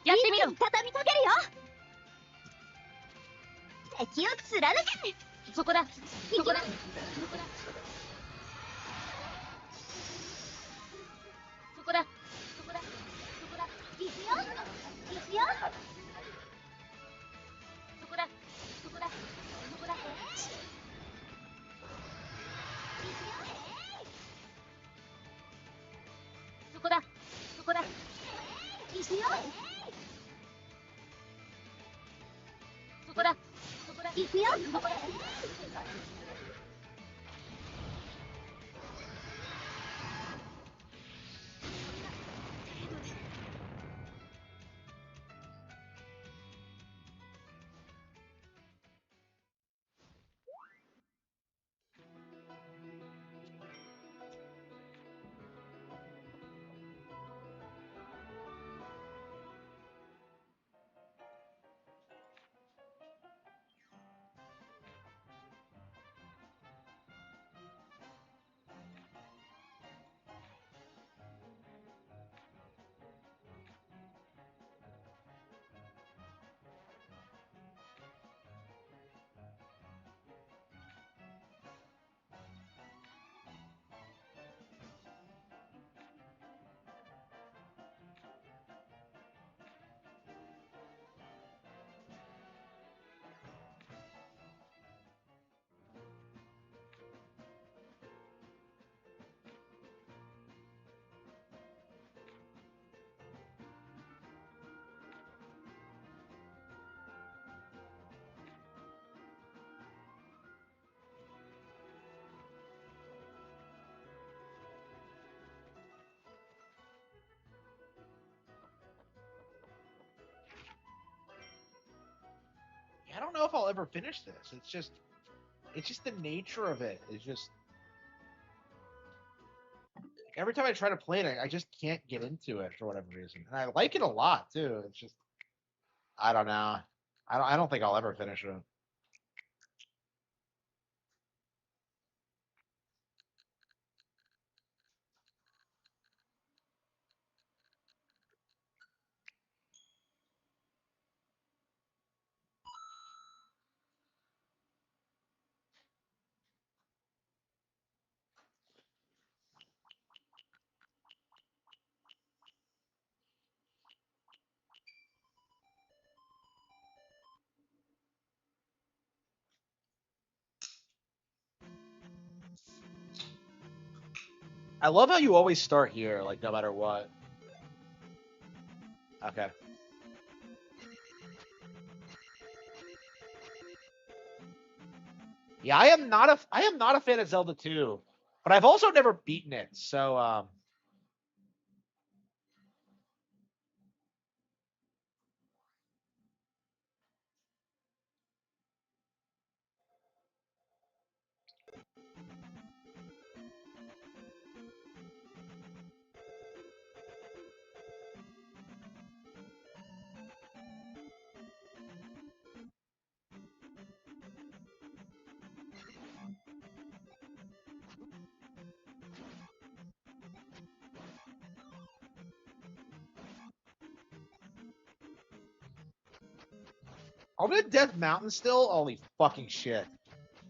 やってみろ。一気に畳みかけるよ。敵を貫け。そこだ。そこだ。そこだ。そこだ。そこだ。行くよ。行くよ。そこだ。そこだ。そこだ。そこだ。そこだ。行くよ。そこだ。そこだ。行くよ。そこだ。I don't know if I'll ever finish this. It's just the nature of it. It's just every time I try to play it, I just can't get into it for whatever reason. And I like it a lot too. It's just I don't know. I don't think I'll ever finish it. I love how you always start here, like no matter what. Okay. Yeah, I am not a fan of Zelda 2, but I've also never beaten it. So are we at Death Mountain still? Holy fucking shit.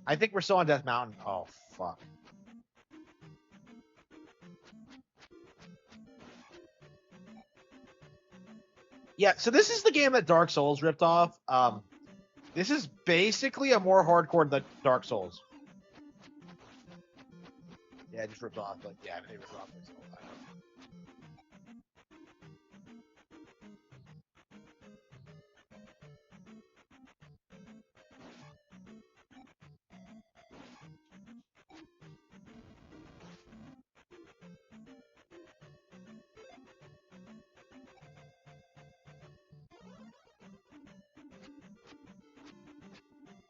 I think we're still on Death Mountain. Oh fuck. Yeah, so this is the game that Dark Souls ripped off. This is basically a more hardcore than Dark Souls. Yeah, it just ripped off. Like, yeah, they ripped off.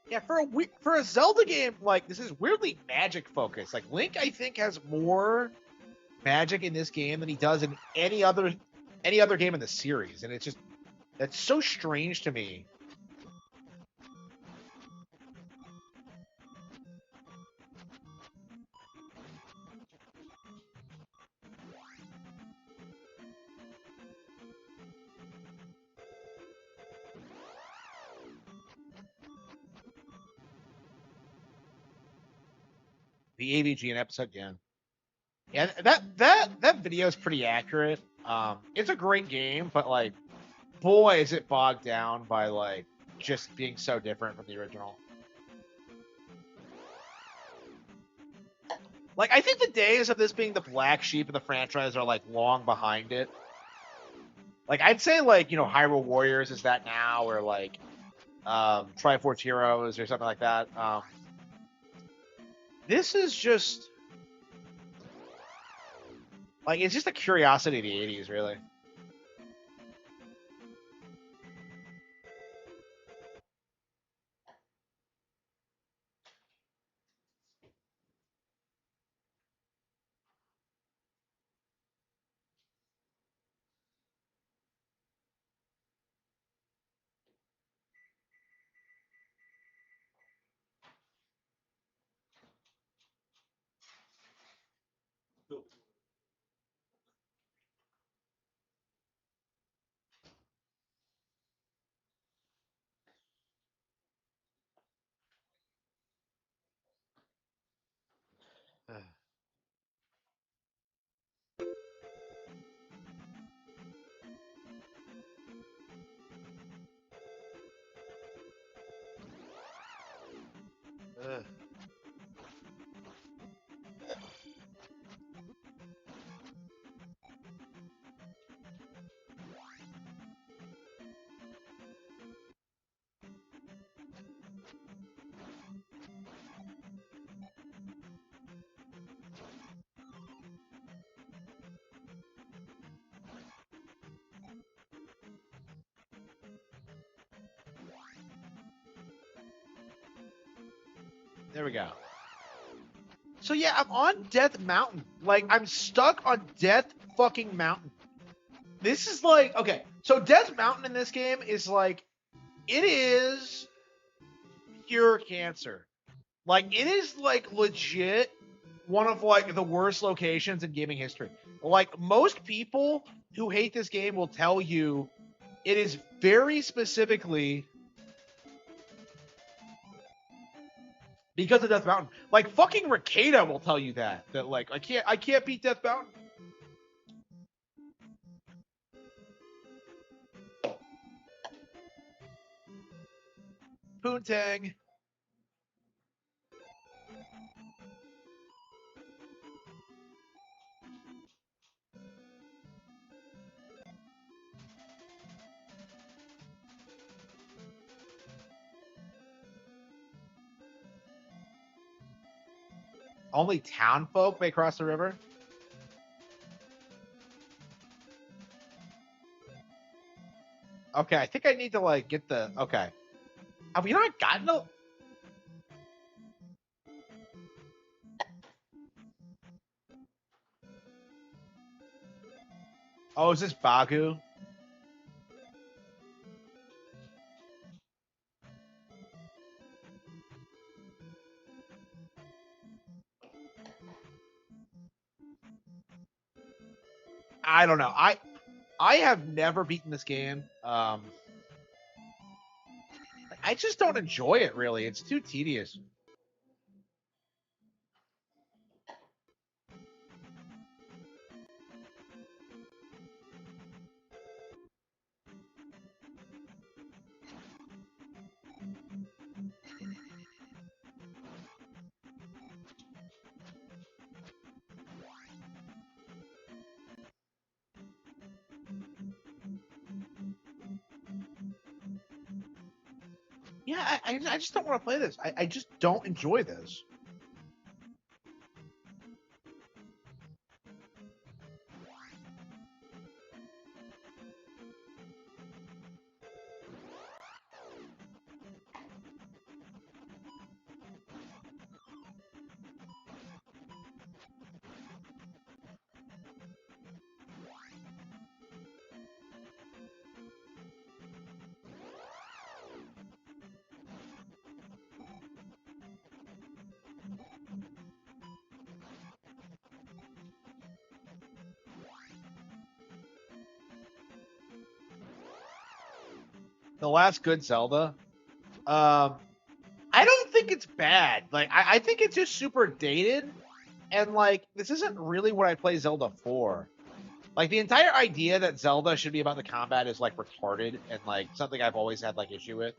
Yeah, for a Zelda game, like this is weirdly magic focused. Like Link, I think has more magic in this game than he does in any other game in the series, and it's just that's so strange to me. The AVG in episode, yeah. Yeah, that video is pretty accurate. It's a great game, but like, boy, is it bogged down by like just being so different from the original. Like, I think the days of this being the black sheep of the franchise are like long behind it. Like, I'd say like Hyrule Warriors is that now, or like Triforce Heroes or something like that. This is just like it's just a curiosity of the '80s, really. Ugh. There we go. So yeah, I'm on Death Mountain. Like, I'm stuck on Death fucking Mountain. This is like, okay, so Death Mountain in this game is like, it is pure cancer. Like, it is like legit one of like the worst locations in gaming history. Like, most people who hate this game will tell you it is very specifically because of Death Mountain. Like, fucking Ricada will tell you that like I can't beat Death Mountain. Poontang. Only town folk may cross the river. Okay, I think I need to like get the. Okay, have we not gotten no? Oh, is this Bagu? I don't know. I have never beaten this game. I just don't enjoy it really. It's too tedious. Yeah, I just don't want to play this. I just don't enjoy this. The last good Zelda. I don't think it's bad. Like I think it's just super dated, and like this isn't really what I play Zelda for. Like the entire idea that Zelda should be about the combat is like retarded and like something I've always had like issue with.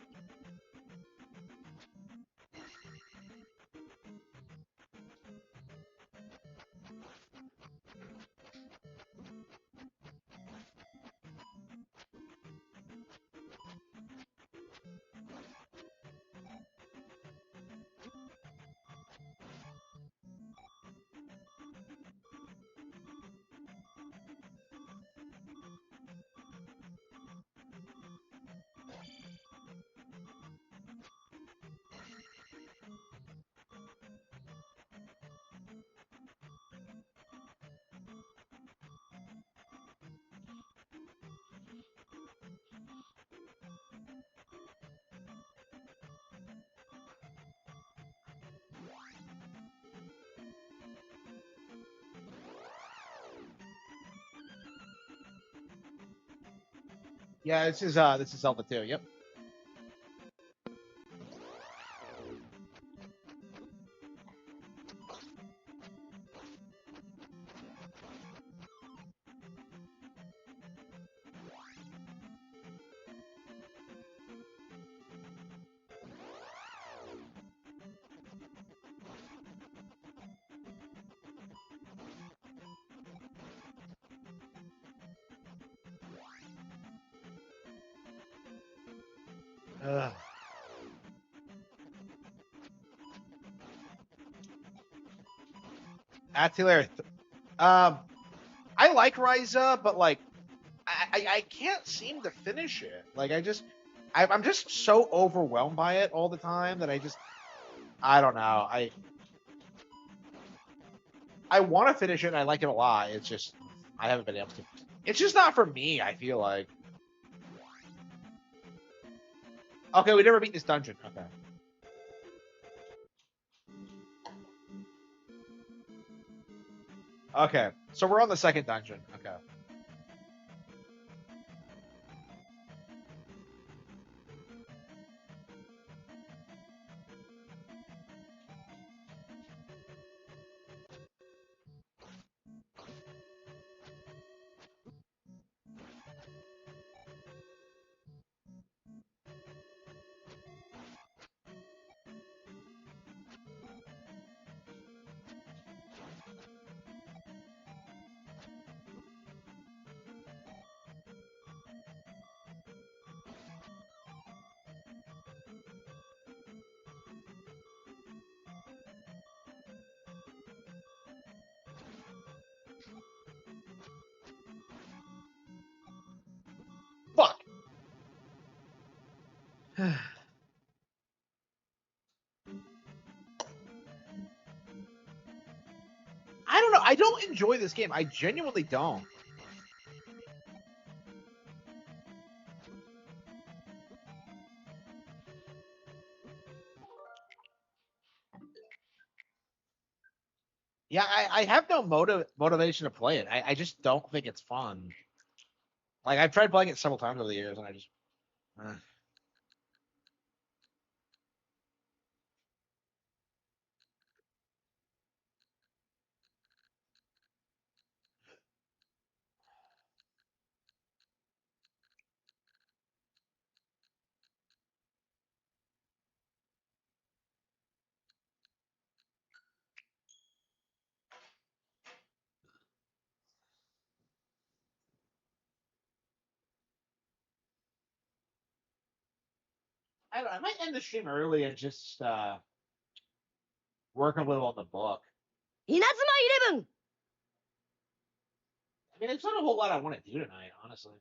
Yeah, this is Zelda 2. Yep. Ugh. That's hilarious. I like Ryza, but like I can't seem to finish it. Like I'm just so overwhelmed by it all the time that I don't know. I want to finish it and I like it a lot. It's just I haven't been able to. It's just not for me, I feel like. Okay, we never beat this dungeon. Okay. Okay, so we're on the second dungeon. Okay. I don't know. I don't enjoy this game. I genuinely don't. Yeah, I have no motivation to play it. I just don't think it's fun. Like, I've tried playing it several times over the years, and I just... I don't know, I might end the stream early and just work a little on the book. 稲妻イレブン I mean, it's not a whole lot I want to do tonight, honestly.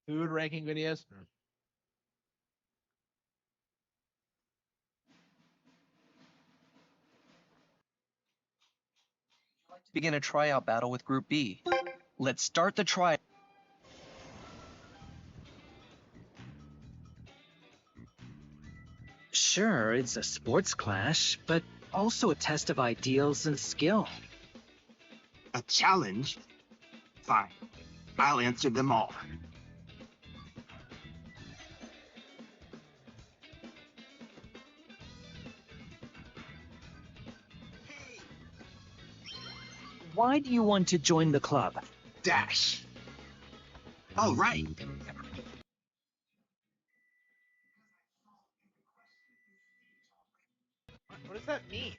Food ranking videos? Begin a tryout battle with Group B. Let's start the tryout. Sure, it's a sports clash, but also a test of ideals and skill. A challenge? Fine. I'll answer them all. Why do you want to join the club? Dash. All right. What does that mean?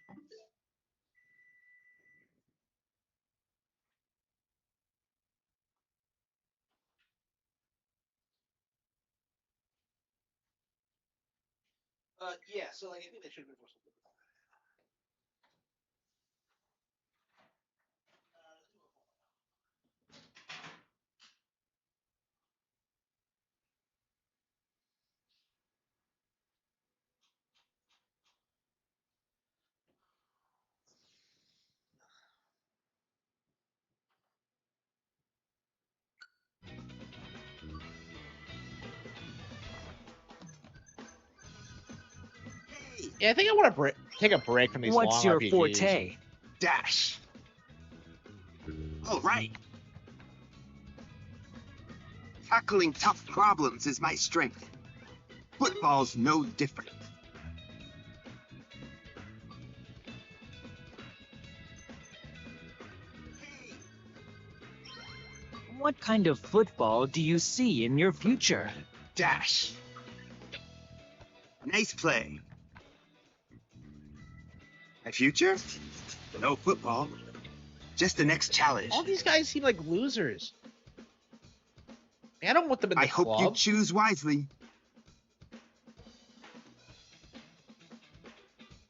Yeah, so like I think they should have been more something. Yeah, I think I want to take a break from these What's long your RPGs. forte? Dash. All right. Tackling tough problems is my strength. Football's no different. What kind of football do you see in your future? Dash. Nice play. My future? No football. Just the next challenge. All these guys seem like losers. I don't want them in the I hope club. you choose wisely.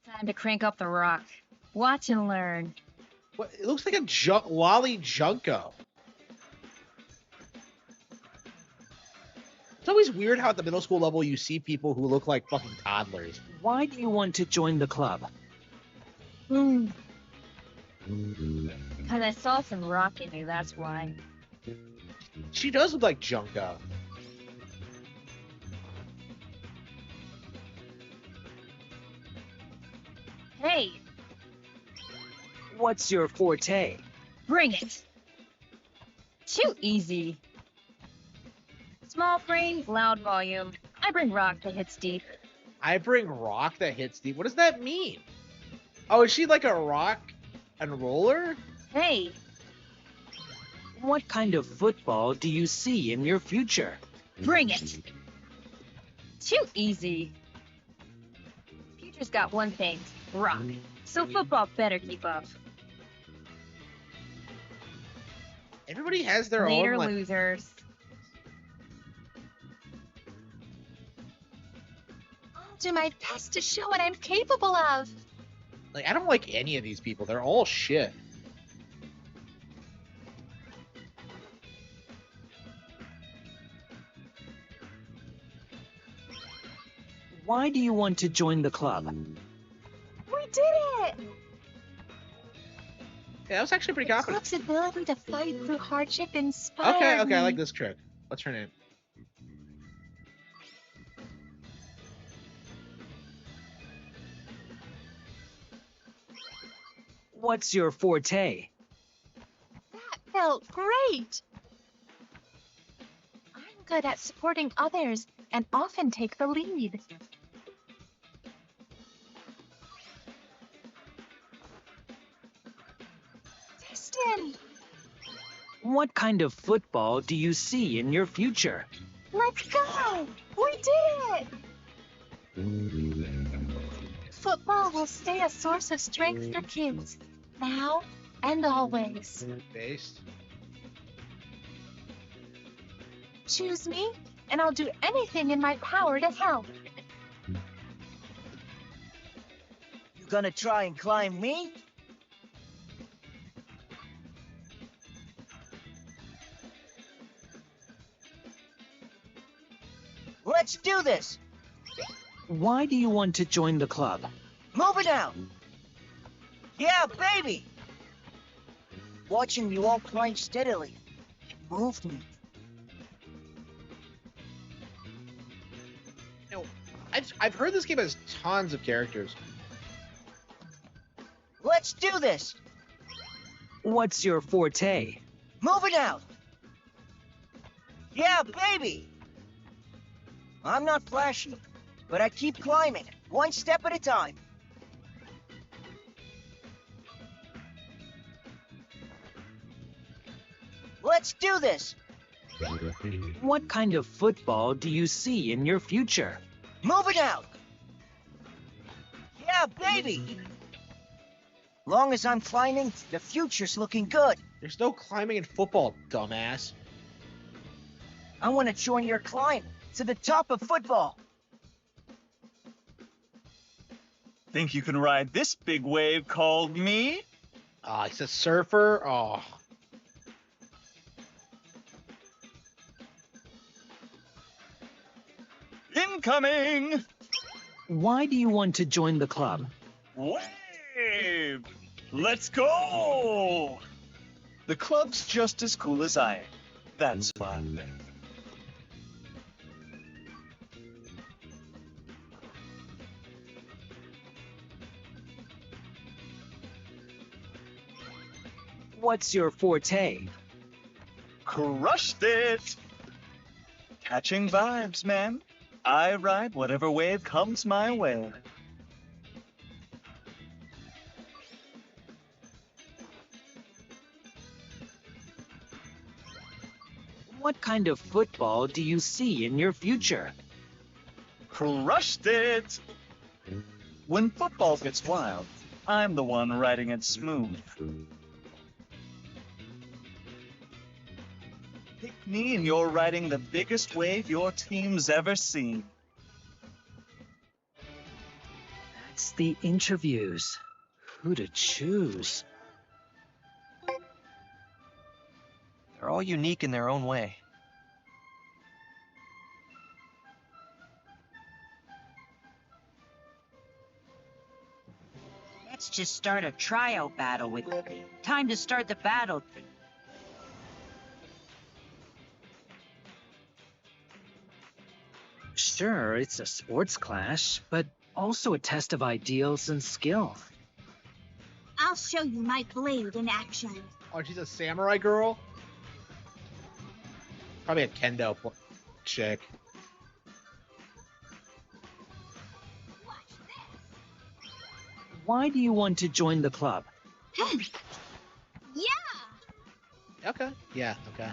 Time to crank up the rock. Watch and learn. What? It looks like a Lolly Junko. It's always weird how at the middle school level you see people who look like fucking toddlers. Why do you want to join the club? Because I saw some rock in you, that's why. She does look like Junko. Hey, What's your forte? bring it. Too easy. Small frame, loud volume. I bring rock that hits deep. I bring rock that hits deep. What does that mean? Oh, is she like a rock and roller? Hey, What kind of football do you see in your future? bring it. Too easy. Future's got one thing, rock. So football better keep up. Everybody has their Later, own. losers. I'll do my best to show what I'm capable of. Like, I don't like any of these people. They're all shit. Why do you want to join the club? We did it! Yeah, that was actually pretty confident. Club's ability to fight through hardship inspired Okay, I like me. this trick. What's her name? What's your forte? That felt great! I'm good at supporting others and often take the lead. Destin! What kind of football do you see in your future? Let's go! We did it! Football will stay a source of strength for kids, now and always. Based. Choose me, and I'll do anything in my power to help. You gonna try and climb me? Let's do this! Why do you want to join the club? Move it out! Yeah, baby! Watching you all climb steadily moved me. You know, I've heard this game has tons of characters. Let's do this! What's your forte? Move it out! Yeah, baby! I'm not flashy, but I keep climbing, one step at a time. Let's do this! What kind of football do you see in your future? Move it out! Yeah, baby! Long as I'm climbing, the future's looking good. There's no climbing in football, dumbass. I want to join your climb to the top of football. Think you can ride this big wave called me? Ah, he's a surfer? Oh. Incoming! Why do you want to join the club? Wave! Let's go! The club's just as cool as I am. That's why. What's your forte? Crushed it! Catching vibes, man. I ride whatever wave comes my way. What kind of football do you see in your future? Crushed it! When football gets wild, I'm the one riding it smooth. Pick me and you're riding the biggest wave your team's ever seen. That's the interviews. Who to choose? They're all unique in their own way. Let's just start a tryout battle with me. Time to start the battle. Sure, it's a sports clash, but also a test of ideals and skill. I'll show you my blade in action. Oh, she's a samurai girl? Probably a kendo. chick. Why do you want to join the club? Yeah! Okay. Yeah, okay.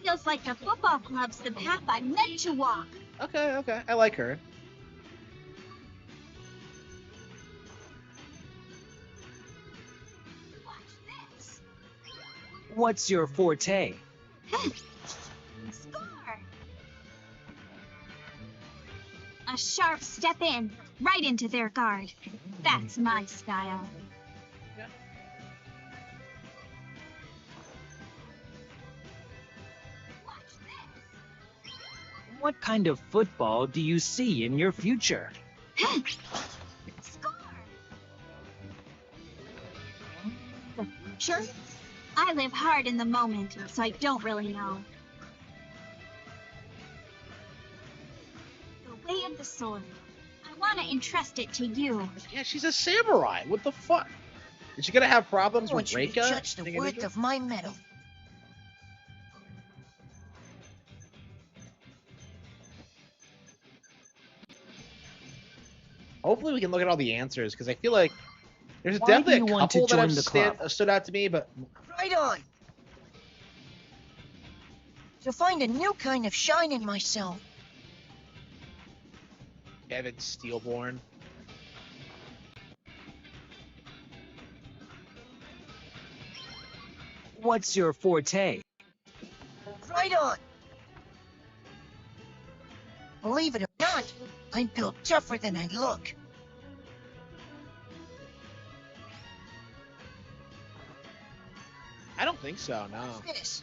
Feels like the football club's the path I'm meant to walk. Okay, okay. I like her. What's your forte? Score! A sharp step in, right into their guard. That's my style. What kind of football do you see in your future? Score! The future? I live hard in the moment, so I don't really know. The way of the sword. I want to entrust it to you. Yeah, she's a samurai. What the fuck? Is she gonna have problems I with want you to Reika? judge the worth of my medal. Hopefully we can look at all the answers, because I feel like there's Why definitely do you a want to couple that join have the club? stood out to me, but Right on. To find a new kind of shine in myself. Kevin Steelborn. What's your forte? Right on. Believe it or not, I'm built tougher than I look. I don't think so, no. This.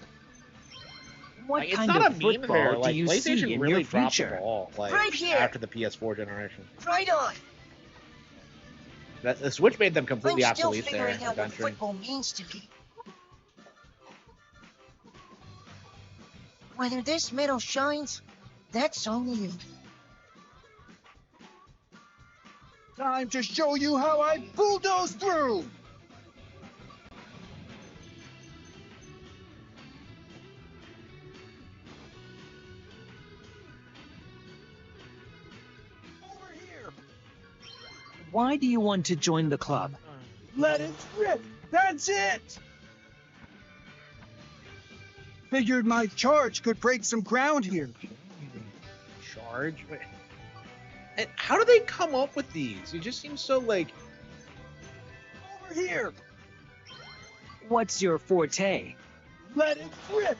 What Like, it's kind not of a meme football here. do Like, you see PlayStation in really your dropped the future? ball, like, Right here. after the PS4 generation. Right on. The Switch made them I'm completely still obsolete there. figuring out what Eventually. football means to me. Whether this medal shines, that's on you. Time to show you how I bulldoze through! Why do you want to join the club? Let it rip! That's it! Figured my charge could break some ground here. Charge? Wait. And how do they come up with these? It just seems so, like... Over here! What's your forte? Let it rip!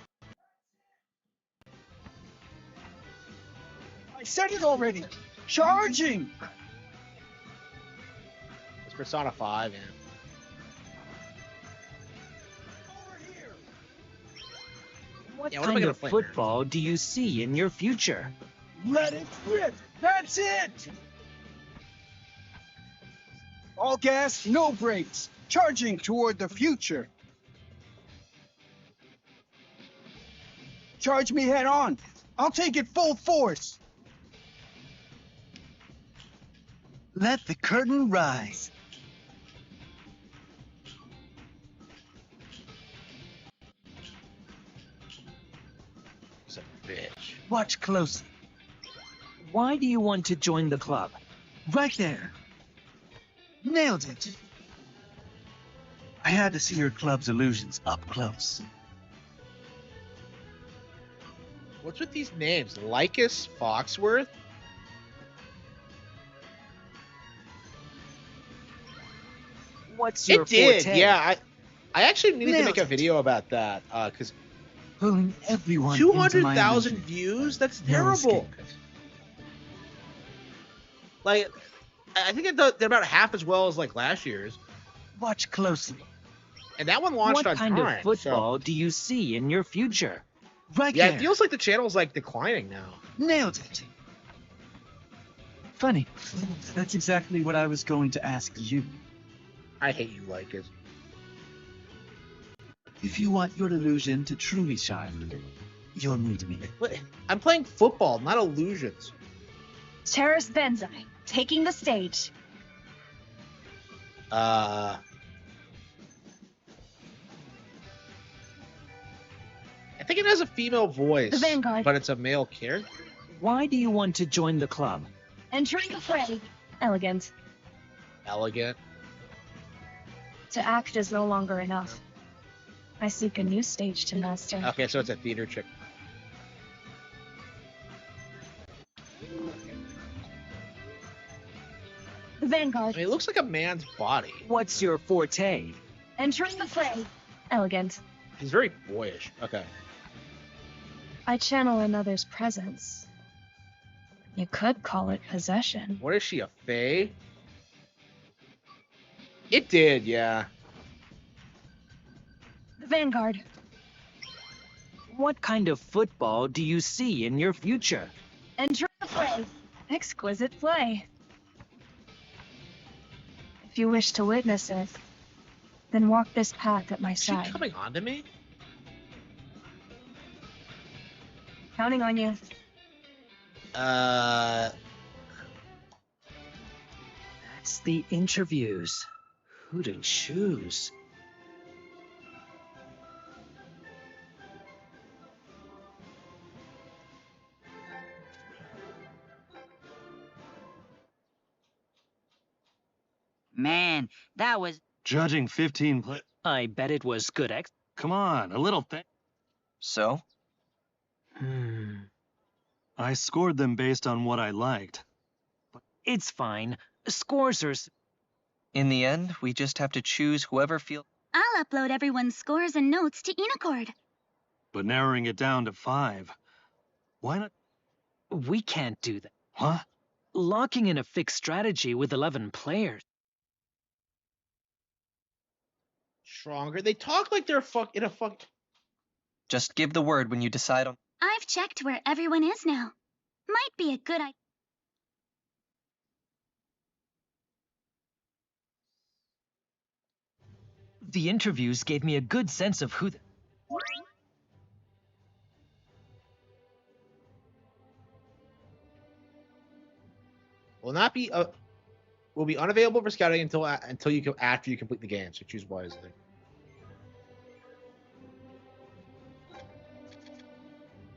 I said it already! Charging! It's Persona 5, yeah. What Yeah, what am I kind gonna of play here? football do you see in your future? Let it rip! That's it! All gas, no brakes. Charging toward the future. Charge me head on. I'll take it full force. Let the curtain rise. It's a bitch. Watch closely. Why do you want to join the club? Right there. Nailed it. I had to see your club's illusions up close. What's with these names? Lycus Foxworth? What's your It did, forte? yeah. I actually needed to Nailed make a it. video about that, because Pulling everyone into my 200,000 illusion. views? That's No terrible. escape. Like, I think they're about half as well as, like, last year's. Watch closely. And that one launched What on kind time. of football do you see in your future? Right Yeah, there. it feels like the channel's, like, declining now. Nailed it. Funny. That's exactly what I was going to ask you. I hate you, Lycus. If you want your illusion to truly shine, you'll need me. What? I'm playing football, not illusions. Terrace Benzai, taking the stage. I think it has a female voice, The Vanguard. but it's a male character. Why do you want to join the club? Entering the fray. Elegant. Elegant. To act is no longer enough. I seek a new stage to master. Okay, so it's a theater chick. The Vanguard. I mean, it looks like a man's body. What's your forte? Entering the fray. Elegant. He's very boyish. Okay. I channel another's presence. You could call it possession. What is she, a fae? It did, yeah. The Vanguard. What kind of football do you see in your future? Entering the fray. Exquisite play. If you wish to witness it, then walk this path at my Is side. she coming on to me? Counting on you. That's the interviews. Who to choose? Man, that was... Judging 15 play. I bet it was good Come on, a little thing. So? I scored them based on what I liked. It's fine. Scores are... In the end, we just have to choose whoever feels. I'll upload everyone's scores and notes to Enocord. But narrowing it down to 5. Why not? We can't do that. Huh? Locking in a fixed strategy with 11 players. Stronger. They talk like they're in a fuck. Just give the word when you decide on. I've checked where everyone is now. Might be a good idea. The interviews gave me a good sense of who... Will not be will be unavailable for scouting until after you complete the game. So choose wisely.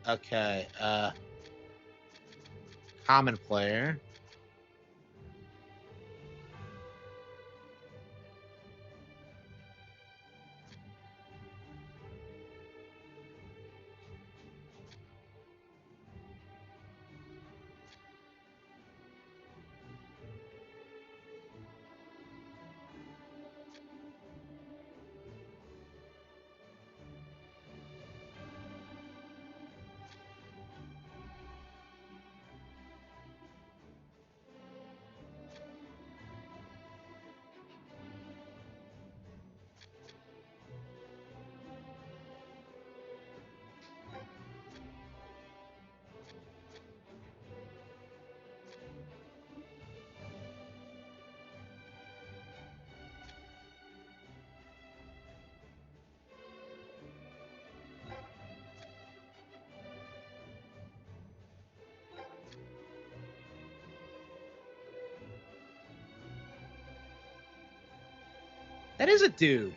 Okay. Common player. That is a dude.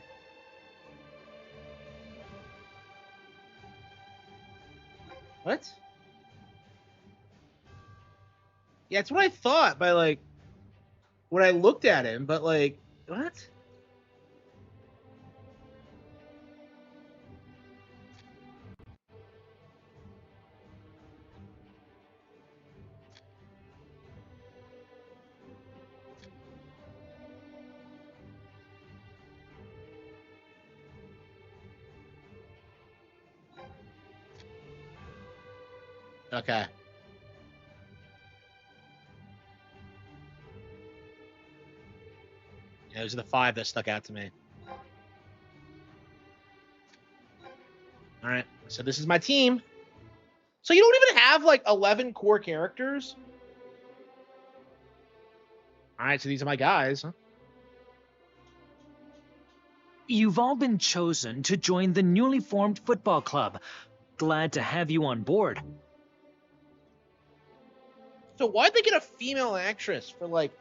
What? Yeah, it's what I thought by like when I looked at him, but like what? Okay. Yeah, those are the 5 that stuck out to me. All right, so this is my team. So you don't even have like 11 core characters? All right, so these are my guys, huh? You've all been chosen to join the newly formed football club. Glad to have you on board. So why'd they get a female actress for like...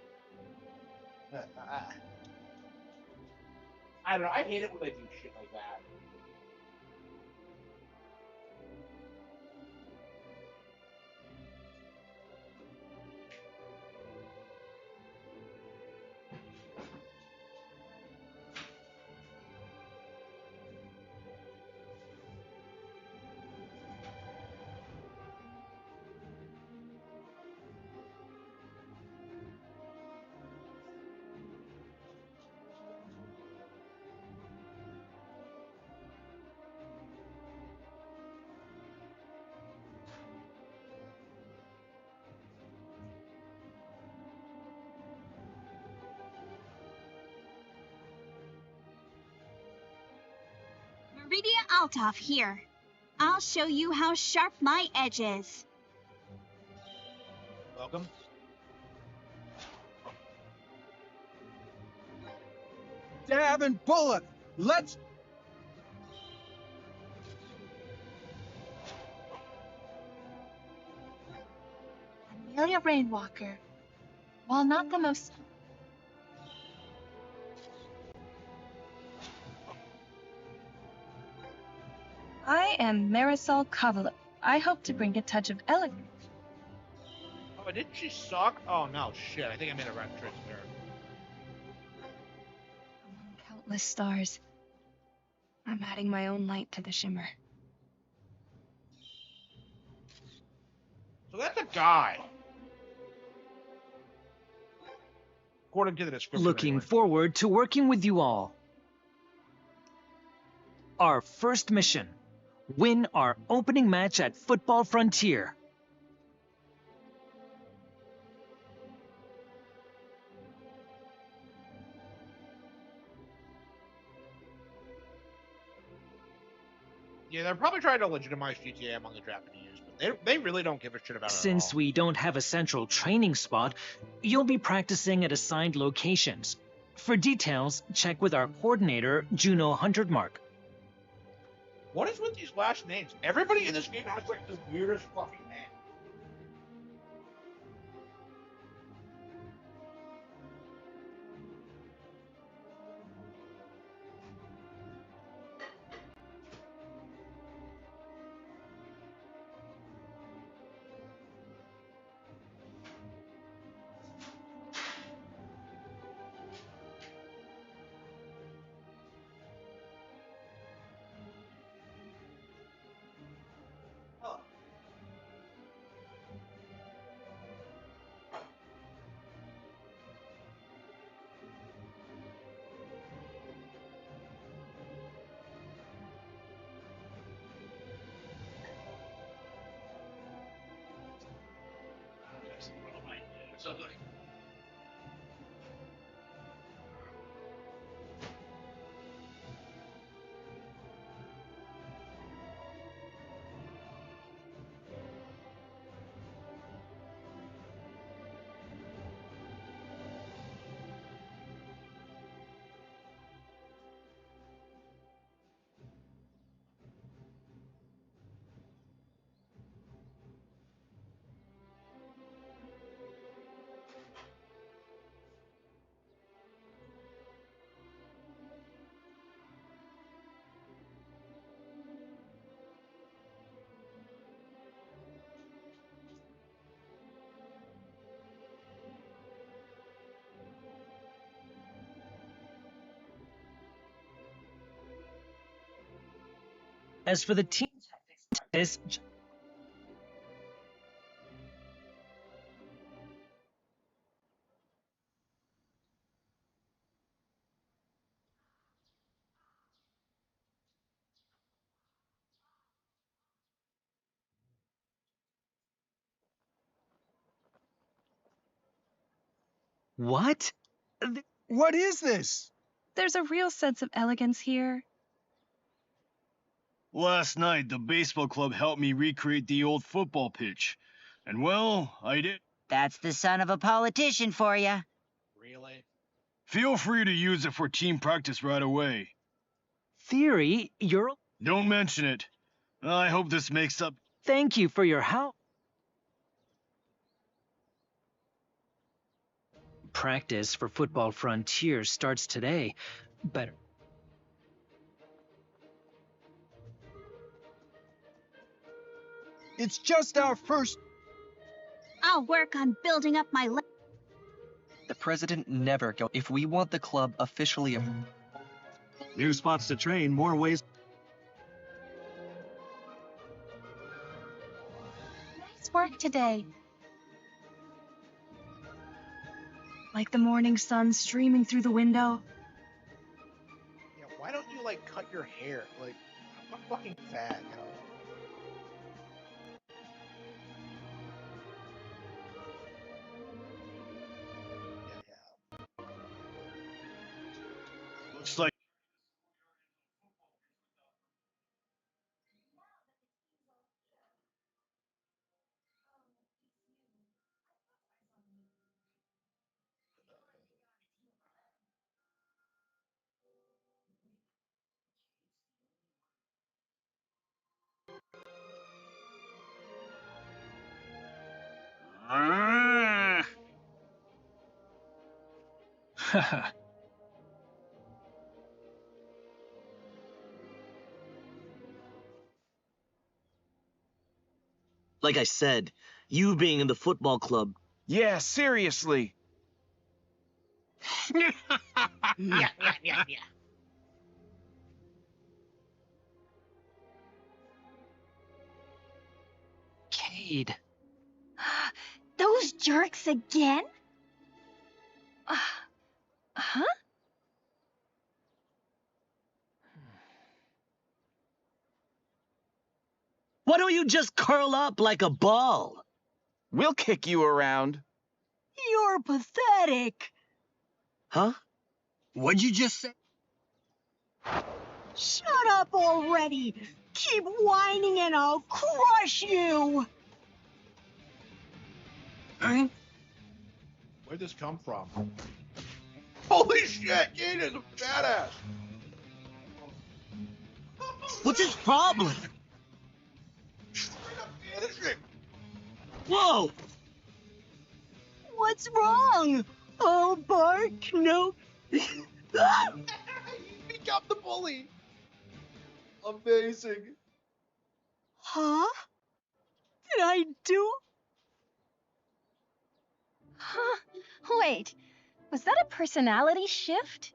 I don't know. I hate it when they do shit like that. Alt off here. I'll show you how sharp my edge is. Welcome. Dab and bullet. Let's. Amelia Rainwalker. While not the most... I am Marisol Kovalev. I hope to bring a touch of elegance. Oh, didn't she suck? Oh no, shit. I think I made a reference there. Among countless stars, I'm adding my own light to the shimmer. So that's a guy. According to the description. Looking anyway. forward to working with you all. Our first mission: win our opening match at Football Frontier. Yeah, they're probably trying to legitimize GTA among the Japanese, but they really don't give a shit about it at all. Since we don't have a central training spot, you'll be practicing at assigned locations. For details, check with our coordinator, Juno Huntermark. What is with these last names? Everybody in this game has like the weirdest fucking name. As for the team tactics, what? What is this? There's a real sense of elegance here. Last night, the baseball club helped me recreate the old football pitch. And well, I did. That's the son of a politician for you. Really? Feel free to use it for team practice right away. Theory, you're... Don't mention it. I hope this makes up. Thank you for your help. Practice for Football Frontier starts today. Better. It's just our first. I'll work on building up my The president never go. If we want the club officially. New spots to train, more ways. Nice work today. Like the morning sun streaming through the window. Yeah, why don't you like cut your hair? Like, I'm fucking fat. You know? Looks like. Like I said, you being in the football club. Yeah, seriously. Yeah. Cade. Those jerks again? Huh? Why don't you just curl up like a ball? We'll kick you around. You're pathetic. Huh? What'd you just say? Shut up already. Keep whining and I'll crush you. Where'd this come from? Holy shit, Kate is a badass. What's his problem? Whoa! What's wrong? Oh, bark. No. Become the bully. Amazing. Huh? Did I do? Huh? Wait, was that a personality shift?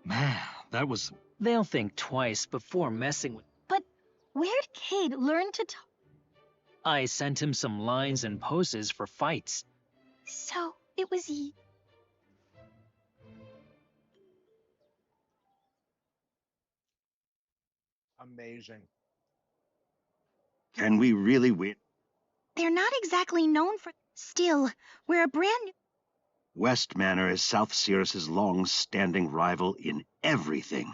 Man, that was... They'll think twice before messing with... But where'd Cade learn to talk? I sent him some lines and poses for fights. So it was Amazing. Can we really win? They're not exactly known for... Still, we're a brand new... West Manor is South Sirius's long-standing rival in everything.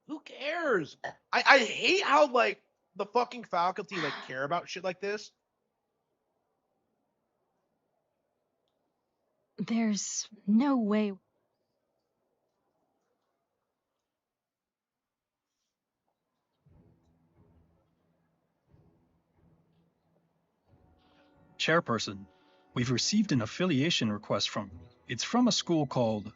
Who cares? I hate how, like, the fucking faculty, like, care about shit like this. There's no way. Chairperson, we've received an affiliation request from... It's from a school called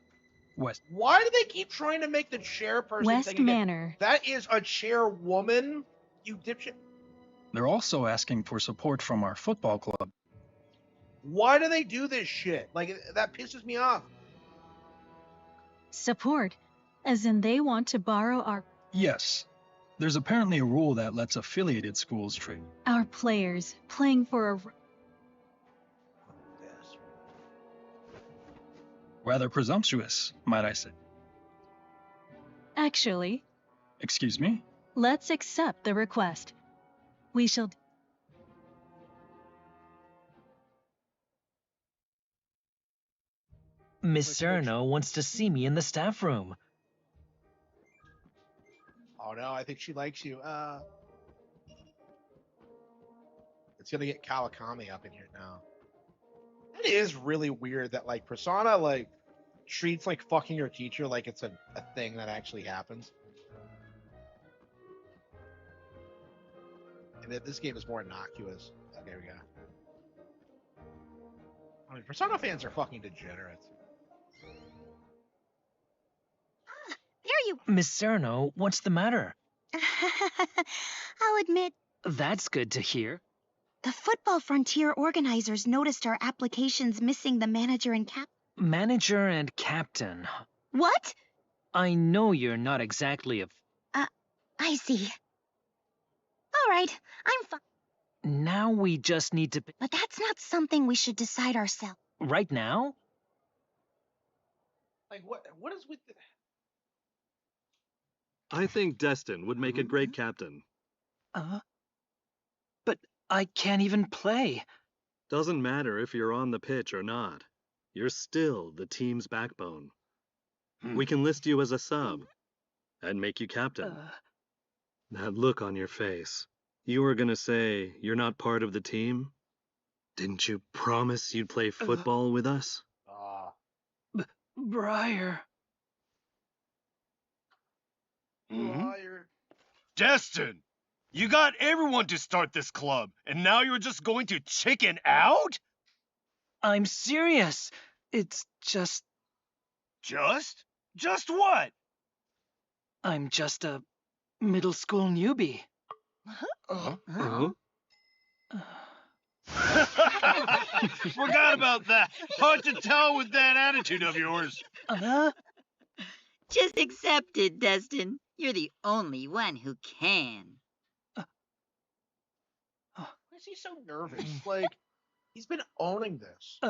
West... Why do they keep trying to make the chairperson West thing again? Manor. That is a chairwoman, you dipshit. They're also asking for support from our football club. Why do they do this shit? Like, that pisses me off. Support, as in they want to borrow Yes. There's apparently a rule that lets affiliated schools trade. our players playing for a... Rather presumptuous, might I say. Actually, Excuse me? let's accept the request. We shall... Miss Serno wants to see me in the staff room. Oh no, I think she likes you. It's gonna get Kawakami up in here now. It is really weird that, like, Persona, like, treats, like, fucking your teacher like it's a thing that actually happens. And that this game is more innocuous. Oh, there we go. I mean, Persona fans are fucking degenerates. There you... Miss Serno, what's the matter? I'll admit, That's good to hear. the Football Frontier organizers noticed our applications missing the manager and cap... Manager and captain. What? I know you're not exactly a... I see. All right, I'm fine. Now we just need to... But that's not something we should decide ourselves. Right now? Like, what is with the... I think Destin would make a great captain. But I can't even play. Doesn't matter if you're on the pitch or not. You're still the team's backbone. We can list you as a sub and make you captain. That look on your face. You were gonna say you're not part of the team? Didn't you promise you'd play football with us? Briar. Destin, you got everyone to start this club, and now you're just going to chicken out? I'm serious. It's just... Just? Just what? I'm just a middle school newbie. Forgot about that. Hard to tell with that attitude of yours. Just accept it, Destin. You're the only one who can. Why is he so nervous? Like, he's been owning this.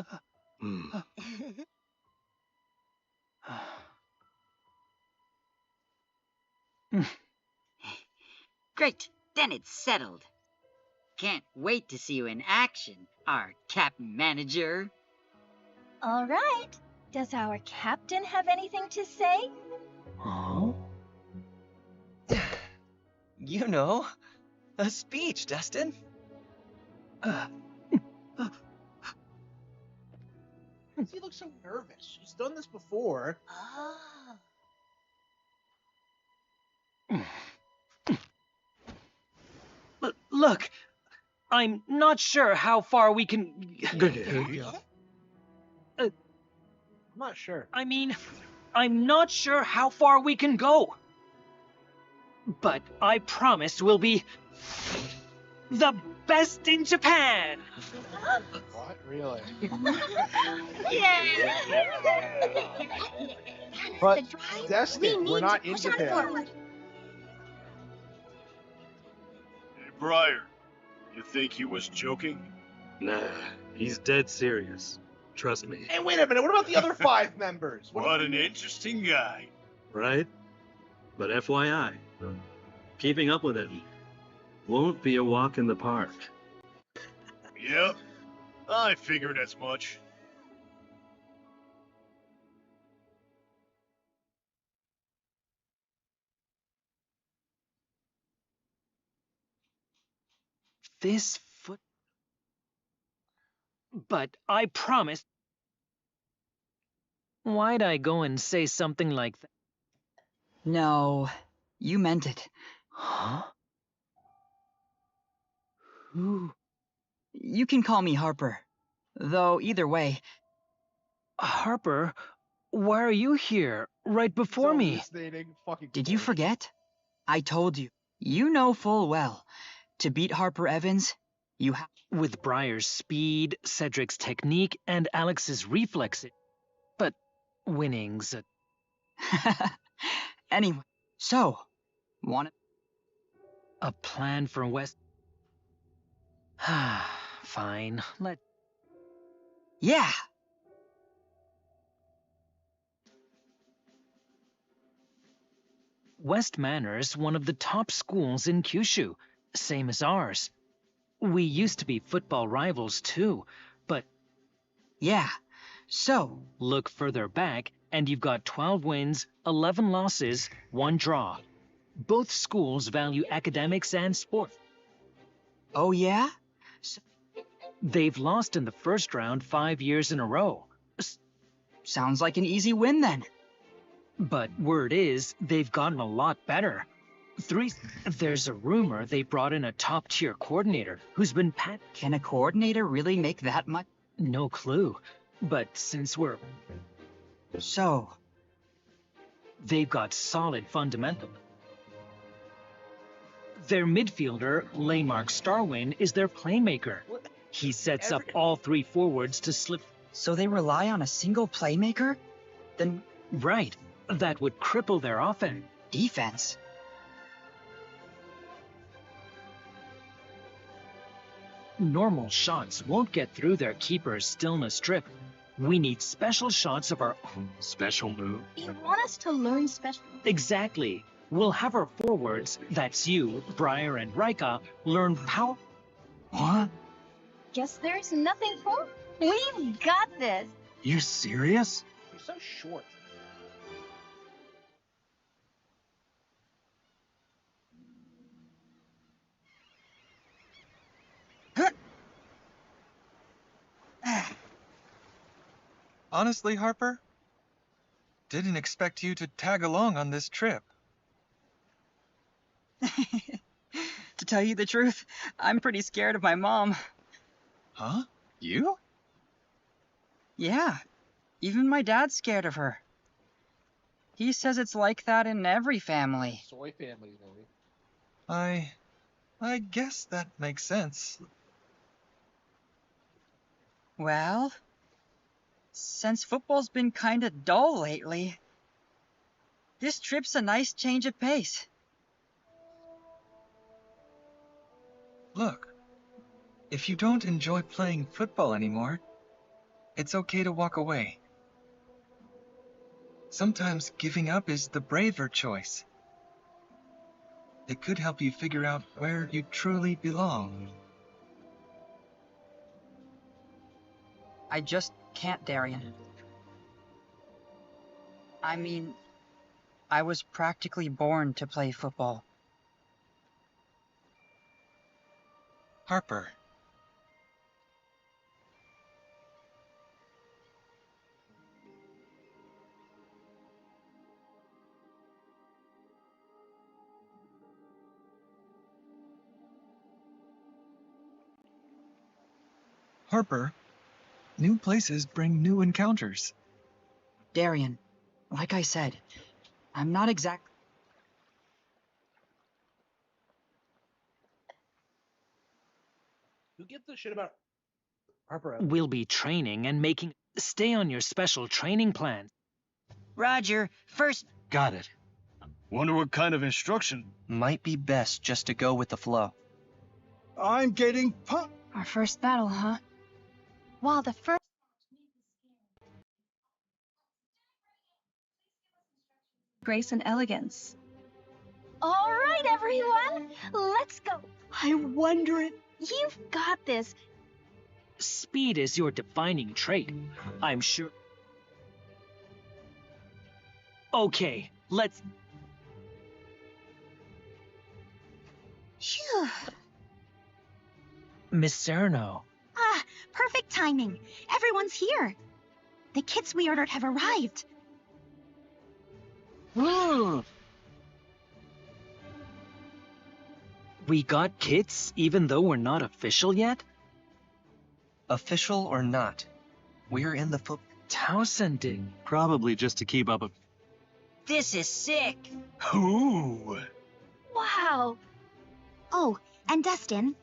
Great, then it's settled. Can't wait to see you in action, our captain manager. All right. Does our captain have anything to say? You know, a speech, Dustin. He looks so nervous. He's done this before. Look, I'm not sure how far we can... I'm not sure. I mean, I'm not sure how far we can go. But I promise we'll be the best in Japan. What? Really? Yeah. But Destin, we're not in Japan. Hey, Briar, you think he was joking? Nah, he's dead serious. Trust me. Hey, wait a minute. What about the other 5 members? What an interesting guy. Right? But FYI, keeping up with him won't be a walk in the park. Yep, I figured as much. This foot... But I promise... Why'd I go and say something like that? No, you meant it. Huh? Who? You can call me Harper. Though, either way... Harper? Why are you here, right before me? Did you forget? I told you. You know full well. To beat Harper Evans, you have... With Briar's speed, Cedric's technique, and Alex's reflexes. But winning's Anyway, so, want a plan for West... Fine, Yeah! West Manor's one of the top schools in Kyushu, same as ours. We used to be football rivals too, but... Yeah, so... Look further back, and you've got 12 wins, 11 losses, 1 draw. Both schools value academics and sport. Oh yeah? They've lost in the first round 5 years in a row. Sounds like an easy win then. But word is, they've gotten a lot better. There's a rumor they brought in a top-tier coordinator who's been Can a coordinator really make that much? No clue. But since we're... So... They've got solid fundamentals. Their midfielder, Laymark Starwin, is their playmaker. He sets up all 3 forwards to slip... So they rely on a single playmaker? Then... Right. That would cripple their offense. Defense? Normal shots won't get through their keeper's stillness strip. We need special shots of our own. Special move? You want us to learn special... Exactly. We'll have our forwards, that's you, Briar and Rika, learn power... What? Guess there's nothing for... We've got this! You serious? He's so short. Honestly, Harper, didn't expect you to tag along on this trip. To tell you the truth, I'm pretty scared of my mom. Huh? You? Yeah, even my dad's scared of her. He says it's like that in every family. Soy family, maybe. I guess that makes sense. Well, since football's been kinda dull lately, this trip's a nice change of pace. Look, if you don't enjoy playing football anymore, it's okay to walk away. Sometimes giving up is the braver choice. It could help you figure out where you truly belong. I just can't, Darian. I mean, I was practically born to play football. Harper. Harper, new places bring new encounters. Darian, like I said, I'm not exact. Who gives a shit about Harper Evans? We'll be training and making. Stay on your special training plan. Roger, first. Got it. Wonder what kind of instruction. Might be best just to go with the flow. I'm getting pumped. Our first battle, huh? While the first Grace and elegance. All right, everyone, let's go. I wonder if You've got this. speed is your defining trait. I'm sure. Okay, let's. Phew. Miss Cerno. Ah, perfect timing. Everyone's here. The kits we ordered have arrived. We got kits even though we're not official yet? Official or not, we're in the foot. Towsending. Probably just to keep up a... This is sick. Ooh! Wow. Oh, and Dustin,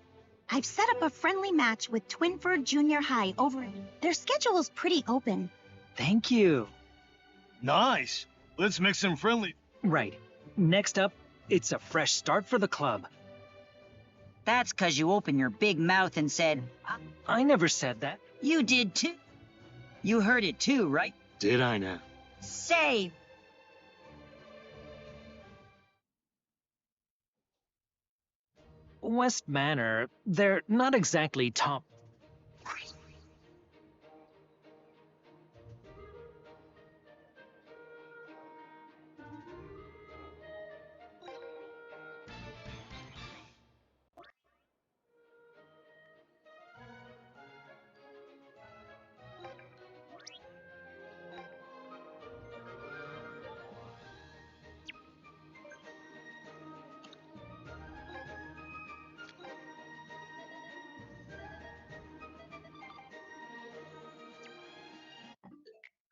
I've set up a friendly match with Twinford Junior High over. Their schedule's pretty open. Thank you. Nice. Let's make some friendly. Right. Next up, it's a fresh start for the club. That's 'cause you opened your big mouth and said, I never said that. You did too. You heard it too, right? Did I now? Say. West Manor, they're not exactly top.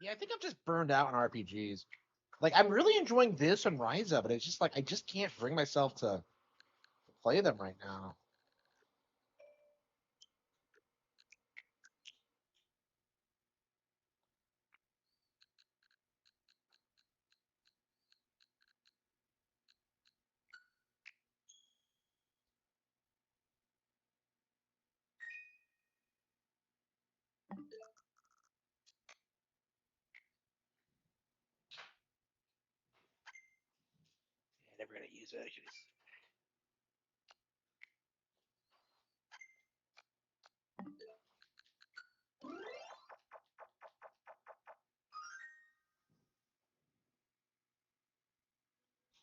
Yeah, I think I'm just burned out on RPGs. Like, I'm really enjoying this and Rise Up, but it's just like I just can't bring myself to play them right now. Never gonna use it.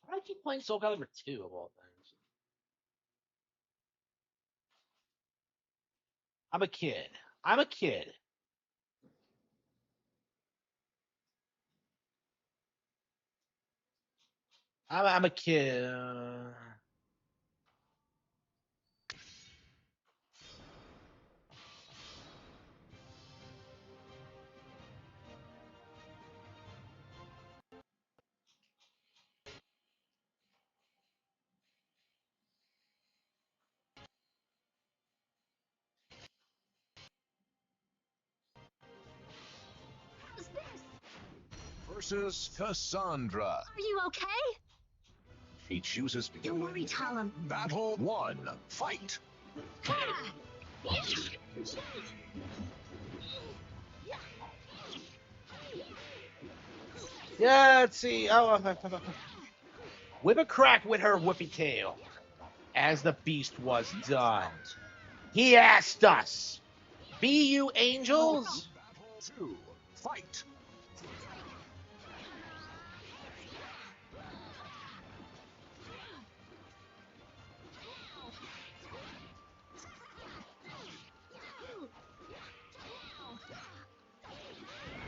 Why do I keep playing Soul Calibur 2 of all things? I'm a kid. I'm a kid. I'm a kid. versus Cassandra. Are you okay? He chooses. Don't worry, Talum. Battle 1. Fight. Yeah, let's see. Whip a crack with her whoopee tail, as the beast was done. He asked us, "Be you angels?" Battle 2. Fight.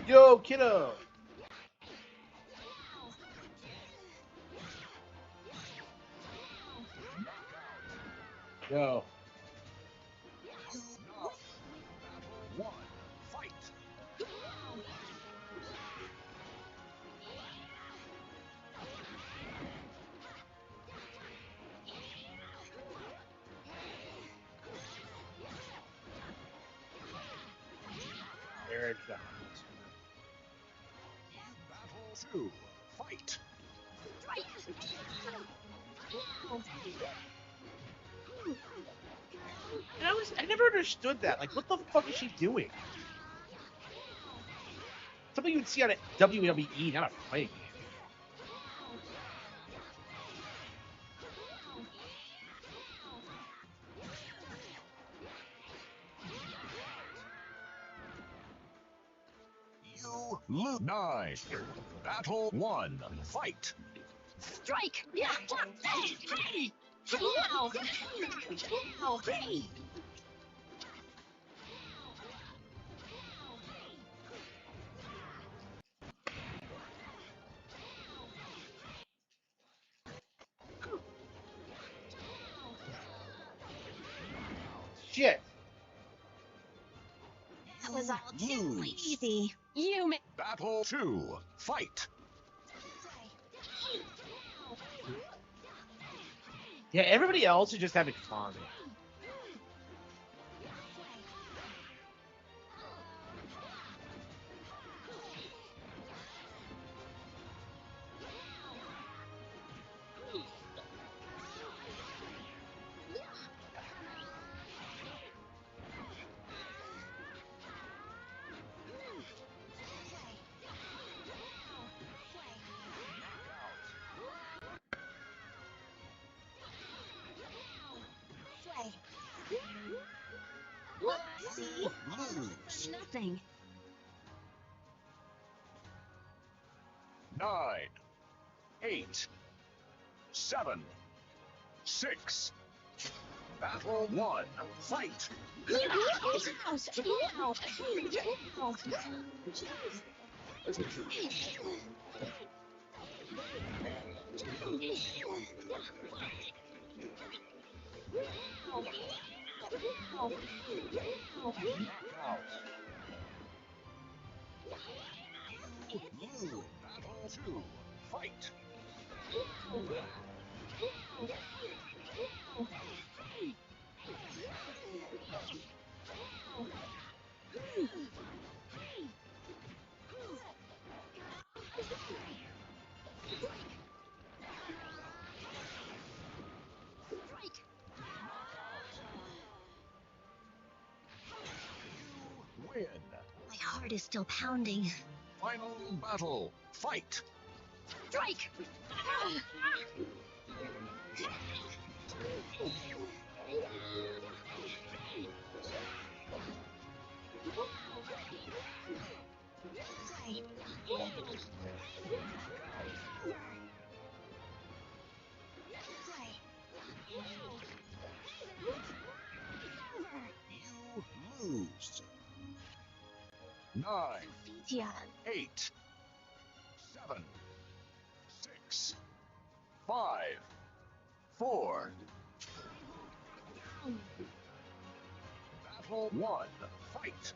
Yo, kiddo. Yo. Battle 1. Fight. Eric. Battle 2. Fight. I never understood that. Like, what the fuck is she doing? Something you would see on a WWE, not a fight. You lose. 9. Battle 1. Fight. Strike! Yeah! Hey! Now! Now! Hey! Shit. That was all too easy. You Battle 2. Fight. Yeah, everybody else is just having fun. See? Lose. Nothing. 9. 8. 7. 6. Battle 1. Fight. Blue. Battle 2. Fight. Win. My heart is still pounding. Final battle. Fight. Strike! You lose. 9. 8. 7. 6. 5. 4. Battle 1. Fight.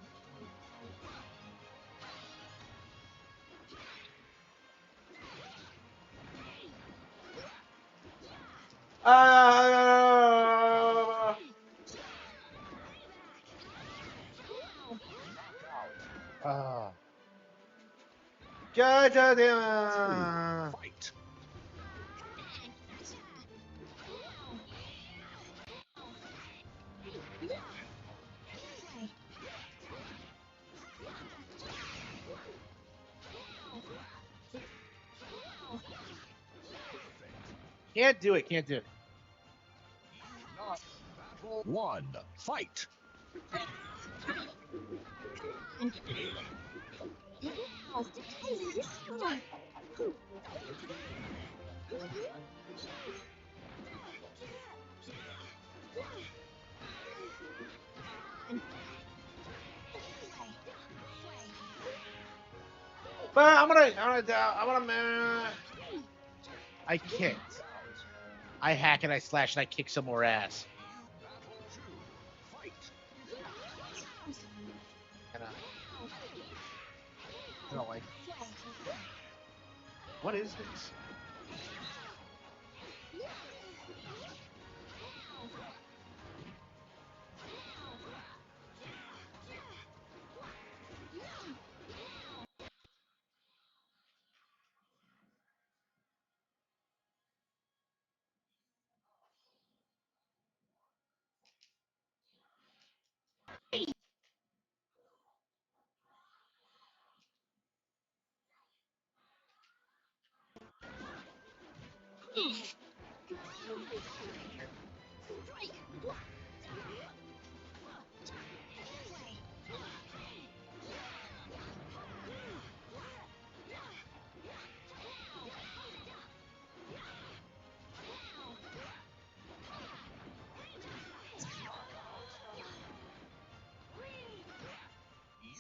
Fight. Can't do it. Can't do it. Battle 1. Fight. But I kicked. I hack and I slash and I kick some more ass. Fight. I don't like. What is this?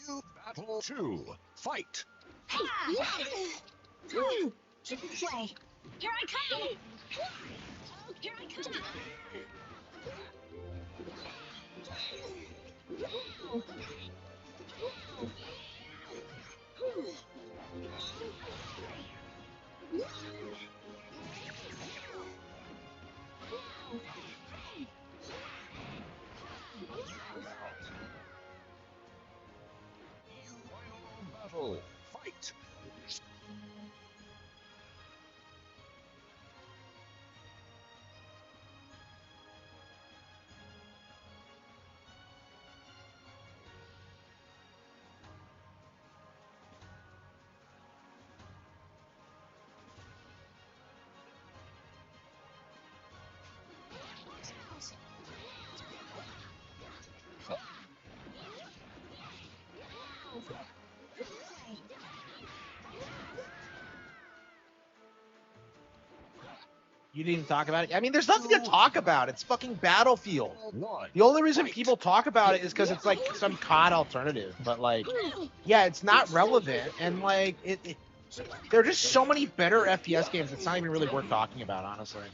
You battle 2. Fight. Play. Here I come. Here I come. Battle. Fight. You didn't even talk about it. I mean, there's nothing to talk about. It's fucking Battlefield. The only reason people talk about it is because it's like some COD alternative. But like, yeah, it's not relevant. And like, there are just so many better FPS games. It's not even really worth talking about, honestly.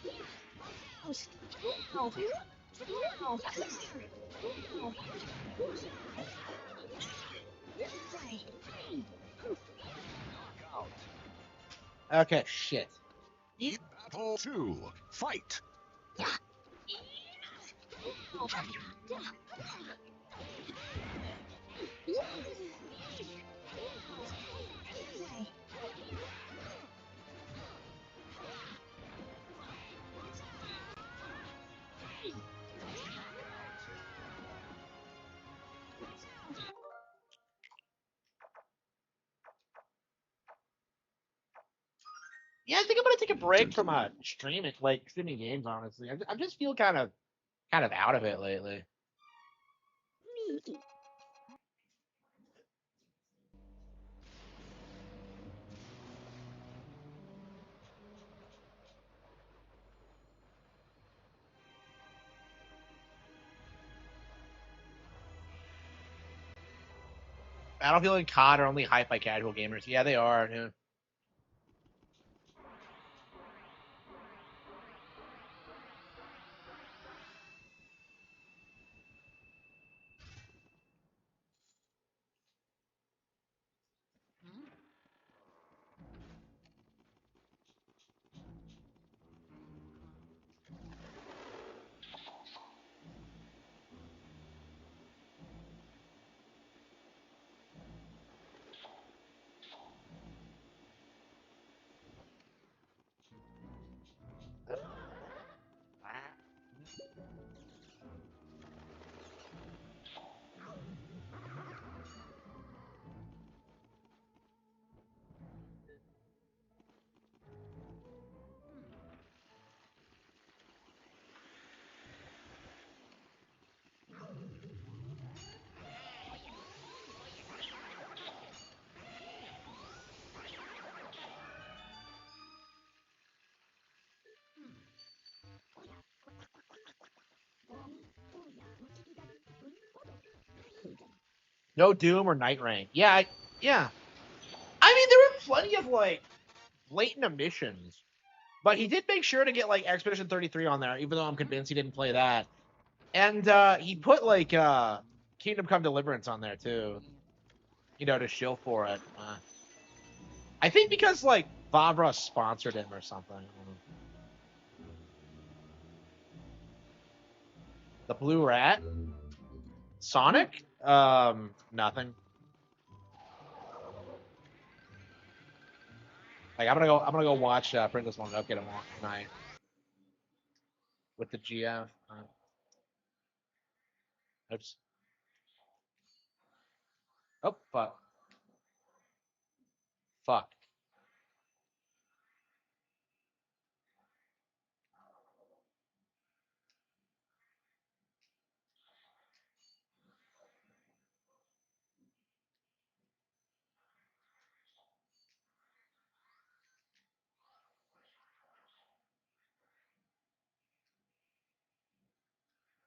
Okay, shit. Battle 2. Fight. Yeah, I think I'm gonna take a break from streaming, like streaming games. Honestly, I just feel kind of out of it lately. Battlefield and COD are only hyped by casual gamers. Yeah, they are. Yeah. No Doom or Night Rain. Yeah, yeah. I mean, there were plenty of like blatant omissions, but he did make sure to get like Expedition 33 on there, even though I'm convinced he didn't play that. And he put like Kingdom Come Deliverance on there too, you know, to shill for it. I think because like Vavra sponsored him or something. The Blue Rat, Sonic, nothing. Like I'm gonna go watch Princess Mononoke tomorrow night with the GF. Oops. Oh fuck. Fuck.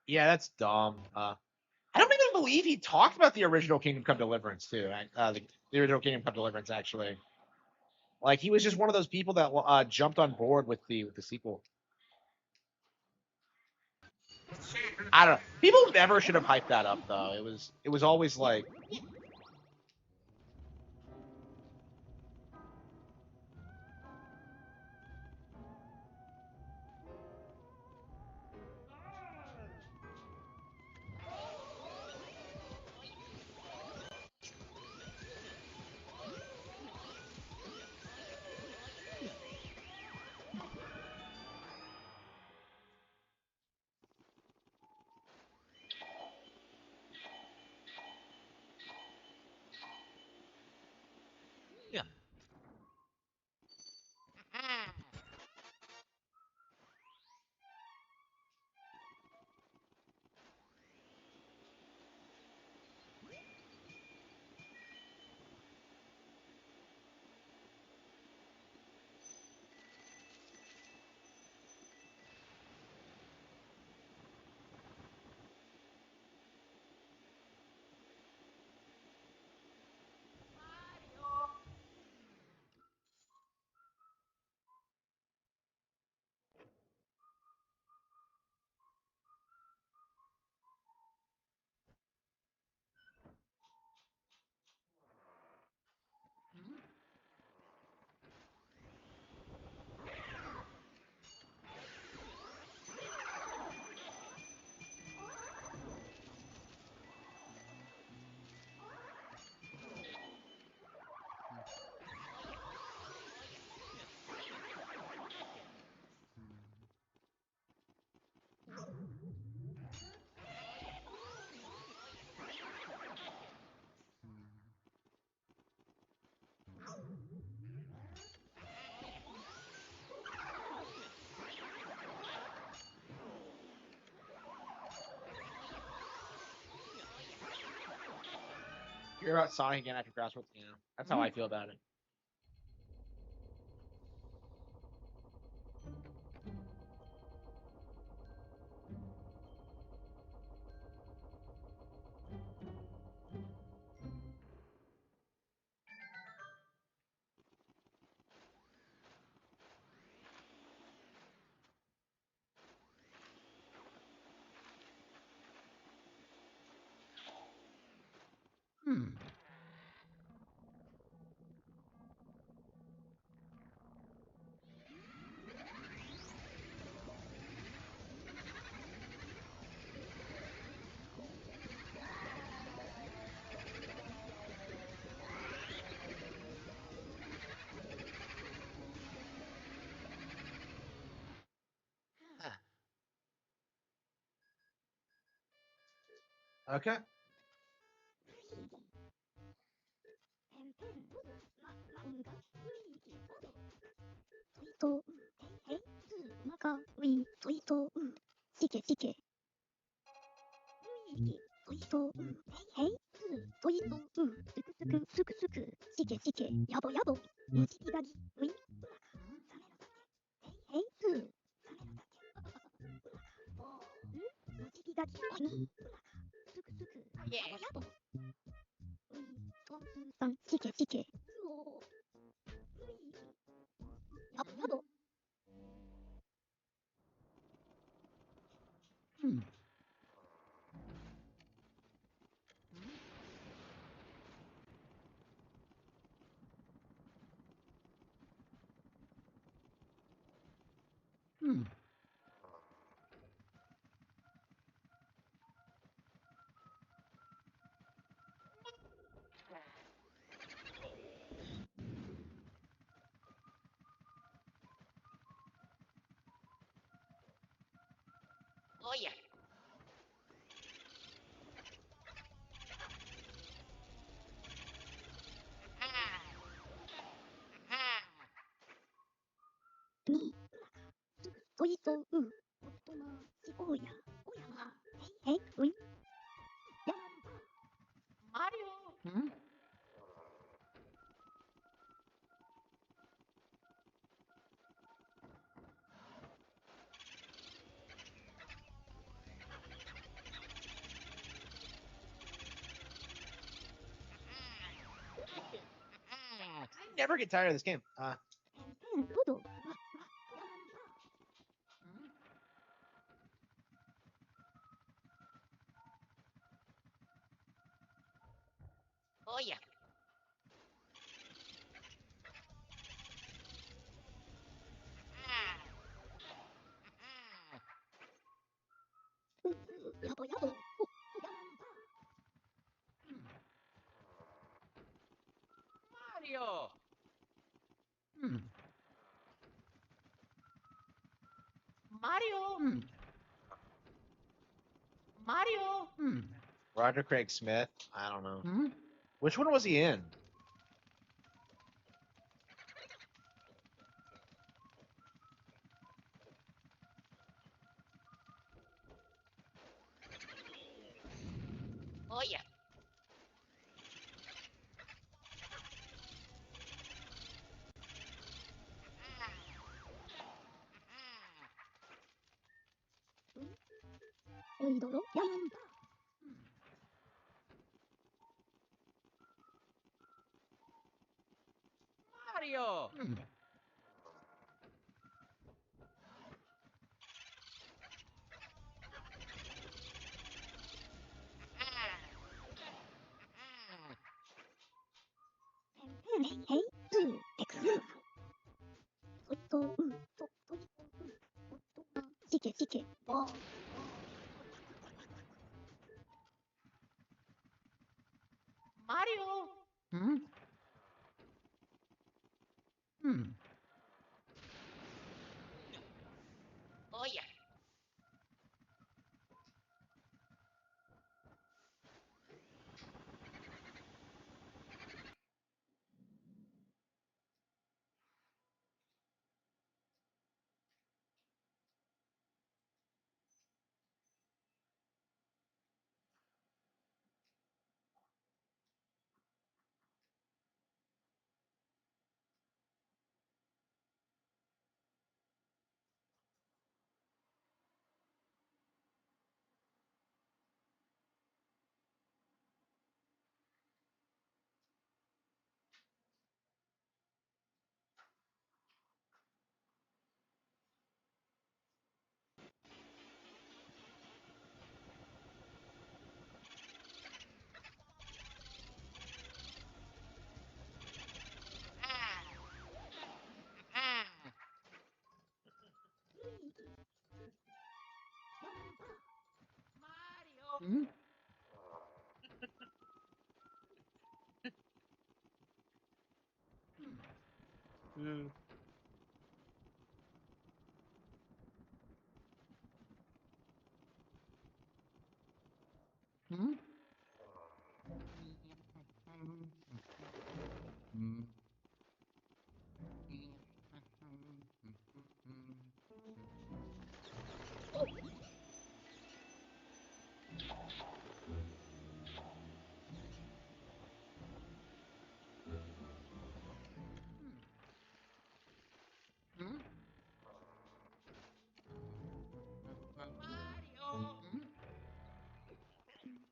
Yeah, that's dumb. I don't even believe he talked about the original Kingdom Come Deliverance too. The original Kingdom Come Deliverance actually. Like he was just one of those people that jumped on board with the sequel. I don't know. People never should have hyped that up though. It was always like Yeah. hear about Sonic again after Grassroots. You know, that's how I feel about it. Okay. Oh yeah. Mario. I never get tired of this game. Oh yeah. Mario! Mario. Mario. Roger Craig Smith. I don't know. Which one was he in? Oh yeah. Mario! Mario. Oh yeah. Mario. Mario.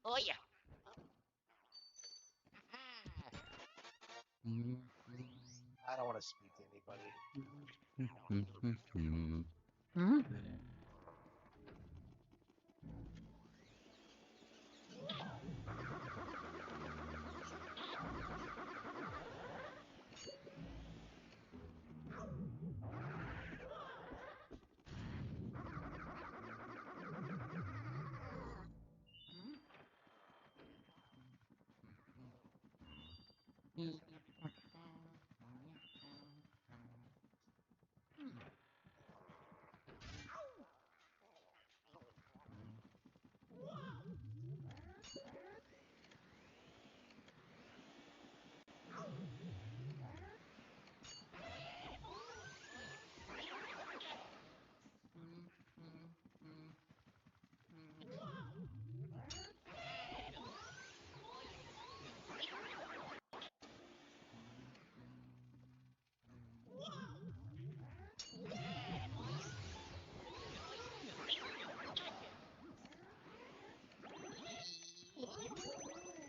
Oh yeah. I don't want to speak to anybody.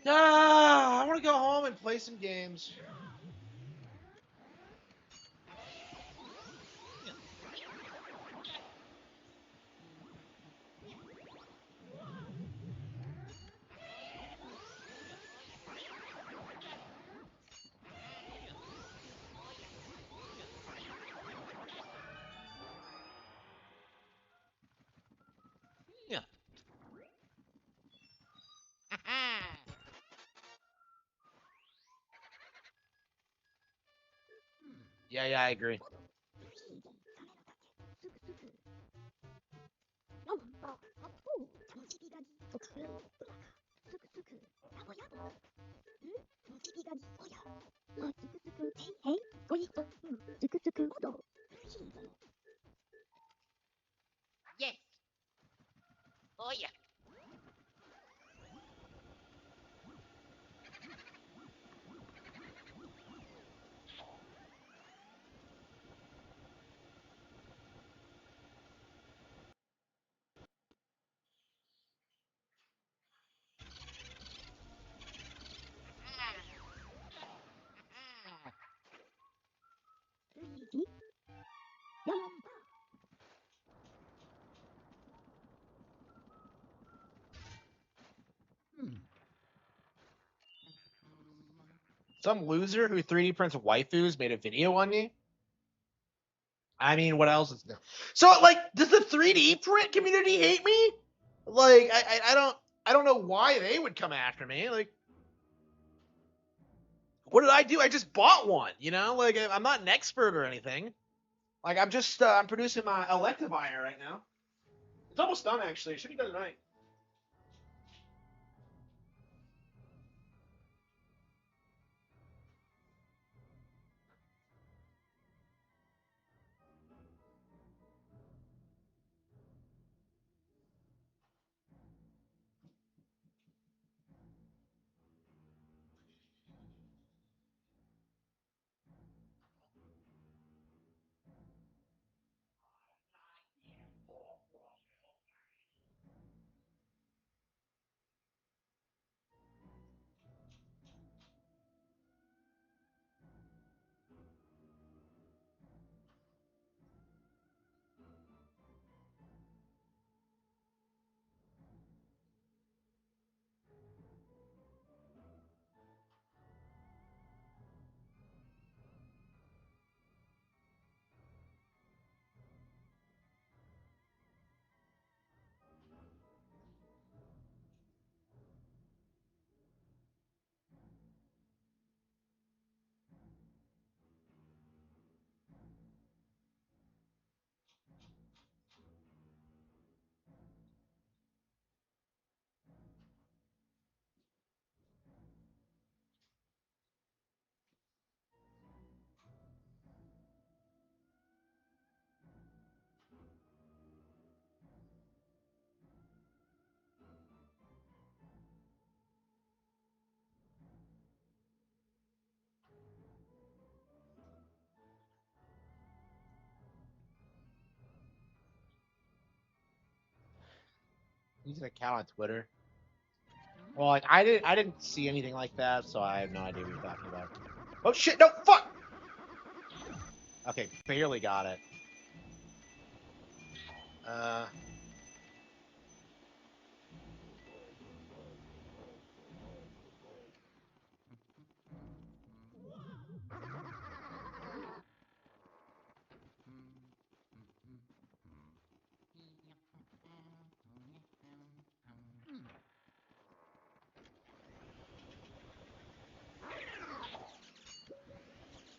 Ah, I want to go home and play some games. Yeah, I agree. Yes. Oh yeah. Some loser who 3D prints waifus made a video on me. I mean, what else is new? So, like, does the 3D print community hate me? Like, I don't know why they would come after me. Like, what did I do? I just bought one. You know, like I'm not an expert or anything. Like, I'm just I'm producing my Electivire right now. It's almost done actually. It should be done tonight. He's an account on Twitter. Well, like I didn't see anything like that, so I have no idea what you're talking about. Oh shit! No, fuck. Okay, barely got it. Uh.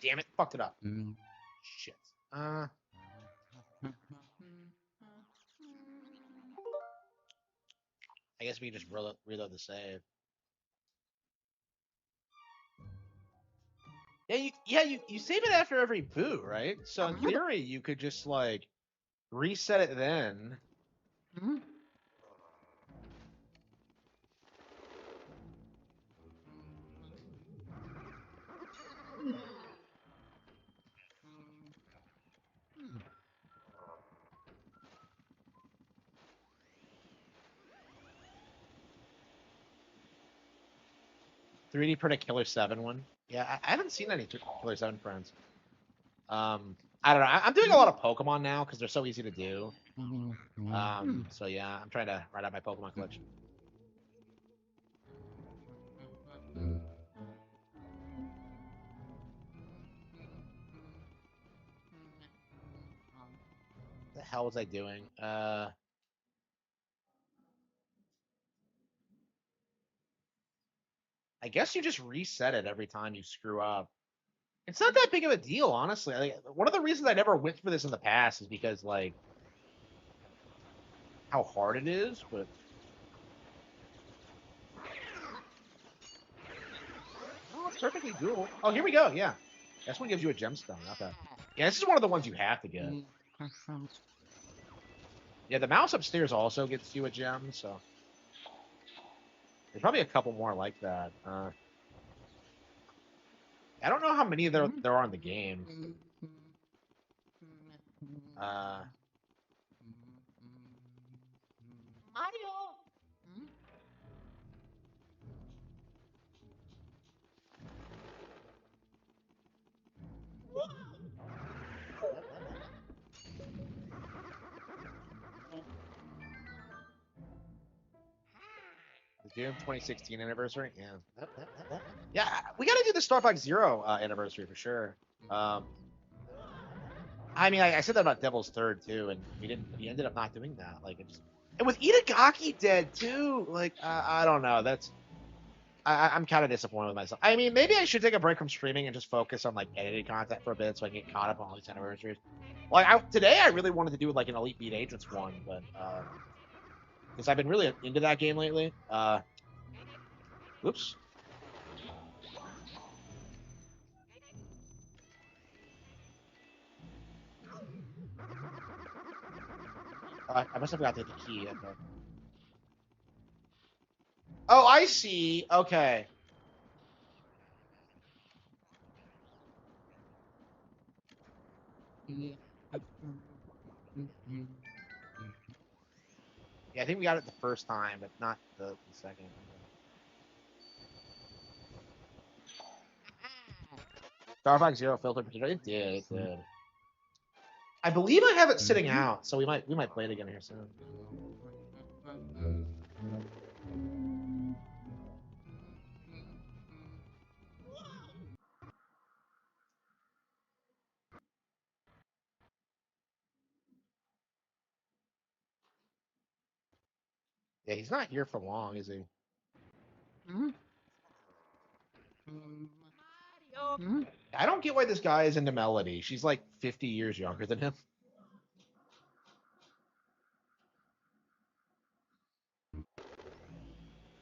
damn it. Fucked it up. Shit. I guess we can just reload the save. Yeah, you save it after every boot, right? So in theory, you could just like reset it then. $3D print a Killer 7 one. Yeah, I haven't seen any Killer 7 prints. I don't know. I'm doing a lot of Pokemon now because they're so easy to do. So yeah, I'm trying to write out my Pokemon collection. What the hell was I doing? I guess you just reset it every time you screw up. It's not that big of a deal, honestly. Like, one of the reasons I never went for this in the past is because like how hard it is, but oh, it's perfectly doable. Oh, here we go. Yeah, this one gives you a gemstone. Not bad. Yeah, this is one of the ones you have to get. Yeah, the mouse upstairs also gets you a gem, so there's probably a couple more like that. I don't know how many there are in the game. The Doom 2016 anniversary. Yeah. Yeah, we got to do the Star Fox Zero anniversary for sure. I mean, I said that about Devil's Third too, and we didn't. We ended up not doing that. Like, and with Itagaki dead too. Like, I don't know. I'm kind of disappointed with myself. I mean, maybe I should take a break from streaming and just focus on like editing content for a bit, so I can get caught up on all these anniversaries. Like, today I really wanted to do like an Elite Beat Agents one, but because I've been really into that game lately. Oops. I must have got the key. Okay. Oh, I see. Okay. Yeah, I think we got it the first time, but not the second. Star Fox Zero filter particular. It did. It did. I believe I have it sitting out, so we might play it again here soon. Yeah, he's not here for long, is he? I don't get why this guy is into Melody. She's like 50 years younger than him.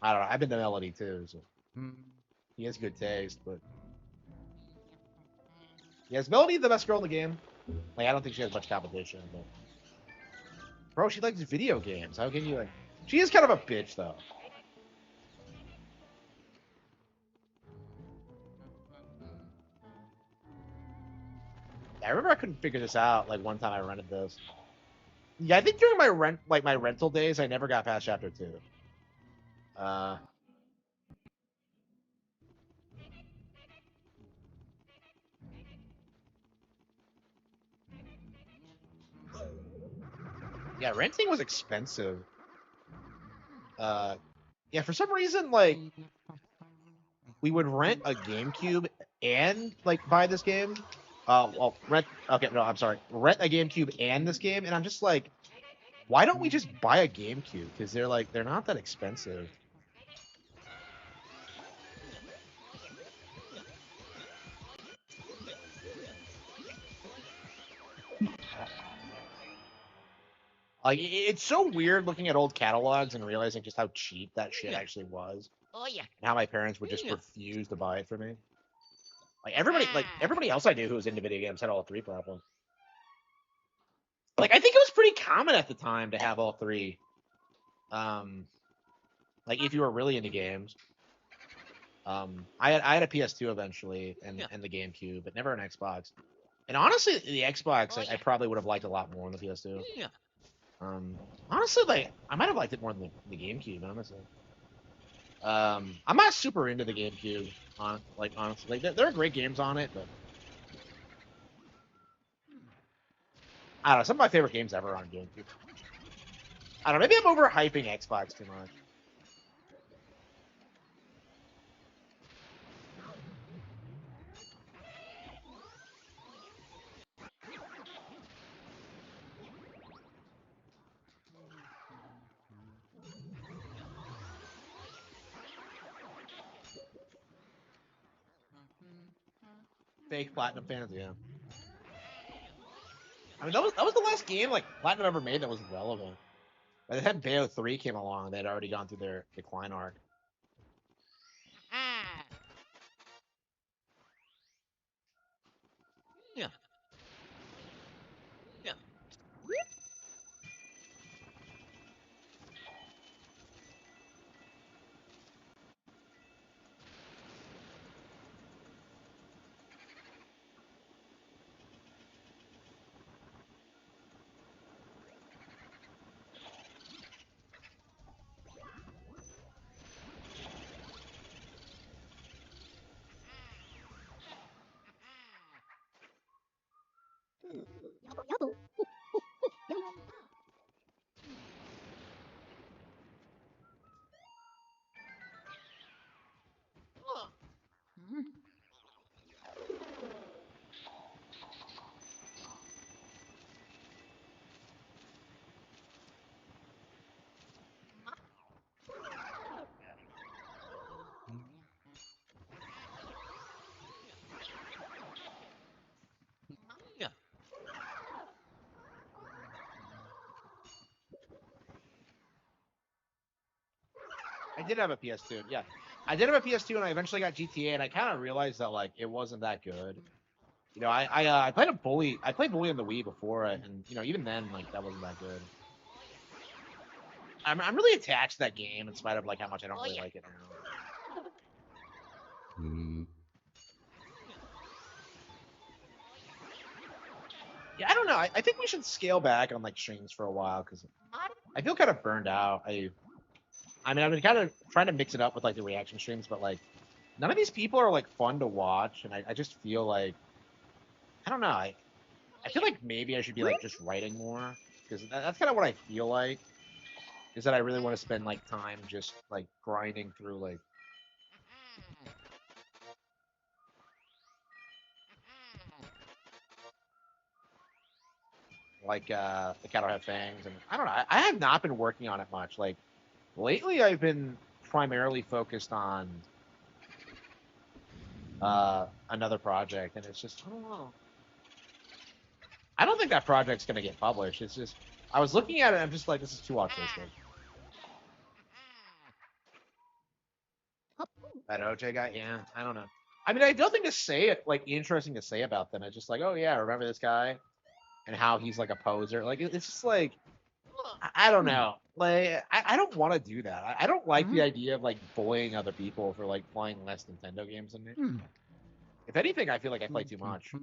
I don't know. I've been to Melody too, so he has good taste, but yeah, is Melody the best girl in the game? Like, I don't think she has much competition, but bro, she likes video games. How can you like? She is kind of a bitch, though. I remember I couldn't figure this out. Like one time I rented this. Yeah, I think during my rental days, I never got past chapter 2. Yeah, renting was expensive. Yeah, for some reason, like we would rent a GameCube and like buy this game. Well, rent. Okay, no, I'm sorry. Rent a GameCube and this game, and I'm just like, why don't we just buy a GameCube? Because they're not that expensive. Like it's so weird looking at old catalogs and realizing just how cheap that shit actually was, Oh yeah. and how my parents would just refuse to buy it for me. Like everybody else I knew who was into video games had all three problems. Like I think it was pretty common at the time to have all three. Like if you were really into games. I had a PS2 eventually and the GameCube, but never an Xbox. And honestly, the Xbox I probably would have liked a lot more than the PS2. Yeah. Honestly, like I might have liked it more than the GameCube. Honestly, I'm not super into the GameCube. Honestly, like there are great games on it, but I don't know. Some of my favorite games ever on GameCube. I don't know. Maybe I'm overhyping Xbox too much. Fake Platinum fans, yeah. I mean, that was the last game like Platinum ever made that was relevant. By the time Bayo 3 came along, they'd already gone through their decline arc. Yeah. Yeah. Yeah. I did have a PS2. Yeah, I did have a PS2, and I eventually got GTA, and I kind of realized that like it wasn't that good. You know, I played a bully. I played bully on the Wii before it, and you know, even then, like that wasn't that good. I'm really attached to that game, in spite of like how much I don't really like it now. Yeah, I don't know. I think we should scale back on like streams for a while because I feel kind of burned out. I mean, I've been kind of trying to mix it up with like the reaction streams, but like none of these people are like fun to watch, and I just feel like I don't know. I feel like maybe I should be like just writing more because that's kind of what I feel like. Is that I really want to spend like time just like grinding through like the Cattle Have Fangs, and I don't know. I have not been working on it much. Like lately, I've been primarily focused on another project, and it's just I don't know. I don't think that project's gonna get published. It's just I was looking at it, and I'm just like, this is too autistic. That OJ guy, yeah, I don't know. I mean, I don't think to say it like interesting to say about them. It's just like, oh yeah, remember this guy and how he's like a poser. Like it's just like I don't know. Like I don't want to do that. I don't like the idea of like bullying other people for like playing less Nintendo games than me. If anything, I feel like I play too much.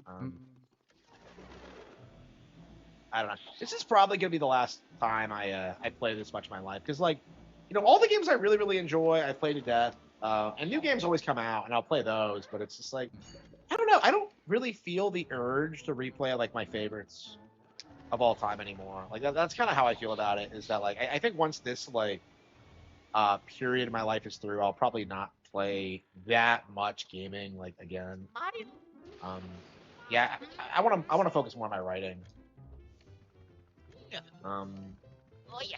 I don't know. This is probably gonna be the last time I play this much in my life because like, you know, all the games I really enjoy, I play to death. And new games always come out, and I'll play those. But it's just like, I don't know. I don't really feel the urge to replay like my favorites of all time anymore. Like that's kind of how I feel about it. Is that like I think once this like period of my life is through, I'll probably not play that much gaming like again. Yeah, I want to focus more on my writing. Yeah. Oh yeah.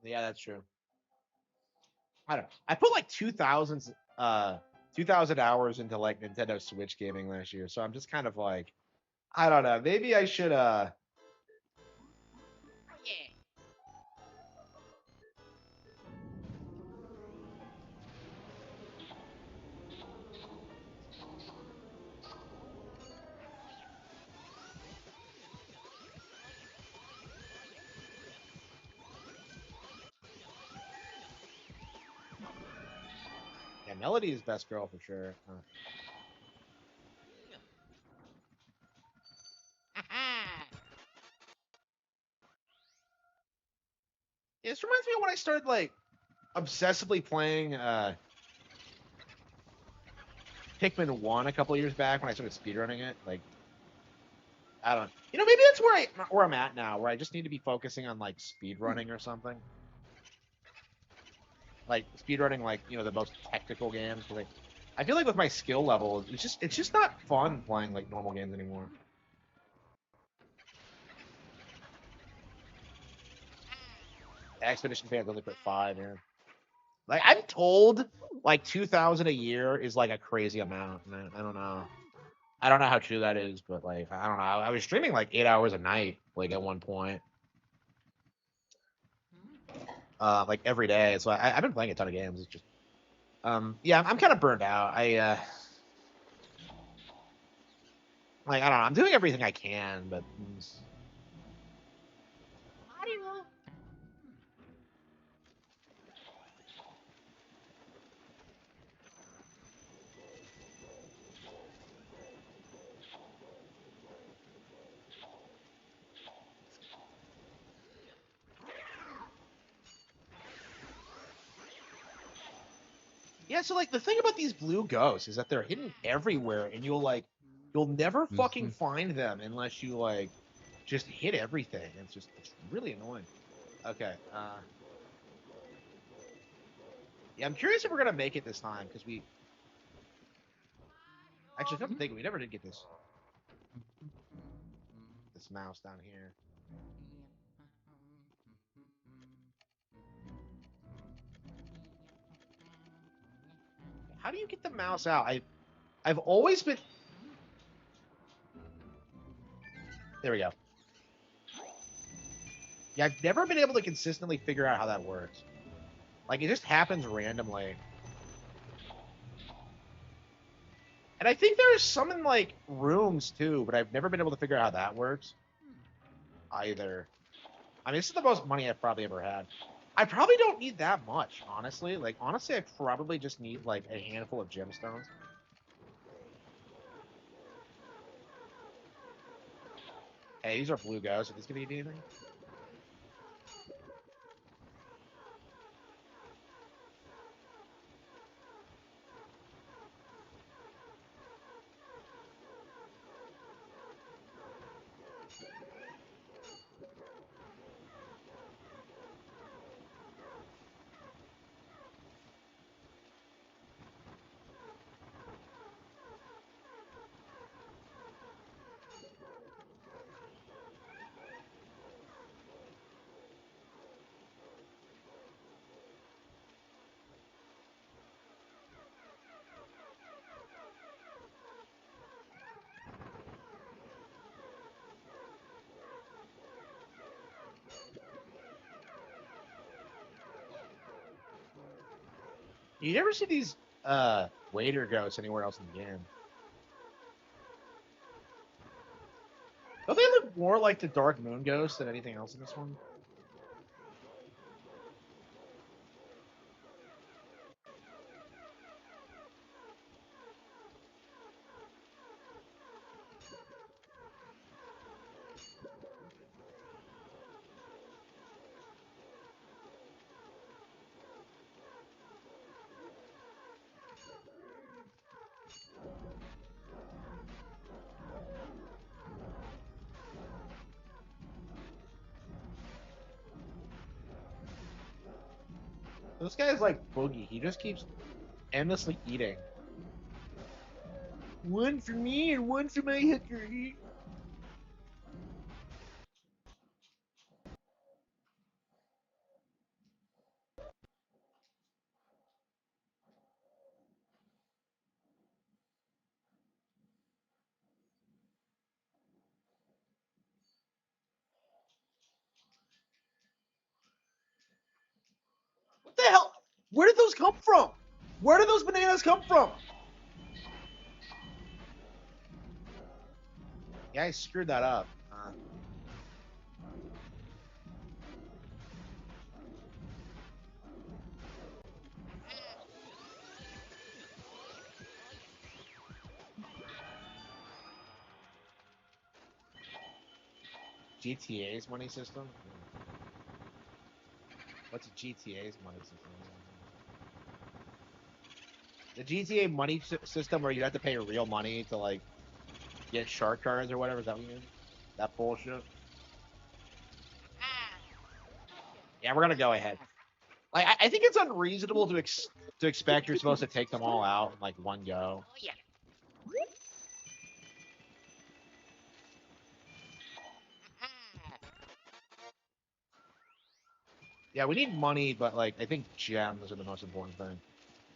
Yeah, that's true. I don't know. I put like 2,000 hours into like Nintendo Switch gaming last year, so I'm just kind of like, I don't know. Maybe I should yeah, Melody is best girl for sure. Yeah, this reminds me of when I started like obsessively playing Pikmin 1 a couple years back when I started speedrunning it. Like, I don't, maybe that's where I'm at now, where I just need to be focusing on like speedrunning or something. Like speedrunning, like the most technical games. Like, I feel like with my skill level, it's just not fun playing like normal games anymore. Expedition fans only put 5 in. Like, I'm told like 2,000 a year is like a crazy amount. Man, I don't know. I don't know how true that is, but like, I don't know. I was streaming like 8 hours a night, like at one point, like every day. So I've been playing a ton of games. It's just, yeah, I'm kind of burned out. Like, I don't know. I'm doing everything I can, but yeah. So like the thing about these blue ghosts is that they're hidden everywhere, and you'll never fucking find them unless you like just hit everything. It's really annoying. Okay. Yeah, I'm curious if we're gonna make it this time because we actually come to think, we never did get this mouse down here. How do you get the mouse out? I've always been. There we go. Yeah, I've never been able to consistently figure out how that works. Like, it just happens randomly. And I think there's some in like rooms too, but I've never been able to figure out how that works either. I mean, this is the most money I've probably ever had. I probably don't need that much, honestly. Like, honestly, I probably just need like a handful of gemstones. Hey, these are blue ghosts. Are these gonna do anything? You never see these waiter ghosts anywhere else in the game. Don't they look more like the Dark Moon ghost than anything else in this one? This guy is like Boogie. He just keeps endlessly eating. One for me and one for my hooker. Where did those come from? Where did those bananas come from? Yeah, I screwed that up. GTA's money system? What's GTA's money system? The GTA money system where you have to pay real money to, like, get shark cards or whatever? Is that what you mean? That bullshit? Yeah, we're gonna go ahead. Like, I think it's unreasonable to expect you're supposed to take them all out in, like, one go. Oh, yeah. Yeah, we need money, but, like, I think gems are the most important thing.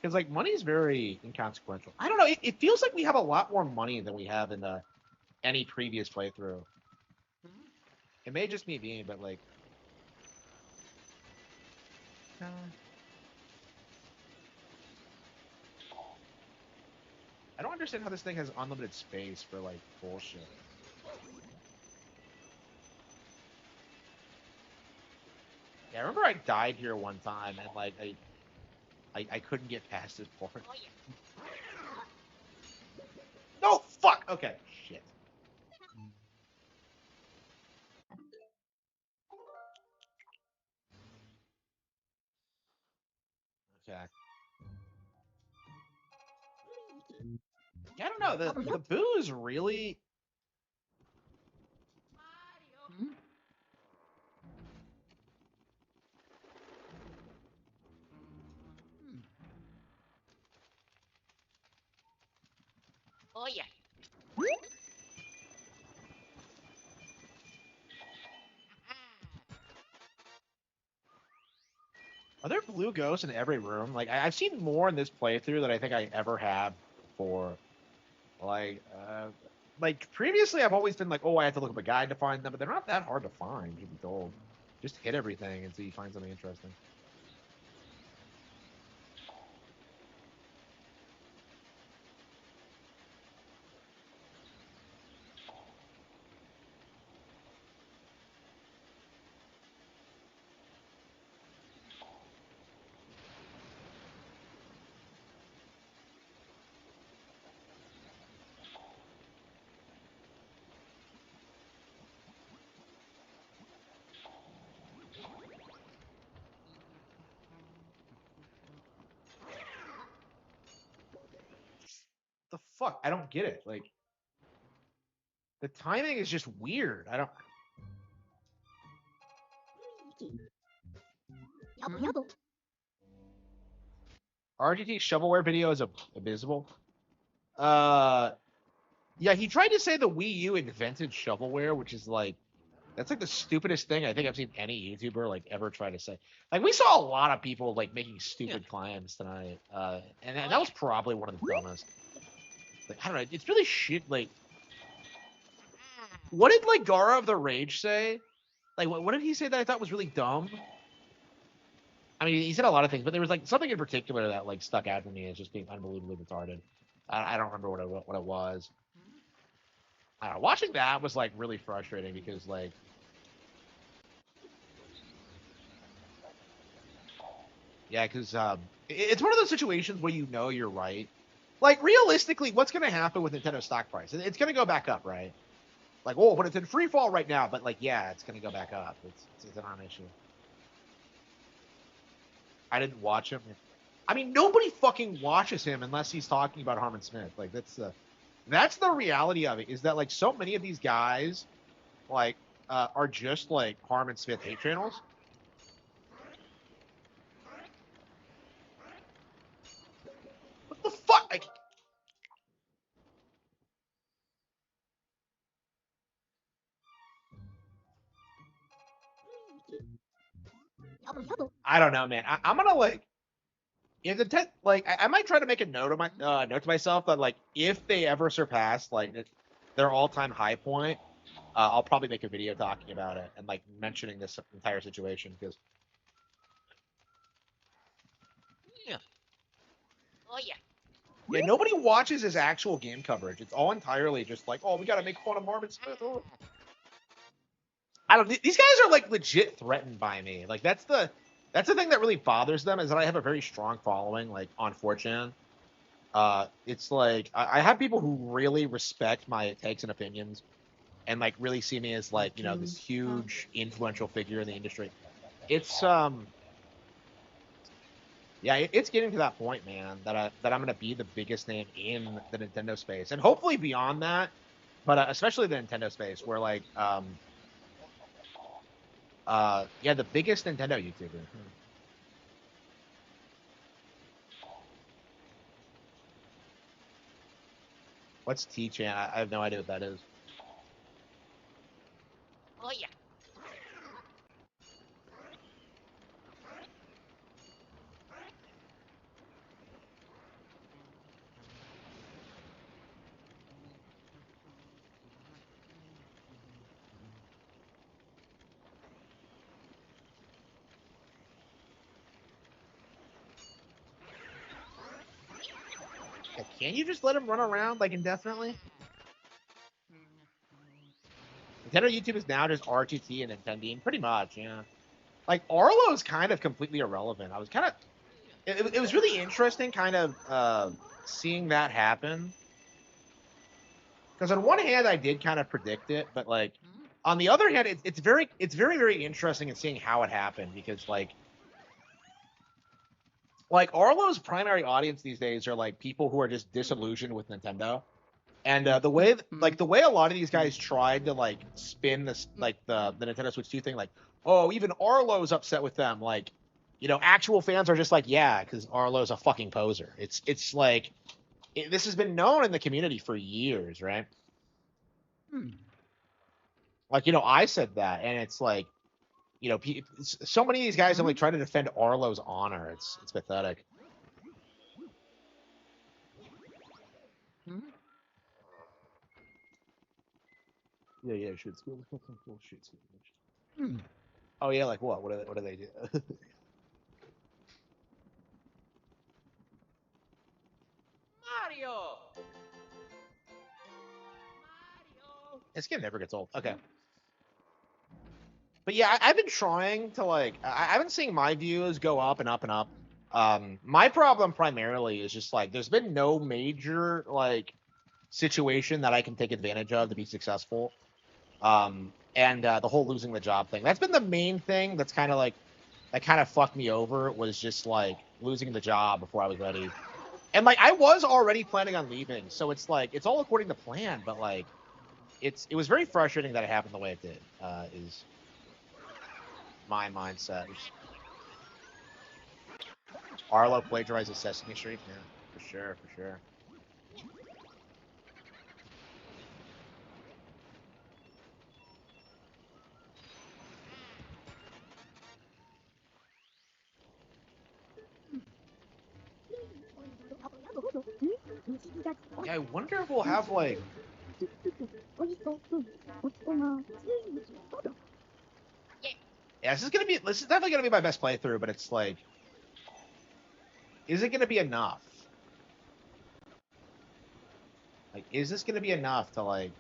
Because, like, money is very inconsequential. I don't know. It feels like we have a lot more money than we have in any previous playthrough. It may just be me, but, like... I don't understand how this thing has unlimited space for, like, bullshit. Yeah, I remember I died here one time, and, like, I couldn't get past this part. Oh, yeah. No, fuck! Okay, shit. Okay. Yeah, I don't know. The booze really... Oh, yeah. Are there blue ghosts in every room? Like, I've seen more in this playthrough than I think I ever have before. Like, previously I've always been like, oh, I have to look up a guide to find them, but they're not that hard to find, to be told. Just hit everything until you find something interesting. The fuck? I don't get it. Like, the timing is just weird. I don't... RGT shovelware video is abysmal. Yeah, he tried to say the Wii U invented shovelware, which is like, that's like the stupidest thing I think I've seen any YouTuber like ever try to say. Like, we saw a lot of people like making stupid claims tonight, and that was probably one of the dumbest. Like, I don't know, it's really shit. Like, what did like Gara of the Rage say? Like, what did he say that I thought was really dumb? I mean, he said a lot of things, but there was like something in particular that like stuck out to me as just being unbelievably retarded. I don't remember what it was. I don't know. Watching that was like really frustrating because like, yeah, because it's one of those situations where you know you're right. Like, realistically, what's going to happen with Nintendo stock price? It's going to go back up, right? Like, oh, but it's in free fall right now. But like, yeah, it's going to go back up. It's a non-issue. I didn't watch him. I mean, nobody fucking watches him unless he's talking about Harman Smith. Like, that's the reality of it. Is that like so many of these guys, like, are just like Harman Smith hate channels. What the fuck? I don't know, man. I'm gonna like, if the like, I might try to make a note of my note to myself that like, if they ever surpass like their all-time high point, I'll probably make a video talking about it and like mentioning this entire situation because Yeah, nobody watches his actual game coverage. It's all entirely just like, oh, we got to make fun of Harman Smith. Oh. I don't. These guys are like legit threatened by me. Like that's the thing that really bothers them is that I have a very strong following, like on 4chan. It's like I have people who really respect my takes and opinions, and like really see me as like this huge influential figure in the industry. It's yeah, it's getting to that point, man, that I'm gonna be the biggest name in the Nintendo space, and hopefully beyond that, but especially the Nintendo space, where like yeah, the biggest Nintendo YouTuber. What's T-Chan? I have no idea what that is. Oh yeah. Can't you just let him run around like indefinitely? Nintendo YouTube is now just R2T and Nintendo, pretty much, yeah. Like Arlo is kind of completely irrelevant. I was kind of, it was really interesting, kind of seeing that happen. Because on one hand, I did kind of predict it, but like on the other hand, it's very very interesting in seeing how it happened because like Arlo's primary audience these days are like people who are just disillusioned with Nintendo. And the way a lot of these guys tried to like spin this like the Nintendo Switch 2 thing, like, oh, even Arlo's upset with them. Like, actual fans are just like, yeah, because Arlo's a fucking poser. It's like this has been known in the community for years, right? Like, I said that, and it's like, so many of these guys are like trying to defend Arlo's honor. It's pathetic. Yeah, shoot school. Shoot school. Oh yeah, like what? What do they do? Mario. This game never gets old. Okay. But yeah, I've been trying to like, I've been seeing my views go up and up and up. My problem primarily is just like, there's been no major like situation that I can take advantage of to be successful. And the whole losing the job thing, that's been the main thing that's kind of like, that kind of fucked me over, was just like losing the job before I was ready. And like, I was already planning on leaving. So it's like, it's all according to plan, but like, it was very frustrating that it happened the way it did, is my mindset. Arlo plagiarizes Sesame Street? Yeah, for sure. Yeah, I wonder if we'll have like... Yeah, this is definitely gonna be my best playthrough, but it's like, is it gonna be enough? Like, is this gonna be enough to like...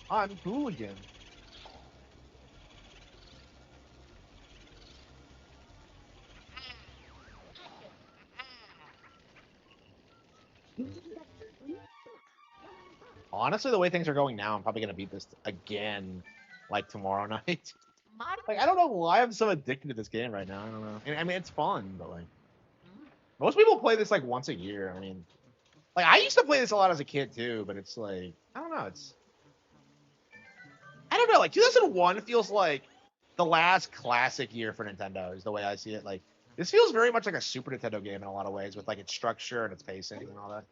I'm Hooligan. Honestly, the way things are going now, I'm probably gonna beat this again, like tomorrow night. Like, I don't know why I'm so addicted to this game right now. I don't know. I mean, it's fun, but like, most people play this like once a year. I mean, like I used to play this a lot as a kid too, but it's like, I don't know. I don't know. Like 2001 feels like the last classic year for Nintendo, is the way I see it. Like, this feels very much like a Super Nintendo game in a lot of ways, with like its structure and its pacing and all that.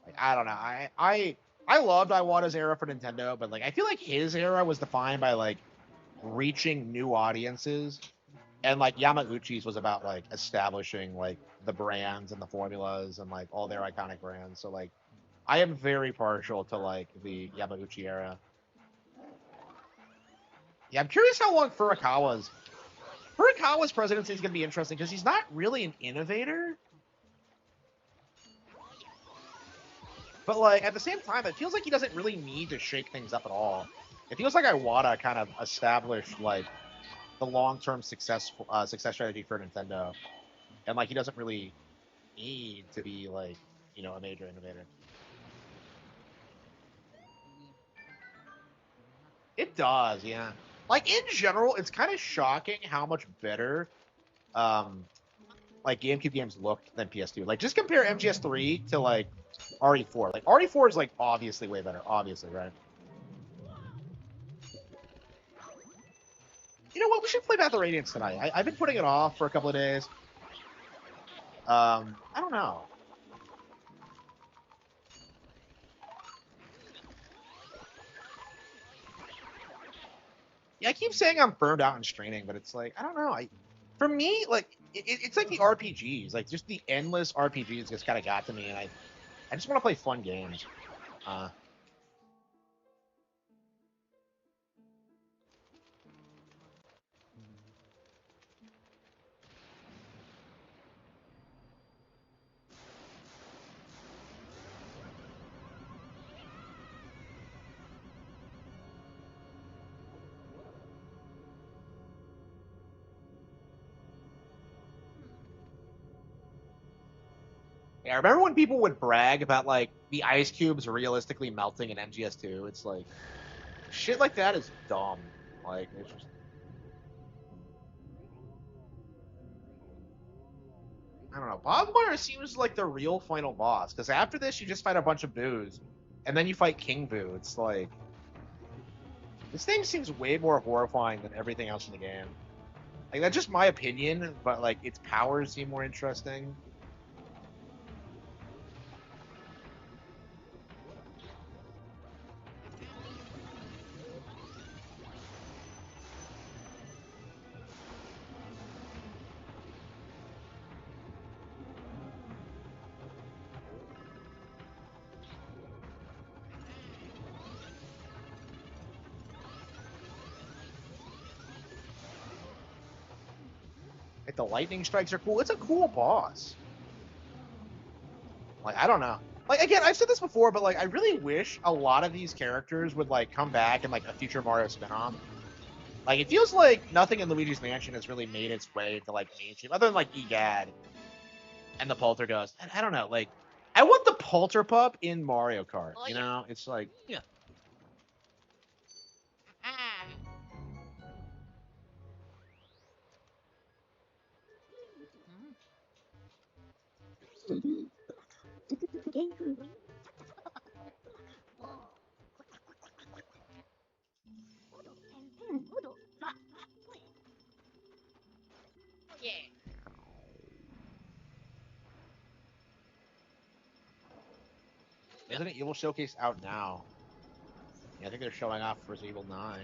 Like, I don't know. I loved Iwata's era for Nintendo, but like I feel like his era was defined by like reaching new audiences, and like Yamauchi's was about like establishing like the brands and the formulas and like all their iconic brands. So like I am very partial to like the Yamauchi era. Yeah, I'm curious how long Furukawa's presidency is going to be interesting because he's not really an innovator. But like at the same time, it feels like he doesn't really need to shake things up at all. It feels like Iwata kind of established like the long-term success strategy for Nintendo, and like he doesn't really need to be like a major innovator. It does, yeah. Like in general, it's kind of shocking how much better like GameCube games look than PS2. Like just compare MGS3 to like RE4. Like RE4 is like obviously way better, obviously, right? You know what? We should play Path of Radiance tonight. I've been putting it off for a couple of days. I don't know. Yeah, I keep saying I'm burned out and straining, but it's like I don't know. For me, like it's like the RPGs, like just the endless RPGs just kind of got to me, and I just want to play fun games. Yeah, I remember when people would brag about like the ice cubes realistically melting in MGS2. It's like shit like that is dumb. Like it's just I don't know. Bogmire seems like the real final boss because after this you just fight a bunch of boos, and then you fight King Boo. It's like this thing seems way more horrifying than everything else in the game. Like that's just my opinion, but like its powers seem more interesting. Like the lightning strikes are cool. It's a cool boss. Like I don't know. Like again, I've said this before, but like I really wish a lot of these characters would like come back in like a future Mario spin-off. Like it feels like nothing in Luigi's Mansion has really made its way to like mainstream, other than like Egad and the Poltergust. And I don't know, like I want the Polterpup in Mario Kart. You know, it's like Yeah. Yeah. Resident Evil Showcase out now. Yeah, I think they're showing off Resident Evil 9.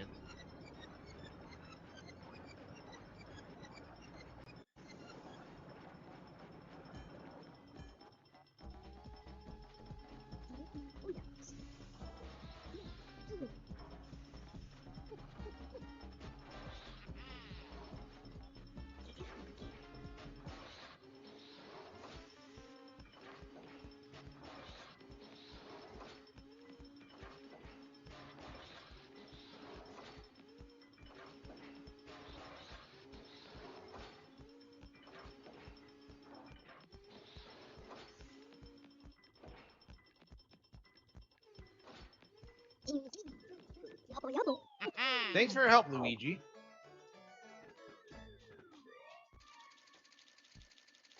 Thanks for your help, Luigi.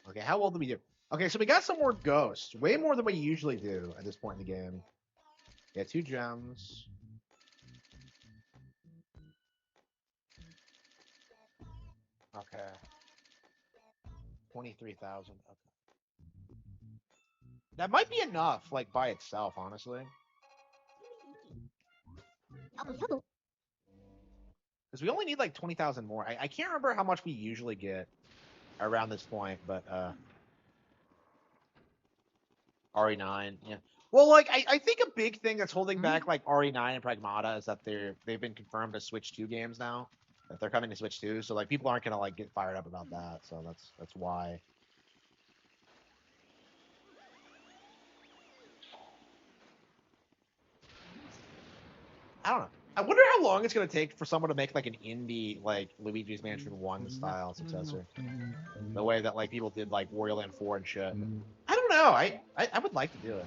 Okay, how old do we do? Okay, so we got some more ghosts. Way more than we usually do at this point in the game. Yeah, 2 gems. Okay. 23,000. Okay. That might be enough, like, by itself, honestly. Because we only need, like, 20,000 more. I can't remember how much we usually get around this point, but, RE9, yeah. Well, like I think a big thing that's holding back like RE9 and Pragmata is that they've been confirmed to Switch 2 games now. That they're coming to Switch 2, so like people aren't gonna like get fired up about that. So that's why. I don't know. I wonder how long it's gonna take for someone to make like an indie like Luigi's Mansion 1 style successor. The way that like people did like Wario Land 4 and shit. I don't know. I would like to do it.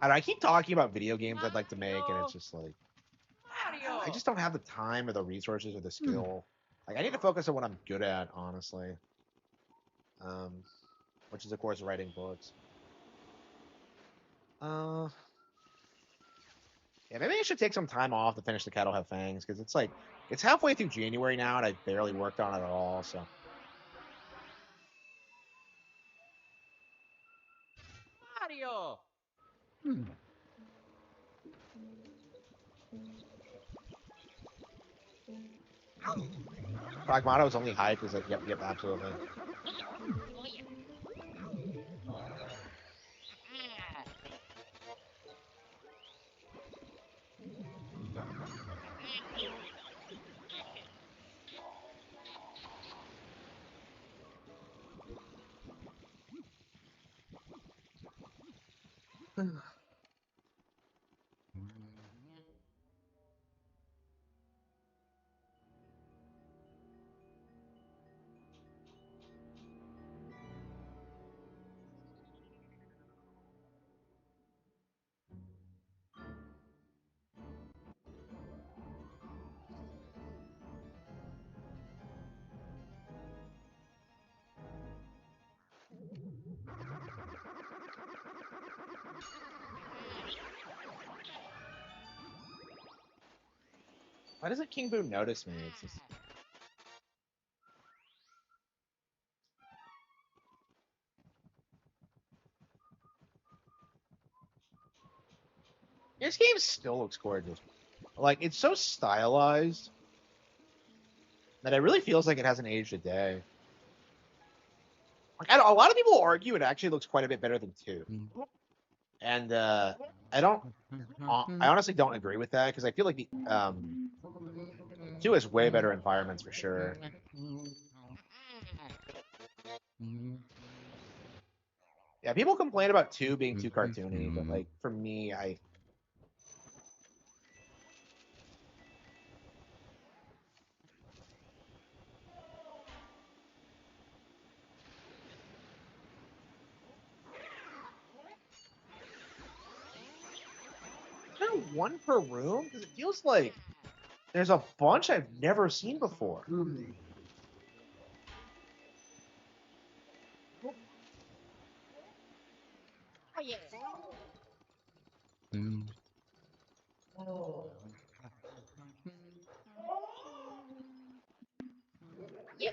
I keep talking about video games I'd like to make, and it's just like I just don't have the time or the resources or the skill. Like I need to focus on what I'm good at, honestly. Which is of course writing books. Yeah, maybe I should take some time off to finish the Cattle Have Fangs, because it's like it's halfway through January now, and I barely worked on it at all. So. Mario! Pragmata was only hyped because like, yep, absolutely. Why doesn't King Boo notice me? It's just... This game still looks gorgeous. Like it's so stylized that it really feels like it hasn't aged a day. Like a lot of people argue it actually looks quite a bit better than 2, and I don't. I honestly don't agree with that because I feel like the 2 has way better environments for sure. Yeah, people complain about 2 being too cartoony, but like for me, I. Is there one per room? Because it feels like there's a bunch I've never seen before. Oh, yeah. Yeah.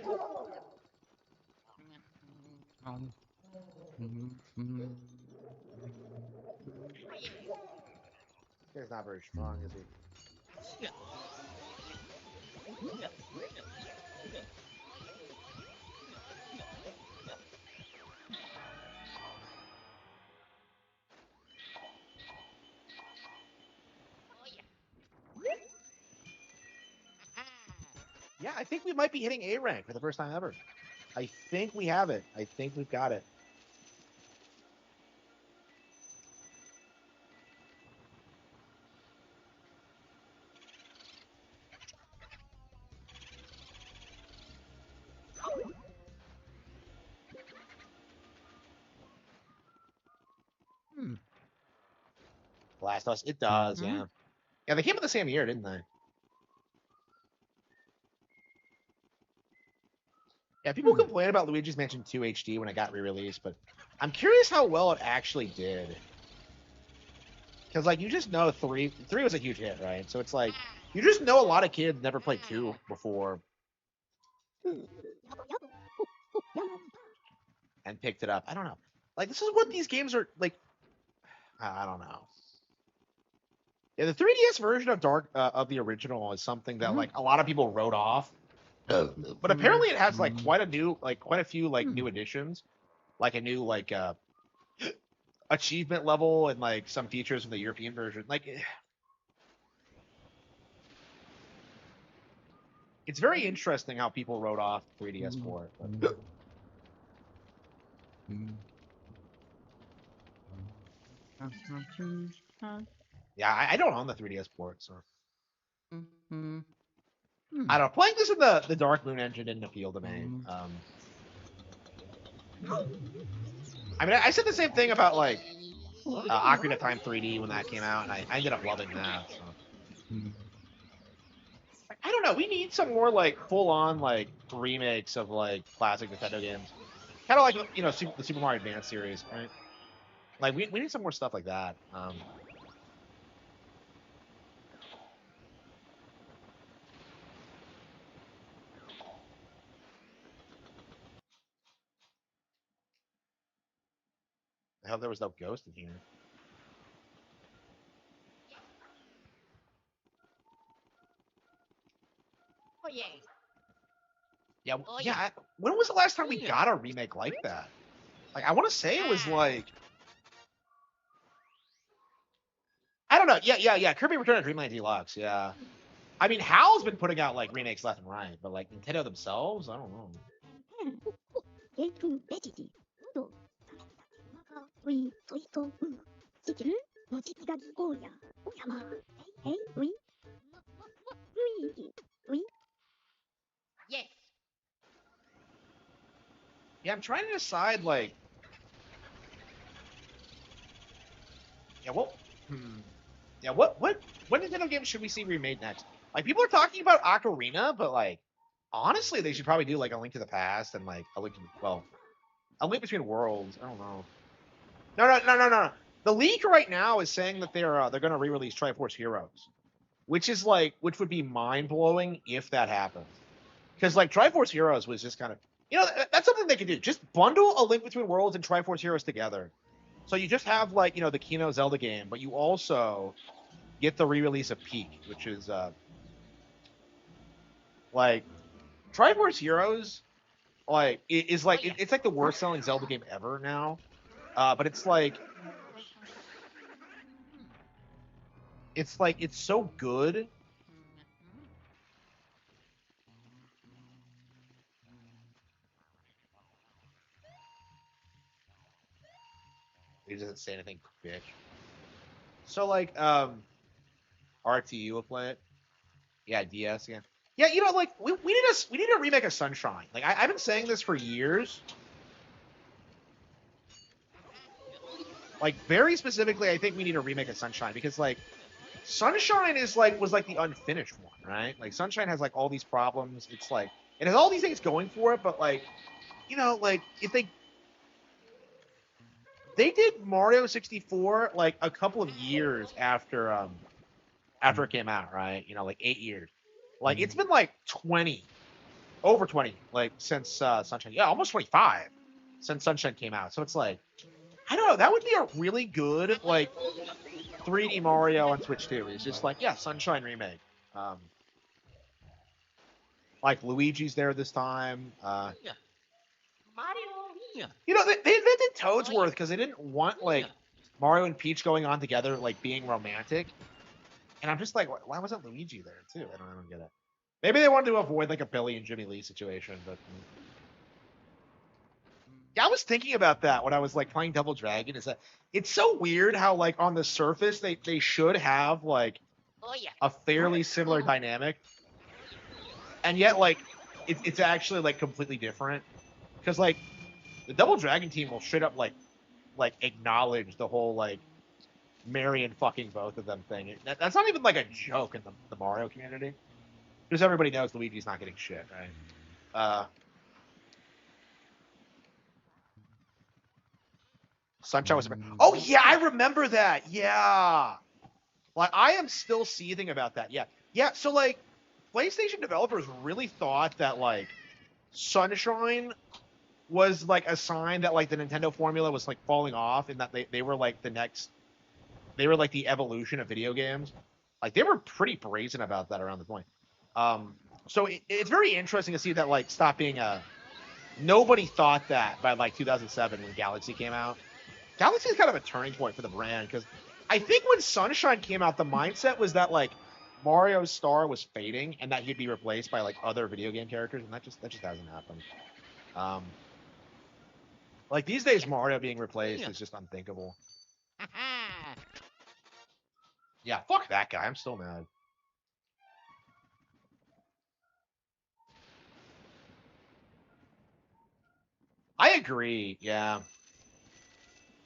This guy's not very strong, is he? Yeah, I think we might be hitting A rank for the first time ever. I think we have it. I think we've got it. Last Us, it does, yeah. Yeah, they came out the same year, didn't they? Yeah, people complain about Luigi's Mansion 2 HD when it got re-released, but I'm curious how well it actually did. Because, like, you just know 3 was a huge hit, right? So it's like, you just know a lot of kids never played 2 before and picked it up. I don't know. Like, this is what these games are, like, I don't know. Yeah, the 3DS version of of the original is something that, like, a lot of people wrote off But apparently it has like quite a few like new additions, like a new like achievement level and like some features from the European version. Like it's very interesting how people wrote off 3DS for it. But... Yeah, I don't own the 3DS port, so I don't know. Playing this in the Dark Moon engine didn't appeal to me. I mean, I said the same thing about like Ocarina of Time 3D when that came out, and I ended up loving that. So. I don't know. We need some more like full-on like remakes of like classic Nintendo games, kind of like the Super Mario Advance series, right? Like we need some more stuff like that. I hope there was no ghost in here. Oh yeah. Yeah, yeah. When was the last time we got a remake like that? Like, I want to say it was like, I don't know. Yeah. Kirby Return of Dreamland Deluxe. Yeah. I mean, HAL's been putting out like remakes left and right, but like Nintendo themselves, I don't know. Yes. Yeah, I'm trying to decide like, yeah, what Nintendo game should we see remade next? Like, people are talking about Ocarina, but like, honestly, they should probably do like A Link to the Past and like A Link Between Worlds. I don't know. No. The leak right now is saying that they're going to re-release Triforce Heroes, which would be mind blowing if that happens. Because like Triforce Heroes was just kind of, that's something they could do. Just bundle A Link Between Worlds and Triforce Heroes together. So you just have like the Kino Zelda game, but you also get the re-release of Peak, which is like Triforce Heroes, like is like it's like the worst selling Zelda game ever now. But it's so good. He doesn't say anything, bitch. So like RTU will play it. Yeah, DS again. Yeah, like we need a remake of Sunshine. Like I've been saying this for years. Like very specifically, I think we need a remake of Sunshine because like Sunshine was like the unfinished one, right? Like Sunshine has like all these problems. It's like it has all these things going for it, but like like if they did Mario 64 like a couple of years after it came out, right? Like 8 years. Like it's been like over 20 like since Sunshine. Yeah, almost 25 since Sunshine came out. So it's like I don't know, that would be a really good like 3D Mario on Switch 2. It's just like, yeah, Sunshine remake. Like Luigi's there this time. Yeah. Mario. Yeah. They invented Toadsworth because they didn't want like Mario and Peach going on together, like being romantic. And I'm just like, why wasn't Luigi there too? I don't get it. Maybe they wanted to avoid like a Billy and Jimmy Lee situation, but yeah, I was thinking about that when I was like playing Double Dragon. Is that it's so weird how like on the surface they should have like a fairly similar dynamic, and yet like it's actually like completely different because like the Double Dragon team will straight up like acknowledge the whole like marry and fucking both of them thing. That's not even like a joke in the Mario community because everybody knows Luigi's not getting shit, right? Sunshine was. Oh yeah, I remember that. Yeah, like I am still seething about that. Yeah. So like, PlayStation developers really thought that like Sunshine was like a sign that like the Nintendo formula was like falling off, and that they were like they were like the evolution of video games. Like they were pretty brazen about that around the point. So it's very interesting to see that like stop being a. Nobody thought that by like 2007 when Galaxy came out. Galaxy is kind of a turning point for the brand because I think when Sunshine came out, the mindset was that like Mario's star was fading and that he'd be replaced by like other video game characters, and that just hasn't happened. Like these days, Mario being replaced is just unthinkable. Yeah, fuck that guy. I'm still mad. I agree. Yeah.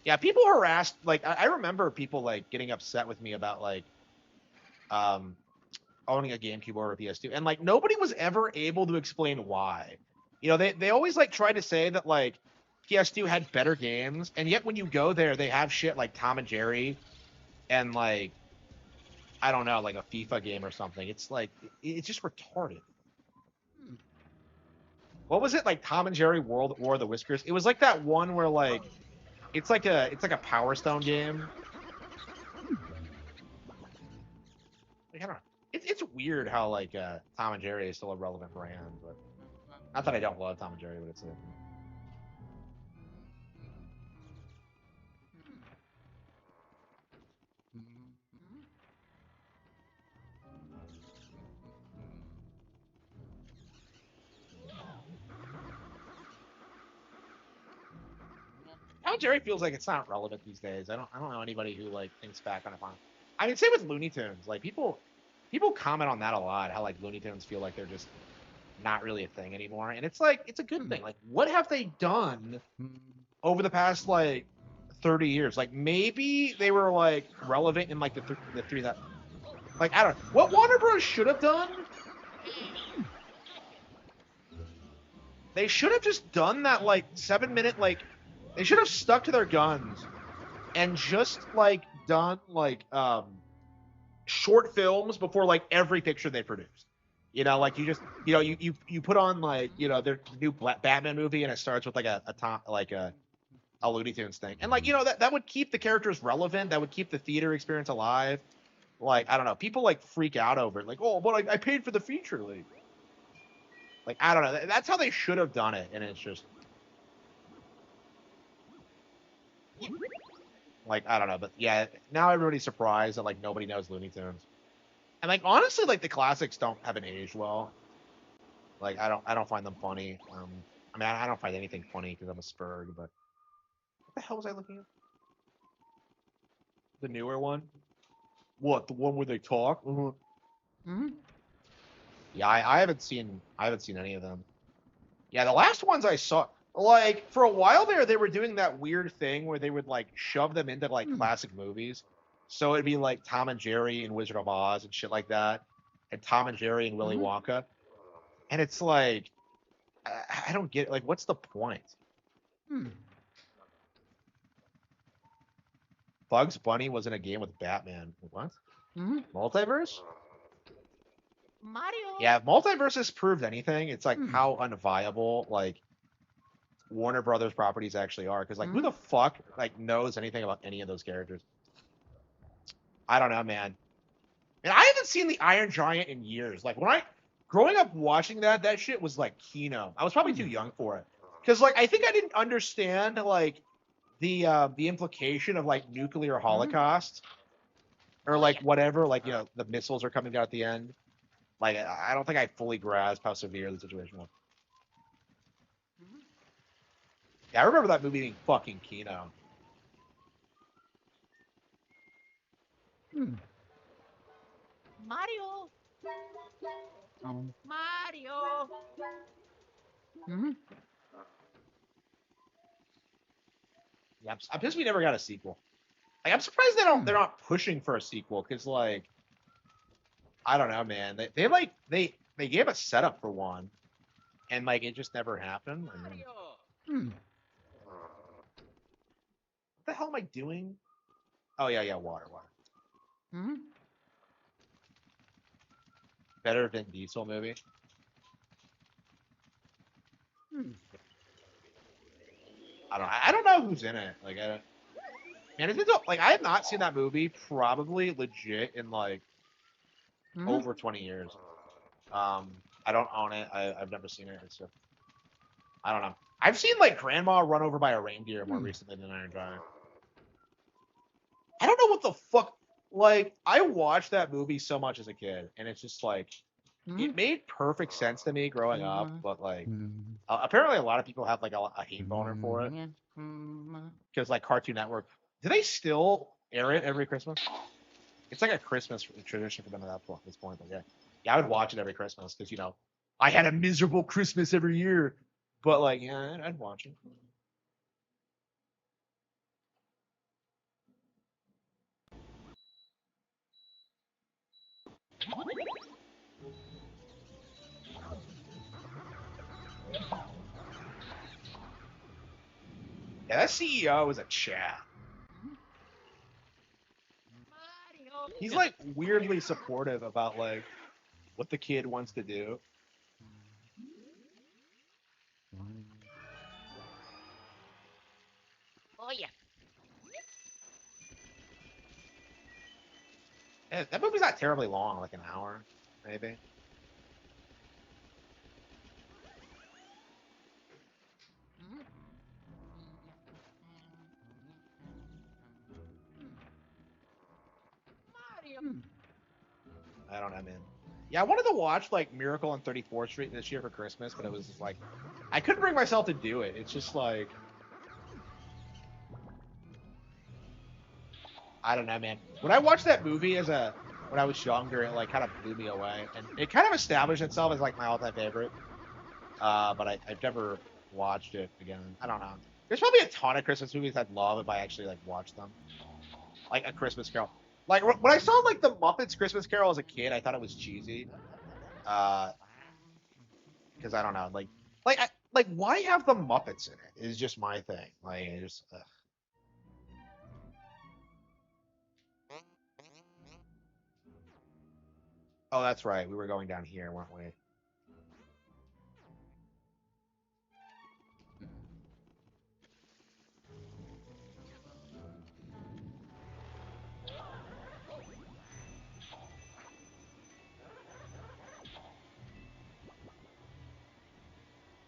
Yeah, people harassed. Like, I remember people like getting upset with me about like, owning a GameCube or a PS2, and like nobody was ever able to explain why. You know, they always like try to say that like PS2 had better games, and yet when you go there, they have shit like Tom and Jerry, and like I don't know, like a FIFA game or something. It's like it's just retarded. What was it like? Tom and Jerry World War of the Whiskers. It was like that one where like it's like a Power Stone game. Like, I don't know. It's weird how like Tom and Jerry is still a relevant brand, but not that I don't love Tom and Jerry, but it's a. Tom and Jerry feels like it's not relevant these days. I don't know anybody who like thinks back on it. I mean, same with Looney Tunes. Like people comment on that a lot. How like Looney Tunes feel like they're just not really a thing anymore, and it's like it's a good thing. Like, what have they done over the past like 30 years? Like maybe they were like relevant in like the three that. Like I don't know what Warner Bros. Should have done. They should have just done that like 7-minute like. They should have stuck to their guns and just like done like short films before like every picture they produced. You know, like you just you put on like their new Batman movie and it starts with like a Looney Tunes thing, and like that would keep the characters relevant. That would keep the theater experience alive. Like I don't know, people like freak out over it. Like, oh, but I paid for the feature. Like I don't know. That's how they should have done it, and it's just. Like I don't know, but yeah, now everybody's surprised that like nobody knows Looney Tunes, and like honestly, like the classics haven't aged well. Like I don't find them funny. I mean I don't find anything funny because I'm a Spurg. But what the hell was I looking at? The newer one? What, the one where they talk? Mm-hmm. Yeah, I haven't seen any of them. Yeah, the last ones I saw. Like for a while there, they were doing that weird thing where they would like shove them into like classic movies. So it'd be like Tom and Jerry and Wizard of Oz and shit like that, and Tom and Jerry and Willy Wonka. And it's like, I don't get it. Like, what's the point? Bugs Bunny was in a game with Batman. What? Multiverse? Mario. Yeah, if Multiverse has proved anything, it's like how unviable like Warner Brothers properties actually are, because like who the fuck like knows anything about any of those characters? I don't know, man. And I haven't seen the Iron Giant in years. Like when growing up watching that shit was like Kino. I was probably too young for it, because like I think I didn't understand like the implication of like nuclear holocaust or like whatever, like the missiles are coming down at the end. Like I don't think I fully grasped how severe the situation was. Yeah, I remember that movie being fucking Kino. Mario. Mario. Yeah, I'm pissed we never got a sequel. Like, I'm surprised they're not pushing for a sequel, because like I don't know, man. They gave a setup for one, and like it just never happened. What the hell am I doing? Oh yeah, water. Better Vin Diesel movie. I don't know who's in it. Like man, like I have not seen that movie probably legit in like over 20 years. I I don't own it. I've never seen it. It's I don't know. I've seen like grandma run over by a reindeer more recently than Iron Giant. I don't know what the fuck. Like, I watched that movie so much as a kid, and it's just like, it made perfect sense to me growing up, but like, apparently a lot of people have like a hate boner for it. Because like Cartoon Network, do they still air it every Christmas? It's like a Christmas tradition for them at this point. But yeah, I would watch it every Christmas because I had a miserable Christmas every year. But like, yeah, I'd watch it. Yeah, that CEO is a chat. He's like weirdly supportive about like what the kid wants to do. Oh yeah. Yeah, that movie's not terribly long, like an hour, maybe. I don't know, man. Yeah, I wanted to watch like Miracle on 34th Street this year for Christmas, but it was just like I couldn't bring myself to do it. It's just like I don't know, man. When I watched that movie when I was younger, it like kind of blew me away, and it kind of established itself as like my all-time favorite. But I've never watched it again. I don't know. There's probably a ton of Christmas movies I'd love if I actually like watched them. Like A Christmas Carol. Like when I saw like the Muppets Christmas Carol as a kid, I thought it was cheesy. Because I don't know, like why have the Muppets in it? Is just my thing. Like it just. Oh, that's right. We were going down here, weren't we?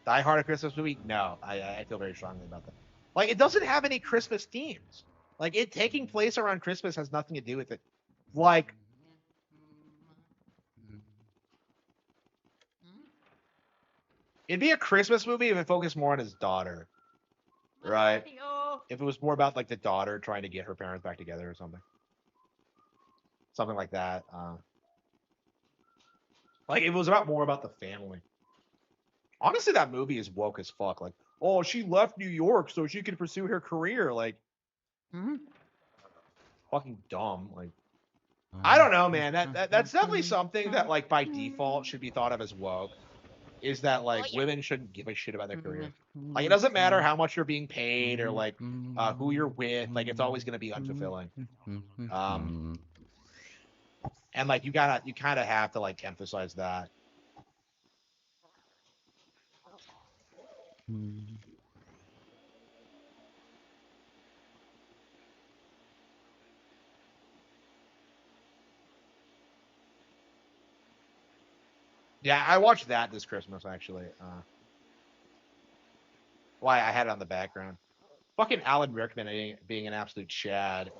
Die Hard a Christmas movie? No, I feel very strongly about that. Like it doesn't have any Christmas themes. Like it taking place around Christmas has nothing to do with it. Like it'd be a Christmas movie if it focused more on his daughter, right? If it was more about like the daughter trying to get her parents back together or something like that. Like it was more about the family. Honestly, that movie is woke as fuck. Like, oh, she left New York so she could pursue her career. Like, fucking dumb. Like, I don't know, man. That's definitely something that like by default should be thought of as woke. Is that like women shouldn't give a shit about their career? Like, it doesn't matter how much you're being paid or like who you're with. Like, it's always gonna be unfulfilling. And like you kind of have to like emphasize that. Yeah, I watched that this Christmas actually. Why I had it on the background. Fucking Alan Rickman being an absolute chad.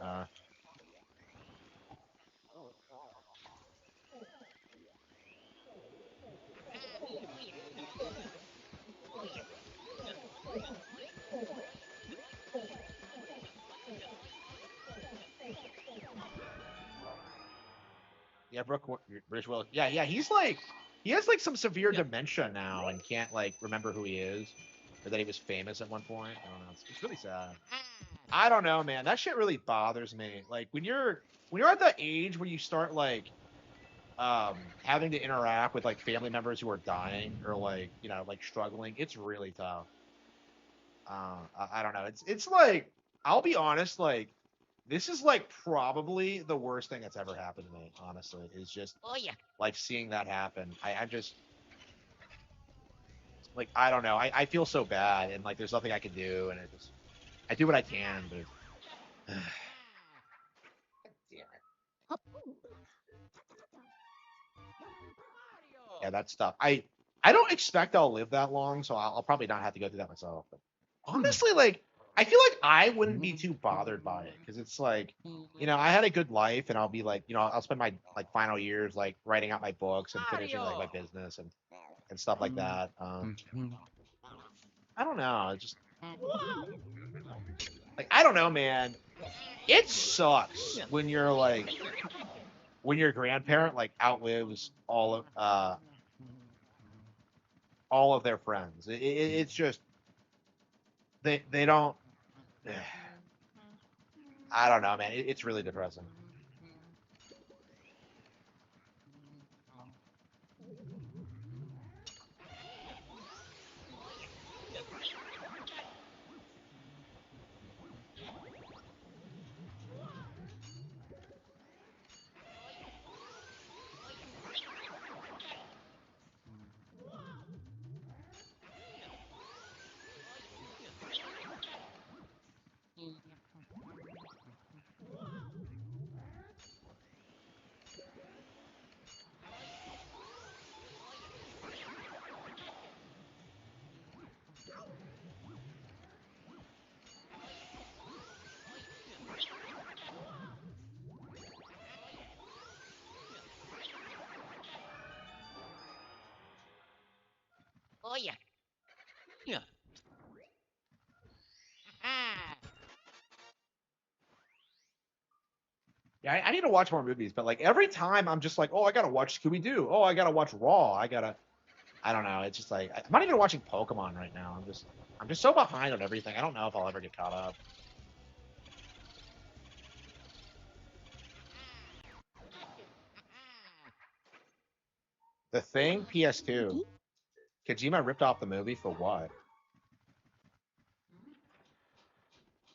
Yeah, Bruce Willis. Yeah, he's like he has like some severe dementia now and can't like remember who he is or that he was famous at one point. I don't know. It's really sad. I don't know, man. That shit really bothers me. Like when you're at the age where you start like having to interact with like family members who are dying or like like struggling, it's really tough. I don't know. It's like I'll be honest, like this is like probably the worst thing that's ever happened to me. Honestly, is just like seeing that happen. I'm just like I don't know. I feel so bad and like there's nothing I can do and I do what I can, but damn it. Yeah, that's tough. I don't expect I'll live that long, so I'll probably not have to go through that myself. But honestly, like I feel like I wouldn't be too bothered by it because it's like, I had a good life, and I'll be like, I'll spend my like final years like writing out my books and finishing like my business and stuff like that. I don't know. It's just like I don't know, man. It sucks when you're like when your grandparent like outlives all of their friends. It's just they don't. I don't know, man. It's really depressing. Oh yeah. Yeah. Yeah, I need to watch more movies, but like every time I'm just like, oh, I gotta watch Scooby Doo. Oh, I gotta watch Raw. I don't know. It's just like I'm not even watching Pokemon right now. I'm just so behind on everything. I don't know if I'll ever get caught up. The Thing, PS2. Kojima ripped off the movie for what?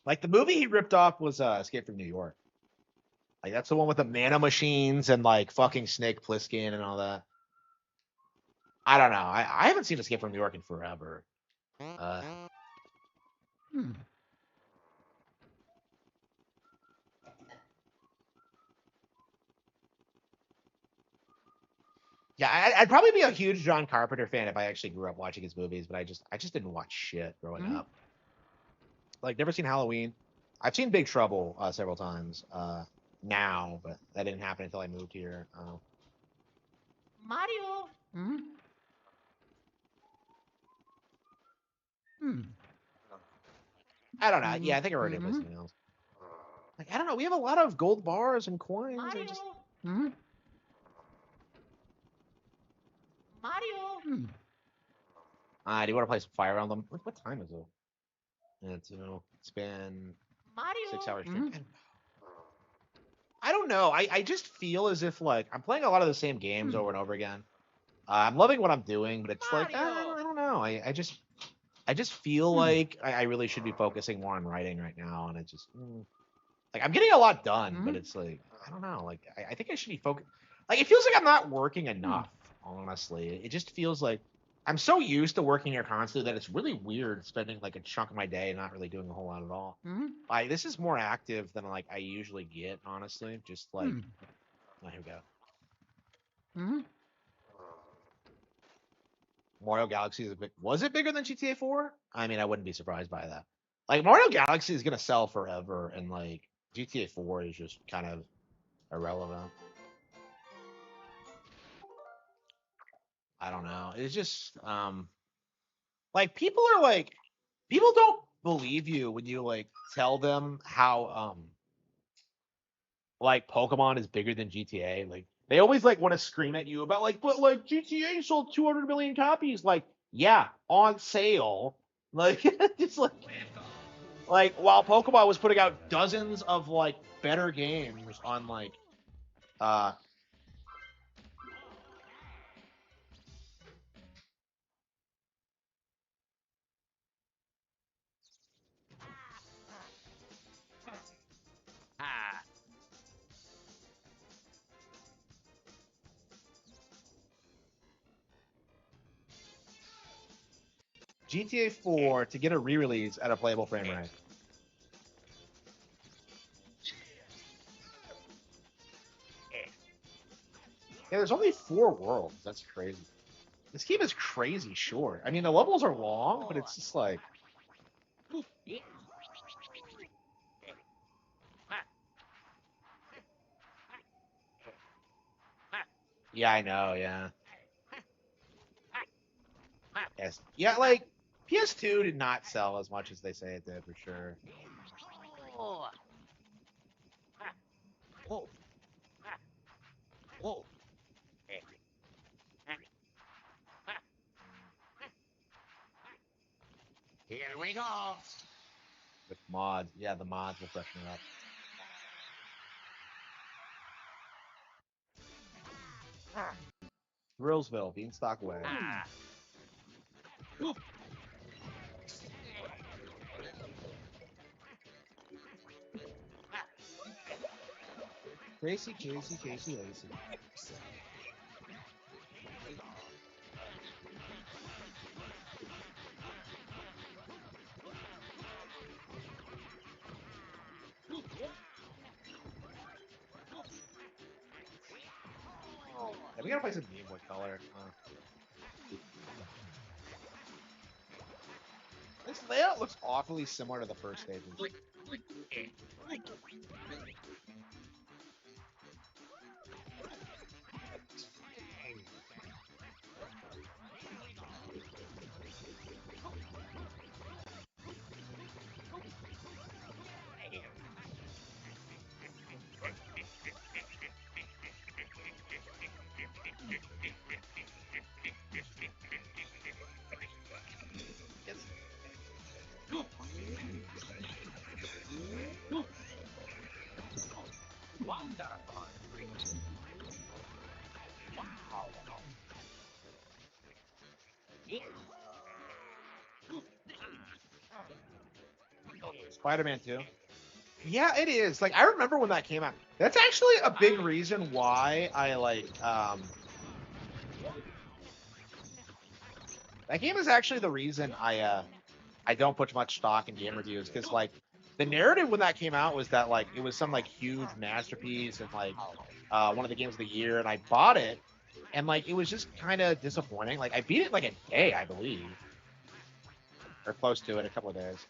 Like the movie he ripped off was Escape from New York. Like that's the one with the mana machines and like fucking Snake Plissken and all that. I don't know. I haven't seen Escape from New York in forever. Yeah, I'd probably be a huge John Carpenter fan if I actually grew up watching his movies, but I just didn't watch shit growing up. Like never seen Halloween. I've seen Big Trouble several times now, but that didn't happen until I moved here. Mario. I don't know. Yeah, I think I already did something else. Like I don't know. We have a lot of gold bars and coins. Mario. Just... Mario. Do you want to play some Fire Emblem? What time is it? It's been Mario. 6 hours stream. I don't know. I just feel as if like I'm playing a lot of the same games over and over again. I'm loving what I'm doing, but it's like I don't know. I just feel like I really should be focusing more on writing right now, and it just like I'm getting a lot done, but it's like I don't know. Like I think I should be focused. Like it feels like I'm not working enough. Honestly, it just feels like I'm so used to working here constantly that it's really weird spending like a chunk of my day and not really doing a whole lot at all. Like this is more active than like I usually get. Honestly, just like oh, here we go. Mario Galaxy was it bigger than GTA 4? I mean, I wouldn't be surprised by that. Like Mario Galaxy is gonna sell forever, and like GTA 4 is just kind of irrelevant. I don't know. It's just like people don't believe you when you like tell them how like Pokemon is bigger than GTA. Like they always like want to scream at you about like, but like GTA sold 200 million copies. Like, yeah, on sale. Like it's like while Pokemon was putting out dozens of like better games on like GTA 4 to get a re-release at a playable frame rate. Yeah, there's only 4 worlds. That's crazy. This game is crazy short. I mean, the levels are long, but it's just like. Yeah, I know. Yeah. Yes. Yeah, like PS2 did not sell as much as they say it did for sure. Here we go. With mods, yeah, the mods will freshen it up. Thrillsville, Beanstalk Way. Casey, Lacy. Yeah, we gotta play some Game Boy Color. This layout looks awfully similar to the first stages. Spider-Man 2. Yeah, it is. Like, I remember when that came out. That's actually a big reason why I like that game is actually the reason I don't put much stock in game reviews, because like the narrative when that came out was that like it was some like huge masterpiece and like one of the games of the year, and I bought it and like it was just kind of disappointing. Like I beat it like a day, I believe, or close to it, a couple of days.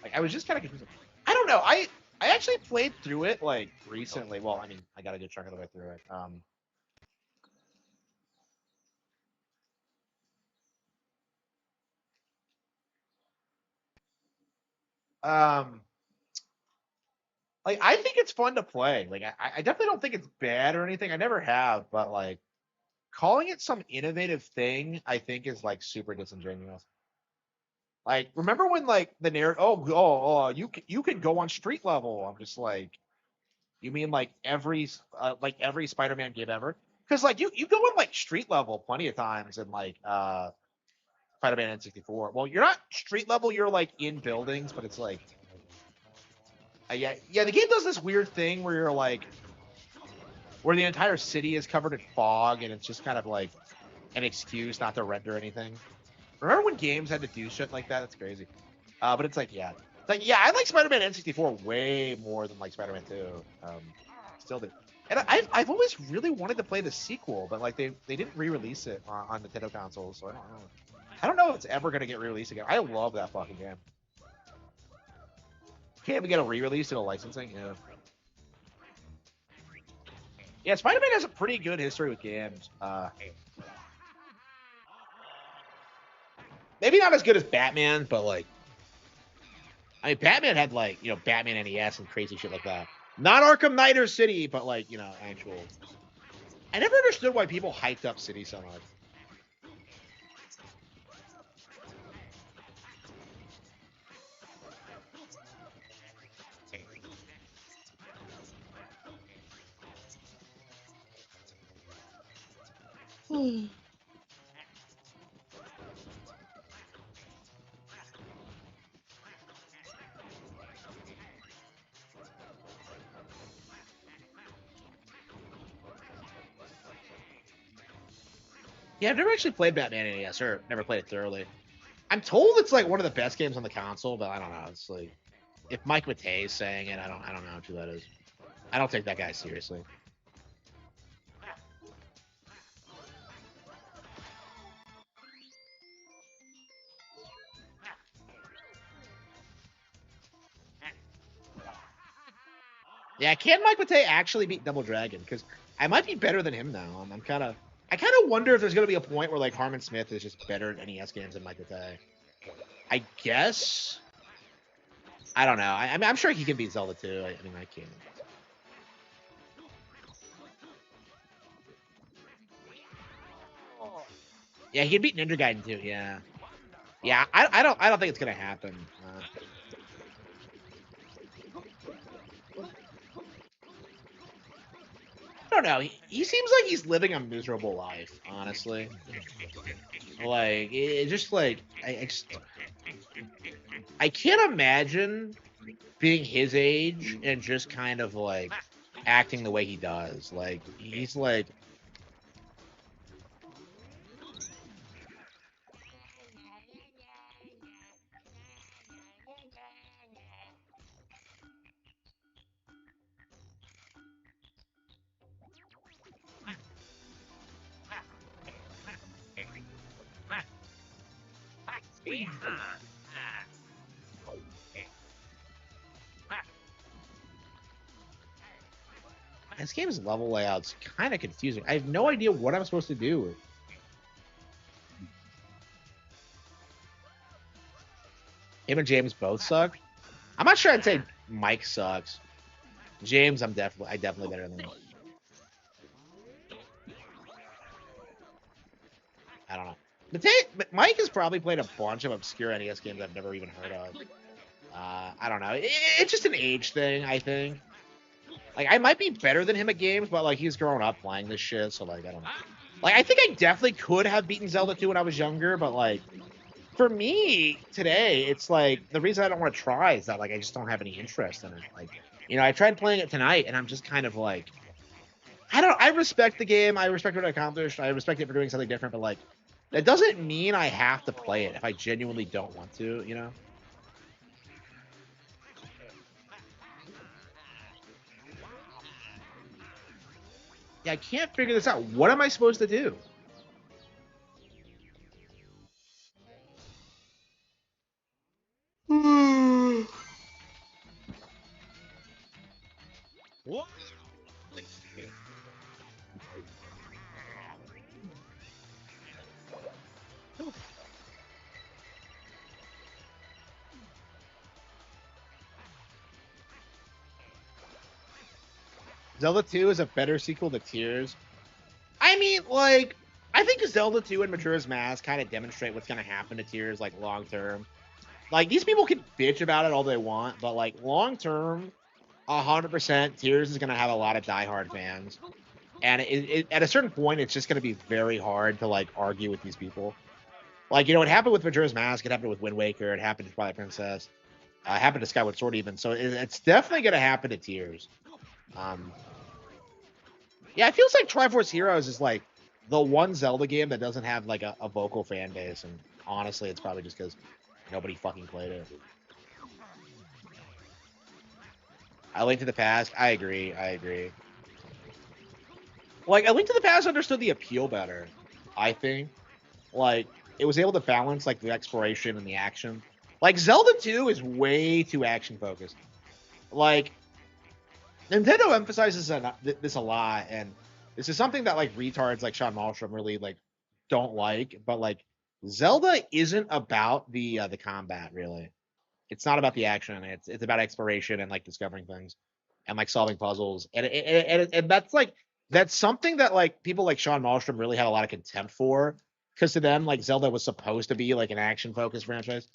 Like I was just kind of confused. I don't know. I actually played through it like recently. Well, I mean, I got a good chunk of the way through it. Like I think it's fun to play. Like I definitely don't think it's bad or anything. I never have, but like calling it some innovative thing, I think is like super disingenuous. Like remember when like the narrative? You can go on street level. I'm just like, you mean like every Spider-Man game ever? Because like you go on like street level plenty of times in like Spider-Man N64. Well, you're not street level. You're like in buildings, but it's like yeah. The game does this weird thing where you're like, where the entire city is covered in fog, and it's just kind of like an excuse not to render anything. Remember when games had to do shit like that? That's crazy. But it's like, yeah. It's like, yeah, I like Spider-Man N64 way more than like Spider-Man 2. Still do. And I've always really wanted to play the sequel, but like they didn't re-release it on Nintendo consoles, so I don't know. I don't know if it's ever gonna get re-released again. I love that fucking game. Can't we get a re-release and a licensing? Yeah. Yeah, Spider-Man has a pretty good history with games. Maybe not as good as Batman, but like, I mean, Batman had like, Batman NES and crazy shit like that. Not Arkham Knight or City, but like, actual. I never understood why people hyped up City so much. Yeah, I've never actually played Batman NES, or never played it thoroughly. I'm told it's like one of the best games on the console, but I don't know. It's like, if Mike Matei is saying it, I don't know who that is. I don't take that guy seriously. Yeah, can Mike Matei actually beat Double Dragon? Because I might be better than him now. I kind of wonder if there's gonna be a point where like Harman Smith is just better at NES games than Mike Matei. I guess. I don't know. I mean, I'm sure he can beat Zelda too. I mean, I can't. Yeah, he can beat Ninja Gaiden too. Yeah. Yeah, I don't think it's gonna happen. I don't know. He seems like he's living a miserable life, honestly. Like, it just like I can't imagine being his age and just kind of like acting the way he does. Like, he's like. This game's level layout's kind of confusing. I have no idea what I'm supposed to do. Him and James both suck. I'm not sure I'd say Mike sucks. James, I definitely better than him. I don't know. Mike has probably played a bunch of obscure NES games I've never even heard of. I don't know. It's just an age thing, I think. Like, I might be better than him at games, but like he's grown up playing this shit, so like I don't know. Like, I think I definitely could have beaten Zelda 2 when I was younger, but like for me today, it's like the reason I don't want to try is that like I just don't have any interest in it. Like, you know, I tried playing it tonight and I'm just kind of like I respect the game, I respect what it accomplished, I respect it for doing something different, but like that doesn't mean I have to play it if I genuinely don't want to, you know? Yeah, I can't figure this out. What am I supposed to do? What? Zelda 2 is a better sequel to Tears. I mean, like, I think Zelda 2 and Majora's Mask kind of demonstrate what's going to happen to Tears, like, long term. Like, these people can bitch about it all they want, but, like, long term, 100% Tears is going to have a lot of diehard fans. And at a certain point, it's just going to be very hard to, like, argue with these people. Like, you know, it happened with Majora's Mask, it happened with Wind Waker, it happened to Twilight Princess, it happened to Skyward Sword even. So it's definitely going to happen to Tears. Yeah, it feels like Triforce Heroes is like the one Zelda game that doesn't have like a vocal fan base, and honestly, it's probably just because nobody fucking played it. A Link to the Past, I agree. Like, A Link to the Past understood the appeal better, I think. Like, it was able to balance like the exploration and the action. Like, Zelda 2 is way too action focused. Like, Nintendo emphasizes this a lot, and this is something that like retards like Sean Malmstrom really like don't like. But like Zelda isn't about the combat really. It's not about the action. It's about exploration and like discovering things and like solving puzzles. And that's something that like people like Sean Malmstrom really had a lot of contempt for, because to them like Zelda was supposed to be like an action focused franchise.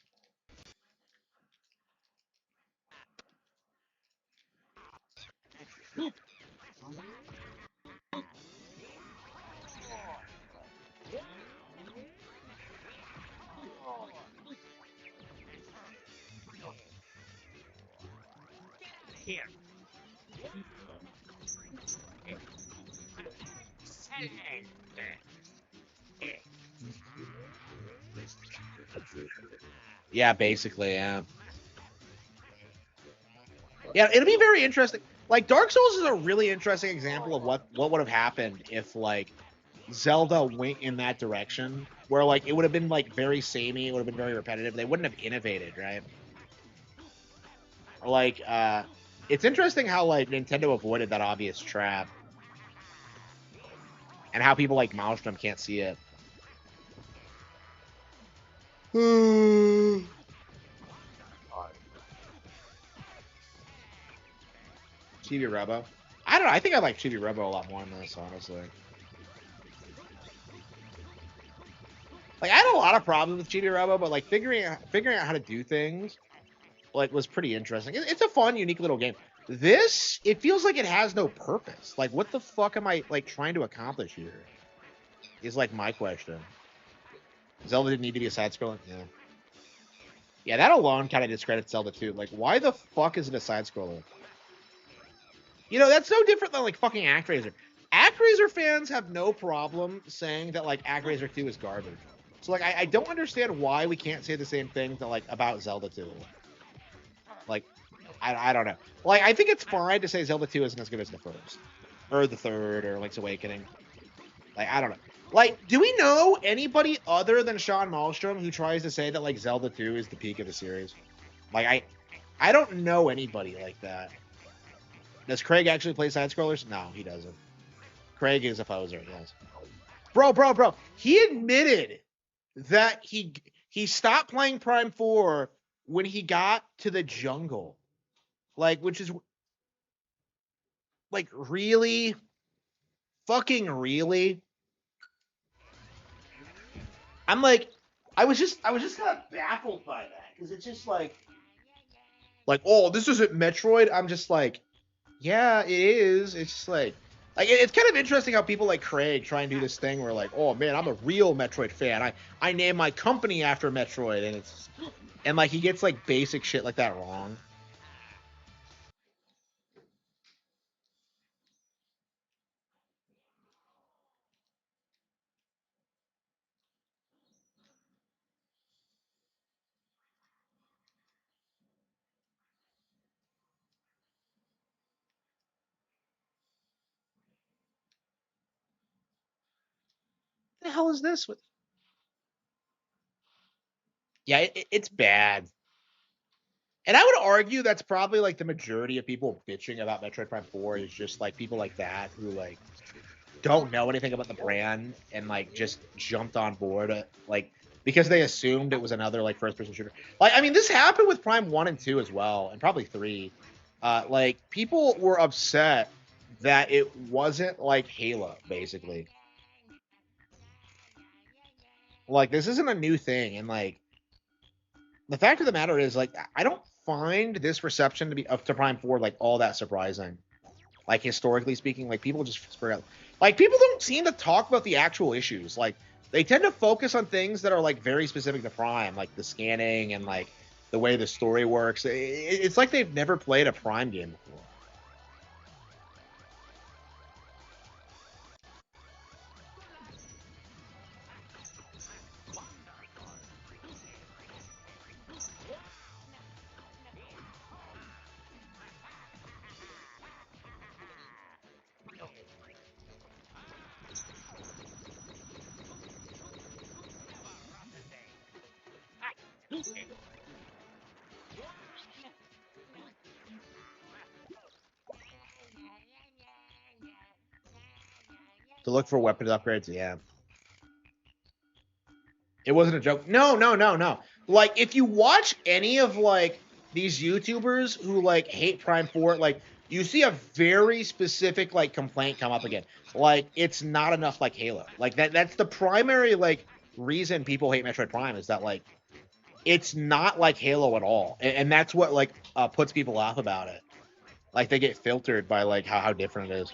Here. Yeah, basically, yeah. Yeah, it'll be very interesting. Like, Dark Souls is a really interesting example of what would have happened if like Zelda went in that direction, where like it would have been like very samey, it would have been very repetitive. They wouldn't have innovated, right? Or like It's interesting how like Nintendo avoided that obvious trap, and how people like Maelstrom can't see it. Chibi Robo. I don't know. I think I like Chibi Robo a lot more than this, honestly. Like, I had a lot of problems with Chibi Robo, but like figuring out how to do things like was pretty interesting. It's a fun, unique little game. This, it feels like it has no purpose. Like, what the fuck am I like trying to accomplish here? Is like my question. Zelda didn't need to be a side scroller. Yeah. Yeah, that alone kind of discredits Zelda 2. Like, why the fuck is it a side scroller? You know, that's no different than like fucking ActRaiser. ActRaiser fans have no problem saying that like ActRaiser 2 is garbage. So like I don't understand why we can't say the same thing to, like about Zelda 2. Like I don't know. Like I think it's fine to say Zelda 2 isn't as good as the first. Or the third or Link's Awakening. Like I don't know. Like, do we know anybody other than Sean Malmstrom who tries to say that like Zelda 2 is the peak of the series? Like I don't know anybody like that. Does Craig actually play side scrollers? No, he doesn't. Craig is a poser, yes. Bro. He admitted that he stopped playing Prime 4 when he got to the jungle. Like, which is like really? Fucking really? I'm like, I was just kind of baffled by that. Because it's just like, oh, this isn't Metroid. I'm just like, yeah, it is. It's just like it's kind of interesting how people like Craig try and do this thing where like, oh man, I'm a real Metroid fan. I name my company after Metroid, and like he gets like basic shit like that wrong. What the hell is this? Yeah, it's bad. And I would argue that's probably like the majority of people bitching about Metroid Prime 4 is just like people like that who like don't know anything about the brand and like just jumped on board like because they assumed it was another like first person shooter. Like I mean this happened with Prime 1 and 2 as well, and probably 3. Like people were upset that it wasn't like Halo, basically. Like this isn't a new thing, and like the fact of the matter is like I don't find this reception to be up to Prime 4 like all that surprising. Like historically speaking, like people just forget. Like people don't seem to talk about the actual issues. Like they tend to focus on things that are like very specific to Prime, like the scanning and like the way the story works. It's like they've never played a Prime game before. To look for weapons upgrades, yeah. It wasn't a joke. No. Like, if you watch any of, like, these YouTubers who, like, hate Prime 4, like, you see a very specific, like, complaint come up again. Like, it's not enough like Halo. Like, that's the primary, like, reason people hate Metroid Prime is that, like, it's not like Halo at all. And that's what, like, puts people off about it. Like, they get filtered by, like, how different it is.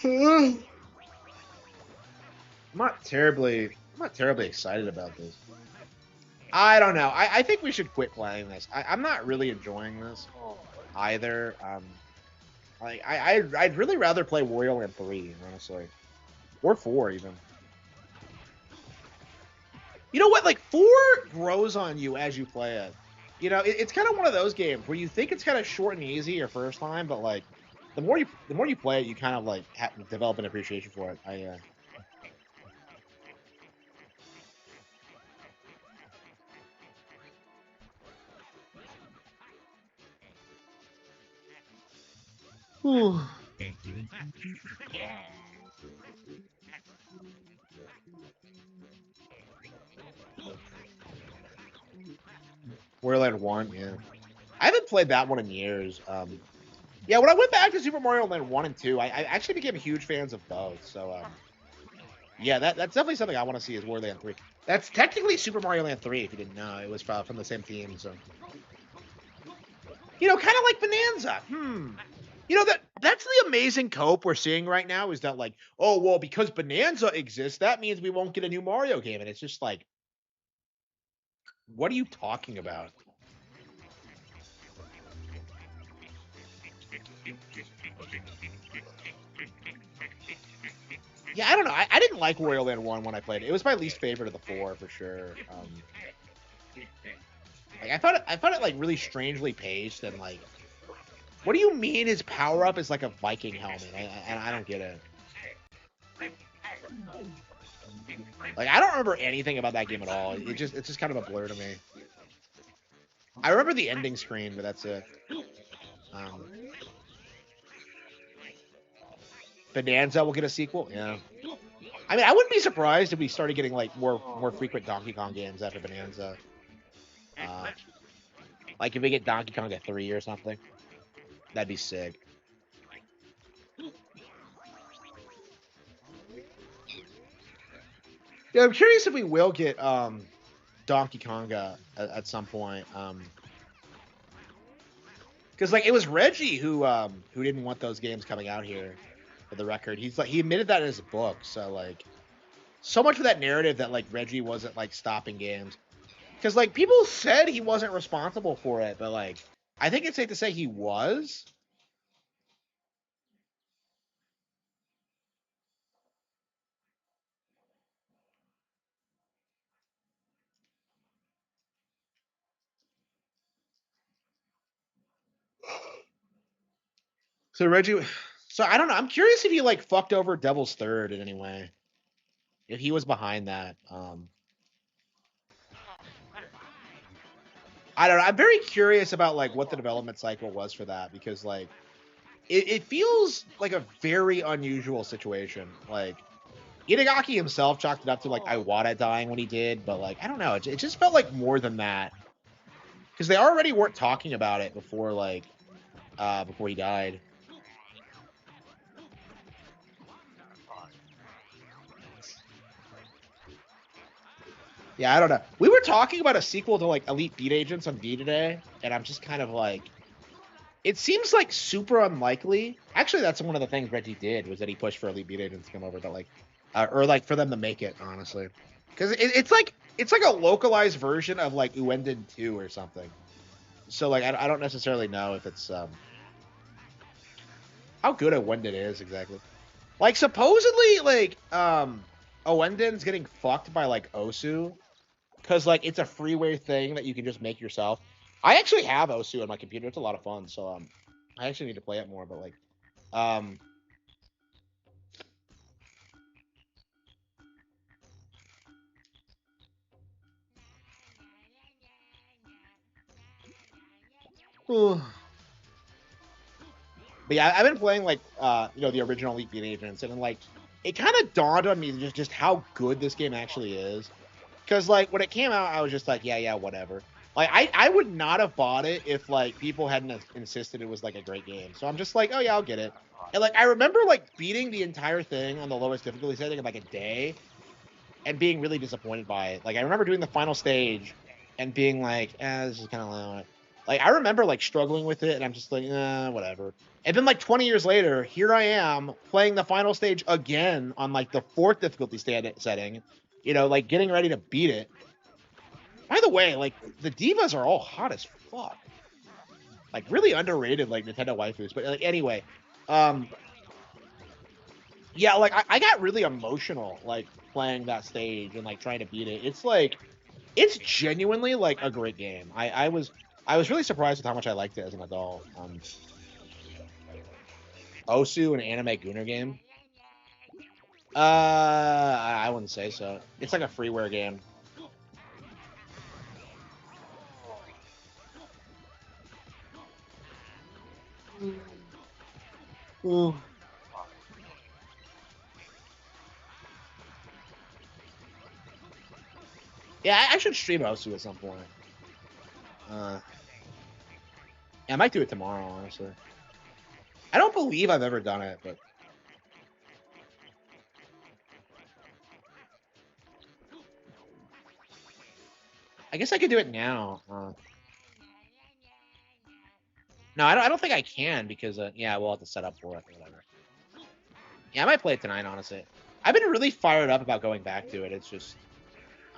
I'm not terribly excited about this. I don't know. I think we should quit playing this. I'm not really enjoying this either. I'd really rather play Wario Land 3, honestly. Or 4, even. You know what? Like, 4 grows on you as you play it. You know, it's kind of one of those games where you think it's kind of short and easy your first time, but, like, the more you play it, you kind of, like, develop an appreciation for it. Whew. Wario Land 1, yeah. I haven't played that one in years. Yeah, when I went back to Super Mario Land 1 and 2, I actually became huge fans of both. So, yeah, that's definitely something I want to see is Wario Land 3. That's technically Super Mario Land 3, if you didn't know. It was from the same team, so. You know, kind of like Bonanza. You know, that's the amazing cope we're seeing right now is that, like, oh, well, because Bonanza exists, that means we won't get a new Mario game. And it's just like, what are you talking about? Yeah, I don't know. I didn't like Wario Land 1 when I played it. It was my least favorite of the four, for sure. Like, I found it, like, really strangely paced, and, like, what do you mean his power-up is, like, a Viking helmet? And I don't get it. Like, I don't remember anything about that game at all. It's just kind of a blur to me. I remember the ending screen, but that's it. Bonanza will get a sequel? Yeah. I mean, I wouldn't be surprised if we started getting, like, more frequent Donkey Kong games after Bonanza. Like, if we get Donkey Kong at 3 or something. That'd be sick. Yeah, I'm curious if we will get Donkey Konga at some point. Because, like, it was Reggie who didn't want those games coming out here, for the record. He's like, he admitted that in his book. So, like, so much of that narrative that, like, Reggie wasn't, like, stopping games. Because, like, people said he wasn't responsible for it, but, like, I think it's safe to say he was. So Reggie, so I don't know. I'm curious if he, like, fucked over Devil's Third in any way. If he was behind that. I don't know. I'm very curious about, like, what the development cycle was for that, because, like, it feels like a very unusual situation. Like, Itagaki himself chalked it up to, like, Iwata dying when he did, but, like, I don't know. It just felt like more than that. Because they already weren't talking about it before, like, before he died. Yeah, I don't know. We were talking about a sequel to, like, Elite Beat Agents on V today, and I'm just kind of like, it seems like super unlikely. Actually, that's one of the things Reggie did, was that he pushed for Elite Beat Agents to come over, but, like, or, like, for them to make it, honestly, because it's like a localized version of, like, Uenden 2 or something. So, like, I don't necessarily know if it's how good Uenden is exactly. Like, supposedly, like, Uenden's getting fucked by, like, Osu. Because, like, it's a freeware thing that you can just make yourself. I actually have Osu on my computer. It's a lot of fun. So, I actually need to play it more. But, like, but yeah, I've been playing, like, you know, the original Elite Beat Agents, and then, like, it kind of dawned on me just how good this game actually is. Because, like, when it came out, I was just like, yeah, whatever. Like, I would not have bought it if, like, people hadn't insisted it was, like, a great game. So I'm just like, oh yeah, I'll get it. And, like, I remember, like, beating the entire thing on the lowest difficulty setting in, like, a day, and being really disappointed by it. Like, I remember doing the final stage and being like, this is kind of low. Like, I remember, like, struggling with it, and I'm just like, whatever. And then, like, 20 years later, here I am playing the final stage again on, like, the 4th difficulty setting, you know, like, getting ready to beat it. By the way, like, the divas are all hot as fuck. Like, really underrated, like, Nintendo waifus. But, like, anyway, yeah, like, I got really emotional, like, playing that stage and, like, trying to beat it. It's like, it's genuinely, like, a great game. I was really surprised with how much I liked it as an adult. Osu, an anime Gunner game? I wouldn't say so. It's like a freeware game. Ooh. Yeah, I should stream Osu at some point. Yeah, I might do it tomorrow, honestly. I don't believe I've ever done it, but I guess I could do it now. No, I don't think I can because yeah, we'll have to set up for it or whatever. Yeah, I might play it tonight, honestly. I've been really fired up about going back to it. It's just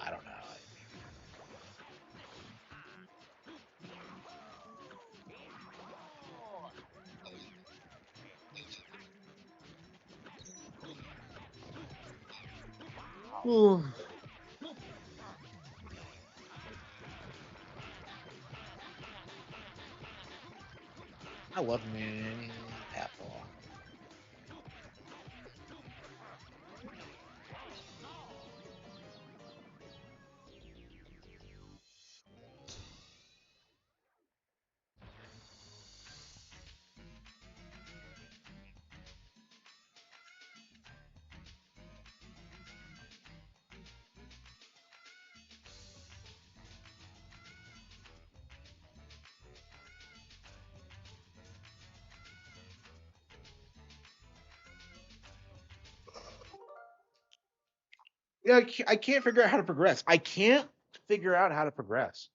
I don't know. Ooh. I love man Apple. Yeah, I can't figure out how to progress. I can't figure out how to progress.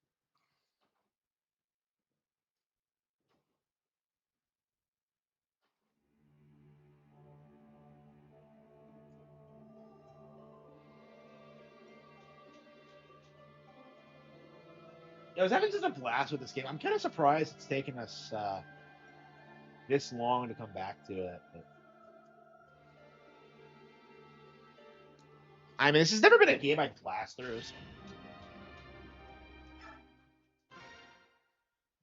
I was having such a blast with this game. I'm kind of surprised it's taken us this long to come back to it. But... I mean, this has never been a game I'd blast through. So...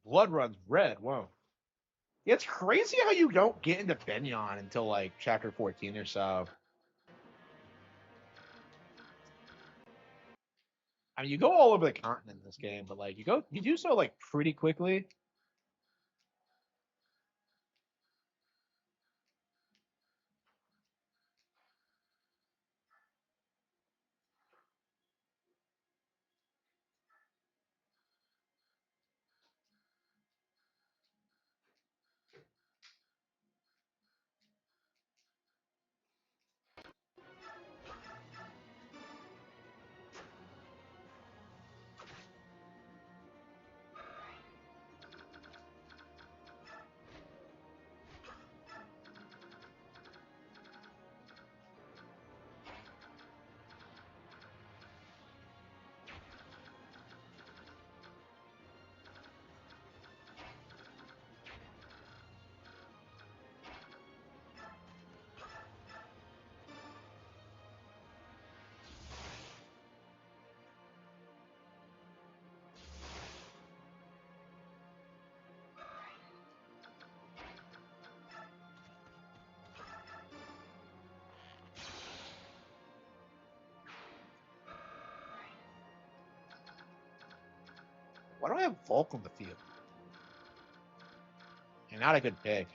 Blood runs red. Whoa. Yeah, it's crazy how you don't get into Benyon until like chapter 14 or so. I mean, you go all over the continent in this game, but like you do so like pretty quickly. Why don't I have Volk on the field? And not a good pick.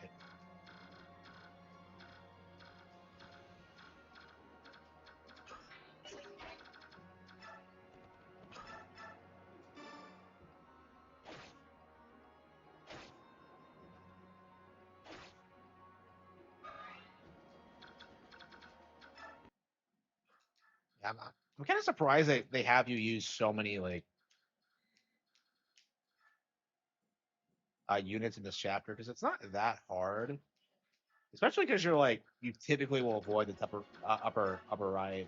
Yeah, I'm kind of surprised they have you use so many like units in this chapter because it's not that hard, especially because you're like you typically will avoid the upper right.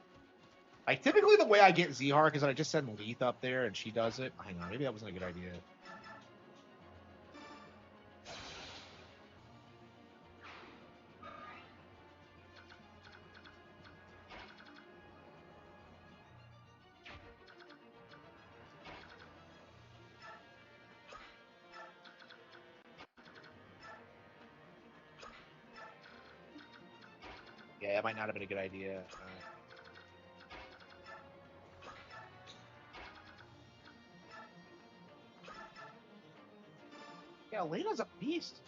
Like typically the way I get Zihar is I just send Leith up there and she does it. Hang on, maybe that wasn't a good idea. Yeah, it might not have been a good idea. Yeah, Lena's a beast.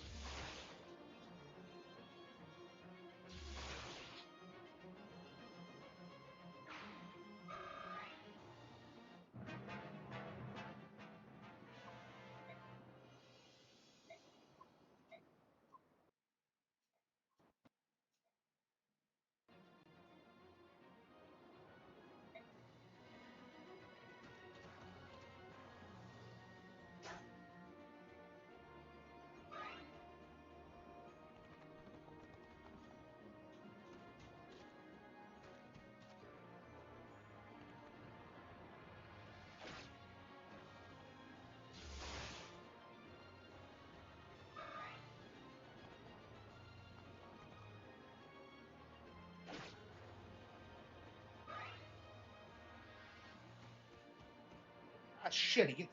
shit. He gets...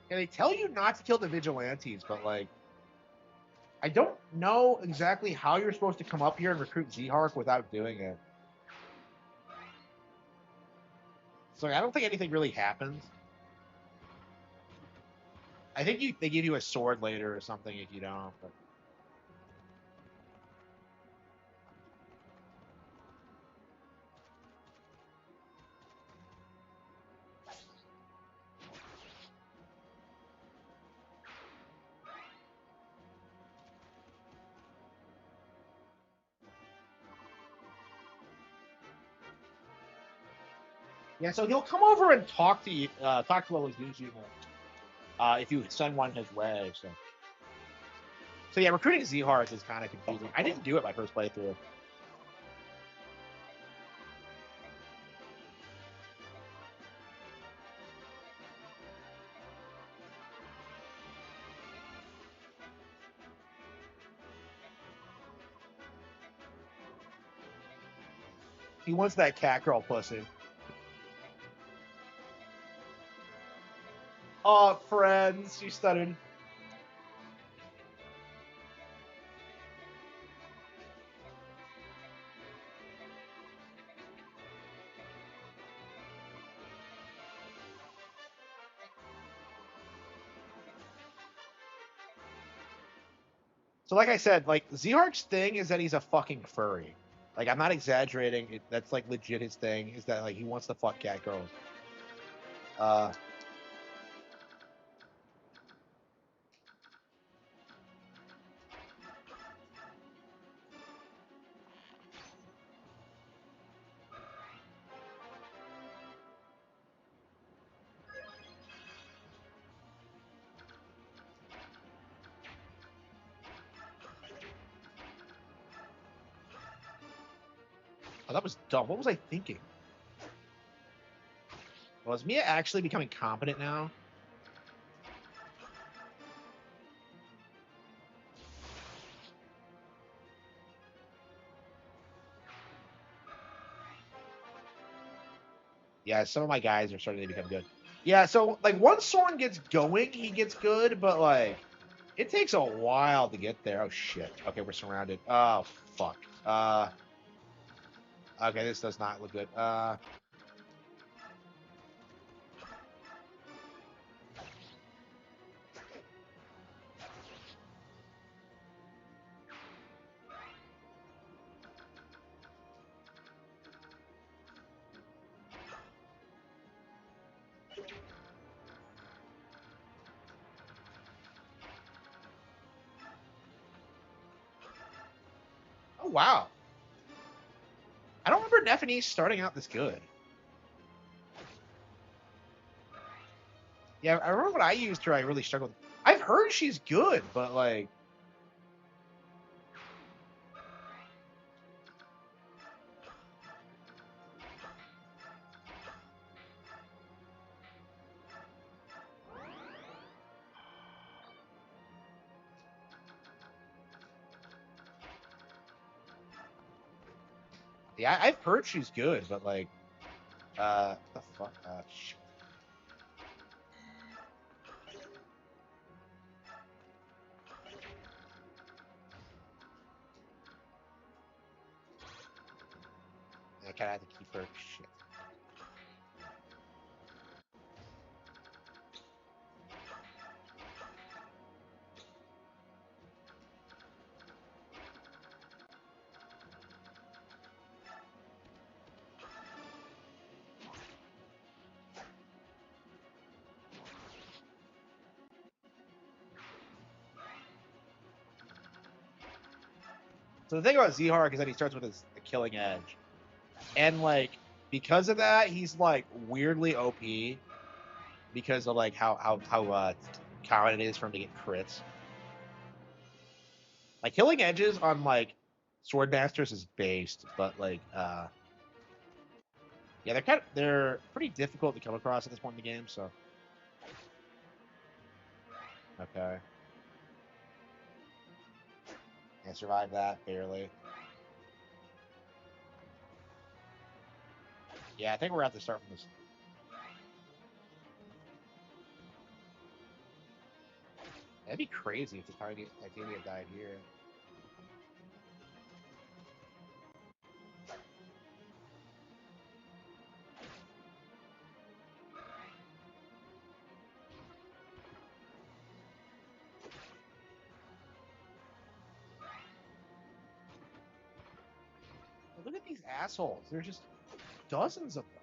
Yeah, they tell you not to kill the vigilantes, but like, I don't know exactly how you're supposed to come up here and recruit Zehark without doing it. So I don't think anything really happens. I think they give you a sword later or something if you don't. But... Yeah, so he'll come over and talk to you, talk to Waluigi if you send one his way. So yeah, recruiting Zehark is kind of confusing. I didn't do it my first playthrough. He wants that cat girl pussy. Oh, friends, she stuttered. So like I said, like Zehark's thing is that he's a fucking furry. Like I'm not exaggerating. That's like legit his thing. Is that like he wants to fuck cat girls. Oh, that was dumb. What was I thinking? Well, is Mia actually becoming competent now? Yeah, some of my guys are starting to become good. Yeah, so like once Soren gets going, he gets good, but like it takes a while to get there. Oh shit. Okay, we're surrounded. Oh fuck. Okay, this does not look good. Oh wow. I don't remember Nephenese starting out this good. Yeah, I remember when I used her, I really struggled. I've heard she's good, but like... Yeah, I've heard she's good, but like... what the fuck? Shit. I kind of have to keep her. Shit. So the thing about Zehark is that he starts with his killing edge, and like because of that, he's like weirdly OP because of like how common it is for him to get crits. Like killing edges on like Swordmasters is based, but like yeah, they're pretty difficult to come across at this point in the game. So okay, I survived that barely. Yeah, I think we're gonna have to start from this. That'd be crazy if the Titania died here. Look at these assholes. There's just dozens of them.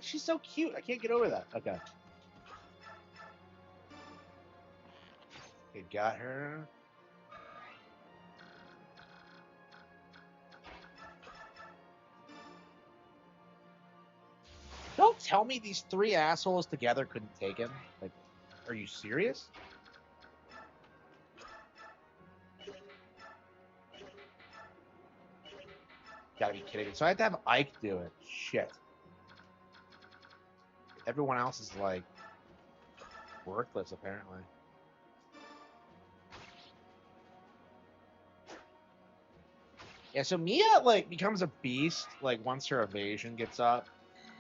She's so cute. I can't get over that. Okay. Okay, got her. Don't tell me these three assholes together couldn't take him. Like, are you serious? Gotta be kidding me. So I had to have Ike do it. Shit. Everyone else is like worthless, apparently. Yeah, so Mia like becomes a beast like once her evasion gets up,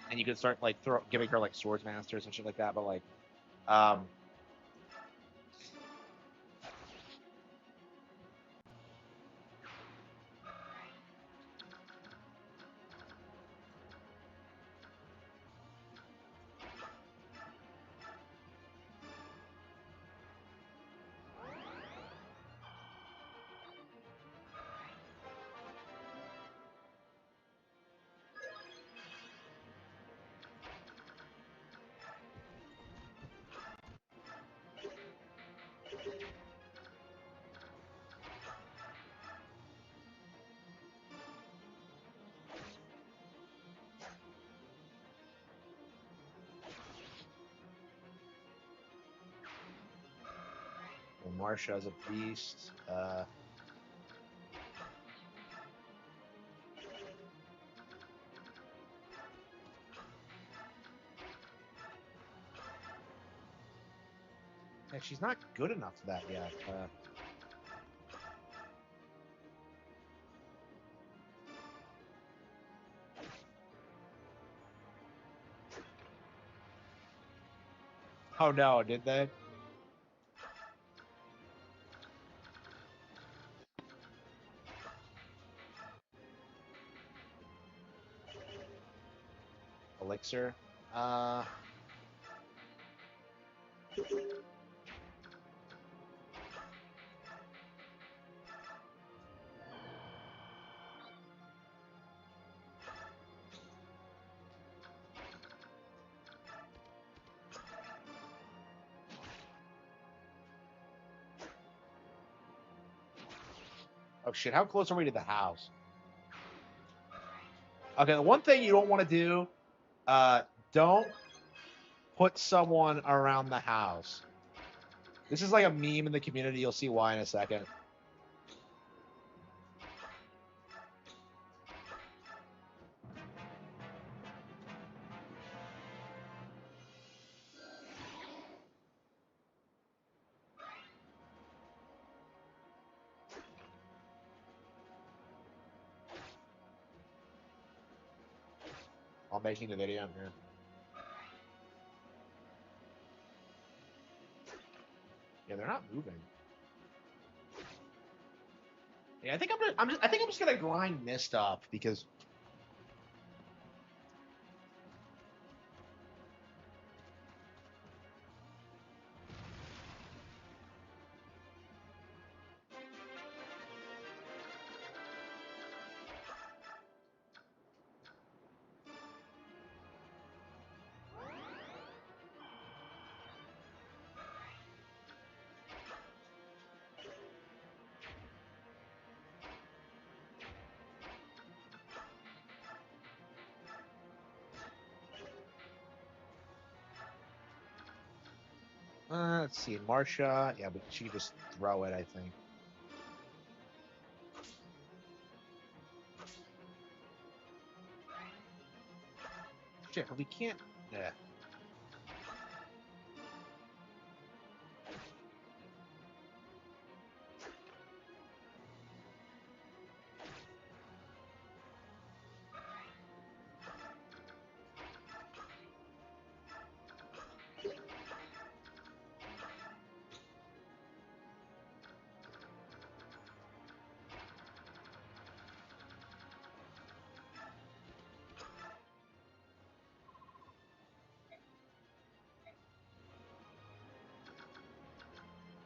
and you can start like giving her like swords masters and shit like that. But like, um, Marsha's a beast. Yeah, she's not good enough for that yet. Oh no, did they? Elixir. Oh shit, how close are we to the house? Okay, the one thing you don't want to do, don't put someone around the house. This is like a meme in the community. You'll see why in a second. I'm making the video here. Yeah, they're not moving. Yeah, I think I'm just gonna grind Mist up because Let's see, Marsha. Yeah, but she could just throw it, I think. Shit, but we can't. Yeah.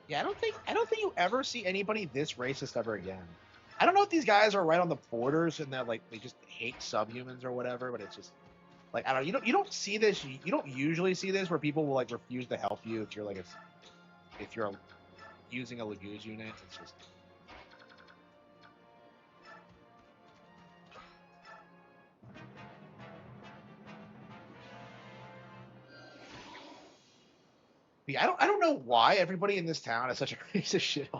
Yeah, I don't think you ever see anybody this racist ever again. I don't know if these guys are right on the borders and that like they just hate subhumans or whatever, but it's just like I don't you don't see this you don't usually see this where people will like refuse to help you if you're like if you're using a Laguz unit. It's just yeah, I don't know why everybody in this town is such a piece of shit.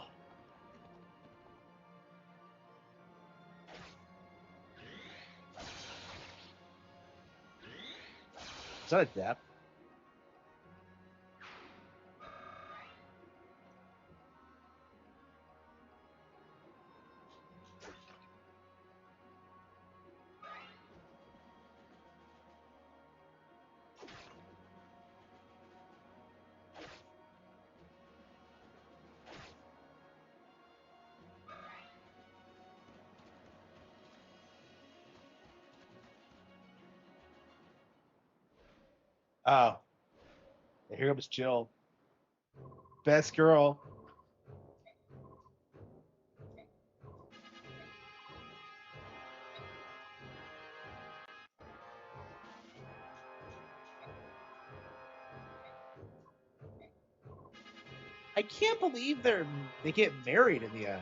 Is that a depth? Oh, here comes Jill. Best girl. I can't believe they get married in the end.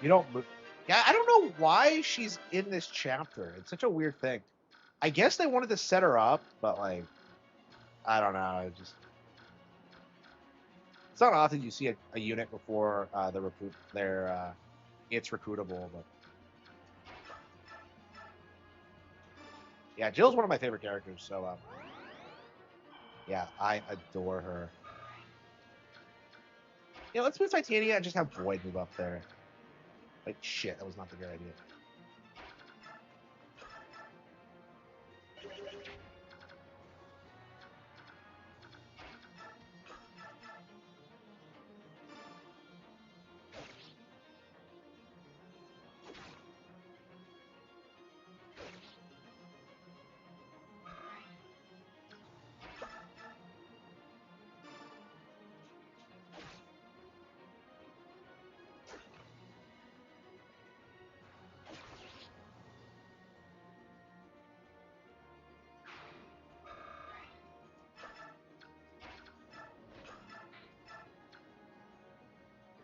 You don't move. Yeah, I don't know why she's in this chapter. It's such a weird thing. I guess they wanted to set her up, but like, I don't know. It's not often you see a unit before it's recruitable. But yeah, Jill's one of my favorite characters. So yeah, I adore her. Yeah, let's move Titania and just have Void move up there. Like shit, that was not the good idea.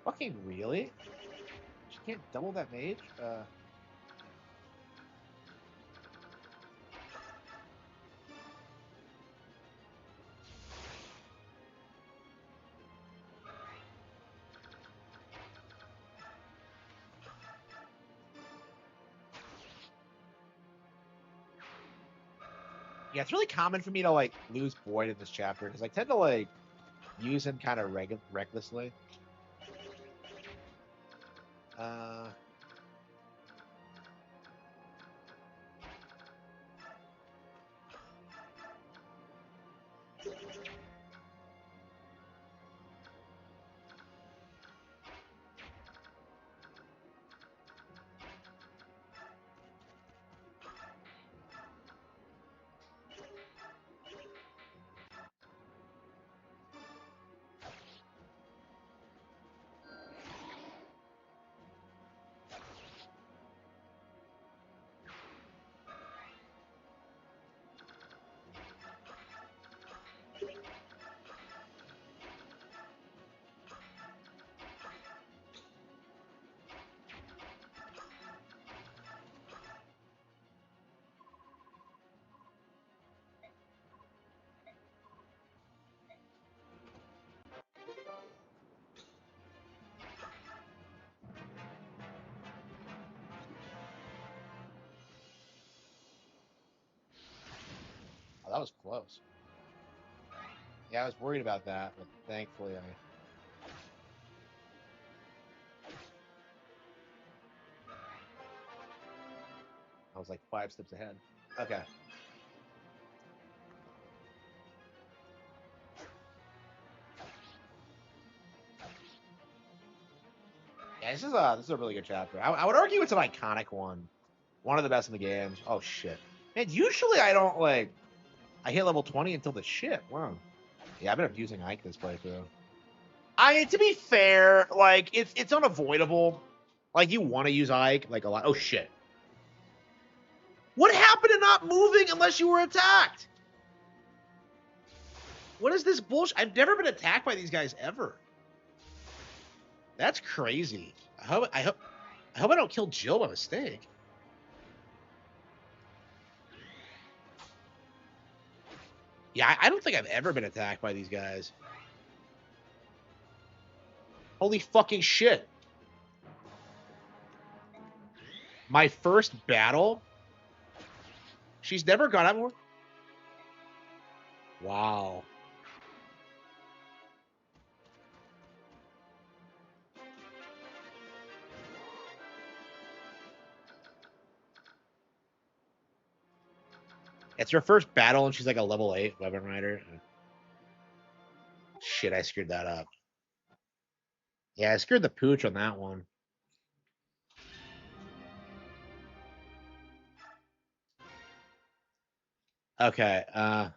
Fucking really? She can't double that mage? Yeah, it's really common for me to like lose Void in this chapter because I tend to like use him kind of recklessly. Uh, that was close. Yeah, I was worried about that, but thankfully I was like 5 steps ahead. Okay. Yeah, this is a really good chapter. I would argue it's an iconic one. One of the best in the games. Oh shit. Man, usually I don't like I hit level 20 until the shit. Wow. Yeah, I've been abusing Ike this playthrough. I mean, to be fair, like it's unavoidable. Like you want to use Ike like a lot. Oh shit. What happened to not moving unless you were attacked? What is this bullshit? I've never been attacked by these guys ever. That's crazy. I hope I don't kill Jill by mistake. Yeah, I don't think I've ever been attacked by these guys. Holy fucking shit. My first battle? She's never gone out more? Wow. It's her first battle, and she's like a level 8 weapon rider. Shit, I screwed that up. Yeah, I screwed the pooch on that one. Okay, yeah,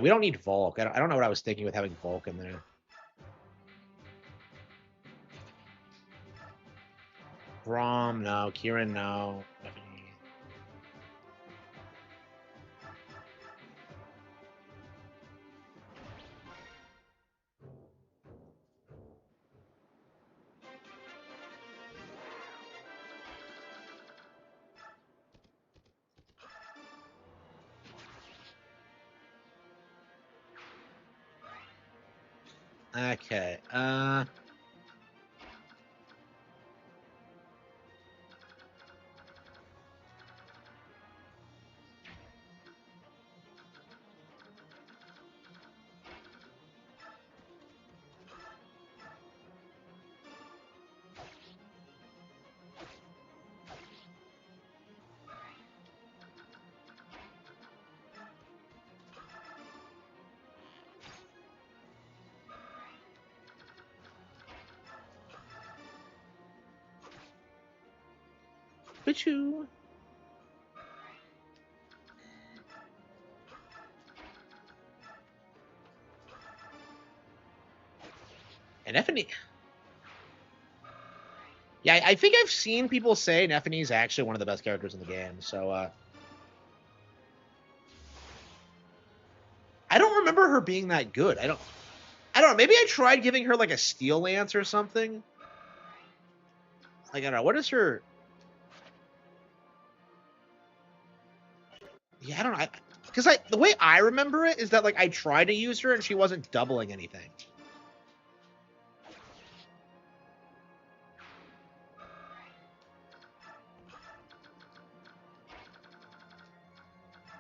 we don't need Volk. I don't know what I was thinking with having Volk in there. Grom, no. Kieran, no. Okay, Pichu. And Neffany. Yeah, I think I've seen people say Neffany's actually one of the best characters in the game, so, I don't remember her being that good. I don't know. Maybe I tried giving her, like, a Steel Lance or something. Like, I don't know. What is her... Yeah, I don't know. Because the way I remember it is that, like, I tried to use her and she wasn't doubling anything.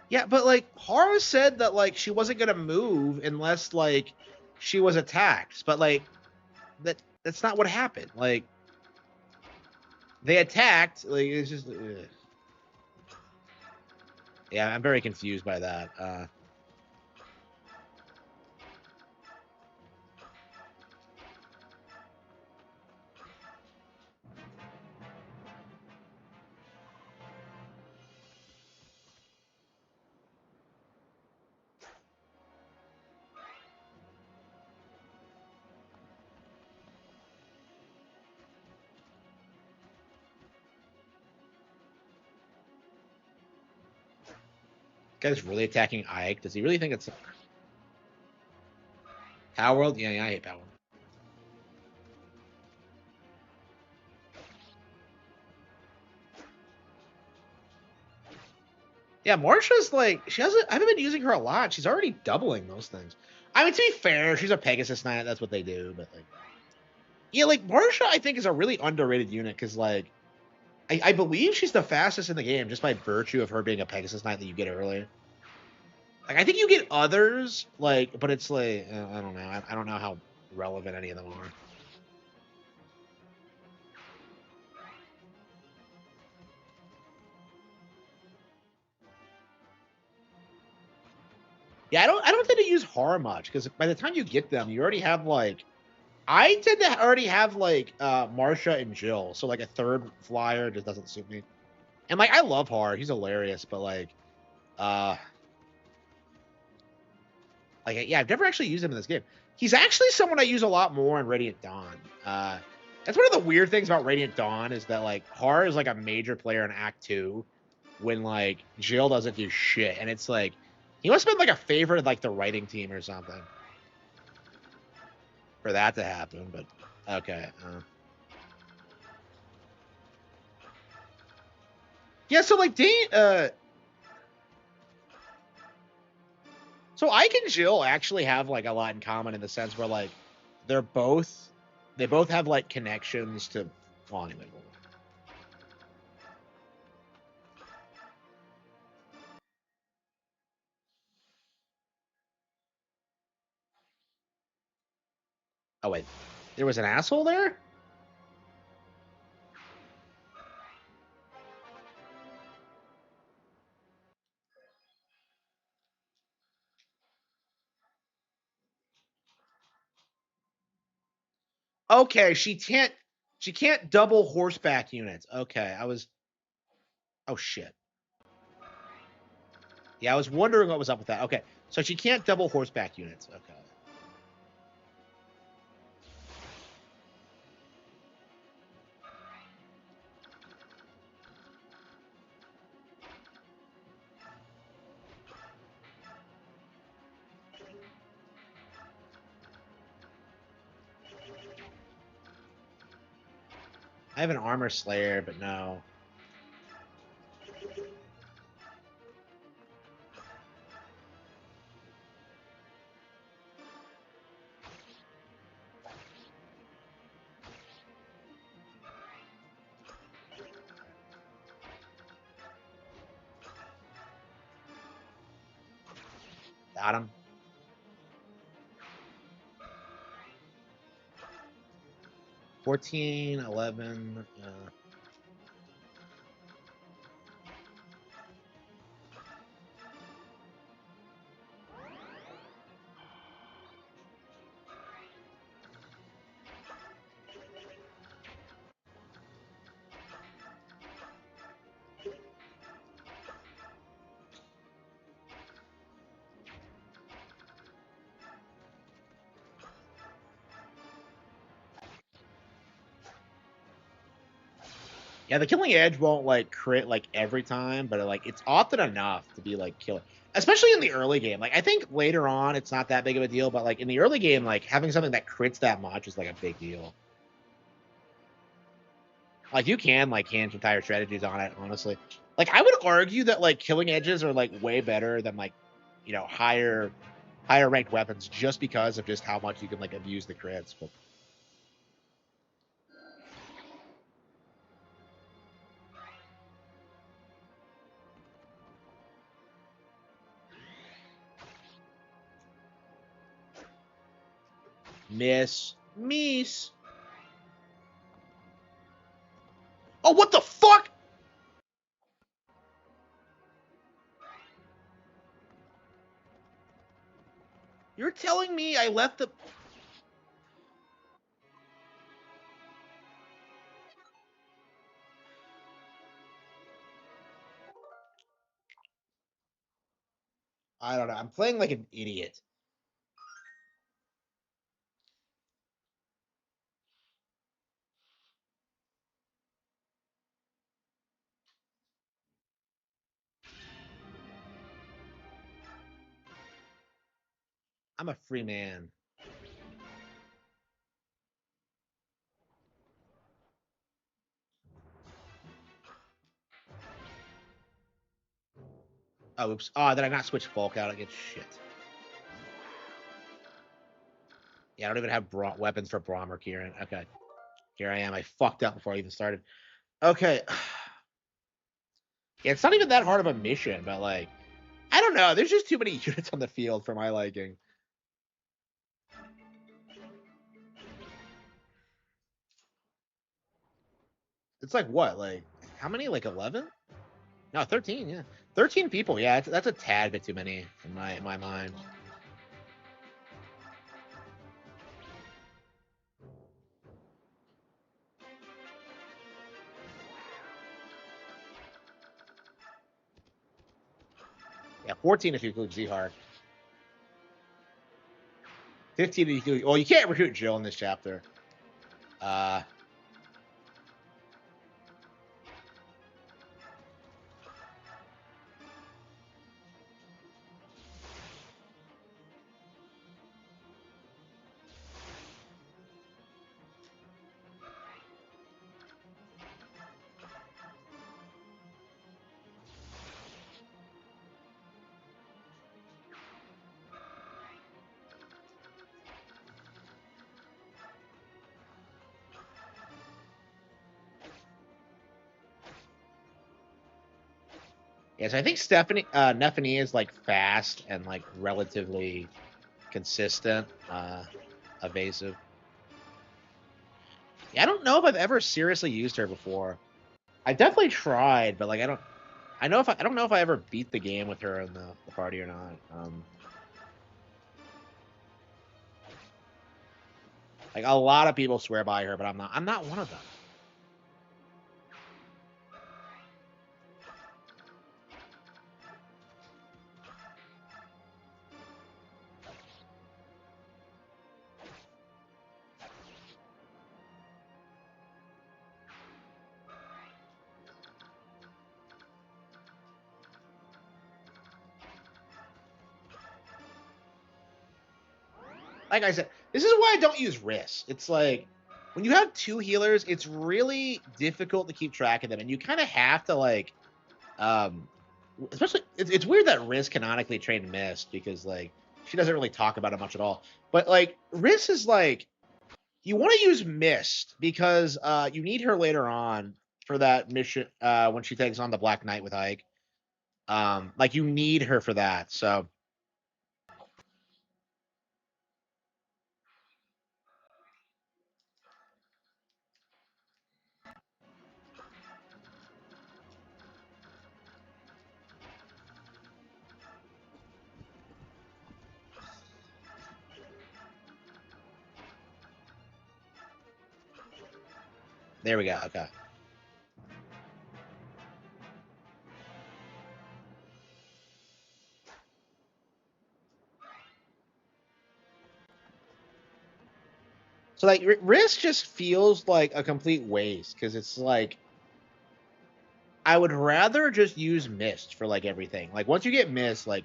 Yeah, but, like, Hara said that, like, she wasn't going to move unless, like, she was attacked. But, like, that's not what happened. Like, they attacked. Like, it's just... Ugh. Yeah, I'm very confused by that. Guy's really attacking Ike. Does he really think it's Power World? Yeah, I hate Power World. Yeah, Marsha's like I haven't been using her a lot. She's already doubling those things. I mean, to be fair, she's a Pegasus Knight. That's what they do. But like, Yeah, like Marsha, I think is a really underrated unit because like I believe she's the fastest in the game just by virtue of her being a Pegasus Knight that you get early. Like I think you get others, like, but it's like I don't know. I don't know how relevant any of them are. Yeah, I don't tend to use Har much because by the time you get them, you already have like I tend to already have like Marsha and Jill, so like a third flyer just doesn't suit me. And like I love Har, he's hilarious, but like yeah, I've never actually used him in this game. He's actually someone I use a lot more in Radiant Dawn. That's one of the weird things about Radiant Dawn is that like Har is like a major player in Act 2 when like Jill doesn't do shit, and it's like he must have been like a favorite of like the writing team or something for that to happen. But okay. Yeah, so like so Ike and Jill actually have like a lot in common in the sense where like they both have like connections to well, anyway. Oh wait, there was an asshole there? Okay, she can't double horseback units. Okay, oh shit. Yeah, I was wondering what was up with that. Okay, so she can't double horseback units. Okay. I have an armor slayer, but no. Got him. $14, $11. Yeah, the killing edge won't like crit like every time, but like it's often enough to be like killing, especially in the early game. Like I think later on it's not that big of a deal, but like in the early game, like having something that crits that much is like a big deal. Like you can like change entire strategies on it, honestly. Like I would argue that like killing edges are like way better than like higher ranked weapons just because of just how much you can like abuse the crits. But miss. Oh, what the fuck? You're telling me I left the... I don't know. I'm playing like an idiot. I'm a free man. Oh, oops. Oh, did I not switch Falk out? I get shit. Yeah, I don't even have weapons for Braum or Kieran. Okay. Here I am. I fucked up before I even started. Okay. Yeah, it's not even that hard of a mission, but like, I don't know. There's just too many units on the field for my liking. It's like what? Like how many? Like 11? No, 13. Yeah, 13 people. Yeah, that's a tad bit too many in my mind. Yeah, 14 if you include Zihar. 15 if you include. Well, you can't recruit Jill in this chapter. Yeah, so I think Neffany is like fast and like relatively consistent, evasive. Yeah, I don't know if I've ever seriously used her before. I definitely tried, but like I don't know if I ever beat the game with her in the party or not. Like a lot of people swear by her, but I'm not one of them. Like I said, this is why I don't use Riss. It's like when you have two healers, it's really difficult to keep track of them, and you kind of have to like, especially it's weird that Riss canonically trained Mist because like she doesn't really talk about it much at all. But like Riss is like you want to use Mist because you need her later on for that mission when she takes on the Black Knight with Ike. Like you need her for that. So there we go. Okay. So like Risk just feels like a complete waste because it's like I would rather just use Mist for like everything. Like once you get Mist, like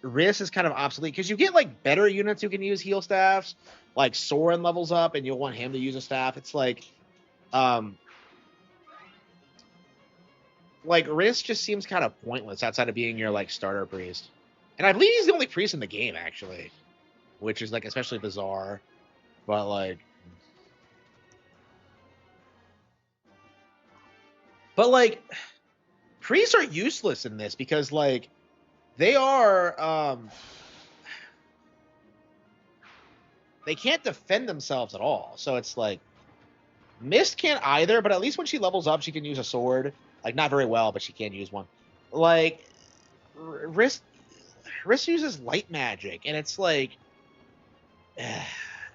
Risk is kind of obsolete because you get like better units who can use heal staffs. Like Soren levels up and you'll want him to use a staff. It's like Risk just seems kind of pointless outside of being your like starter priest. And I believe he's the only priest in the game actually, which is like especially bizarre. But like priests are useless in this because like they are they can't defend themselves at all. So it's like Mist can't either, but at least when she levels up, she can use a sword. Like not very well, but she can use one. Like Risk uses light magic, and it's like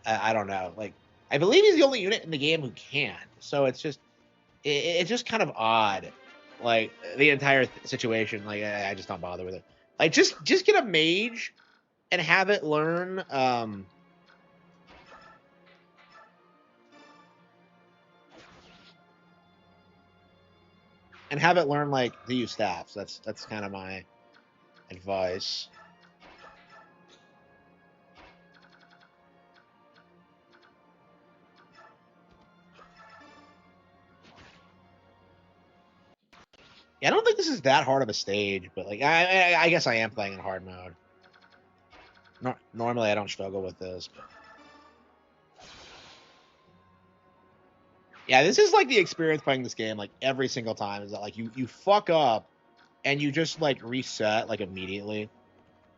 I don't know. Like I believe he's the only unit in the game who can. So it's just it's just kind of odd. Like the entire situation. Like I just don't bother with it. Like just get a mage and have it learn like to use staffs. That's kind of my advice. Yeah, I don't think this is that hard of a stage, but like I guess I am playing in hard mode. Normally I don't struggle with this. But... Yeah, this is like the experience playing this game like every single time is that like you fuck up and you just like reset like immediately.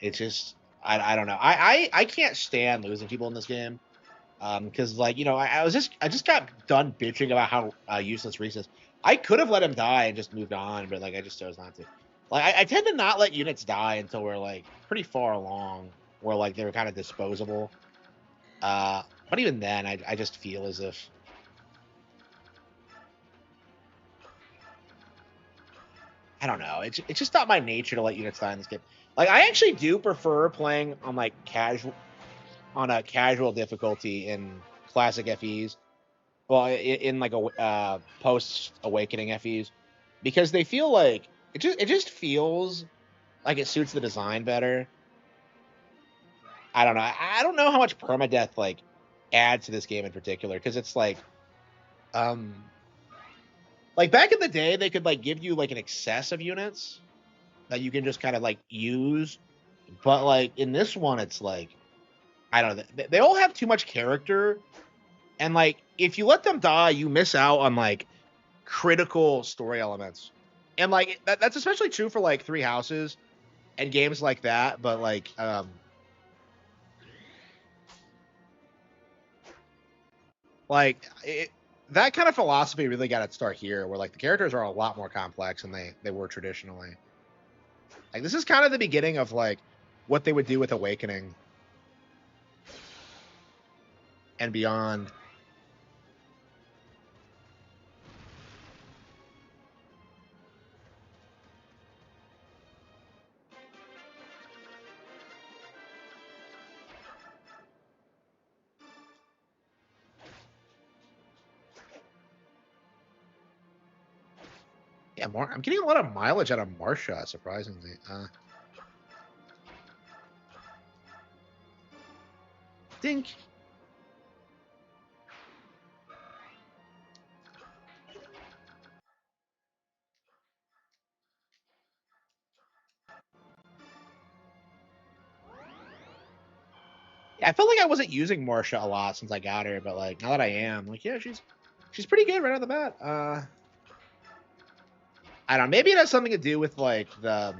It's just I don't know. I can't stand losing people in this game. Because like, you know, I just got done bitching about how useless Reese is. I could have let him die and just moved on, but like I just chose not to. Like I tend to not let units die until we're like pretty far along, where like they're kind of disposable. But even then, I just feel as if I don't know. It's just not my nature to let units die in this game. Like I actually do prefer playing on like a casual difficulty in classic FEs. Well, in like a post awakening FEs, because they feel like it just feels like it suits the design better. I don't know. I don't know how much permadeath like adds to this game in particular, because it's like back in the day they could like give you like an excess of units that you can just kind of like use, but like in this one it's like I don't know. They all have too much character, and like if you let them die, you miss out on like critical story elements. And like that's especially true for like Three Houses and games like that, but like that kind of philosophy really got its start here, where like the characters are a lot more complex than they were traditionally. Like this is kind of the beginning of like what they would do with Awakening and beyond. Yeah, I'm getting a lot of mileage out of Marsha, surprisingly. Dink. Yeah, I felt like I wasn't using Marsha a lot since I got her, but like now that I am, like yeah, she's pretty good right off the bat. I don't know. Maybe it has something to do with like the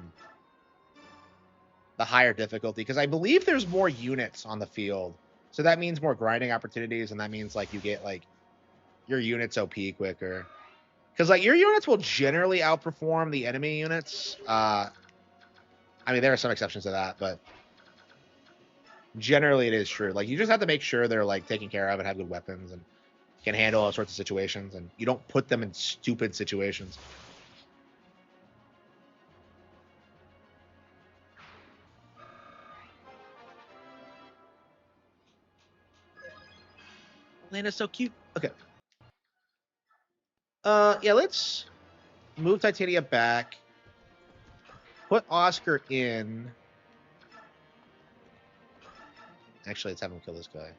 higher difficulty, because I believe there's more units on the field, so that means more grinding opportunities, and that means like you get like your units OP quicker, because like your units will generally outperform the enemy units. I mean there are some exceptions to that, but generally it is true. Like you just have to make sure they're like taken care of and have good weapons and can handle all sorts of situations, and you don't put them in stupid situations. Lena's so cute. Okay. Yeah, let's move Titania back. Put Oscar in. Actually, let's have him kill this guy.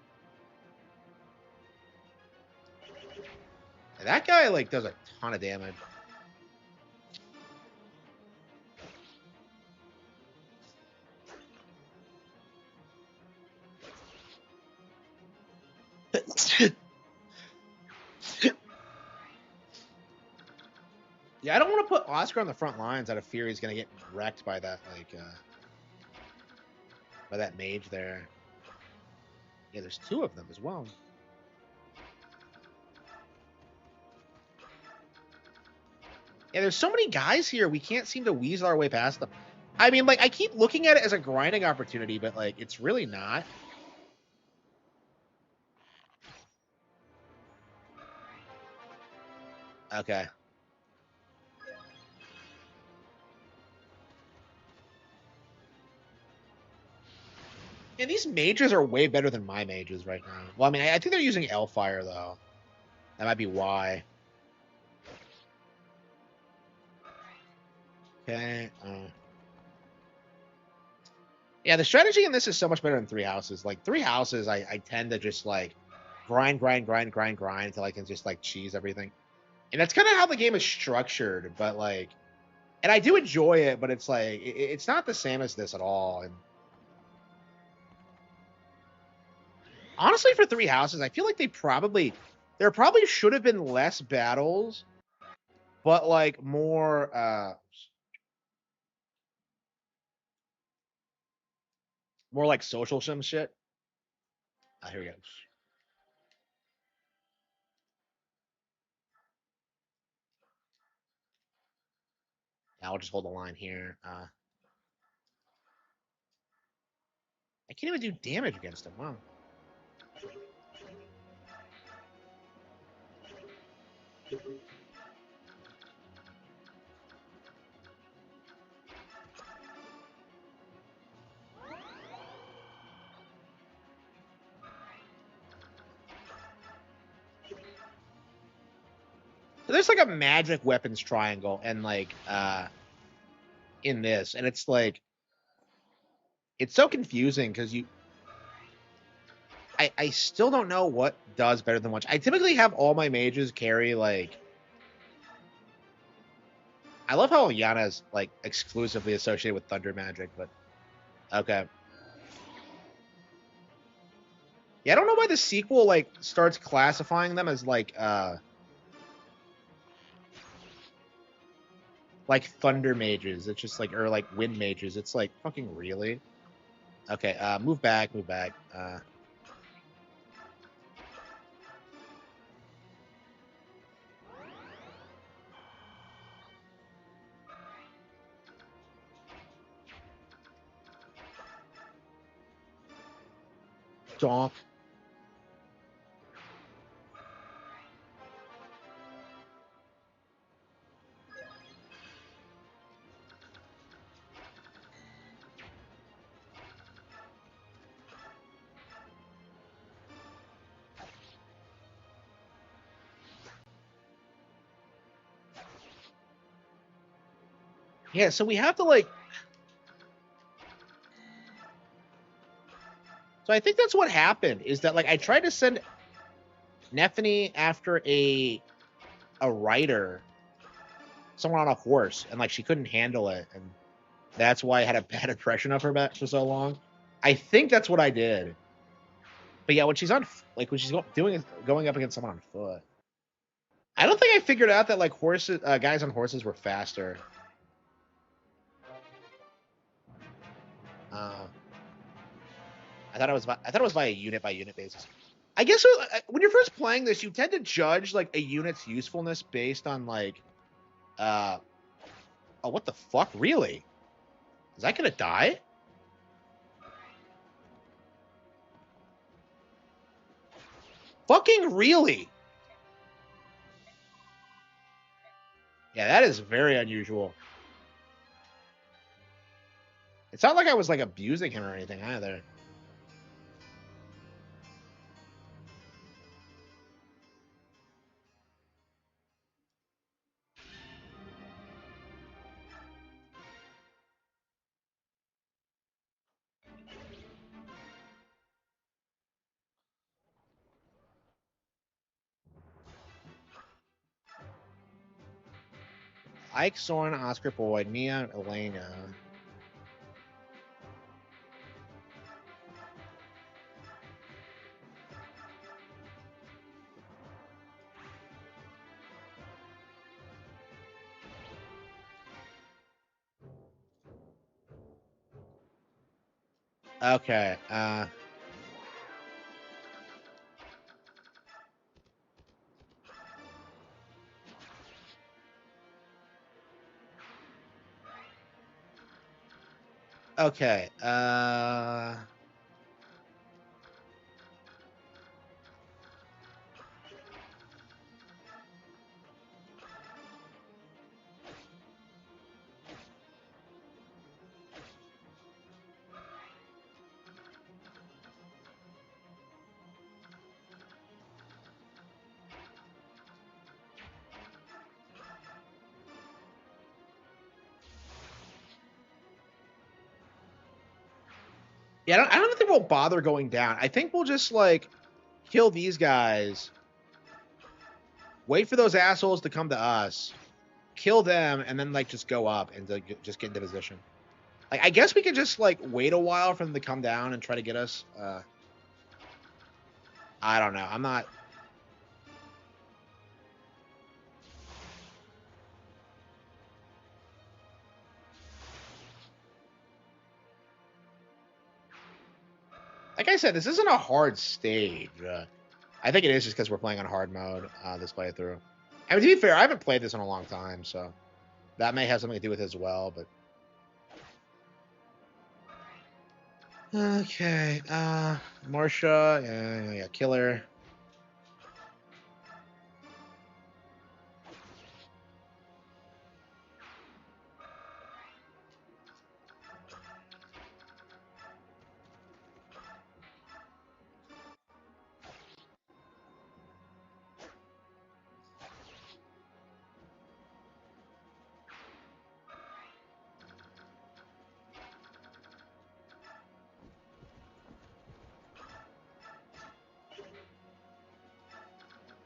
And that guy like does a ton of damage. Yeah, I don't want to put Oscar on the front lines out of fear he's gonna get wrecked by that by that mage there. Yeah, there's two of them as well. Yeah, there's so many guys here, we can't seem to weasel our way past them. I mean, like, I keep looking at it as a grinding opportunity, but like, it's really not. Okay. Yeah, these mages are way better than my mages right now. Well, I mean, I think they're using Elfire, though. That might be why. Okay. Yeah, the strategy in this is so much better than Three Houses. Like, Three Houses, I tend to just, like, grind until I can just, like, cheese everything. And that's kind of how the game is structured, but, like... And I do enjoy it, but it's, like, it's not the same as this at all. And honestly, for Three Houses, I feel like they probably There probably should have been less battles, but like more like social sim shit. Here we go. Now I'll just hold the line here. I can't even do damage against him. Wow. So there's like a magic weapons triangle and like in this, and it's like it's so confusing because I still don't know what does better than what. I typically have all my mages carry like. I love how Yana is like exclusively associated with thunder magic, but okay. Yeah, I don't know why the sequel like starts classifying them as like thunder mages. It's just like or like wind mages. It's like fucking really. Okay, move back. Donk. Yeah, so we have to like. So I think that's what happened is that like I tried to send Nephany after a rider, someone on a horse, and like she couldn't handle it, and that's why I had a bad impression of her for so long. I think that's what I did. But yeah, when she's on like when she's going up against someone on foot, I don't think I figured out that like horses, guys on horses were faster. I thought it was by a unit by unit basis. I guess when you're first playing this, you tend to judge like a unit's usefulness based on like, oh, what the fuck? Really? Is that gonna die? Fucking really? Yeah, that is very unusual. It's not like I was like abusing him or anything either. Ike, Soren, Oscar Boyd, Mia, Elena. Okay. Okay. Yeah, I don't think we'll bother going down. I think we'll just like kill these guys, wait for those assholes to come to us, kill them, and then like just go up and just get into position. Like I guess we could just like wait a while for them to come down and try to get us. I don't know. I'm not. Like I said, this isn't a hard stage. I think it is just because we're playing on hard mode this playthrough. I mean, to be fair, I haven't played this in a long time, so that may have something to do with it as well. But okay, Marsha, yeah, killer.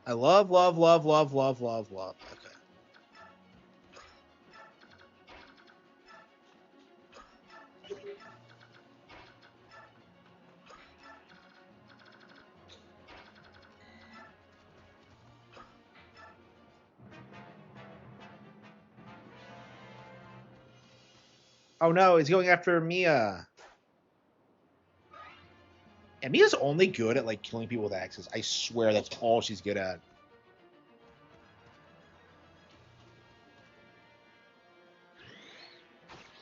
I love. Okay. Oh no, he's going after Mia. And Mia's only good at like killing people with axes. I swear that's all she's good at.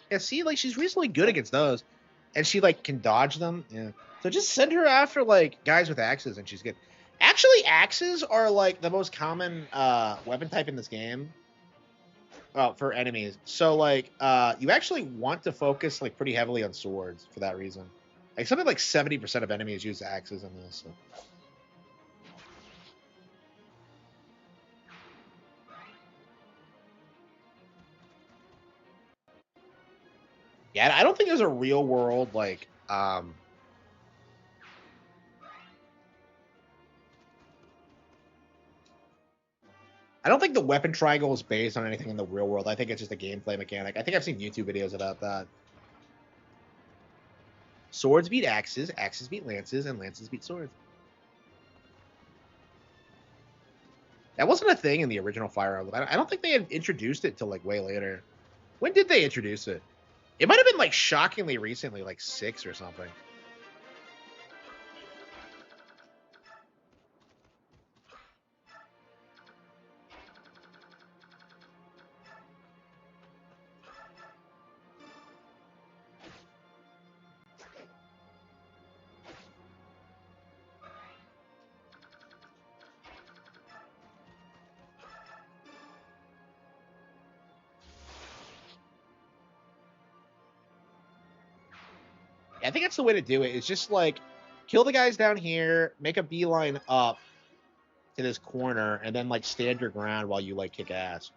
Yeah, see, like she's reasonably good against those, and she like can dodge them. Yeah. So just send her after like guys with axes, and she's good. Actually, axes are like the most common weapon type in this game. Well, for enemies. So like you actually want to focus like pretty heavily on swords for that reason. Like something like 70% of enemies use axes in this. So. Yeah, I don't think there's a real world like I don't think the weapon triangle is based on anything in the real world. I think it's just a gameplay mechanic. I think I've seen YouTube videos about that. Swords beat axes, axes beat lances, and lances beat swords. That wasn't a thing in the original Fire Emblem. I don't think they had introduced it till like way later. When did they introduce it? It might have been like shockingly recently, like 6 or something. I think that's the way to do it. It's just like kill the guys down here, make a beeline up to this corner, and then like stand your ground while you like kick ass.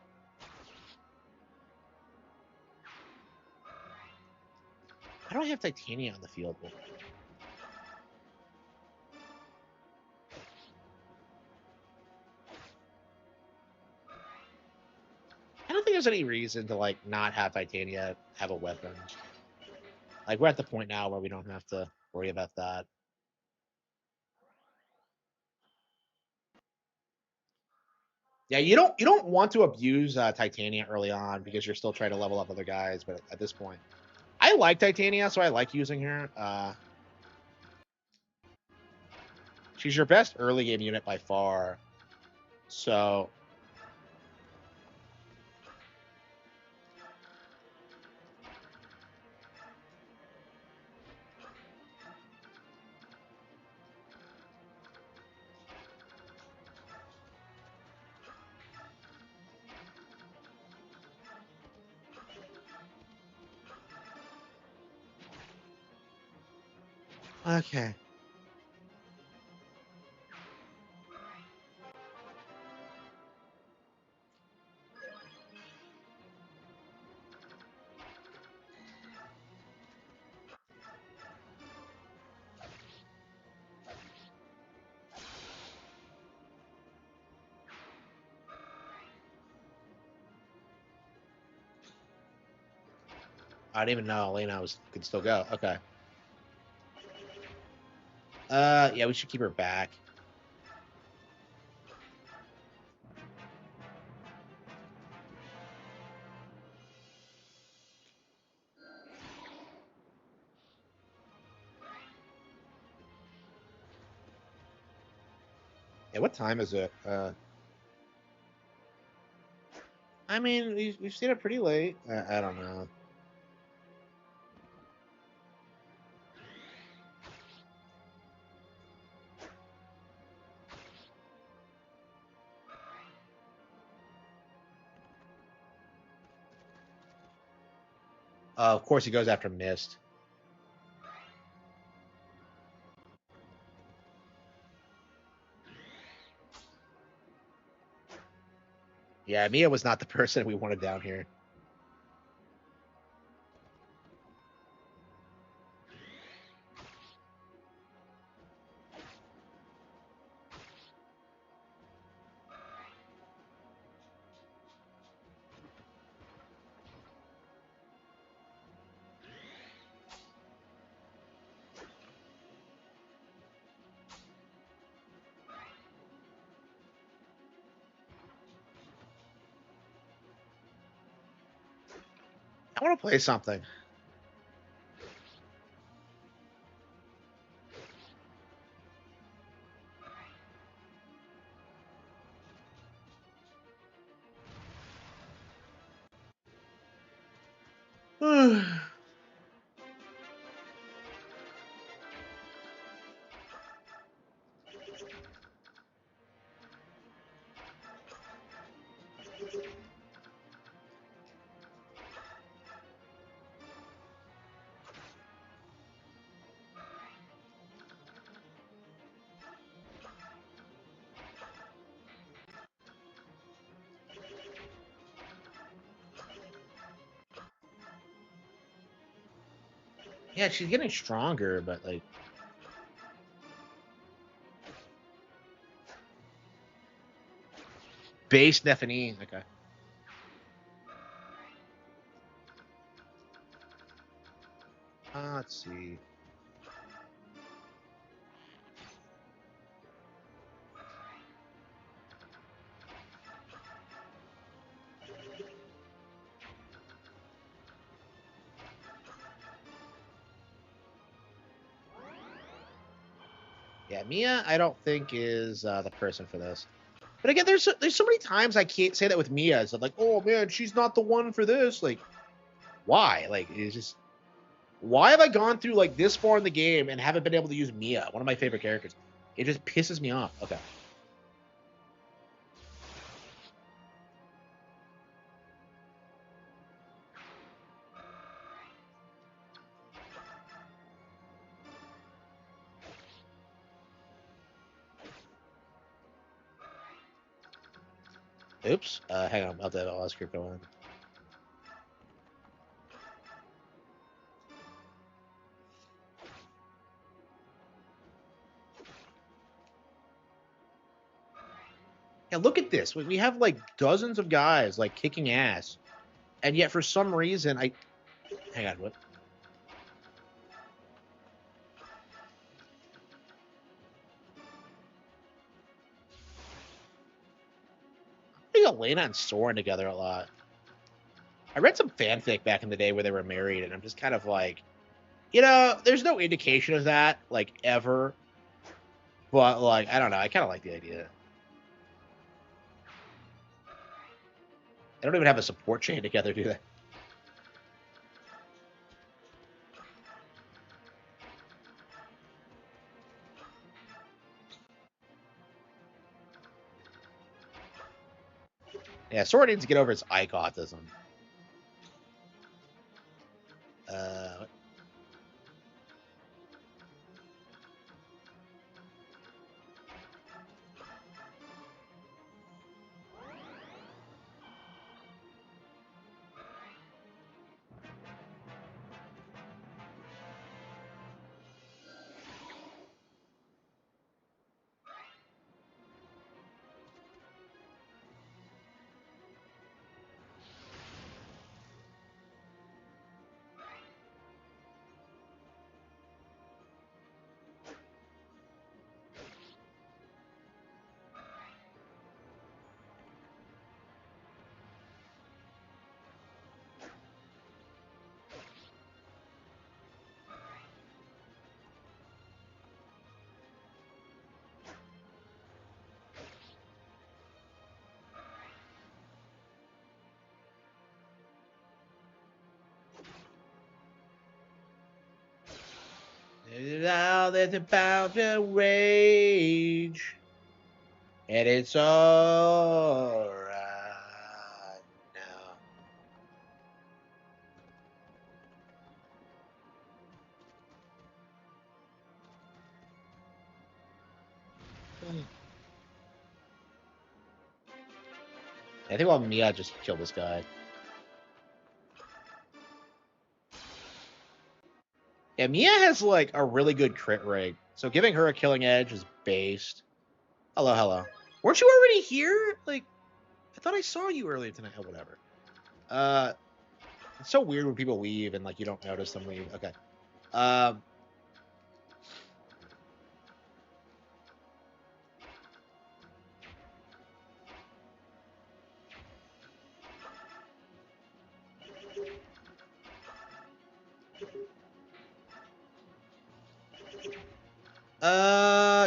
How do I have Titania on the field? I don't think there's any reason to like not have Titania have a weapon. Like we're at the point now where we don't have to worry about that. Yeah, you don't want to abuse Titania early on because you're still trying to level up other guys. But at this point, I like Titania, so I like using her. She's your best early game unit by far. So okay. I didn't even know Elena could still go. Okay. Yeah, we should keep her back. Yeah, what time is it? I mean, we've seen it pretty late. I don't know. Of course, he goes after Mist. Yeah, Mia was not the person we wanted down here. I want to play something. Yeah, she's getting stronger, but like. Base Stephanie. Okay. Let's see. Yeah, Mia, I don't think is the person for this. But again, there's so many times I can't say that with Mia. It's like, oh man, she's not the one for this. Like, why? Like, it's just why have I gone through like this far in the game and haven't been able to use Mia, one of my favorite characters? It just pisses me off. Okay. Oops. Hang on. I'll let Oscar go on. Yeah, look at this. We have like dozens of guys like kicking ass, and yet for some reason I. Hang on. What? I think Elena and Soren together a lot. I read some fanfic back in the day where they were married, and I'm just kind of like, there's no indication of that, like, ever. But, like, I don't know. I kind of like the idea. They don't even have a support chain together, do they? Yeah, Soren needs to get over his Ike autism. Uh, Now there's about to rage, and it's all right now. I think I'll Mia just kill this guy. Yeah, Mia has like a really good crit rate, so giving her a killing edge is based. Hello, hello. Weren't you already here? Like, I thought I saw you earlier tonight. Oh, whatever. It's so weird when people leave and like you don't notice them leave. Okay.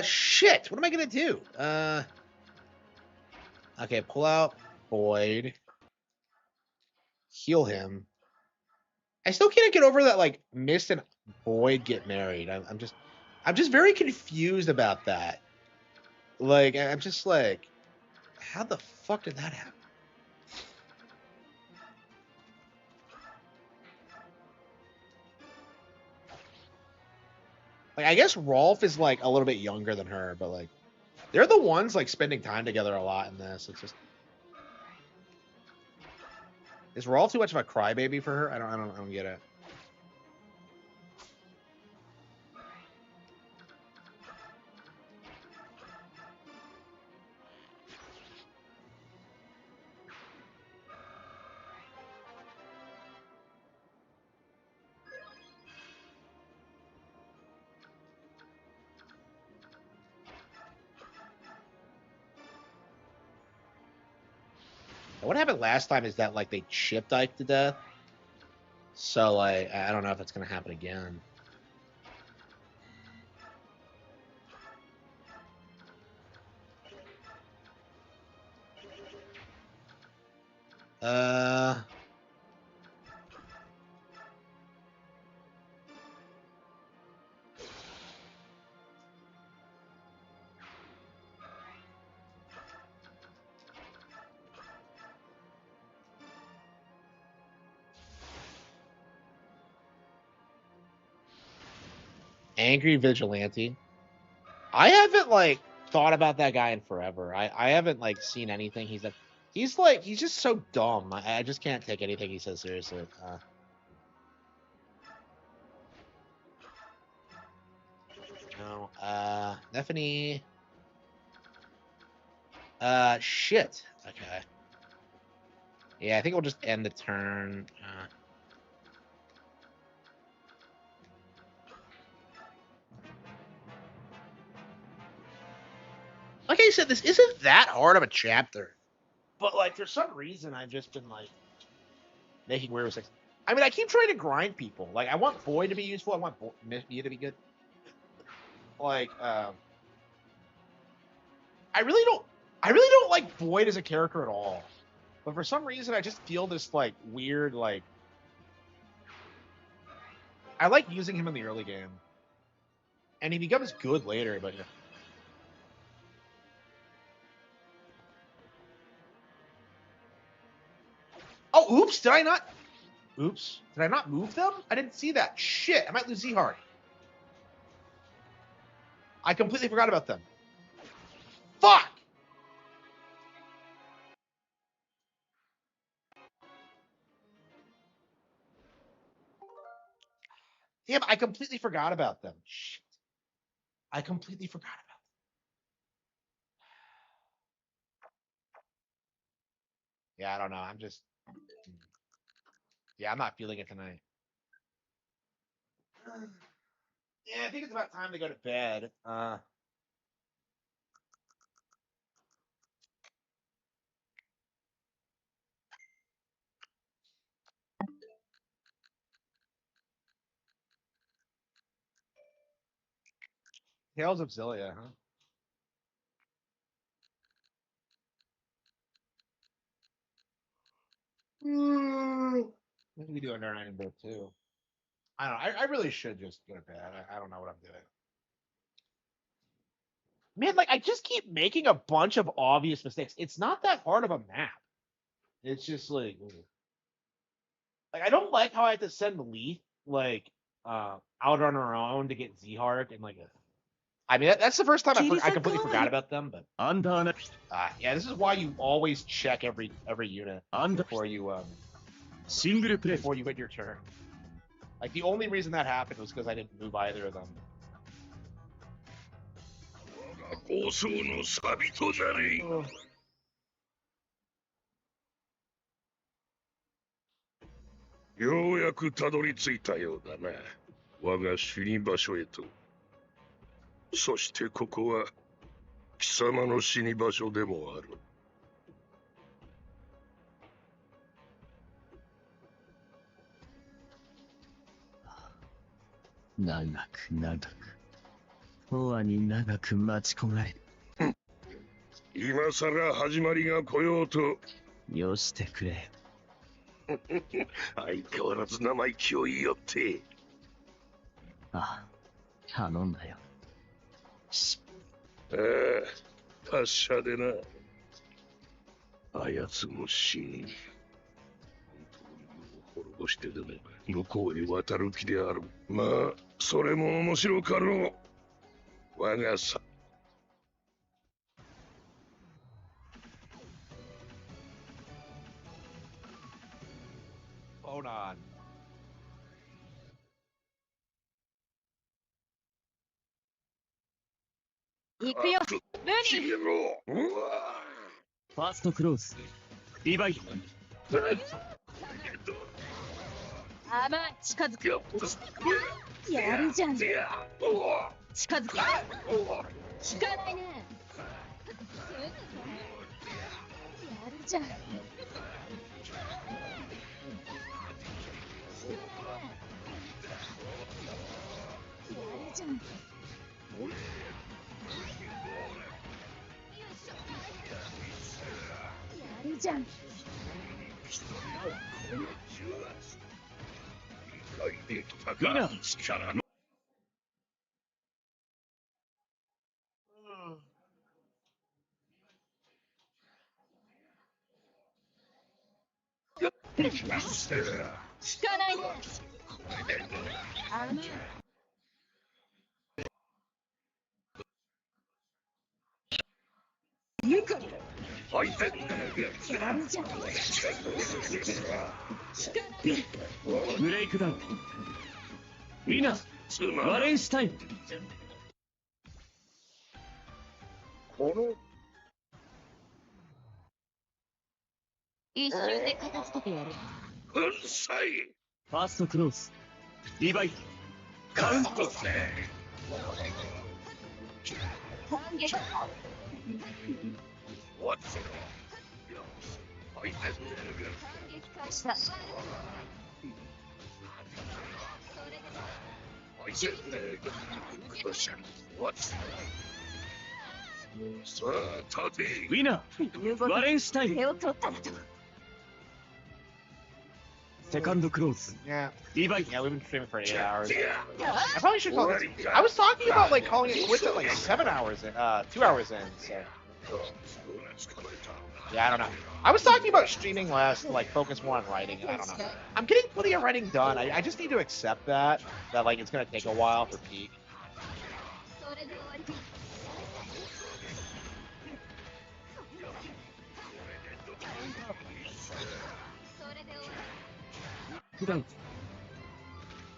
Shit. What am I gonna do? Okay, pull out Void. Heal him. I still can't get over that like Mist and Void get married. I'm just very confused about that. Like, I'm just like, how the fuck did that happen? Like, I guess Rolf is like a little bit younger than her, but like, they're the ones like spending time together a lot in this. It's just, is Rolf too much of a crybaby for her? I don't get it. What happened last time is that like they chipped Ike to death. So like, I don't know if it's gonna happen again. Angry Vigilante. I haven't like thought about that guy in forever. I haven't like seen anything he's done. He's just so dumb. I just can't take anything he says seriously. No. Stephanie. Shit. Okay. Yeah, I think we'll just end the turn. Like I said, this isn't that hard of a chapter. But like for some reason I've just been like making weird mistakes. I mean, I keep trying to grind people. Like I want Boy to be useful. I want Mia to be good. Like, I really don't like Boyd as a character at all. But for some reason, I just feel this like weird like. I like using him in the early game, and he becomes good later. But yeah. Oh, oops! Did I not? Oops! Did I not move them? I didn't see that. Shit! I might lose Z-Hard. I completely forgot about them. Fuck! Damn! I completely forgot about them. Shit! I completely forgot about them. Yeah, I don't know. I'm just. Yeah, I'm not feeling it tonight. Yeah, I think it's about time to go to bed. Tales of Zillia, huh? Maybe we do under 9 and both too. I don't know. I really should just go to bed. I don't know what I'm doing. Man, like I just keep making a bunch of obvious mistakes. It's not that hard of a map. It's just like I don't like how I have to send Leaf like out on her own to get Z-Hark and like I mean that's the first time I completely forgot about them, but yeah, this is why you always check every unit before you hit your turn. Like the only reason that happened was because I didn't move either of them. 放送のサビとなれ。ようやくたどり着いたようだな。我が死に場所へと。そしてここは貴様の死に場所でもある。長く長く。永遠に長く待ち焦がれる。今さら始まりが来ようと。よしてくれ。相変わらず生意気を言いよって。ああ、頼んだよ。ああ、達者でな。あやつも死に。本当に滅ぼしてでも向こうへ渡る気である。まあ、それも面白かろう。我がさ。Hold on. First close. Divide. まあ、近づく。やるじゃん。近づく。効かないね。やるじゃん。やるじゃん。やるじゃん。みんな力の。効かないね。相手。やるじゃん。ブレイクダウン。みんな、ワレンシュタイン。この一瞬で片付けてやる。粉砕。ファーストクローズ。リバイカウント。反撃。反撃開始だ。さあ、立て。ウィナー、ワレンシュタイン。手を取っただと。セカンドクローズ。Yeah. Divide. Yeah, we've been streaming for 8 hours. I probably should call it. I was talking about like calling it quits at like 7 hours in, 2 hours in. So. Yeah, I don't know. I was talking about streaming less, like focus more on writing, and I don't know. I'm getting plenty of writing done. I just need to accept that like it's gonna take a while for peak.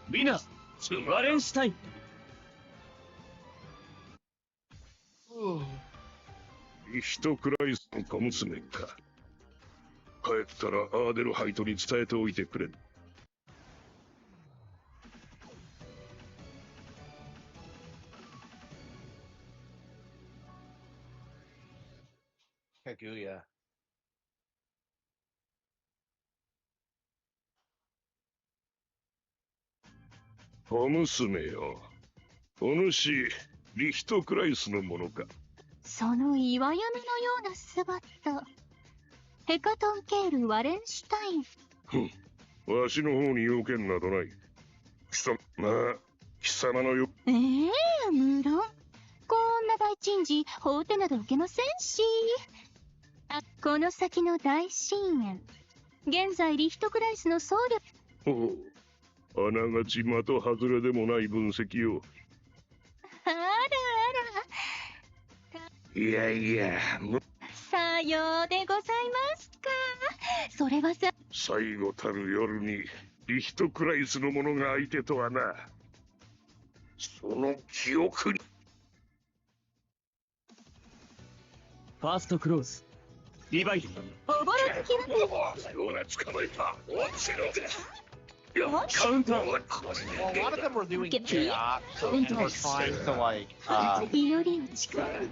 Winner, ワレンシュタイン。リヒトクライスの小娘か。帰ったらアーデルハイトに伝えておいてくれ。Kaguya. 小娘よ。お主、リヒトクライスのものか。その岩山のような姿。ヘカトンケール・ワレンシュタイン。わしの方に用件などない。貴様、まあ、貴様のよ。無論。こんな大珍事、放ってなど受けませんし。この先の大深淵。現在、リヒトクライスの総力。おう、あながち的外れでもない分析よ。あらあら。いやいや、さようでございますか。それはさ。最後たる夜にリヒトクライスの者が相手とはな。その記憶に。ファーストクローズ。リヴァイル。おぼろ月は。ほら、捕まえた。落ちろ。Counter. Well, a lot of them were doing chaos and were trying to like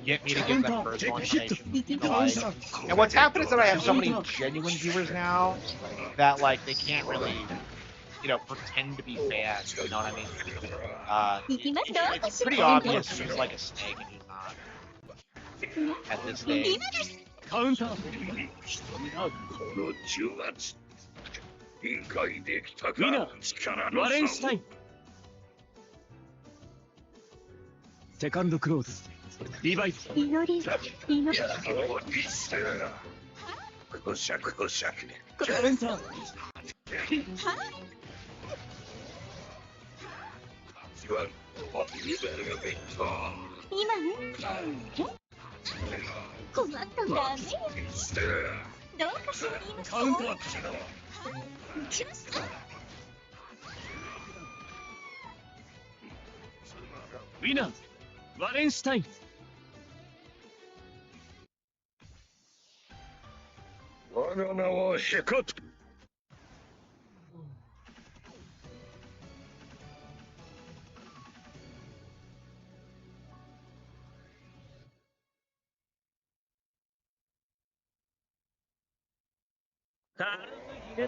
get me to give them personal information. And what's happened is that I have so many genuine viewers now that like they can't really, pretend to be fans. You know what I mean? It's pretty obvious he's like a snake and he's not at this stage. Counter. 理解できたか。ウィナー、ワレンシュタイン。セカンドクローズ。リヴァイス。祈り。こしゃこしゃ。カレンター。今困ったんだね。どうかしら言いますか。カウンター。来ました。ウィナー、ワレンシュタイン。我が名はヘカト。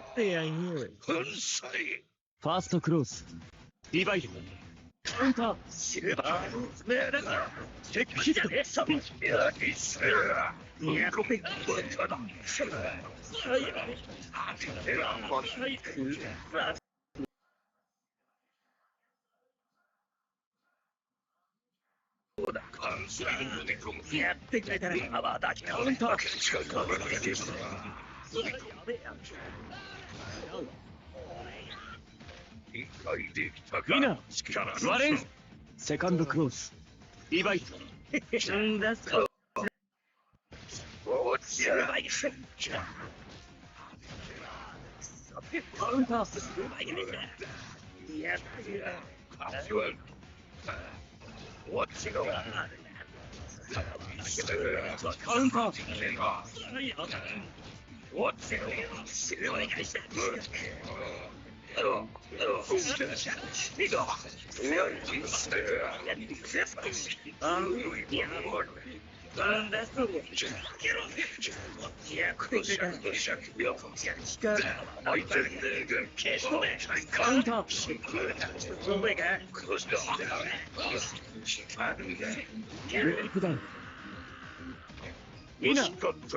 ファーストクローズ。リヴァイル。カウンター。シルバー。メダル。チェックヒット。サビ。ヤキス。ニコピック。やってくれたね。カウンター。理解できたか。ウィナー、ワレン、セカンドクローズ。リヴァイル。なんだそれ。カウンター。やってる。カウンタ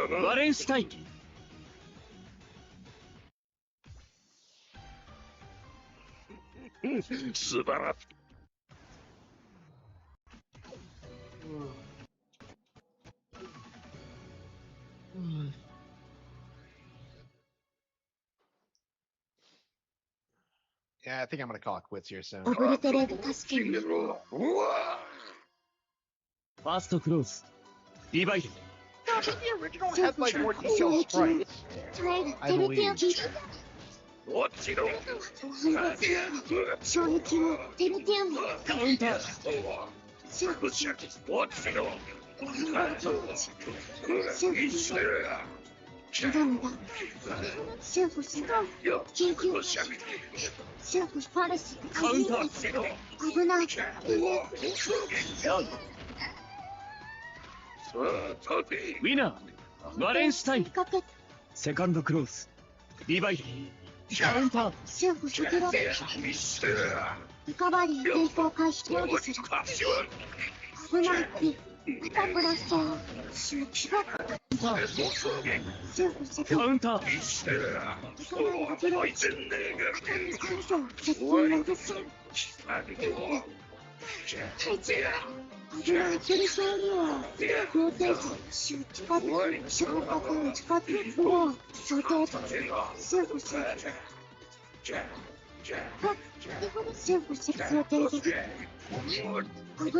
ー。ワレンシュタイン。素晴らしい。Yeah, I think I'm gonna call it quits here soon. 溺れてる助けに。ファーストクローズ。リヴァイル。No, but the original had like more detailed sprites. I believe. 衝撃をテルティアム。カウンター。シャフシャフ。ダメだ。シャフシャフ。緊急。シャフファレス。カウンター。危ない。ウィナー、ワレンシュタイン。セカンドクローズ。リヴァイル。カウンター。シャフシャフ。リカバリー抵抗開始表示する。危ない。カウンター危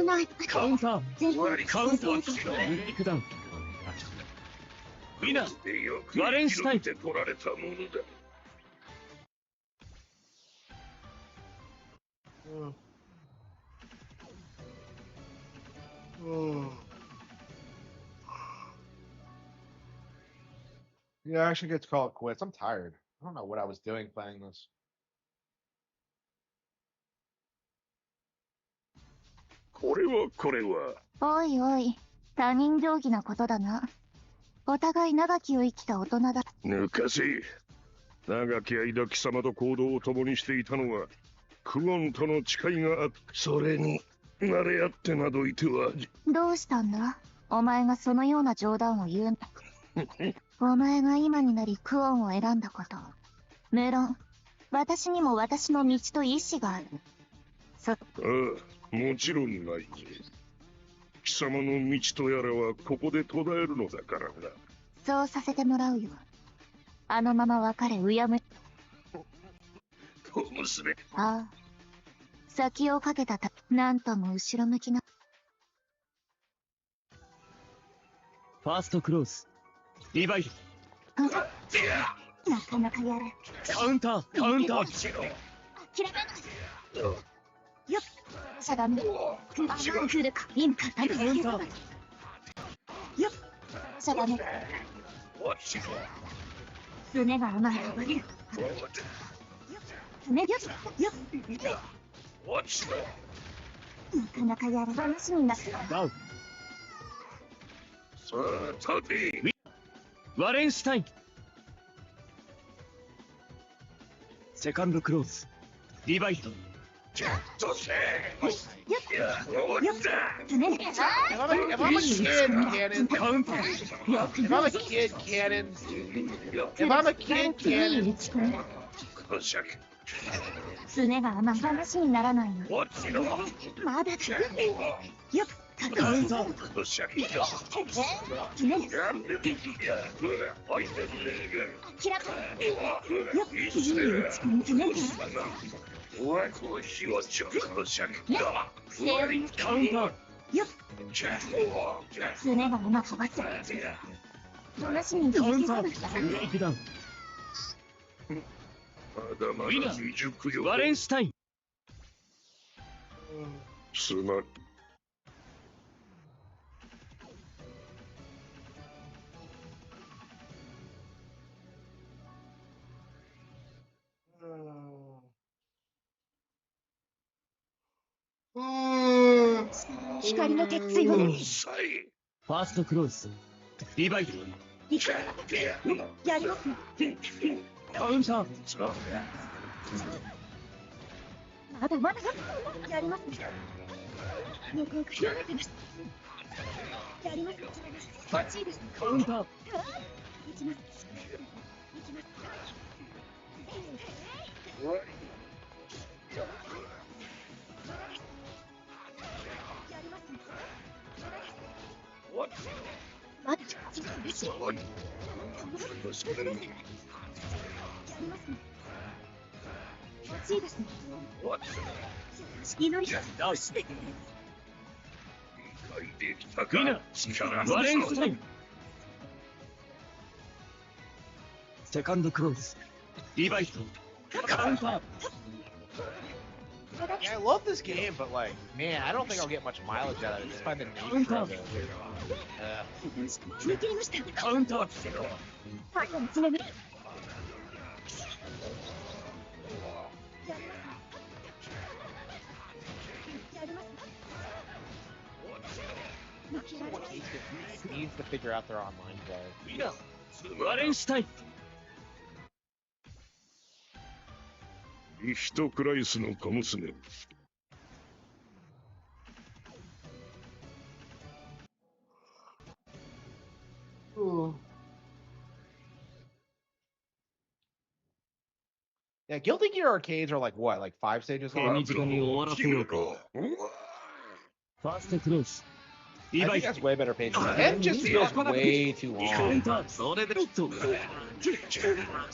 ない。カウンターカウンターブレイクダウンウィナーワレンシュタイン取られたものだ。Yeah, I actually get to call it quits. I'm tired. I don't know what I was doing playing this. これは。おいおい、他人行儀なことだな。お互い長きを生きた大人だ。抜かせ。長き間貴様と行動を共にしていたのはクオンとの誓いがあって、それに慣れ合ってなどいては。どうしたんだ？お前がそのような冗談を言うんだ。お前が今になりクオンを選んだこと。無論、私にも私の道と意志がある。ああ、もちろんないぜ。貴様の道とやらはここで途絶えるのだからな。そうさせてもらうよ。あのまま別れうやむ。小娘。ああ。先をかけたなんとも後ろ向きな。ファーストクローズリバイルなかなかやる。カウンター諦めない。よっしゃがみ。来るか今叩きつけそうだ。よっしゃがみ。すねが甘い暴れる。すねよっよっ。なかなかやる話になった。ダウンさあ立て。ワレンシュタインセカンドクローズリバイルちょっとせIf I'm a kid, Cannon. If I'm a kid, Cannon. If I'm a kid, Cannon. すねが甘い話にならないの。まだよっカウンターすねが甘くばっちゃ話にできそうだった。ブレイクダウンまだ未熟よ。ワレンシュタインすまん。光の鉄槌を。ファーストクローズリバイルやります。カウンターまだまだやります。向こうからやります。やります。バッチリです。カウンター打ちます。打ちます。まだですよ。やりますね。バッチリですね。祈りダウス理解できたか。ワレンシュタインセカンドクローズリバイルカウンターYeah, I love this game, but like, man, I don't think I'll get much mileage out of it just by the nature of it. カウンターNeeds to figure out their online play. ワレンシュタインリヒトクライスの小娘。Yeah, Guilty Gear arcades are like what, like 5 stages long? I think that's way better pacing. 10 just feels way too long.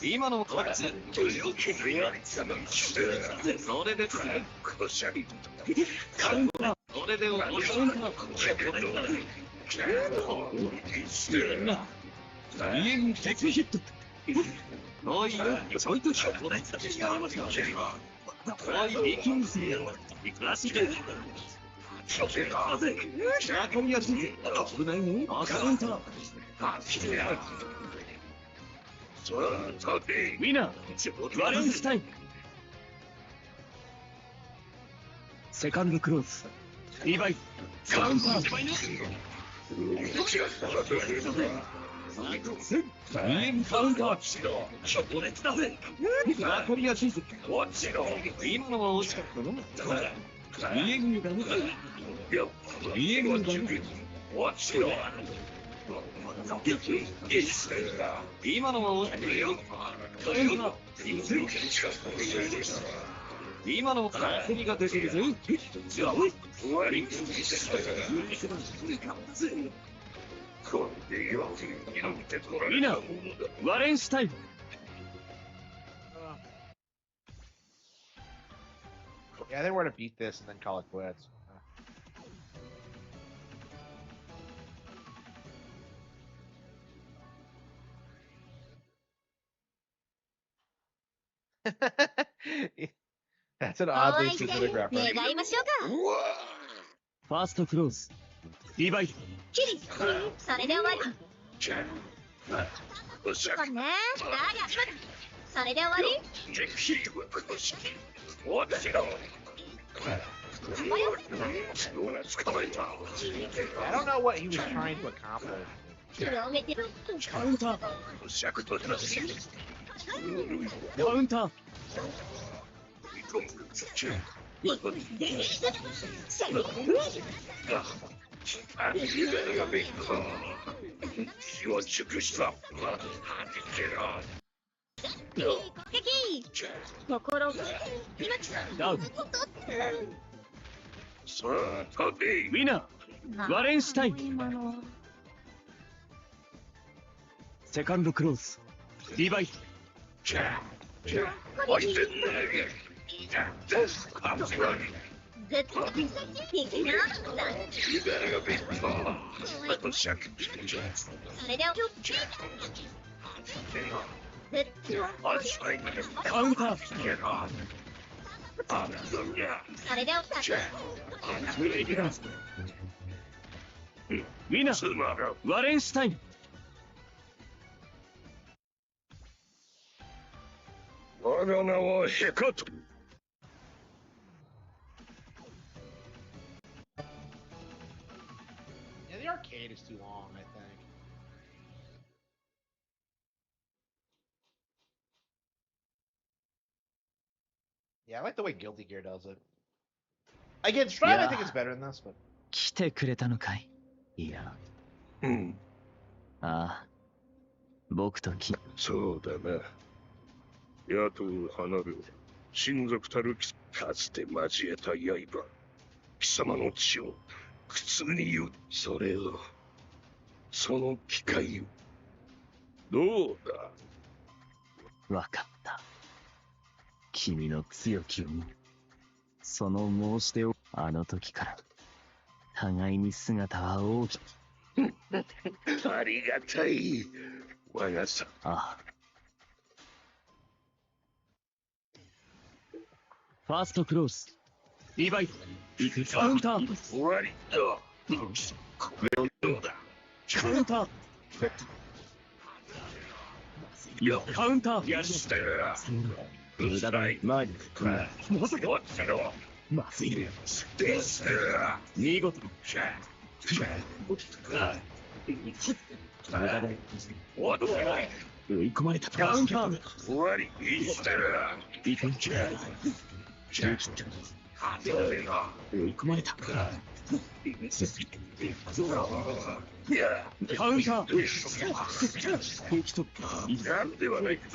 今のこっちそれでカウンターそれでカウンター家に敵ヒットおいちょいとしょおい力みすぎやいくらしで中身は危ないねカウンターウィナーワレンスタインセカンドクローズリヴァイカウンター家にカウンター強烈だぜ中身はチーズ今のは惜しかったの家にダメだ家にダメだ今のは今の焦りが出てるぜみんなワレンスタインYeah, I think we're gonna beat this and then call it quits. That's an oddly specific reference. 願いましょうか。ファーストクローズリヴァイキリそれで終わり。そうね。それで終わり。I don't know what he was trying to accomplish. カウンターカウンターウィナーワレンスタインセカンドクローズリヴァイカウンターウィナーワレンスタイン我が名はヘカト Yeah, the arcade is too long, I think. Yeah, I like the way Guilty Gear does it. Again, Strive, I think it's better than this, but. 来てくれたのかいいや。ああ。僕とそうだな。野党花火親族たるかつて交えた刃。貴様の血を苦痛に言う。それを。その機会を。どうだわかった。君の強きを見る。その申し出をあの時から互いに姿は大きくありがたい我がさああファーストクローズリヴァイカウンター終わりだこれをどうだカウンターカウンターやしたよ無駄だ前にまさかまずい見事無駄だ追い込まれたカウンター終わりいいしたよ追い込まれたカウンター敵となんではないか。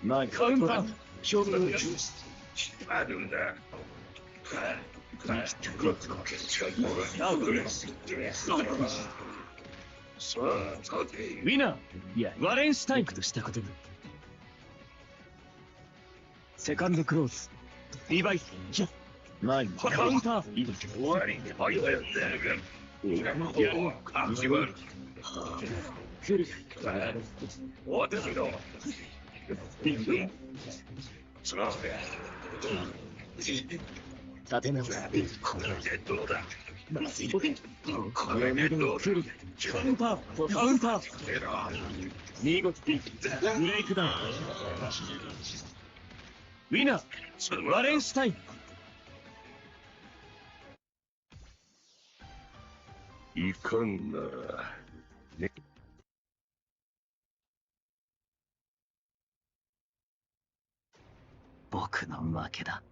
ないカウンター勝負のあるんだ。さあ、さて。ウィナー、いや、ワレンシュタインとしたことだ。セカンドクローズ。リバイス。ない。カウンター。終わり。はい、やってやる。感じは。来る。終わってるよ。さあ。立て直す。これでどうだ。これでどうだ。カウンター。カウンター。見事。ブレイクダウン。ウィナー、ワレンシュタイン。いかんな。ね。僕の負けだ。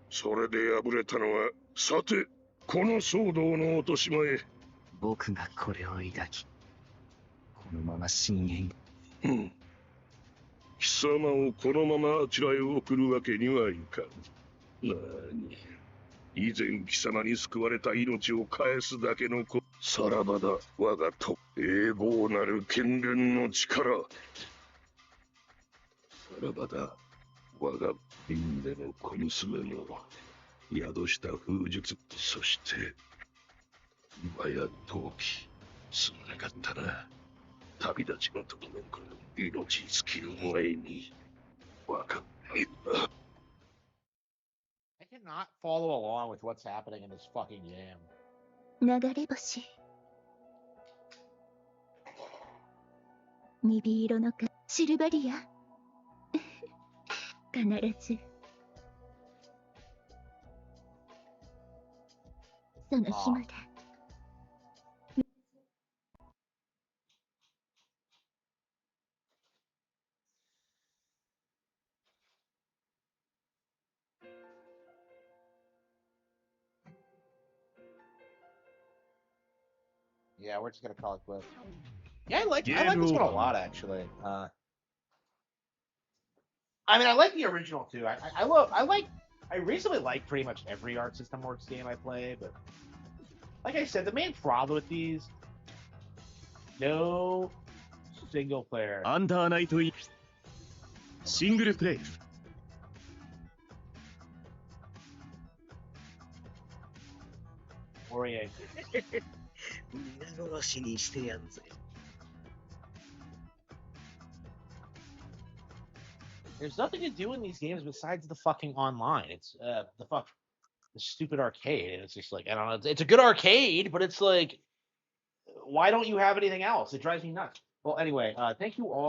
それで敗れたのは、さて、この騒動の落とし前。僕がこれを抱き、このまま深淵。貴様をこのままあちらへ送るわけにはいかん。なに。以前貴様に救われた命を返すだけの子。さらばだ、我がと永劫なる剣連の力。さらばだ、我がみんなの小娘の宿した風術。そして、今や陶器、すまなかったな。旅立ちの時のこの命尽きる前に、わかった。I cannot follow along with what's happening in this fucking game. 流れ星。鈍色のシルバリア。必ず。その日まで。Yeah, we're just gonna call it quits. Yeah, I like this one a lot, actually. I mean, I like the original too. I recently like pretty much every Arc System Works game I play, but like I said, the main problem with these, no single player. アンダーナイトイシングルプレイ。Oriented. 皆殺しにしてやんぜ。There's nothing to do in these games besides the fucking online. It's the stupid arcade, and it's just like I don't know. It's a good arcade, but it's like, why don't you have anything else? It drives me nuts. Well, anyway, thank you all.